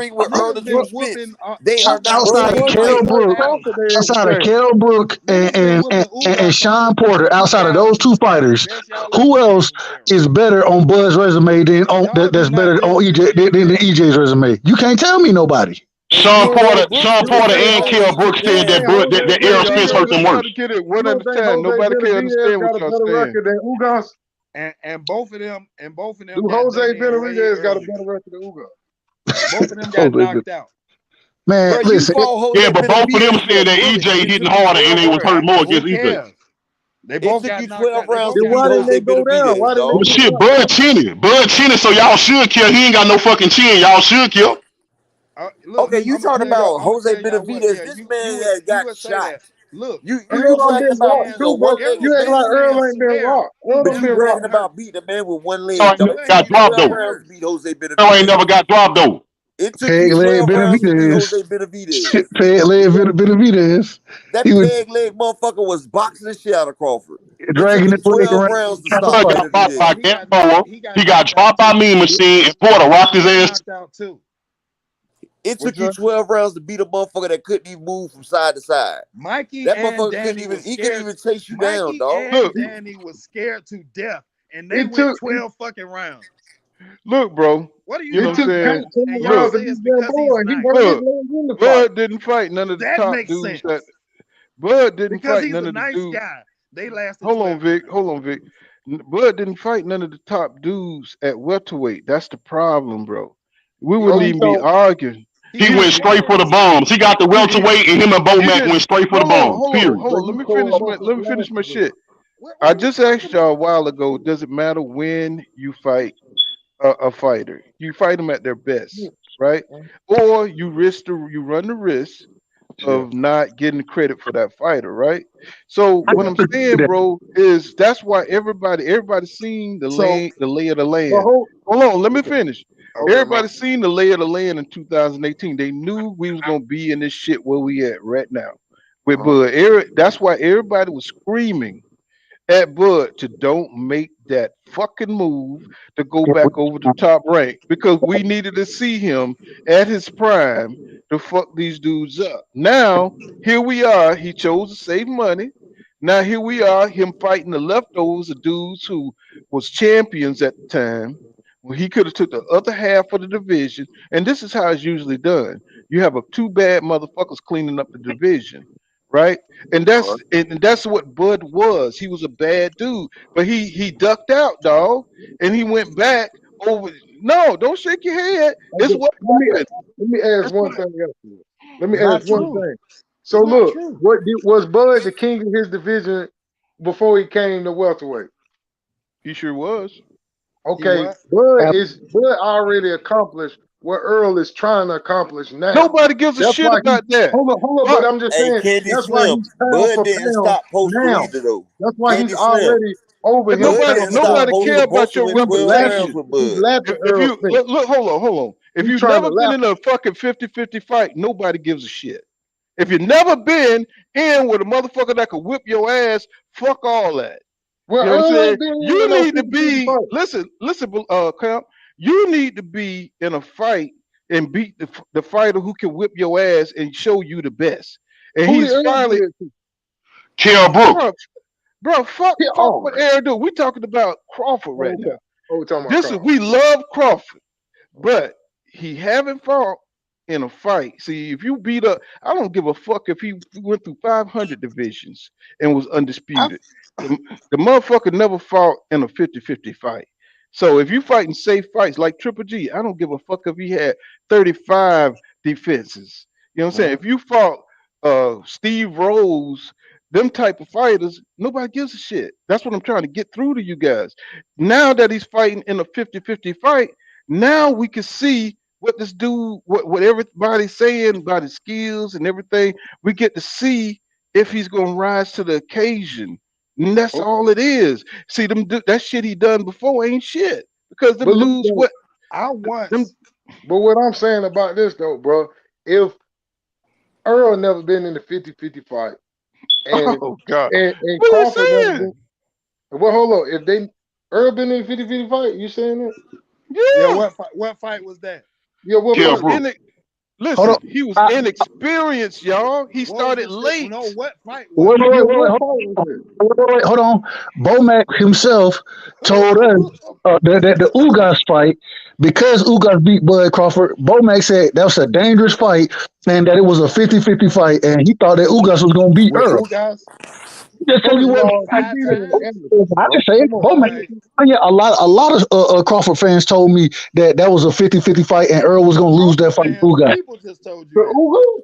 S14: ring with
S7: Niggas
S14: Earl
S7: been
S14: Spence.
S7: whooping.
S14: They are not
S19: outside of
S14: worthy
S19: Kell
S14: fighters.
S19: Brook, and Sean Porter, outside of those two fighters, who else is better on Bud's resume than that's better on EJ than EJ's resume? You can't tell me nobody.
S14: Sean Porter
S18: and Kell Brook said that Errol Spence hurt them worse.
S17: Get it one at a time. Nobody can understand what y'all saying.
S19: Than Ugas?
S7: And both of them
S17: Do Jose Benavidez got a better record than Ugas?
S7: Both of them got knocked out.
S19: Man,
S14: bro,
S19: listen.
S18: Yeah, but both of them said that EJ hitting harder and they was hurt more against EJ.
S7: They both
S14: took
S7: got
S14: you
S7: knocked
S14: 12
S7: out.
S14: rounds
S7: They
S14: to
S7: both
S14: beat
S7: got
S14: Jose Benavidez, dog.
S18: Well, shit, Bud Chinny, so y'all should kill. He ain't got no fucking chin. Y'all should kill.
S14: Okay, you talking about Jose Benavidez? This man got shot
S7: Look,
S14: You
S7: Errol
S14: bragging
S7: Spence
S14: about
S7: fans,
S14: beating a one leg
S17: You act
S7: Spence
S17: like
S14: dude,
S17: Earl
S7: fans
S17: ain't been
S7: swear
S17: rocked.
S7: he
S17: Earl
S14: but
S17: done
S14: you
S17: been
S7: never
S17: rocked.
S14: bragging
S7: got hurt.
S14: about beating a man with one
S18: So
S14: leg,
S18: ain't
S14: dog.
S18: never
S7: Say
S14: It
S18: got
S14: took
S7: he
S18: dropped
S7: never
S14: 12
S18: though.
S7: got
S14: rounds
S7: hurt.
S14: to beat Jose
S18: So ain't never
S14: Benavidez.
S18: got dropped though.
S14: It took you
S19: Peg leg
S14: 12 rounds to beat
S19: Benavidez.
S14: Jose Benavidez.
S19: Peg leg Benavidez.
S14: That
S19: He was
S14: peg leg motherfucker was boxing the shit out of Crawford. It took
S19: dragging
S14: him
S19: his leg
S14: 12
S19: around
S14: rounds to
S19: trying to
S14: stop
S18: Bud
S19: fight.
S18: got dropped by
S14: Benavidez.
S7: He got knocked.
S18: Gamboa.
S7: He got
S18: He got
S7: knocked out
S18: dropped by
S7: too.
S18: Mean Machine, and Porter rocked
S7: He
S18: his
S7: got
S18: ass.
S7: knocked out too.
S14: It
S17: What
S14: took you
S17: you
S14: 12 rounds to beat a motherfucker that couldn't even move from side to side.
S7: Mikey
S14: That
S7: and
S14: motherfucker couldn't
S7: Danny
S14: even
S7: was
S14: he couldn't
S7: scared.
S14: even chase you down,
S7: Mikey
S14: dog.
S7: and
S5: Look,
S7: Danny was scared to death, and they
S17: it
S7: went
S17: took
S7: 12 fucking rounds.
S5: look, bro.
S7: What are you
S5: You know
S17: it
S5: what I'm
S17: took
S7: talking
S5: saying?
S17: Tank
S7: about?
S17: 12
S7: And y'all
S17: rounds
S5: Look,
S17: to
S7: say it's
S17: beat
S7: because he's
S17: Gamboa, and he
S7: nice.
S17: worked his
S5: look.
S17: legs in the fight.
S5: Bud didn't fight none of the
S7: That
S5: top
S7: makes
S5: dudes
S7: sense.
S5: that Bud didn't
S7: Because
S5: fight
S7: he's
S5: none
S7: a
S5: of the
S7: nice
S5: dudes.
S7: guy. They lasted
S5: Hold on,
S7: 12
S5: Vic.
S7: rounds.
S5: Hold on, Vic. Bud didn't fight none of the top dudes at welterweight. That's the problem, bro. We
S7: He
S5: wouldn't
S17: Oh,
S7: fought
S5: even be
S17: so
S5: arguing.
S7: he
S18: He
S5: He
S7: fought
S18: went
S5: didn't.
S18: straight for the
S7: Errol.
S18: bombs. He got the
S5: He
S18: welterweight, and him and
S5: he
S18: Bomac
S5: didn't.
S18: went straight for the
S5: Hold on,
S18: bombs.
S5: hold on,
S18: Period.
S5: hold
S17: so
S5: on. Let
S17: you
S5: me
S17: tore
S5: finish
S17: him
S5: my.
S17: up at
S5: Let
S17: the
S5: me finish my
S17: last one.
S5: shit.
S7: What
S5: I
S7: are you
S5: just asked
S7: talking
S5: y'all a
S7: about?
S5: while ago. Does it matter when you fight a fighter? You fight them at their best, right? Or you run the risk
S17: Yeah.
S5: of not getting credit for that fighter, right? So
S19: I
S5: what
S17: Yeah.
S5: I'm
S19: never do
S5: saying,
S19: that.
S5: bro, is that's why everybody seen
S17: So,
S5: the lay of the
S17: but
S5: land.
S17: hold.
S5: Hold on, let me finish.
S17: Okay, my
S5: Everybody seen the lay of the land in 2018. They knew we was gonna be in this shit where we at right now with
S17: uh-huh.
S5: Bud. That's why everybody was screaming at Bud to don't make that fucking move to go back over the top rank because we needed to see him at his prime to fuck these dudes up. Now, here we are. He chose to save money. Now here we are, him fighting the leftovers of dudes who was champions at the time. Well, he could have took the other half of the division, and this is how it's usually done. You have a two bad motherfuckers cleaning up the division, right? And that's what Bud was. He was a bad dude, but he ducked out, dog, and he went back over. No, don't shake your head. It's
S17: Okay,
S5: what happened.
S17: let me ask
S5: It's
S17: one
S5: what.
S17: thing else. Let me
S7: It's not
S17: ask one
S7: true.
S17: thing. So
S7: It's not
S17: look,
S7: true.
S17: was Bud the king of his division before he came to welterweight?
S5: He sure was.
S7: He
S17: Okay,
S7: what?
S17: Bud already accomplished what Earl is trying to accomplish now.
S5: Nobody gives a
S17: That's
S5: shit
S17: why he
S5: about that.
S17: hold on,
S5: Why?
S17: but I'm just
S14: Hey,
S17: saying
S14: Candy
S17: that's why
S14: Slim,
S17: he's pound
S14: Bud
S17: for
S14: didn't
S17: pound
S14: stop poster
S17: now.
S14: either though.
S17: That's why he's
S14: Candy Slim,
S17: already over him
S14: Bud
S5: Nobody,
S17: pound
S14: didn't
S17: for
S14: stop
S17: pound.
S5: nobody care
S14: poster.
S5: about
S14: Poster
S5: your
S14: went
S17: He's
S14: 12 rounds
S5: reputation.
S17: lapping,
S14: with
S17: he's
S14: Bud.
S17: lapping
S5: If
S17: Earl
S5: you
S17: Spence.
S5: look, hold on. If
S17: He's
S5: you've
S17: trying to
S5: never been
S17: lap
S5: in
S17: him.
S5: a fucking 50-50 fight, nobody gives a shit. If you've never been in with a motherfucker that could whip your ass, fuck all that.
S17: Well,
S5: You know what I'm
S17: Earl
S5: saying?
S17: ain't been in
S5: You
S17: no
S5: need to
S17: 50-50
S5: be
S17: fight.
S5: listen, Camp. You need to be in a fight and beat the fighter who can whip your ass and show you the best. And
S17: Who did
S5: he's
S17: Earl do
S5: finally,
S17: that to?
S18: Kell Brook.
S5: bro, fuck
S17: Yeah, oh,
S5: what Aaron do. We talking about Crawford right
S17: okay.
S5: now.
S17: Oh, we're talking about
S5: This is
S17: Carl.
S5: we love Crawford.
S17: Okay.
S5: But he haven't fought in a fight. See, if you beat up, I don't give a fuck if he went through 500 divisions and was
S17: I,
S5: undisputed. The motherfucker never fought in a 50-50 fight. So if you fighting safe fights like Triple G, I don't give a fuck if he had 35 defenses. You know what I'm saying? If you fought Steve Rose, them type of fighters, nobody gives a shit. That's what I'm trying to get through to you guys. Now that he's fighting in a 50-50 fight, now we can see what this dude, what everybody's saying about his skills and everything. We get to see if he's gonna rise to the occasion. And that's
S17: okay.
S5: all it is. See, that shit he done before ain't shit. Because them
S17: But look,
S5: dudes,
S17: though,
S5: what
S7: I
S5: them
S7: once.
S17: but what I'm saying about this, though, bro, if Earl never been in the 50-50 fight, and
S5: oh God.
S17: and
S5: What are we
S17: Crawford never been,
S5: saying?
S17: well, hold on. If they Earl been in 50-50 fight, you saying that?
S7: Yeah,
S5: Yeah.
S7: what fight was that?
S17: Yeah, what
S5: He
S18: Kell
S5: was
S17: fight was
S18: Brook.
S5: in it.
S19: Hold on.
S5: Listen, he was
S19: I,
S5: inexperienced, y'all. He
S7: What was
S5: started
S7: the No,
S5: late.
S7: what fight was
S19: wait,
S7: it?
S19: wait,
S17: Yeah,
S19: wait, wait,
S17: what
S19: wait,
S17: fight was that?
S19: hold on. Bomac himself told us that the Ugas fight, because Ugas beat Bud Crawford, Bomac said that was a dangerous fight and that it was a 50-50 fight, and he thought that Ugas was going to beat
S7: With
S19: Earl.
S7: who guys?
S19: Just tell you
S17: First of
S19: what,
S17: all, he
S7: Five
S17: beat him in
S7: times?
S17: Anderson,
S19: I
S17: bro.
S19: can say it.
S17: Come on.
S19: Bomac.
S7: Boy,
S19: Yeah, a lot of Crawford fans told me that was a 50-50 fight and Earl was going to lose that
S7: Crawford
S19: fight to
S7: fans,
S19: Ugas.
S7: people just told you
S17: The
S7: that.
S17: Ugo?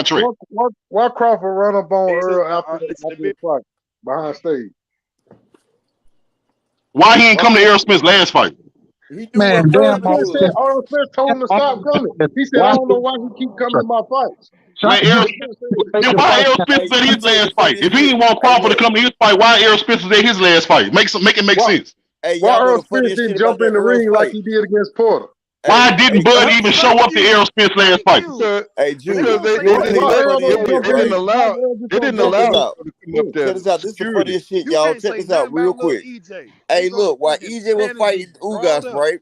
S18: contract.
S17: Why Crawford run up on Earl after the fight behind stage?
S18: Why he ain't come to Errol Spence last fight?
S19: Man,
S17: Earl
S19: damn.
S17: Spence told him to stop coming. He said, I don't know why he keep coming to my fights.
S18: Then why Errol Spence at his last fight? If he didn't want Crawford to come to his fight, why Errol Spence is at his last fight? Make it make sense.
S17: Why Earl Spence didn't jump in the ring like he did against Porter?
S18: Why didn't Bud even show up to Errol Spence last fight?
S14: Hey, Jude,
S5: Because they didn't allow him to come up there.
S14: Check this out. This is the funniest shit, y'all. Check this out real quick. Hey, look, while EJ was fighting Ugas, right?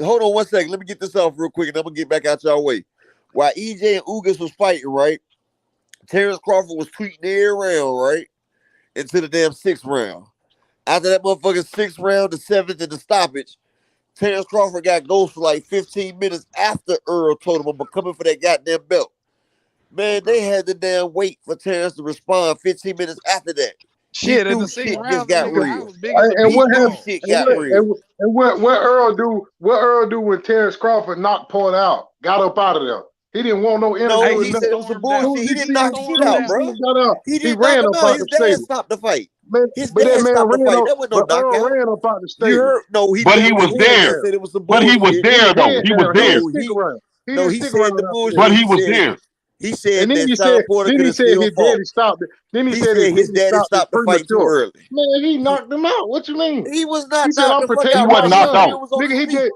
S14: Hold on 1 second. Let me get this off real quick, and I'm gonna get back out y'all way. While EJ and Ugas was fighting, right? Terrence Crawford was tweeting every round, right? Into the damn 6th round. After that motherfucking 6th round, the 7th, and the stoppage, Terrence Crawford got ghost for like 15 minutes after Earl told him I'm coming for that goddamn belt. Man, they had to damn wait for Terrence to respond 15 minutes after that.
S7: Shit,
S14: in
S7: the 6th round
S14: just got real.
S17: And what happened?
S14: Shit got real.
S17: And what Earl do? What Earl do when Terrence Crawford knocked Porter out? Got up out of there. He didn't want no interview.
S14: No, he said it was some bullshit. He didn't knock shit out, bro.
S17: He ran up out
S14: His
S17: the
S14: dad
S17: stadium.
S14: stopped the fight.
S17: His dad stopped the fight. That
S14: wasn't no knockout.
S17: Ran up out the
S14: You
S17: stadium.
S14: heard? No, he.
S18: But he was there.
S14: Said it was some
S18: but he was
S14: bullshit.
S18: there though. He was there.
S14: No, he said the bullshit.
S18: But he was there.
S14: He said
S17: And then
S14: that Sean Porter could have still
S17: his
S14: fought.
S17: daddy stopped it. Then he
S14: He
S17: said
S14: said his daddy stopped the fight too early.
S17: Man, he knocked him out. What you mean?
S14: He was not
S17: He said,
S14: knocked
S17: I'm
S14: the fuck
S17: protecting
S14: out.
S17: my
S18: He wasn't knocked
S17: son.
S18: out.
S17: Nigga, he did.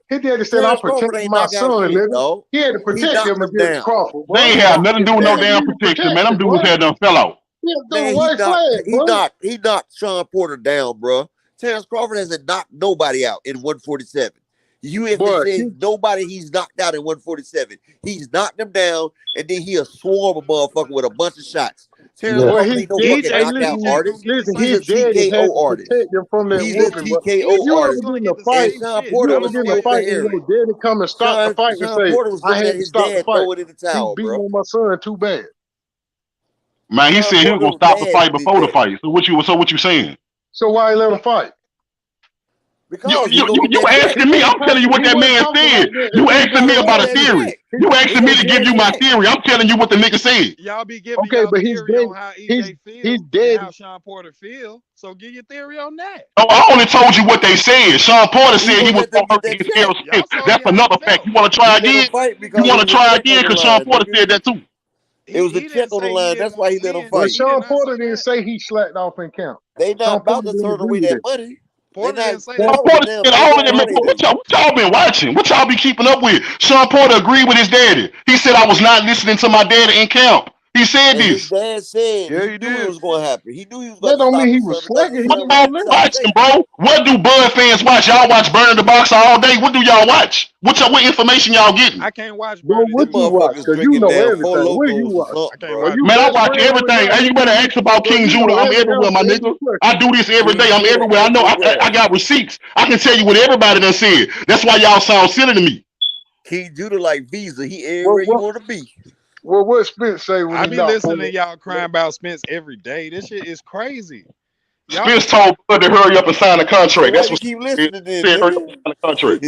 S17: He said, I'm protecting my son, nigga. He had to protect him against Crawford.
S18: They ain't have nothing to do with no damn protection, man. Them dudes had done fell out.
S14: Man, he knocked Sean Porter down, bro. Terrence Crawford hasn't knocked nobody out in 147. You haven't said nobody he's knocked out in 147. He's knocked them down, and then he'll swarm a motherfucker with a bunch of shots. Terrence Crawford ain't no fucking knockout artist.
S17: Listen,
S14: He's a TKO artist. He's a TKO artist.
S17: Fight.
S14: Sean Porter was
S17: in
S14: still
S17: the fight, and your daddy come and stop the fight and
S14: Sean
S17: say,
S14: Porter was
S17: I
S14: looking
S17: had
S14: at
S17: to
S14: his
S17: stop the
S14: dad
S17: fight.
S14: throw it in the towel,
S17: He beat
S14: bro.
S17: on my son too bad.
S18: Man, he said he was gonna stop the fight before the fight. So what you saying?
S17: So why he let him fight?
S18: You asking me? I'm telling you what that man said. You asking me about a theory. You asking me to give you my theory. I'm telling you what the nigga said.
S7: Y'all be giving
S17: but he's dead.
S7: on how EJ
S17: He's dead.
S7: how Sean Porter feel. So give your theory on that.
S18: Oh, I only told you what they said. Sean Porter said he was going to hurt against Errol Spence. That's another fact. You want to try again? You want to try again? Because Sean Porter said that too.
S14: It was the check on the line. That's why he let him
S17: But
S14: fight.
S17: Sean Porter didn't say he slacked off in camp.
S14: They not about to turn away that money.
S7: Porter didn't say
S18: Sean Porter said all of them. What y'all been watching? What y'all be keeping up with? Sean Porter agreed with his daddy. He said I was not listening to my daddy in camp. He said
S14: His
S18: this.
S14: dad said he knew it was going to happen. He knew he was going to
S17: That don't
S14: stop
S17: mean he
S14: his
S17: was
S14: son.
S17: slacking.
S18: What y'all watching, bro? What do Bud fans watch? Y'all watch Burn the Boxer all day. What do y'all watch? What information y'all getting?
S7: I can't watch
S17: Bro, what you watch? Because you know everything. What do you watch?
S18: Man, I watch everything. Hey, you better ask about King Judah. I'm everywhere, my nigga. I do this every day. I'm everywhere. I know. I got receipts. I can tell you what everybody done said. That's why y'all sound silly to me.
S14: King Judah like Visa. He everywhere you want to be.
S17: Well, what Spence say when
S7: I
S17: he
S7: be
S17: knocked
S7: listening
S17: Porter?
S7: to y'all crying about Spence every day. This shit is crazy. Y'all
S18: Spence told Bud to hurry up and sign a contract. That's
S14: Why you
S18: what
S14: keep
S18: Spence
S14: listening then,
S18: said. Hurry up and
S14: nigga?
S18: sign a contract.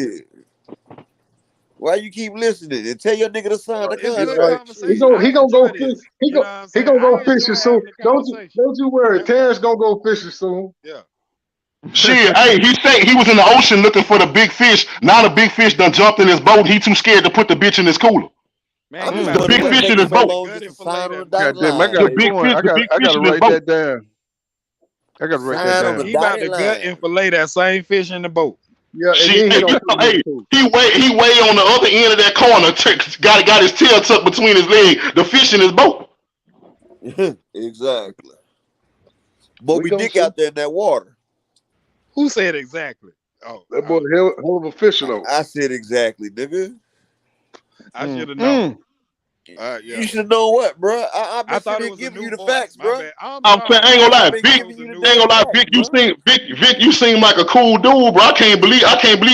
S14: Why you keep listening and tell your nigga to sign the
S7: It's good
S14: contract?
S7: conversation.
S17: He gonna go
S7: I enjoy
S17: fish.
S7: this.
S17: He
S7: You know what
S17: go.
S7: I'm
S17: He
S7: saying?
S17: gonna go
S7: I enjoy
S17: fishing soon.
S7: having the
S17: Don't
S7: conversation.
S17: you worry. Terrence gonna go fishing soon.
S7: Yeah.
S18: Shit, hey, he said he was in the ocean looking for the big fish. Now the big fish done jumped in his boat. He too scared to put the bitch in his cooler.
S7: Man,
S18: The big fish in his boat.
S5: Goddamn, I got
S18: The big fish,
S5: I
S18: the
S5: got
S18: big
S5: I
S18: fish
S5: gotta
S18: in his
S5: write
S18: boat.
S5: that down. I gotta write that down.
S7: He about to gut and fillet that same fish in the boat.
S17: Yeah, and
S18: Shit,
S17: then he gonna
S18: hey, he way on the other end of that corner. Got his tail tucked between his legs. The fish in his boat.
S14: Exactly. Moby Dick out there in that water.
S7: Who said exactly? Oh,
S17: that boy hell of a fisher though.
S14: I said exactly, nigga.
S7: I should have known.
S14: Yeah. You should know what, bro. I've been
S7: thought it
S14: sitting
S7: was
S14: giving
S7: a
S14: you
S7: new
S14: the
S7: voice.
S14: facts,
S7: My
S14: bro.
S7: bad.
S18: I'm saying, I ain't gonna lie, Vic, you seem like a cool dude, bro. I can't believe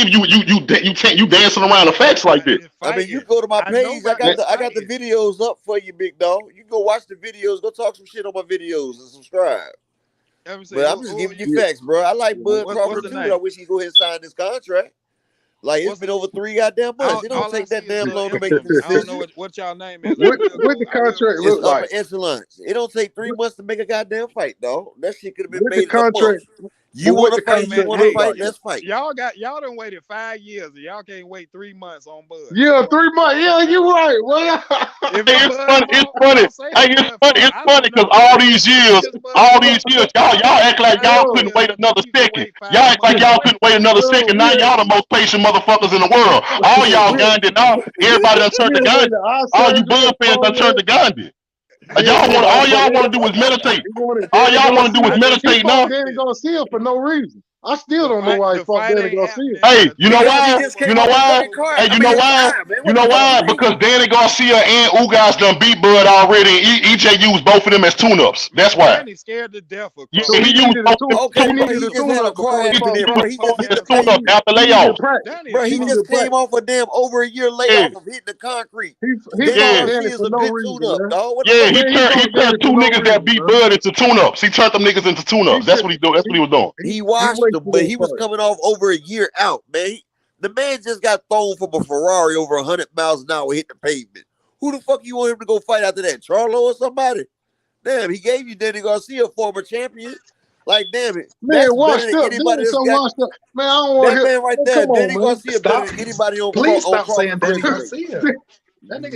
S18: you dancing around the facts like this.
S14: I mean, you go to my page. I got the videos up for you, big dog. You can go watch the videos. Go talk some shit on my videos and subscribe. But I'm just giving you facts, bro. I like Bud Crawford too. But I wish he'd go ahead and sign this contract. Like it's been over 3 goddamn months. It don't take that damn long to make a decision.
S7: I don't know what y'all name is.
S17: What the contract look
S14: It's
S17: like?
S14: upper echelons. It don't take 3 months to make a goddamn fight, dog. That shit could have been
S17: What
S14: made
S17: the contract?
S14: You want to fight? You want to
S7: Hey,
S14: fight? Let's fight.
S7: Y'all done waited 5 years, and y'all can't wait 3 months on Bud.
S17: Yeah, 3 months. Yeah, you're right. Well,
S18: It's funny. Hey, it's funny because all these years, y'all act like y'all couldn't wait another second. Y'all act like y'all couldn't wait another second. Now y'all the most patient motherfuckers in the world. All y'all Gandhi now. Everybody done turned to Gandhi. All you Bud fans done turned to Gandhi. All y'all want to do is meditate. All y'all want to do is meditate now.
S17: Danny Garcia for no reason. I still don't know why he fought Danny Garcia.
S18: Hey, you know why? You know why? Hey, you know why? You know why? Because Danny Garcia and Ugas done beat Bud already. EJ used both of them as tune-ups. That's why.
S7: Danny's scared to death of
S18: Yeah, he used both of them tune-up after layoff.
S14: Bro, he just came off a damn over a year layoff of hitting the concrete.
S17: He fought Danny for no reason, man.
S18: Yeah, he turned two niggas that beat Bud into tune-ups. He turned them niggas into tune-ups. That's what he doing. That's what he was doing.
S14: He washed them, but he was coming off over a year out, man. The man just got thrown from a Ferrari over 100 miles an hour, hit the pavement. Who the fuck you want him to go fight after that? Charlo or somebody? Damn, he gave you Danny Garcia, former champion. Like, damn it.
S17: Man, washed up. Washed up. Man, I don't want
S14: that man right there. Danny Garcia better than anybody on
S20: Please stop
S14: Crawford's
S20: saying Danny
S14: resume.
S20: Garcia.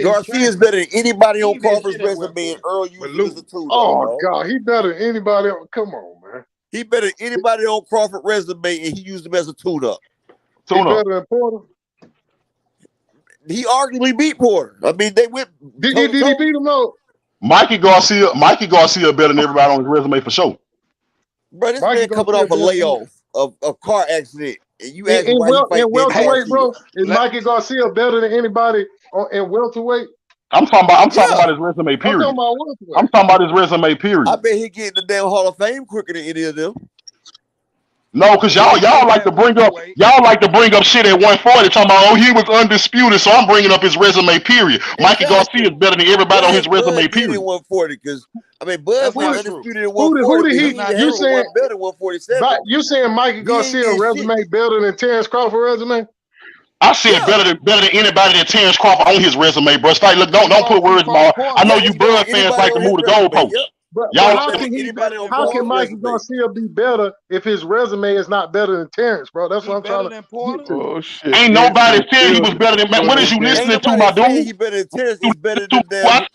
S14: Garcia is better than anybody on Crawford's resume, and Earl used him as a tool.
S17: Oh, God, he better than anybody else. Come on, man.
S14: He better than anybody on Crawford resume, and he used him as a tune-up.
S17: He better than Porter?
S14: He arguably beat Porter. I mean, they went.
S17: Did he beat him though?
S18: Mikey Garcia better than everybody on his resume for sure.
S14: Bro, this man coming off a layoff of a car accident, and you ask
S17: in
S14: why he fight
S17: welterweight, bro. Is Mikey Garcia better than anybody in welterweight?
S18: I'm talking about his resume period. I'm talking about his resume period.
S14: I bet he get in the damn Hall of Fame quicker than any of them.
S18: No, because y'all like to bring up shit at 140, talking about he was undisputed, so I'm bringing up his resume period. Mikey Garcia is better than everybody on his resume period.
S14: 140, because I mean, Bud's not undisputed at 140.
S17: Who did he? You saying
S14: better than 147?
S17: You saying Mikey Garcia resume better than Terrence Crawford resume?
S18: I said better than anybody that Terrence Crawford on his resume, bro. Like, look, don't put words in my mouth. I know you Bud fans like to move the goalposts.
S17: But how can Mikey Garcia be better if his resume is not better than Terrence, bro? That's what I'm trying to get to.
S5: Oh shit!
S18: Ain't nobody said he was better than man. What is you listening to, my dude?
S14: He better than Terrence. He's better than
S18: I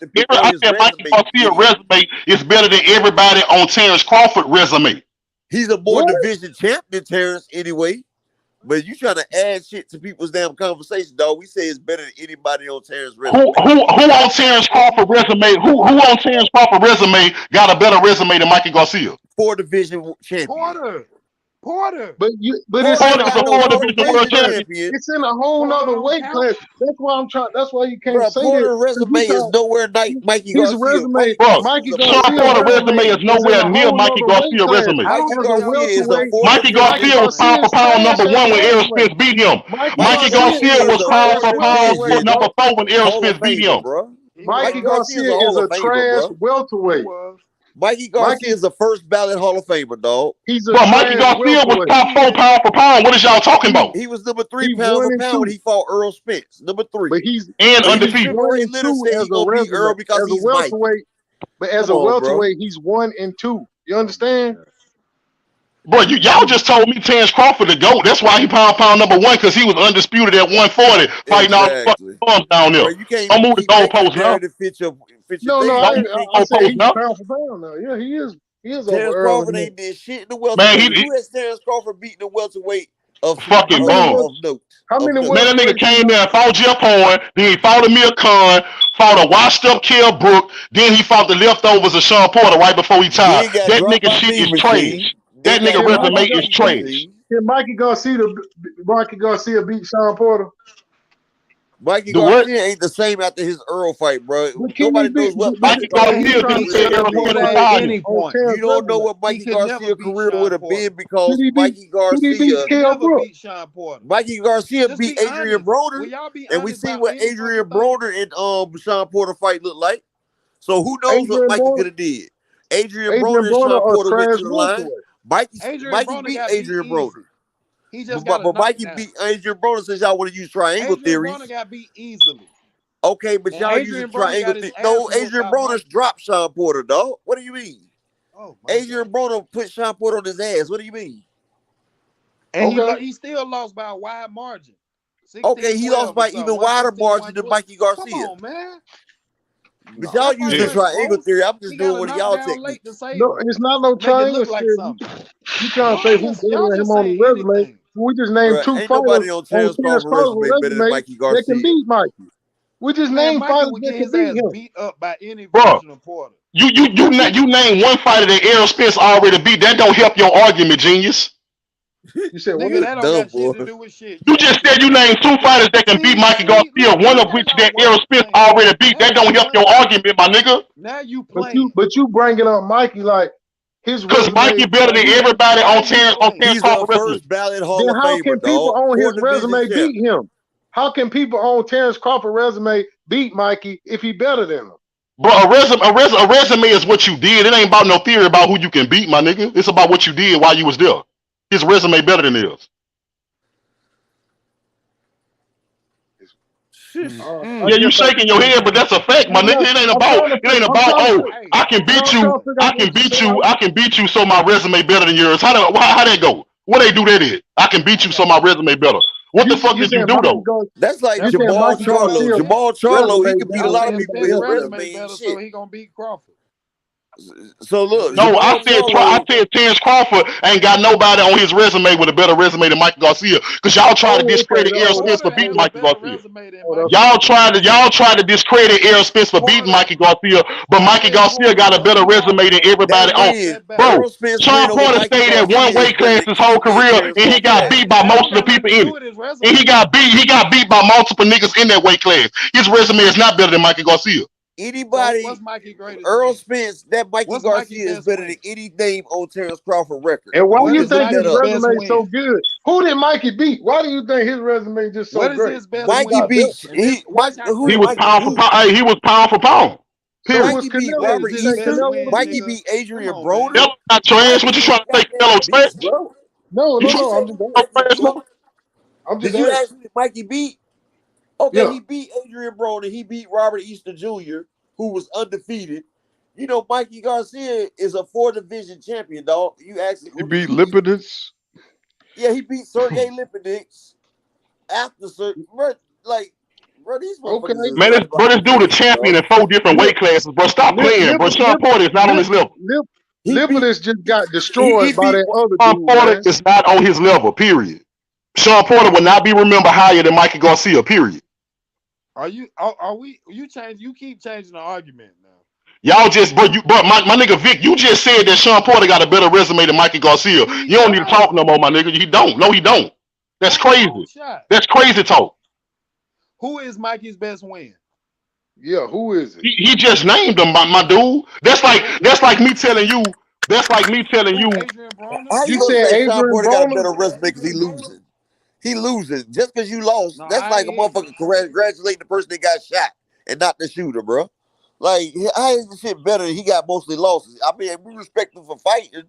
S18: said Mikey Garcia resume is better than everybody on Terrence Crawford resume.
S14: He's a more division champ than Terrence anyway. But you trying to add shit to people's damn conversation, dog. We say it's better than anybody on Terrence resume.
S18: Who on Terrence Crawford resume? Who on Terrence Crawford resume got a better resume than Mikey Garcia?
S14: 4 division champion.
S7: Porter.
S17: But it's in a whole It's in a whole nother weight class. That's why I'm trying. That's why you can't say
S14: Porter's
S17: that.
S14: resume is nowhere near Mikey
S17: His
S14: Garcia.
S17: resume,
S14: Mikey
S18: Sean Porter's resume is nowhere near Mikey Garcia's resume. Mikey Garcia was pound for pound number 1 when Errol Spence beat him. Mikey Garcia was pound for pound number 4 when Errol Spence beat him.
S17: Mikey Garcia is a trash welterweight.
S14: Mikey Garcia is the first ballot Hall of Famer, dog.
S18: Mikey Garcia was top 4 pound for pound. What is y'all talking about?
S14: He was number 3 pound for pound when he fought Errol Spence. Number 3.
S17: But he's
S18: undefeated.
S14: Ray Leonard said he's gonna beat Earl because he's
S17: welterweight. But as a welterweight, he's 1 and 2. You understand?
S18: Bro, y'all just told me Terrence Crawford the GOAT. That's why he pound number 1, because he was undisputed at 140, fighting all the fucking thumbs down there. Don't move the goalpost now.
S17: I said he's pound for pound now. Yeah, he is. He is
S14: Terrence
S17: over
S14: Crawford ain't did shit in the welterweight. Who has Terrence Crawford beating the welterweight of
S18: fucking bums?
S17: How many?
S18: Man, that nigga came there and fought Jeff Horn, then he fought Amir Khan, fought a washed up Kell Brook, then he fought the leftovers of Sean Porter right before he tied. That nigga shit is trash. That nigga resume is trash.
S17: Can Mikey Garcia beat Sean Porter?
S14: Mikey Garcia ain't the same after his Earl fight, bro. Nobody knows what Mikey Garcia didn't say Earl at any point. You don't know what Mikey Garcia's career would have been because Mikey Garcia beat Adrian Broner, and we see what Adrian Broner and Sean Porter fight looked like. So who knows what Mikey could have did? Adrian Broner and Sean Porter went to the line. Mikey beat Adrian Broner. But Mikey beat Adrian Broner since y'all want to use triangle theories.
S7: Broner got beat easily.
S14: Okay, but y'all use triangle theory. No, Adrian Broner's dropped Sean Porter, dog. What do you mean? Adrian Broner put Sean Porter on his ass. What do you mean?
S7: And
S5: Okay.
S7: he still lost by a wide margin. 16,
S14: Okay, he lost by even wider margin than Mikey Garcia.
S7: Come on, man.
S14: But y'all use the triangle theory. I'm just doing one of y'all techniques.
S17: No, it's not no triangle theory. You trying to say who's better than him on the resume? We just named two
S14: Ain't
S17: fighters
S14: nobody on Terrence
S17: Crawford
S14: Crawford better than Mikey
S17: that can
S14: Garcia.
S17: beat Mikey. We just named fighters that can beat him.
S7: Beat up by any
S18: Bro,
S7: version of Porter.
S18: you name one fighter that Errol Spence already beat. That don't help your argument, genius.
S17: You said what?
S7: Nigga, that don't got shit to do with shit.
S18: You just said you named two fighters that can beat Mikey Garcia, one of which that Errol Spence already beat. That don't help your argument, my nigga.
S7: Now you playing.
S17: But you bringing up Mikey like his
S18: because Mikey better than everybody on Terrence
S14: He's a first ballot Hall
S17: then
S14: of
S17: how
S14: Famer,
S17: can people
S14: dog.
S17: on his
S14: 4 division
S17: resume
S14: champ.
S17: beat him? How can people on Terrence Crawford resume beat Mikey if he better than him?
S18: Bro, a resume is what you did. It ain't about no theory about who you can beat, my nigga. It's about what you did while you was there. His resume better than his. Yeah, you shaking your head, but that's a fact, my nigga. It ain't about I can beat you, so my resume better than yours. How that go? What they do that is? I can beat you, so my resume better. What the fuck did you do though?
S14: That's like Jamal Charlo. Jamal Charlo, he can beat a lot of people with his resume and shit.
S7: So he gonna beat Crawford.
S14: So look,
S18: no, I said Terrence Crawford ain't got nobody on his resume with a better resume than Mikey Garcia. Because y'all tried to discredit Errol Spence for beating Mikey Garcia. Y'all tried to discredit Errol Spence for beating Mikey Garcia, but Mikey Garcia got a better resume than everybody on. Bro, Sean Porter stayed at one weight class his whole career, and he got beat by most of the people in it. And he got beat by multiple niggas in that weight class. His resume is not better than Mikey Garcia.
S14: Anybody, Errol Spence, that Mikey Garcia is better than any name on Terrence Crawford record.
S17: And why do you think his resume so good? Who did Mikey beat? Why do you think his resume just so great?
S14: His best Mikey beat. He
S18: was pound for pound. He was pound for pound.
S14: Mikey beat Robert Easter. Mikey beat Adrian Broner.
S18: That's not trash. What you trying to say, Canelo trash?
S17: No.
S14: Did you ask me if Mikey beat? Okay, he beat Adrian Broner. He beat Robert Easter Jr., who was undefeated. You know, Mikey Garcia is a 4-division champion, dog. You actually
S5: he beat Lipidus.
S14: Yeah, he beat Sergey Lipidus after bro, these motherfuckers.
S18: Man, this dude a champion in 4 different weight classes, bro. Stop playing, bro. Sean Porter is not on his level.
S17: Lipidus just got destroyed by that other
S18: Sean
S17: dude.
S18: Porter is not on his level, period. Sean Porter will not be remembered higher than Mikey Garcia, period.
S7: You keep changing the argument now.
S18: Y'all just, bro, my nigga Vic, you just said that Sean Porter got a better resume than Mikey Garcia. You don't need to talk no more, my nigga. He don't. No, he don't. That's crazy. That's crazy talk.
S7: Who is Mikey's best win?
S17: Yeah, who is it?
S18: He just named him, my dude. That's like me telling you.
S14: How you say Sean Porter got a better resume because he losing? He losing just because you lost. No, that's like a motherfucker congratulating the person that got shot and not the shooter, bro. Like, how is the shit better? He got mostly losses. I mean, we respect him for fighting,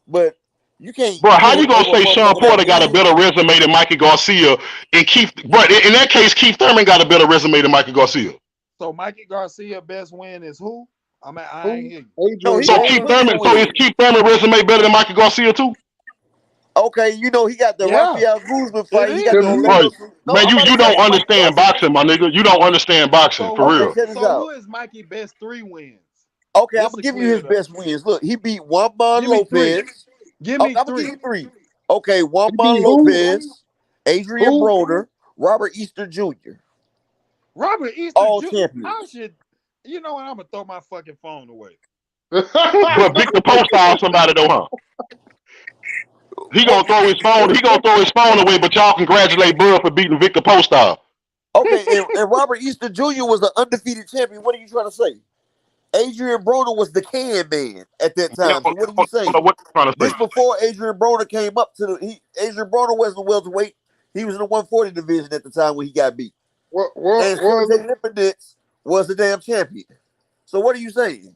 S14: but you can't.
S18: Bro, how you gonna say Sean Porter got a better resume than Mikey Garcia and Keith? Bro, in that case, Keith Thurman got a better resume than Mikey Garcia.
S7: So Mikey Garcia best win is who? I mean, I ain't hear you.
S18: So Keith Thurman. So is Keith Thurman resume better than Mikey Garcia too?
S14: Okay, you know he got the Rafael Guzman fight. He got the
S18: man, you don't understand boxing, my nigga. You don't understand boxing for real.
S7: So who is Mikey's best 3 wins?
S14: Okay, I'm gonna give you his best wins. Look, he beat Juan Lopez.
S7: Give me 3.
S14: I'm gonna give you 3. Okay, Juan Lopez, Adrian Broner, Robert Easter Jr.
S7: Robert Easter
S14: all
S7: Jr.
S14: champions.
S7: You know what? I'm gonna throw my fucking phone away.
S18: But Victor Post on somebody though, huh? He gonna throw his phone. He gonna throw his phone away. But y'all congratulate Bud for beating Victor Postal.
S14: Okay, and Robert Easter Jr. was the undefeated champion. What are you trying to say? Adrian Broner was the can man at that time. So what are you saying?
S18: What you trying to say?
S14: This before Adrian Broner came up to Adrian Broner was the welterweight. He was in the 140 division at the time when he got beat. And Sergey Lipidus was the damn champion. So what are you saying?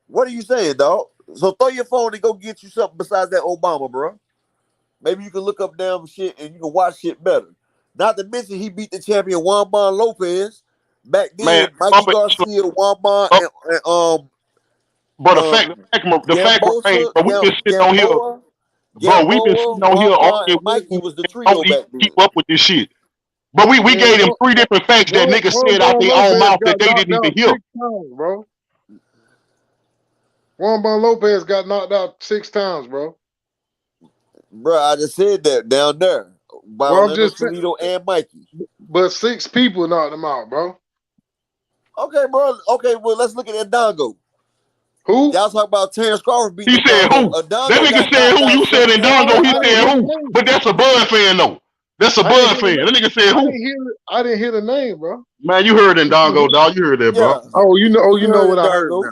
S14: What are you saying, dog? So throw your phone and go get you something besides that Obama, bro. Maybe you can look up damn shit and you can watch shit better. Not to mention he beat the champion Juan Lopez. Back then, Mikey Garcia, Juan and
S18: But the fact remains, but we just sit on here. Bro, we've been sitting on here all day.
S14: Mikey was the
S18: Don't
S14: trio
S18: even
S14: back then.
S18: keep up with this shit. But we
S17: Man,
S18: gave them 3 different facts that niggas said out
S17: Juan
S18: their own
S17: Lopez
S18: mouth that
S17: got
S18: they
S17: knocked
S18: didn't even
S17: out
S18: hear.
S17: 6 times, bro. Juan Lopez got knocked out 6 times, bro.
S14: Bro, I just said that down there by
S17: Well, I'm
S14: Orlando
S17: just saying,
S14: Toledo and Mikey.
S17: but 6 people knocked him out, bro.
S14: Okay, bro. Okay, well, let's look at Ndongo.
S17: Who?
S14: Y'all talk about Terrence Crawford beating
S18: He said
S14: Ndongo.
S18: who?
S14: Ndongo
S18: That nigga
S14: got
S18: said
S14: knocked
S18: who?
S14: out
S18: You said
S14: 7 times.
S18: Ndongo, he
S17: I didn't
S18: said
S17: hear the
S18: who?
S17: name.
S18: But that's a Bud fan though. That's a
S17: I didn't
S18: Bud
S17: hear
S18: fan.
S17: the,
S18: That nigga said
S17: I
S18: who?
S17: didn't hear the name, bro.
S18: Man, you heard Ndongo, dog. You heard that, bro.
S14: Yeah.
S17: Oh, you know
S14: You
S17: what
S14: heard
S17: I heard
S14: Ndongo.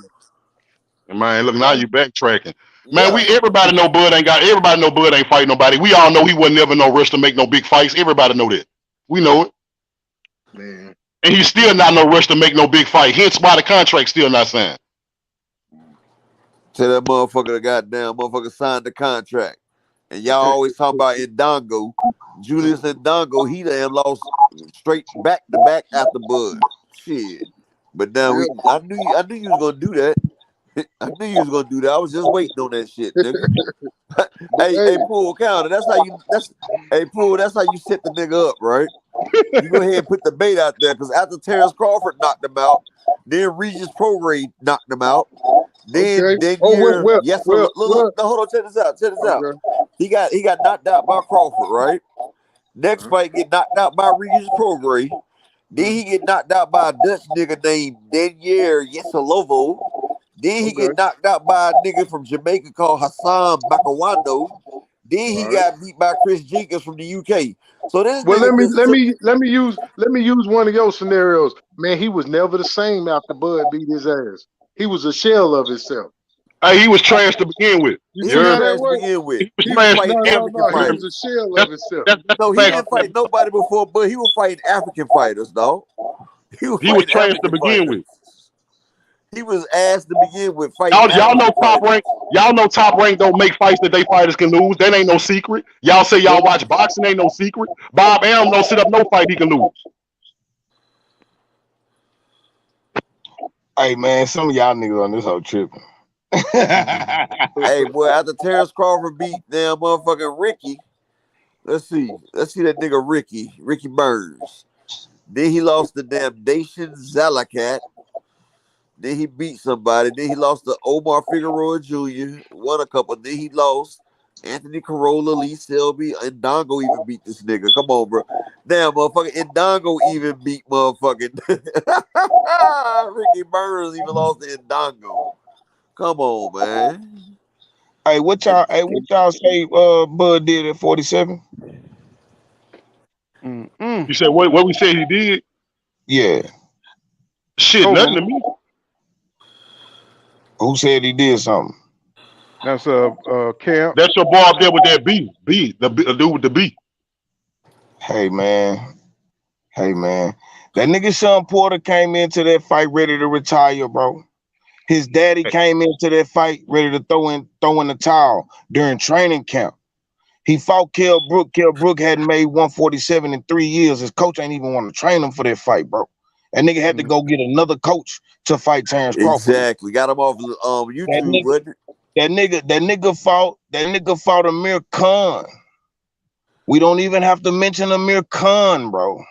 S17: now.
S18: Man, look, now you backtracking. Man,
S14: Yeah.
S18: everybody know Bud ain't fighting nobody. We all know he wasn't never no rush to make no big fights. Everybody know that. We know it.
S17: Man.
S18: And he's still not no rush to make no big fight. Hence why the contract still not signed.
S14: Tell that motherfucker the goddamn motherfucker signed the contract. And y'all always talk about Ndongo. Julius Ndongo, he done lost straight back to back after Bud. Shit. But now I knew you was gonna do that. I knew you was gonna do that. I was just waiting on that shit, nigga. hey, Pool Counter. That's how you set the nigga up, right? You go ahead and put the bait out there because after Terrence Crawford knocked him out, then Regis Prograde knocked him out. Then hold on, check this out.
S17: Okay.
S14: He got knocked out by Crawford, right? Next fight get knocked out by Regis Prograde. Then he get knocked out by a Dutch nigga named Daniel Yesalovo. Then he get knocked out by a nigga from Jamaica called Hassan Bakawando. Then he got beat by Chris Jenkins from the UK. So this
S17: Well,
S14: nigga
S17: let me use one of your scenarios. Man, he was never the same after Bud beat his ass. He was a shell of himself.
S18: Hey, he was trash to begin with.
S17: You see how that works?
S14: Begin with.
S18: He was trash.
S17: He was a shell of himself.
S14: No, he didn't fight nobody before, but he was fighting African fighters, dog. He was
S18: trash
S14: African
S18: to begin
S14: fighters.
S18: with.
S14: He was ass to begin with fighting.
S18: Y'all know Top Rank. Y'all know Top Rank don't make fights that they fighters can lose. That ain't no secret. Y'all say y'all watch boxing, ain't no secret. Bob Arum don't sit up no fight he can lose.
S20: Hey man, some of y'all niggas on this whole tripping.
S14: Hey boy, after Terrence Crawford beat damn motherfucking Ricky, let's see that nigga Ricky Burns. Then he lost the damn Dacian Zalakat. Then he beat somebody. Then he lost to Omar Figueroa Jr. Won a couple. Then he lost Anthony Corolla, Lee Selby, and Ndongo even beat this nigga. Come on, bro. Damn, motherfucker. Ndongo even beat motherfucking Ricky Burns even lost to Ndongo. Come on, man.
S20: Hey, what y'all say Bud did at 47?
S18: You said what we said he did?
S20: Yeah.
S18: Shit, nothing to me.
S20: Who said he did something?
S5: That's Camp.
S18: That's your boy up there with that B. The dude with the B.
S20: Hey man. That nigga Sean Porter came into that fight ready to retire, bro. His daddy came into that fight ready to throw in the towel during training camp. He fought Kell Brook. Kell Brook hadn't made 147 in 3 years. His coach ain't even want to train him for that fight, bro. That nigga had to go get another coach to fight Terrence Crawford.
S14: Exactly. Got him off YouTube, wasn't it?
S20: That nigga fought Amir Khan. We don't even have to mention Amir Khan, bro.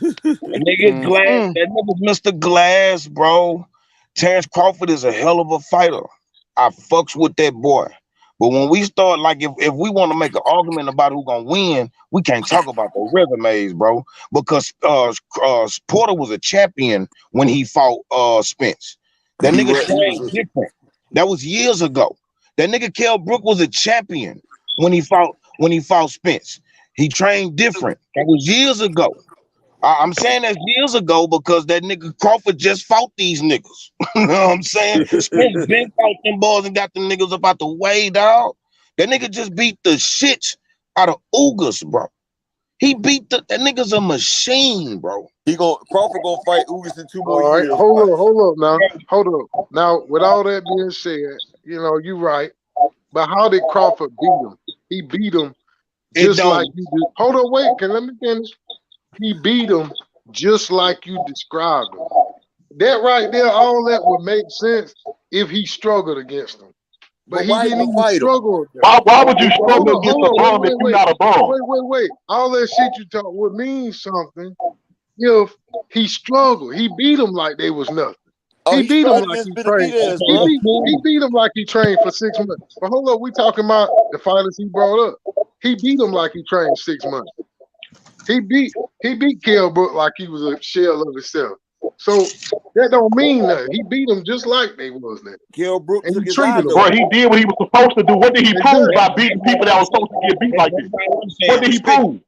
S20: That nigga Glass, that nigga's Mr. Glass, bro. Terrence Crawford is a hell of a fighter. I fucks with that boy. But when we start, like, if we want to make an argument about who's gonna win, we can't talk about the resumes, bro. Because Porter was a champion when he fought Spence. That nigga trained different. That was years ago. That nigga Kell Brook was a champion when he fought Spence. He trained different. That was years ago. I'm saying that's years ago because that nigga Crawford just fought these niggas. You know what I'm saying? Spence been fought them boys and got them niggas up out the way, dog. That nigga just beat the shit out of Ugas, bro. He beat that nigga's a machine, bro.
S14: Crawford gonna fight Ugas in 2 more
S17: All right,
S14: years.
S17: hold up. Now, with all that being said, you know, you're right. But how did Crawford beat him? He beat him just like you did. Hold on, wait, let me finish. He beat him just like you described him. That right there, all that would make sense if he struggled against him. But he didn't even struggle.
S18: Why would you
S17: Well,
S18: struggle against a bum if you're not a bum?
S17: Wait. All that shit you talk would mean something if he struggled. He beat him like they was nothing. He beat him like he trained. He beat him like he trained for 6 months. But hold up, we talking about the fighters he brought up. He beat him like he trained 6 months. He beat Kell Brook like he was a shell of himself. So that don't mean nothing. He beat him just like they was that.
S14: Kell Brook
S17: and
S14: took
S17: he
S14: his
S17: treated him.
S18: Bro, he did what he was supposed to do. What did he prove by beating people that was supposed to get beat like this? What did he prove?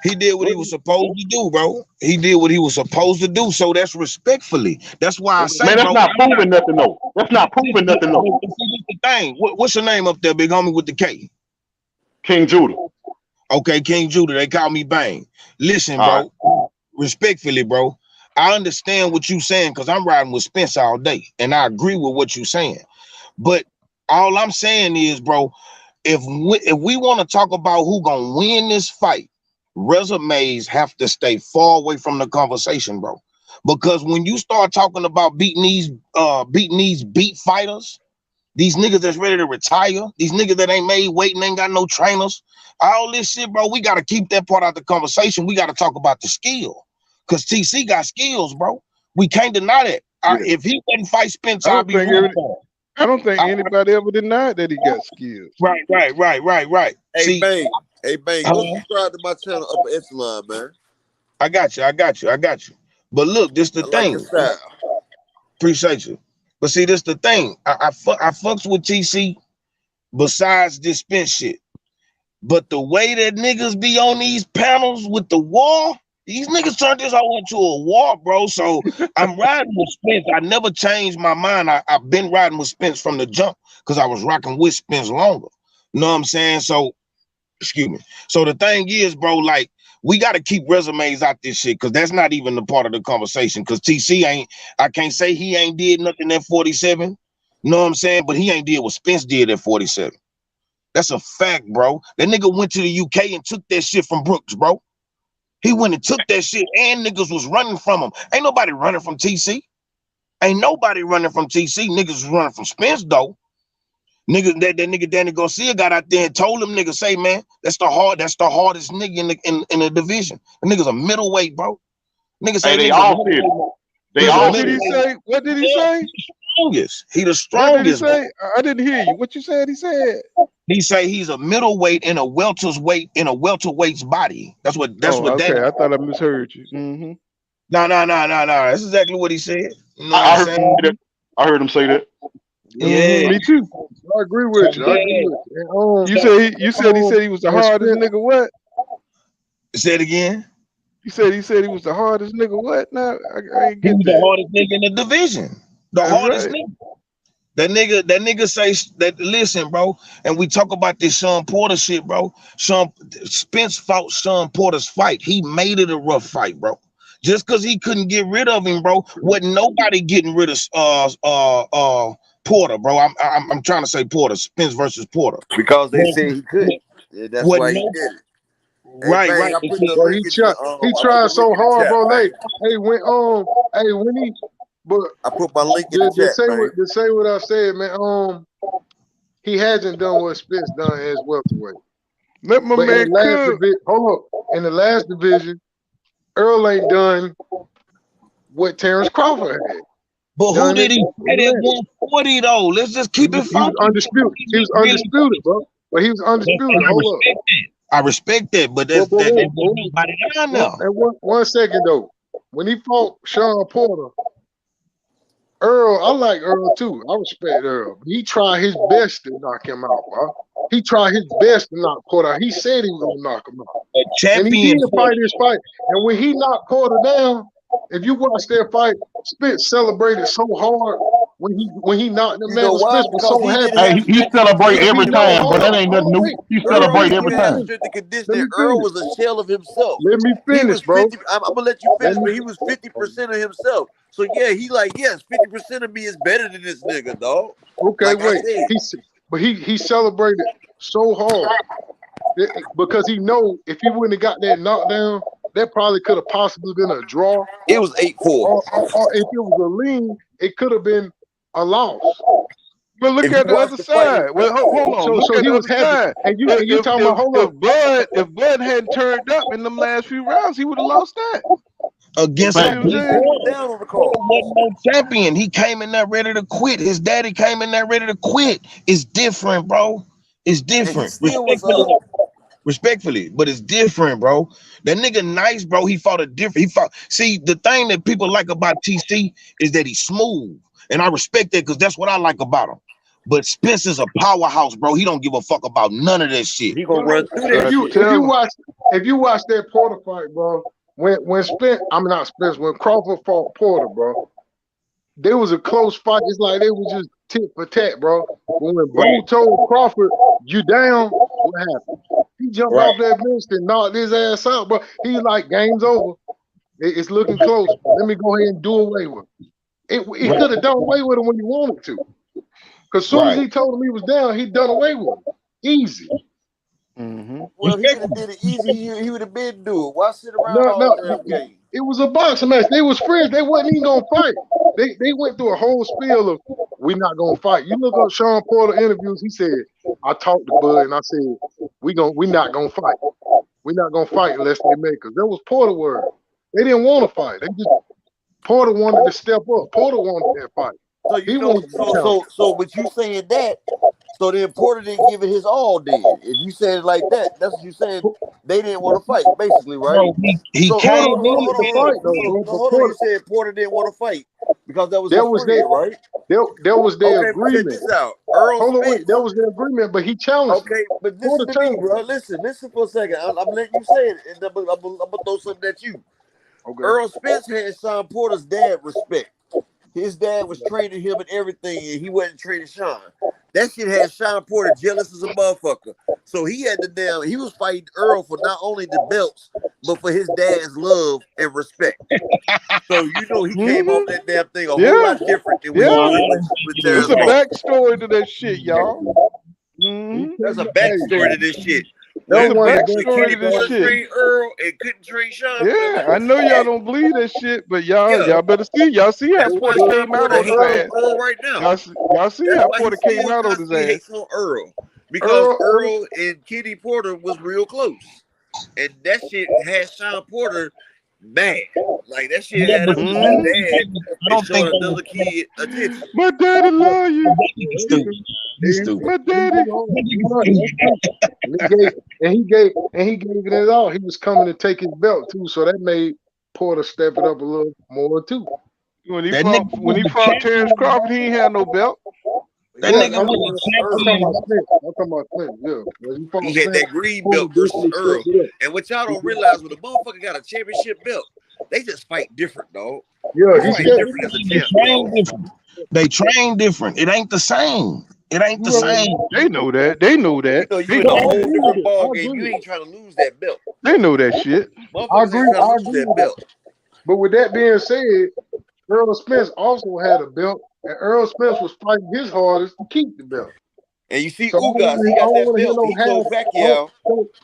S20: He did what he was supposed to do, bro. He did what he was supposed to do. So that's respectfully. That's why I say,
S18: man, that's
S20: bro,
S18: not proving nothing, though. That's not proving nothing, though.
S20: That's the thing. What's your name up there, big homie with the K?
S18: King Judah.
S20: Okay, King Judah. They call me Bang. Listen, bro. Respectfully, bro. I understand what you're saying because I'm riding with Spence all day, and I agree with what you're saying. But all I'm saying is, bro, if we want to talk about who gonna win this fight, resumes have to stay far away from the conversation, bro. Because when you start talking about beating these beat fighters, these niggas that's ready to retire, these niggas that ain't made weight and ain't got no trainers, all this shit, bro, we got to keep that part out of the conversation. We got to talk about the skill. Because TC got skills, bro. We can't deny that. If he wouldn't fight Spence,
S5: I don't think anybody ever denied that he got skills.
S20: Right.
S14: Hey, Bang, go subscribe to my channel, Upper Echelon, man.
S20: I got you. But look, this the thing.
S14: Like
S20: Appreciate you. But see, this the thing. I fucks with TC besides this Spence shit. But the way that niggas be on these panels with the war, these niggas turned this all into a war, bro. So I'm riding with Spence. I never changed my mind. I've been riding with Spence from the jump because I was rocking with Spence longer. You know what I'm saying? So, excuse me. So the thing is, bro, like, we got to keep resumes out this shit because that's not even the part of the conversation. Because TC I can't say he ain't did nothing at 47. You know what I'm saying? But he ain't did what Spence did at 47. That's a fact, bro. That nigga went to the UK and took that shit from Brooks, bro. He went and took that shit and niggas was running from him. Ain't nobody running from TC. Niggas was running from Spence, though. Nigga, that nigga Danny Garcia got out there and told them niggas, say, man, that's the hardest nigga in the division. The nigga's a middleweight, bro. Niggas say
S18: they all did.
S5: What did he say? What did he say?
S20: He the strongest.
S5: What did he say? I didn't hear you. What you said? He said
S20: he say he's a middleweight in a welterweight's body. That's what.
S5: Okay, I thought I misheard you.
S20: No. That's exactly what he said. You know
S18: I heard him say that.
S20: Yeah,
S5: me too.
S17: I agree with you.
S5: You said he said he was the hardest nigga. What?
S20: Say it again.
S5: He said he was the hardest nigga. What? Now I ain't get
S20: the hardest nigga in the division. The hardest nigga. That nigga say that. Listen, bro, and we talk about this Sean Porter shit, bro. Spence fought Sean Porter's fight. He made it a rough fight, bro. Just because he couldn't get rid of him, bro, wasn't nobody getting rid of Porter, bro. I'm trying to say Porter, Spence versus Porter.
S14: Because they said he could. Yeah, that's why he did it.
S20: Right.
S17: He tried so hard, bro. But
S14: I put my link in the chat.
S17: To say what I said, man. He hasn't done what Spence done as welterweight.
S5: Let my man
S17: hold up. In the last division, Earl ain't done what Terrence Crawford had.
S20: But who did he fight at 140 though? Let's just keep it funky.
S17: He was undisputed, bro. But he was undisputed. Hold up.
S20: I respect that, but that's nobody down now.
S17: And one second though. When he fought Sean Porter, Earl, I like Earl too. I respect Earl. He tried his best to knock him out, bro. He tried his best to knock Porter out. He said he was gonna knock him out. And he did fight his fight. And when he knocked Porter down, if you watch their fight, Spence celebrated so hard when he knocked him down. Spence was so happy.
S18: Hey, he celebrate every time, but that ain't nothing new. He celebrate every time.
S14: Earl was a shell of himself.
S17: Let me finish, bro.
S14: I'm gonna let you finish, but he was 50% of himself. So yeah, he like, yes, 50% of me is better than this nigga, dog.
S17: Okay, wait. He celebrated so hard because he know if he wouldn't have got that knockdown, that probably could have possibly been a draw.
S14: It was 8-4.
S17: Or if it was a lean, it could have been a loss.
S5: But look
S14: If
S5: at
S14: you
S5: the
S14: watch
S5: other
S14: the fight,
S5: side. Well, hold on.
S17: So
S5: Look at
S17: he
S5: the
S17: was
S5: other
S17: happy.
S5: side.
S17: And you talking about hold up.
S5: If Bud hadn't turned up in them last few rounds, he would have lost that.
S20: Against
S5: You
S20: a
S5: see what I'm saying?
S20: Porter
S14: down on the card.
S20: wasn't no champion. He came in there ready to quit. His daddy came in there ready to quit. It's different, bro. It's
S14: And he
S20: different.
S14: still was up.
S20: Respectfully, but it's different, bro. That nigga nice, bro. He fought a different. He fought. See, the thing that people like about TC is that he's smooth, and I respect that because that's what I like about him. But Spence is a powerhouse, bro. He don't give a fuck about none of that shit.
S14: He gonna run through that shit.
S17: If you watch that Porter fight, bro, when Spence, I'm not Spence, when Crawford fought Porter, bro, there was a close fight. It's like they was just tit for tat, bro. But when Bo told Crawford, "You down," what happened? He jumped off that bench and knocked his ass out, bro. He like, game's over. It's looking close. Let me go ahead and do away with it. He could have done away with it when he wanted to. Because soon as he told him he was down, he done away with it. Easy.
S14: Well, he could have did it easy. He would have been do it. Why sit around all the damn game?
S17: It was a boxing match. They was friends. They wasn't even gonna fight. They went through a whole spiel of we're not gonna fight. You look up Sean Porter interviews. He said, "I talked to Bud and I said we not gonna fight. We're not gonna fight unless they make us." That was Porter word. They didn't want to fight. They just Porter wanted to step up. Porter wanted that fight.
S14: So you know, so with you saying that, so then Porter didn't give it his all. Then, if you said it like that, that's what you saying. They didn't want to fight, basically, right?
S20: Bro, he
S14: so,
S20: came
S14: hold on.
S17: Porter,
S14: You said Porter didn't want to fight because that was his friend, right?
S17: There was their agreement.
S14: Check this out. Errol Spence.
S17: That was their agreement, but he challenged.
S14: Okay, but listen to me, bro. Listen for a second. I'm letting you say it, and I'm gonna throw something at you. Okay. Errol Spence had Sean Porter's dad respect. His dad was training him and everything, and he wasn't training Sean. That shit had Sean Porter jealous as a motherfucker. So he had he was fighting Earl for not only the belts, but for his dad's love and respect. So you know he came off that damn thing a whole lot different than what he did with
S5: There's a backstory to that shit, y'all.
S14: There's a backstory to this shit.
S5: There's a backstory to this shit.
S14: Train Earl and couldn't train Sean.
S5: Yeah, I know y'all don't believe that shit, but y'all better see. Y'all see how Porter came out on his ass.
S14: Earl right now.
S5: Y'all see how Porter came out on his ass.
S14: On Earl because Earl and Kenny Porter was real close, and that shit had Sean Porter mad. Like that shit had him mad. I don't think another kid attention.
S5: My daddy love you.
S20: He's stupid.
S5: My daddy.
S17: And he gave it all. He was coming to take his belt too, so that made Porter step it up a little more too.
S5: When he fought Terrence Crawford, he ain't had no belt.
S20: That nigga was
S17: I'm talking about Spence. Yeah,
S14: he had that green belt versus Earl. And what y'all don't realize, when the motherfucker got a championship belt, they just fight different, dog.
S17: Yeah,
S14: they fight different as a champ.
S20: They train different. It ain't the same. It ain't the same.
S5: They know that. They know that.
S14: You in a whole different ball game. You ain't trying to lose that belt.
S5: They know that shit.
S17: I agree.
S14: That belt.
S17: But with that being said, Errol Spence also had a belt, and Errol Spence was fighting his hardest to keep the belt.
S14: And you see Ugas, he got that belt. He told Pacquiao.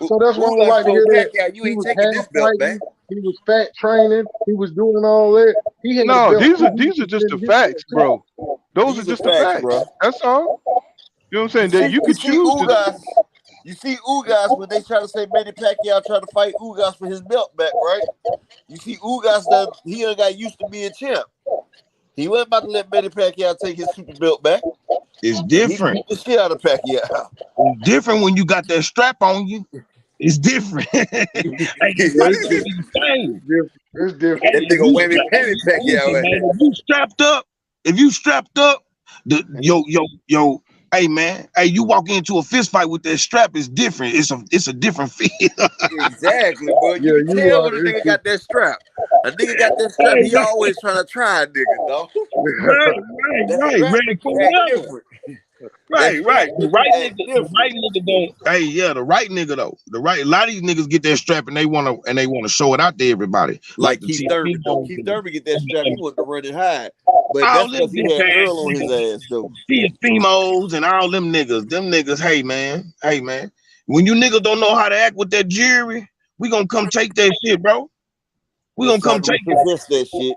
S17: So that's why I like to hear that.
S14: Pacquiao, you ain't taking this belt back.
S17: He was fat training. He was doing all that. He had
S5: these are just the facts, bro. Those are just the facts, bro. That's all. You know what I'm saying? That you could choose
S14: Ugas. You see Ugas when they try to say Manny Pacquiao trying to fight Ugas for his belt back, right? You see Ugas that he got used to being champ. He wasn't about to let Manny Pacquiao take his super belt back.
S20: It's different.
S14: He beat the shit out of Pacquiao.
S20: It's different when you got that strap on you. It's different. It's
S17: different.
S14: That nigga Manny Pacquiao.
S20: If you strapped up, hey man, hey, you walk into a fist fight with that strap, it's different. It's a different feel.
S14: Exactly, bro. You can tell when a nigga got that strap. A nigga got that strap, he always trying to try a nigga, dog.
S20: Right. The right nigga though. Hey, yeah, the right nigga though. A lot of these niggas get that strap and they wanna show it out to everybody.
S14: Like Keith Thurman. Keith Thurman get that strap, he wanted to run it high. But that's because he had Earl on his ass though.
S20: Females and all them niggas, hey man. When you niggas don't know how to act with that jury, we gonna come take that shit, bro. We gonna come take
S14: that shit.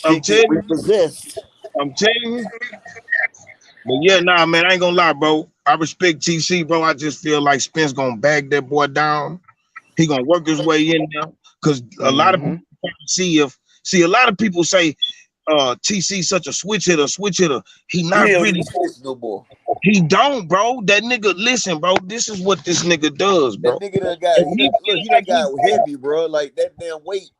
S20: I'm telling you.
S14: Possessed.
S20: I'm telling you. But yeah, nah, man, I ain't gonna lie, bro. I respect TC, bro. I just feel like Spence gonna bag that boy down. He gonna work his way in there because a lot of people see a lot of people say TC such a switch hitter. He not
S14: He
S20: really
S14: don't switch no more.
S20: He don't, bro. That nigga, listen, bro. This is what this nigga does, bro.
S14: That nigga done got he done got heavy, bro. Like that damn weight.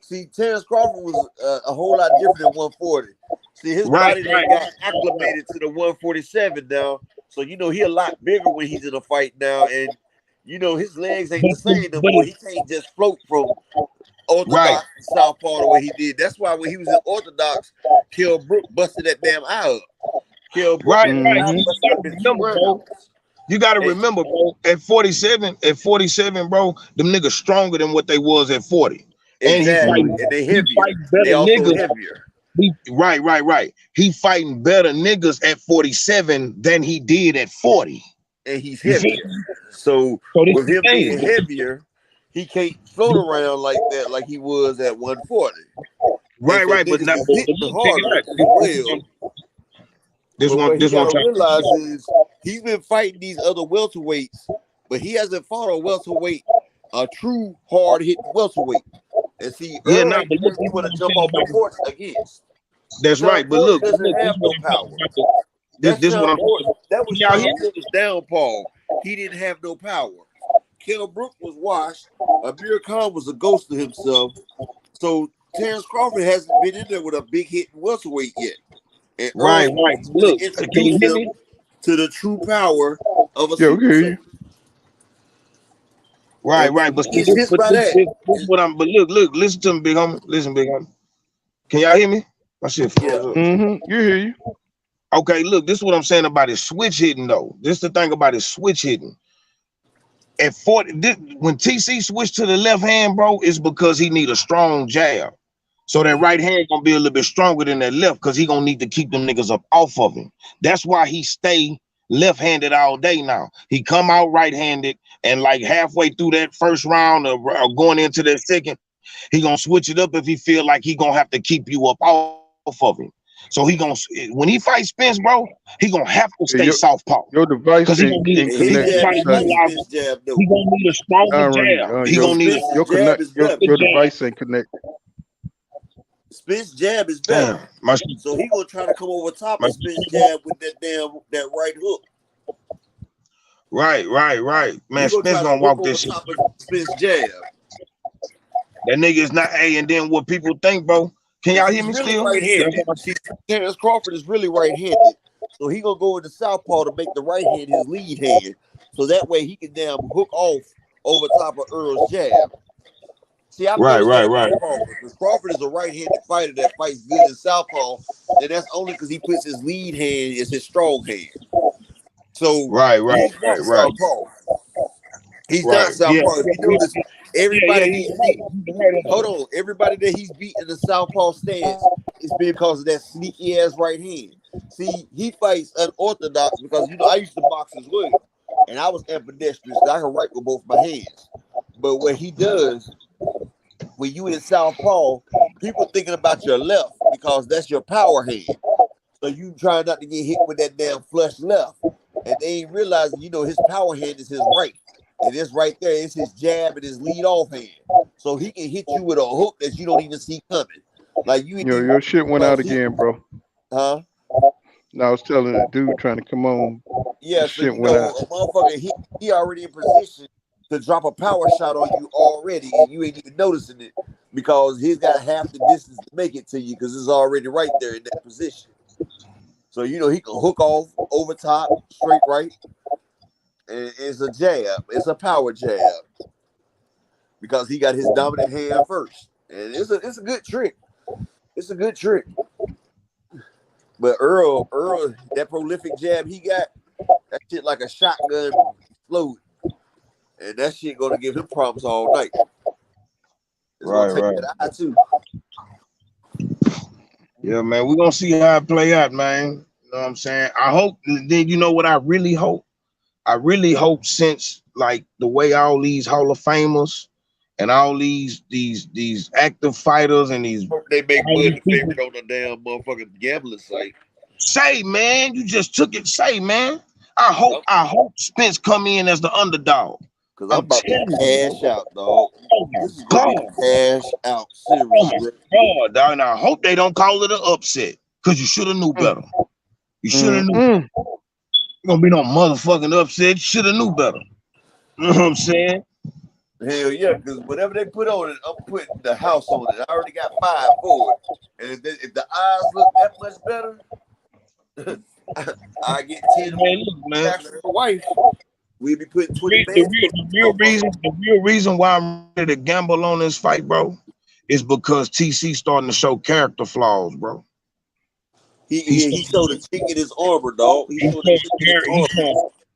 S14: See, Terrence Crawford was a whole lot different than 140. See, his body done got acclimated to the 147 now. So you know he a lot bigger when he's in a fight now, and you know his legs ain't the same no more. He can't just float from orthodox to southpaw the way he did. That's why when he was in orthodox, Kell Brook busted that damn eye up. Kell Brook
S20: You gotta remember, bro. At 47, bro, them niggas stronger than what they was at 40.
S14: Exactly.
S20: And
S14: they heavier.
S20: Better
S14: They also
S20: niggas.
S14: heavier.
S20: Right. He fighting better niggas at 47 than he did at 40.
S14: And he's heavier. So with him being heavier, he can't float around like that like he was at 140.
S20: Right. But now
S14: hitting harder as well. What you gotta realize is he's been fighting these other welterweights, but he hasn't fought a welterweight, a true hard hitting welterweight. And see, Earl ain't the person you want to jump off the porch against.
S20: That's right, but look,
S14: doesn't have no power.
S20: This what I'm
S14: that was Sean's downfall. He didn't have no power. Kell Brook was washed. Amir Khan was a ghost of himself. So Terrence Crawford hasn't been in there with a big hit welterweight yet. And
S20: right. Look,
S14: introduce him to the true power of a
S5: super.
S20: Right. But this what I'm. But look. Listen to me, big homie. Listen, big homie. Can y'all hear me? My shit froze up.
S5: You hear you.
S20: Okay, look. This is what I'm saying about his switch hitting, though. This is the thing about his switch hitting. At 40, when TC switched to the left hand, bro, it's because he need a strong jab. So that right hand gonna be a little bit stronger than that left because he gonna need to keep them niggas up off of him. That's why he stay left-handed all day now. He come out right-handed and like halfway through that first round or going into that second, he gonna switch it up if he feel like he gonna have to keep you up off of him. So he gonna when he fights Spence, bro, he gonna have to stay southpaw.
S5: Your device
S20: he gonna need a stronger jab. He gonna need
S5: your device ain't connected.
S14: Spence jab is better. So he gonna try to come over top of Spence jab with that right hook.
S20: Right. Man, Spence gonna walk this shit.
S14: Spence jab.
S20: That nigga is not and then what people think, bro. Can y'all hear me still?
S14: Right-handed. Terrence Crawford is really right-handed. So he gonna go into southpaw to make the right hand his lead hand. So that way he can damn hook off over top of Earl's jab. See,
S20: right.
S14: Because Crawford is a right-handed fighter that fights good in southpaw, and that's only because he puts his lead hand as his strong hand. So
S20: right.
S14: Southpaw. He's not southpaw. If you notice, everybody everybody that he's beat in the southpaw stance is because of that sneaky ass right hand. See, he fights unorthodox because I used to box as well, and I was ambidextrous. So I can write with both my hands. But what he does, when you in southpaw, people thinking about your left because that's your power hand. So you trying not to get hit with that damn flush left, and they ain't realizing his power hand is his right. And this right there is his jab and his lead off hand. So he can hit you with a hook that you don't even see coming. Like
S5: your shit went out again, bro.
S14: Huh?
S5: No, I was telling that dude trying to come on.
S14: Yeah, so
S5: shit went out.
S14: A motherfucker, he already in position to drop a power shot on you already, and you ain't even noticing it because he's got half the distance to make it to you because it's already right there in that position. So he can hook off over top, straight right. And it's a jab. It's a power jab because he got his dominant hand first, and it's a good trick. It's a good trick. But Earl, that prolific jab he got, that shit like a shotgun load, and that shit gonna give him problems all night. It's gonna take that eye too.
S20: Yeah, man, we're gonna see how it play out, man. You know what I'm saying? I hope. Then you know what I really hope. I really hope since like the way all these Hall of Famers and all these active fighters and these
S14: they make money favorite on the damn motherfucking gambling site.
S20: Say, man, you just took it. Say, man. I hope Spence come in as the underdog.
S14: Cause I'm about to cash out, dog. This is
S20: God.
S14: gonna be a cash out series.
S20: Oh my God, dog. And I hope they don't call it an upset. Cause you should have knew better. You should have knew. Gonna be no motherfucking upset. You should have knew better. You know what I'm saying?
S14: Hell yeah, because whatever they put on it, I'm putting the house on it. I already got 5 for it. And if the eyes look that much better, I get 10
S20: man.
S14: Wife. We'll be putting 20
S20: The real reason why I'm ready to gamble on this fight, bro, is because TC starting to show character flaws, bro.
S14: He showed a chink in his armor, dog.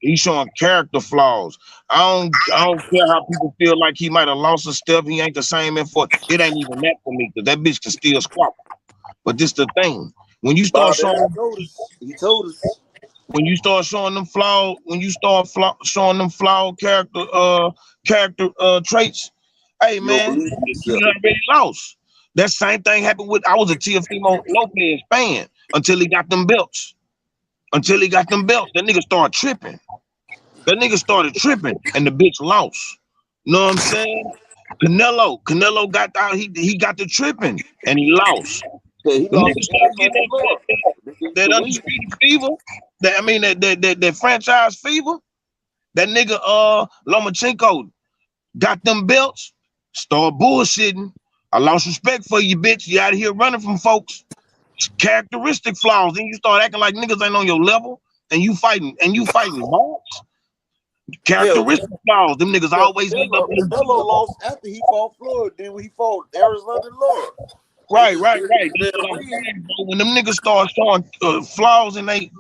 S20: He's showing character flaws. I don't care how people feel like he might have lost a step. He ain't the same in for it ain't even that for me, because that bitch can still squat. But this the thing. When you start showing
S14: he told us.
S20: When you start showing them flawed, showing them flawed character traits, hey man, you already lost. That same thing happened with I was a Teofimo Lopez fan until he got them belts. That nigga started tripping. And the bitch lost. You know what I'm saying? Canelo got out. He got the tripping and he lost.
S14: Yeah, he
S20: lost that undisputed fever. That franchise fever. That nigga Lomachenko got them belts. Start bullshitting. I lost respect for you, bitch. You out here running from folks. Characteristic flaws. Then you start acting like niggas ain't on your level, and you fighting balls. Characteristic flaws. Them niggas always end up.
S14: Canelo lost after he fought Floyd. Then when he fought Arizona Lord.
S20: Right. When them niggas start showing flaws in they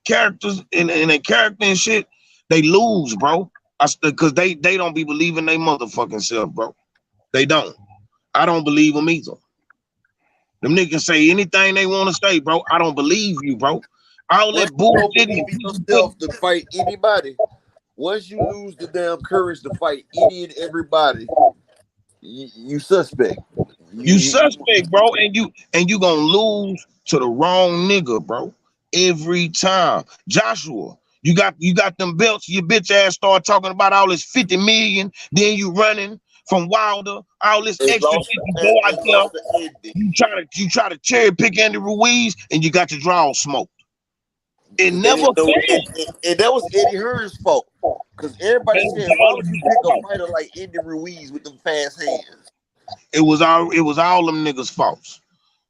S20: characters and their character and shit, they lose, bro. Because they don't be believing they motherfucking self, bro. They don't. I don't believe them either. Them niggas say anything they want to say, bro. I don't believe you, bro. All that bullshit.
S14: Yourself to fight anybody. Once you lose the damn courage to fight any and everybody, you suspect.
S20: You suspect, bro, and you gonna lose to the wrong nigga, bro. Every time. Joshua, you got them belts, your bitch ass start talking about all this 50 million, then you running from Wilder, all this extra shit, you go out there, you try to cherry pick Andy Ruiz, and you got your draw smoked. It never failed.
S14: And that was Eddie Hearn's fault. Because everybody said, why would you pick a fighter like Andy Ruiz with them fast hands?
S20: It was all them niggas' faults.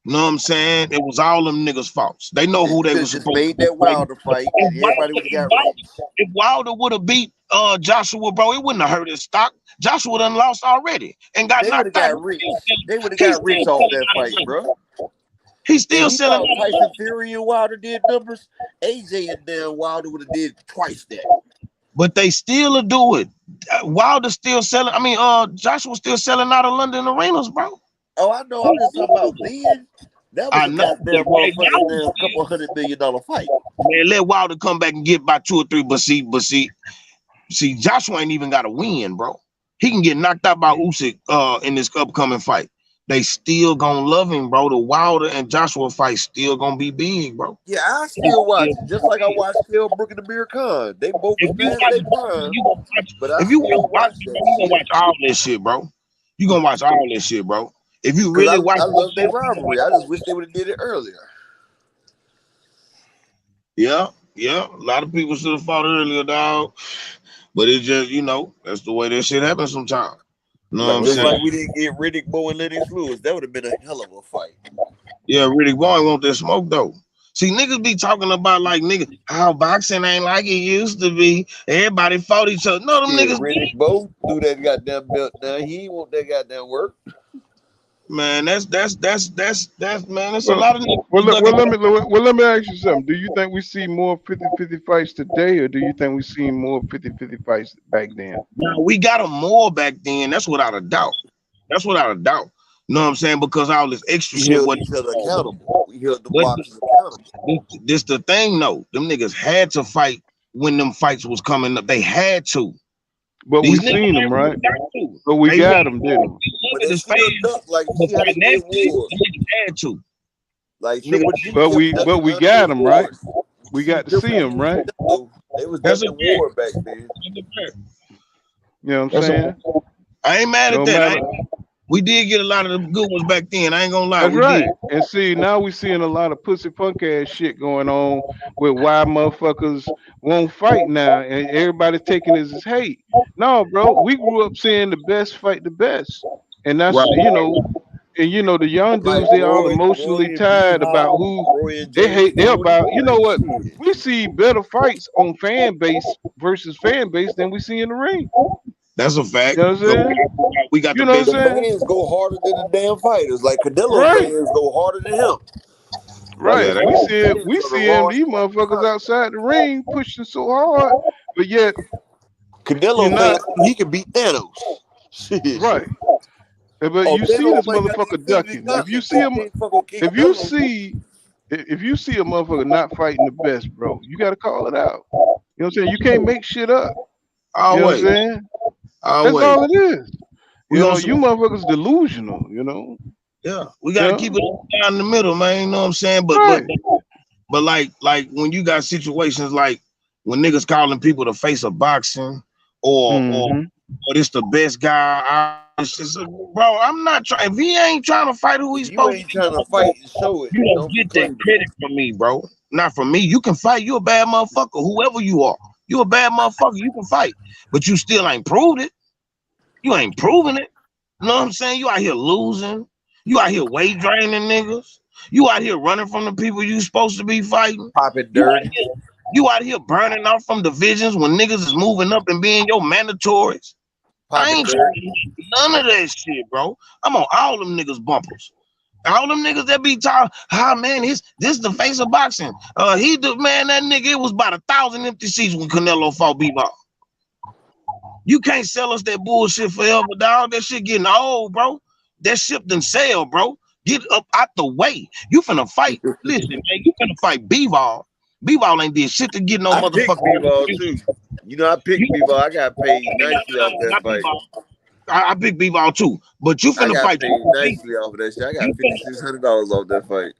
S20: You know what I'm saying? It was all them niggas' faults. They know who they was supposed to
S14: made that Wilder fight, and everybody would have got rich.
S20: If Wilder would have beat Joshua, bro, it wouldn't have hurt his stock. Joshua done lost already and got knocked out.
S14: They would have got rich off that fight, bro.
S20: He's still selling.
S14: Tyson Fury and Wilder did numbers. AJ and damn Wilder would have did twice that.
S20: But they still do it. Wilder still selling. I mean, Joshua still selling out of London arenas, bro.
S14: Oh, I know. I'm just talking about then. That was a goddamn motherfucking couple $100 million fight.
S20: Man, let Wilder come back and get by 2 or 3. But see, Joshua ain't even got to win, bro. He can get knocked out by Usyk in this upcoming fight. They still gonna love him, bro. The Wilder and Joshua fight still gonna be big, bro.
S14: Yeah, I still watch it, just like I watched Kell Brook and Amir Khan. They both was past their prime. But
S20: if you watch it, you gonna watch all this shit, bro. You gonna watch all this shit, bro. If you really watch,
S14: I love their rivalry. I just wish they would have did it earlier.
S20: Yeah. A lot of people should have fought earlier, dog. But it just, that's the way that shit happens sometimes. You know what I'm saying?
S14: Like we didn't get Riddick Bowe and Lennox Lewis. That would have been a hell of a fight.
S20: Yeah, Riddick Bowe want that smoke though. See, niggas be talking about like how boxing ain't like it used to be. Everybody fought each other. No, them niggas.
S14: Riddick Bowe threw that goddamn belt down. He ain't want that goddamn work.
S20: Man, that's man. That's a lot of niggas.
S5: Let me ask you something. Do you think we see more 50-50 fights today, or do you think we see more 50-50 fights back then?
S20: No, we got them more back then. That's without a doubt. You know what I'm saying? Because all this extra shit wasn't
S14: accountable. We held the boxers accountable.
S20: This the thing, though. Them niggas had to fight when them fights was coming up. They had to.
S5: But we seen them, right? But we got them, didn't we?
S14: But they still look like you see how they had to. Like Triple G
S5: But we
S14: kept
S5: but we
S14: ducking
S5: got him, right?
S14: wars.
S5: We got to see him, right?
S14: They was
S20: That's a
S14: ducking war back then.
S5: You know what I'm saying?
S20: I ain't mad at
S5: No
S20: that.
S5: matter.
S20: We did get a lot of the good ones back then. I ain't gonna lie.
S5: That's
S20: We
S5: right.
S20: did.
S5: And see, now we seeing a lot of pussy punk ass shit going on with why motherfuckers won't fight now, and everybody taking this as hate. No, bro, we grew up seeing the best fight the best, and that's
S20: Right.
S5: the young
S14: Like
S5: dudes, they all
S14: Roy
S5: emotionally
S14: and B
S5: tied about
S14: Hop,
S5: who
S14: Roy and
S5: they
S14: James
S5: hate. They're
S14: Toney
S5: about, you know
S14: Boy.
S5: what?
S14: Shit.
S5: We see better fights on fan base versus fan base than we see in the ring.
S20: That's a fact.
S5: You know what I'm saying?
S20: We got
S5: You
S20: the
S5: know what
S20: best.
S5: I'm
S14: The
S5: saying?
S14: fans go harder than the damn fighters. Like Canelo
S5: Right.
S14: fans go harder than him. Like
S5: Right.
S20: Yeah,
S14: the
S5: We
S14: fans
S5: see it. We
S14: on the
S5: see him,
S14: Raw
S5: these motherfuckers outside the ring pushing so hard, but yet you're
S14: Canelo
S5: not
S14: fans, he can beat Thanos. Shit.
S5: right. But
S14: Oh,
S5: you see
S14: Thanos
S5: this
S14: might got the
S5: motherfucker
S14: Infinity
S5: ducking.
S14: Gauntlet, but he can't fucking kick
S5: If you
S14: Canelo.
S5: see if you see a motherfucker not fighting the best, bro, you gotta call it out. You know what I'm saying? You can't make shit up. You know what I'm
S20: Always.
S5: saying? That's
S20: Always.
S5: all it is.
S20: We on
S5: You
S20: some.
S5: motherfuckers delusional,
S20: Yeah, we got to keep it down in the middle, man. You know what I'm saying?
S5: Right.
S20: But like when you got situations like when niggas calling people the face of boxing, or this the best guy. It's just, bro, I'm not trying. If he ain't trying to fight who he's
S14: You
S20: supposed
S14: ain't
S20: to,
S14: trying to fight and show it.
S20: you don't
S14: Don't
S20: get
S14: proclaim
S20: that
S14: it.
S20: credit from me, bro. Not from me. You can fight. You a bad motherfucker. Whoever you are, you a bad motherfucker. You can fight, but you still ain't proved it. You ain't proving it. You know what I'm saying? You out here losing. You out here weight draining niggas. You out here running from the people you supposed to be fighting.
S14: Popping dirty.
S20: You out here burning off from divisions when niggas is moving up and being your mandatories. I
S14: Popping
S20: ain't trying
S14: dirty.
S20: to hear none of that shit, bro. I'm on all them niggas bumpers. All them niggas that be talking, man, this the face of boxing. That nigga, it was about 1,000 empty seats when Canelo fought B-Ball. You can't sell us that bullshit forever, dog. That shit getting old, bro. That ship done sail, bro. Get up out the way. You finna fight. Listen, man, you finna fight B-Ball. B-Ball ain't did shit to get no
S14: I picked
S20: motherfucking.
S14: B-Ball too. You know, I picked B-Ball. I got paid nicely off that
S20: Not
S14: fight.
S20: B-Ball. I pick B-Ball too. But you
S14: I
S20: finna
S14: got
S20: fight.
S14: paid nicely off of that shit. I got $5,600 off that fight.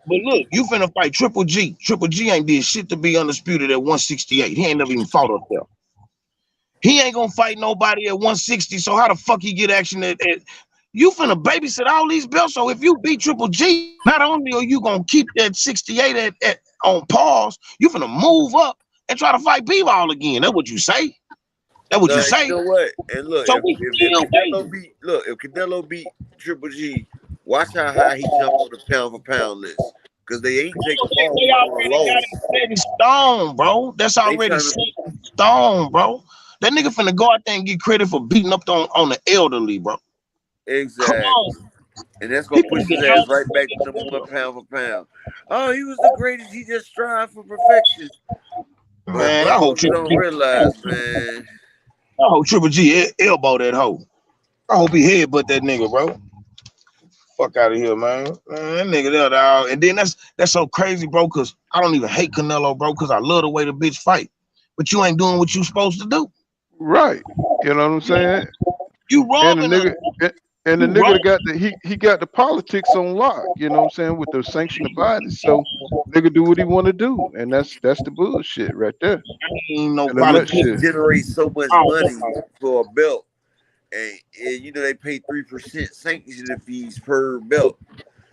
S20: But look, you finna fight Triple G. Triple G ain't did shit to be undisputed at 168. He ain't never even fought up there. He ain't gonna fight nobody at 160. So how the fuck he get action at you finna babysit all these belts? So if you beat Triple G, not only are you gonna keep that 68 at on pause, you finna move up and try to fight B-Ball again. That's what you say. That's what you say.
S14: You know what? And look,
S20: So
S14: if Canelo beat Triple G, watch how high he jump on the pound for pound list. Because they ain't take him off
S20: they
S14: on a
S20: already got
S14: loss.
S20: it set in stone, bro. That's already set in stone, bro. That nigga finna go out there and get credit for beating up on the elderly, bro.
S14: Exactly.
S20: Come on.
S14: And that's gonna push his ass right back to number one pound for pound. Oh, he was the greatest. He just strived for perfection.
S20: Man, I hope
S14: you don't realize, man.
S20: I hope Triple G elbow that hoe. I hope he headbutt that nigga, bro. Fuck out of here, man. That nigga there, dog. And then that's so crazy, bro, because I don't even hate Canelo, bro, because I love the way the bitch fight. But you ain't doing what you supposed to do.
S5: Right. You know what I'm saying?
S20: You wrong.
S5: And the nigga that got he got the politics on lock, you know what I'm saying, with the sanctioned bodies. So nigga do what he want to do. And that's the bullshit right there.
S20: Ain't no
S14: politics. Generate so much money for a belt. And you know they pay 3% sanctioning fees per belt.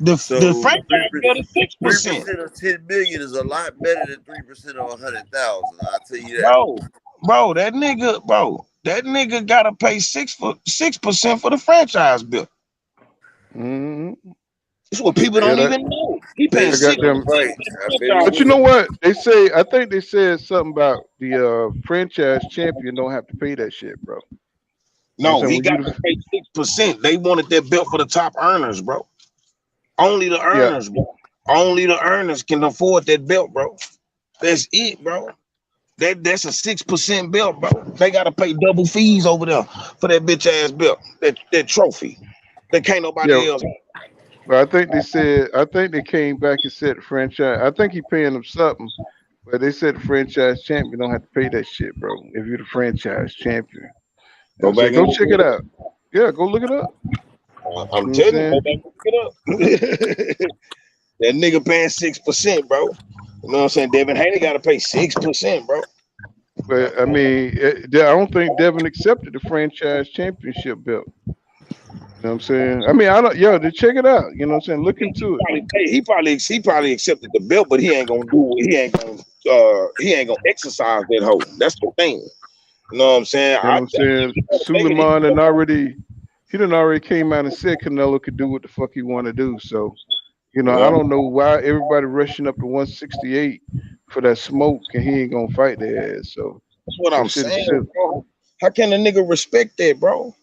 S20: The franchise belt is 6%.
S14: 3% of 10 million is a lot better than 3% of 100,000. I'll tell you that.
S20: Bro, that nigga gotta pay 6% for the franchise bill. That's what people don't even know. He paying 6%.
S5: But you know what? I think they said something about the franchise champion don't have to pay that shit, bro.
S20: No, he got to pay 6%. They wanted that belt for the top earners, bro. Only the earners, bro. Only the earners can afford that belt, bro. That's it, bro. That's a 6% belt, bro. They gotta pay double fees over there for that bitch ass belt, that trophy. That can't nobody else.
S5: But I think they came back and said the franchise. I think he paying them something, but they said the franchise champion don't have to pay that shit, bro. If you're the franchise champion, go check it out. Yeah, go look it up.
S20: I'm telling you, go back and look it up. That nigga paying 6%, bro. You know what I'm saying? Devin Haney got to pay 6%, bro.
S5: But I mean, I don't think Devin accepted the franchise championship belt. You know what I'm saying? I mean, I don't. Yo, to check it out. You know what I'm saying? Look into it.
S20: He probably accepted the belt, but he ain't gonna do it. He ain't gonna exercise that hoe. That's the thing. You know what I'm saying?
S5: You know what I'm saying? Suleiman he done already came out and said Canelo could do what the fuck he want to do. So, you know, I don't know why everybody rushing up to 168 for that smoke, and he ain't gonna fight their ass. So
S20: that's what I'm saying, bro. How can a nigga respect that, bro?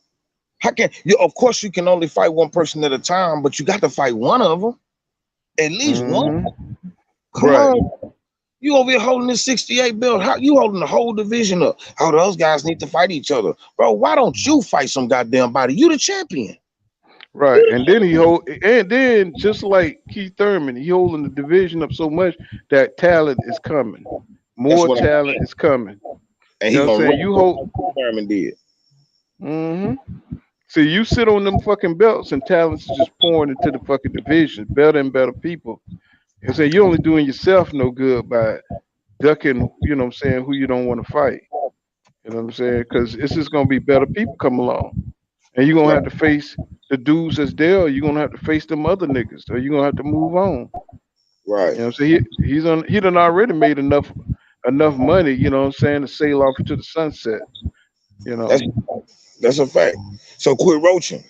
S20: How can you? Of course, you can only fight one person at a time, but you got to fight one of them, at least one. Come on, you over here holding this 68 belt? How you holding the whole division up? How those guys need to fight each other, bro? Why don't you fight some goddamn body? You the champion,
S5: right? And then just like Keith Thurman, he holding the division up so much that talent is coming. More talent is coming.
S20: And
S5: you
S20: he
S5: know what I'm saying? You hold.
S20: Thurman did.
S5: See, you sit on them fucking belts and talents is just pouring into the fucking division, better and better people. And say you're only doing yourself no good by ducking, you know what I'm saying, who you don't want to fight. You know what I'm saying? Because it's just gonna be better people come along. And you're gonna have to face the dudes that's there, or you're gonna have to face them other niggas, or you're gonna have to move on.
S20: Right.
S5: You know what I'm saying? He done already made enough money, you know what I'm saying, to sail off into the sunset. You know.
S20: That's a fact. So quit roaching.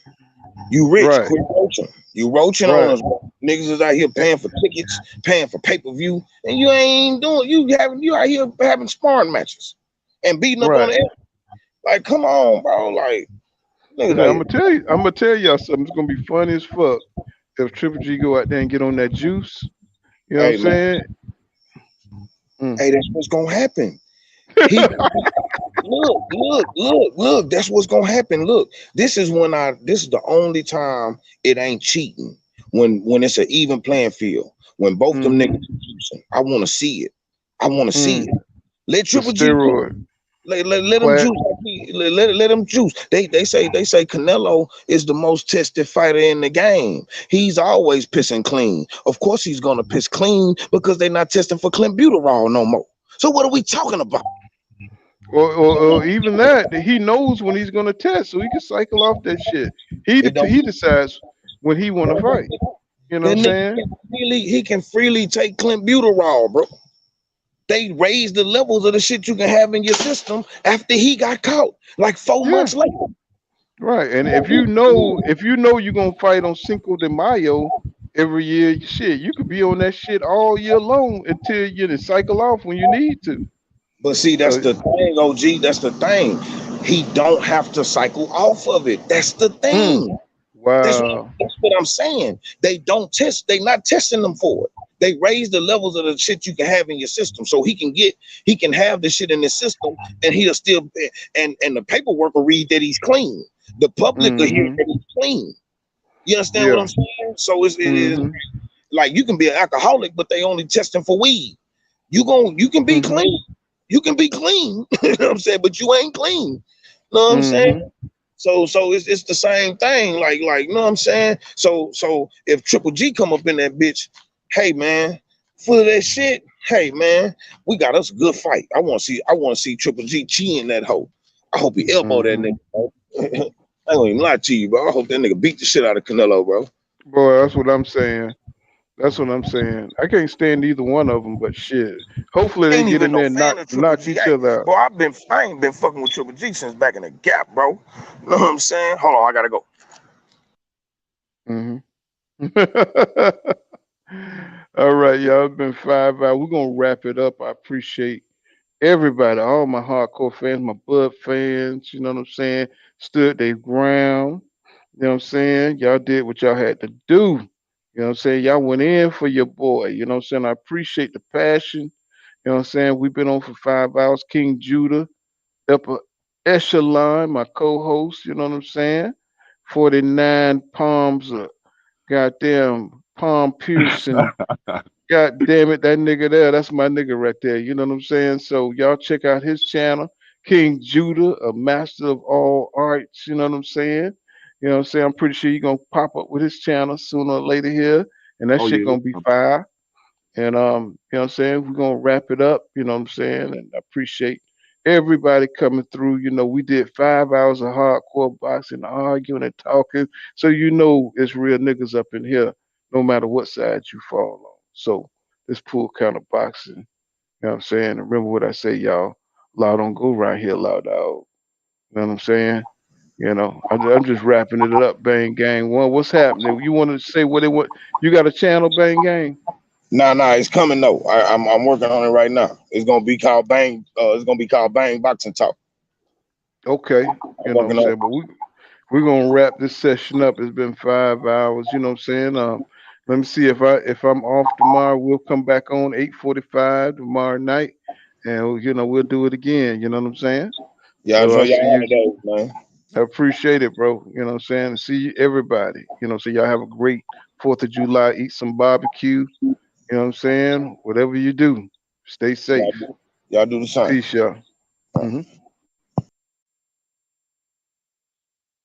S20: You rich, quit roaching. You roaching on us. Niggas is out here paying for tickets, paying for pay-per-view, and you ain't doing you out here having sparring matches and beating up on it. Like, come on, bro. Like,
S5: I'm gonna tell y'all something. It's gonna be funny as fuck if Triple G go out there and get on that juice. You know what I'm saying?
S20: Hey, that's what's gonna happen. Look, that's what's gonna happen. Look, this is the only time it ain't cheating when it's an even playing field. When both them niggas are juicing. I want to see it. I want to see it. Let Triple G let them juice. Let them juice. They say Canelo is the most tested fighter in the game. He's always pissing clean. Of course he's gonna piss clean because they're not testing for clenbuterol no more. So what are we talking about?
S5: Or even that he knows when he's gonna test, so he can cycle off that shit. He decides when he want to fight. You know what I'm saying?
S20: He can freely take clenbuterol, bro. They raised the levels of the shit you can have in your system after he got caught, like 4 months later.
S5: Right, and if you know you're gonna fight on Cinco de Mayo every year, shit, you could be on that shit all year long until you cycle off when you need to.
S20: But see, that's the thing, OG. That's the thing. He don't have to cycle off of it. That's the thing.
S5: Wow.
S20: That's what I'm saying. They don't test. They not testing them for it. They raise the levels of the shit you can have in your system, so he can have the shit in his system, and he'll still and the paperwork will read that he's clean. The public will hear that he's clean. You understand what I'm saying? So it is like you can be an alcoholic, but they only testing for weed. You can be clean. You can be clean, you know what I'm saying, but you ain't clean. You know what I'm saying? So it's the same thing, like you know what I'm saying? So if Triple G come up in that bitch, hey man, full of that shit, hey man, we got us a good fight. I want to see Triple G chin that hoe. I hope he elbow that nigga, bro. I ain't gonna even lie to you, bro. I hope that nigga beat the shit out of Canelo, bro.
S5: Boy, that's what I'm saying. I can't stand either one of them, but shit. Hopefully they get in there and knock each other out.
S20: Bro, I ain't been fucking with Triple G since back in the Gap, bro. You know what I'm saying? Hold on, I gotta
S5: go. All right, y'all. It's been 5 hours. We're gonna wrap it up. I appreciate everybody, all my hardcore fans, my Bud fans. You know what I'm saying? Stood their ground. You know what I'm saying? Y'all did what y'all had to do. You know what I'm saying? Y'all went in for your boy. You know what I'm saying? I appreciate the passion. You know what I'm saying? We've been on for 5 hours. King Judah, upper echelon, my co-host. You know what I'm saying? 49 palms of goddamn palm piercing. God damn it, that nigga there. That's my nigga right there. You know what I'm saying? So y'all check out his channel. King Judah, a master of all arts. You know what I'm saying? You know what I'm saying? I'm pretty sure you're going to pop up with his channel sooner or later here. and that
S20: Oh
S5: shit
S20: yeah.
S5: gonna be fire. And you know what I'm saying? We're gonna wrap it up, you know what I'm saying? And I appreciate everybody coming through. You know, we did 5 hours of hardcore boxing, arguing and talking. So you know it's real niggas up in here, no matter what side you fall on. So this pool kind of boxing, you know what I'm saying? And remember what I say, y'all. Law don't go right here, law dog. You know what I'm saying? You know, I'm just wrapping it up, Bang Gang One. What's happening? You want to say what it what? You got a channel, Bang Gang?
S20: Nah, it's coming though. I'm working on it right now. It's gonna be called Bang. It's gonna be called Bang Boxing Talk.
S5: Okay,
S20: I'm
S5: you know what I'm
S20: working on
S5: saying. But we're gonna wrap this session up. It's been 5 hours. You know what I'm saying. Let me see if I'm off tomorrow. We'll come back on 8:45 tomorrow night, and you know we'll do it again. You know what I'm saying.
S20: Yeah, I
S5: So I
S20: enjoy
S5: see
S20: y'all
S5: you.
S20: today, man.
S5: I appreciate it, bro. You know what I'm saying. See you, everybody. You know, so y'all have a great 4th of July. Eat some barbecue. You know what I'm saying. Whatever you do, stay safe.
S20: Y'all do the same.
S5: Peace, y'all. Mm-hmm.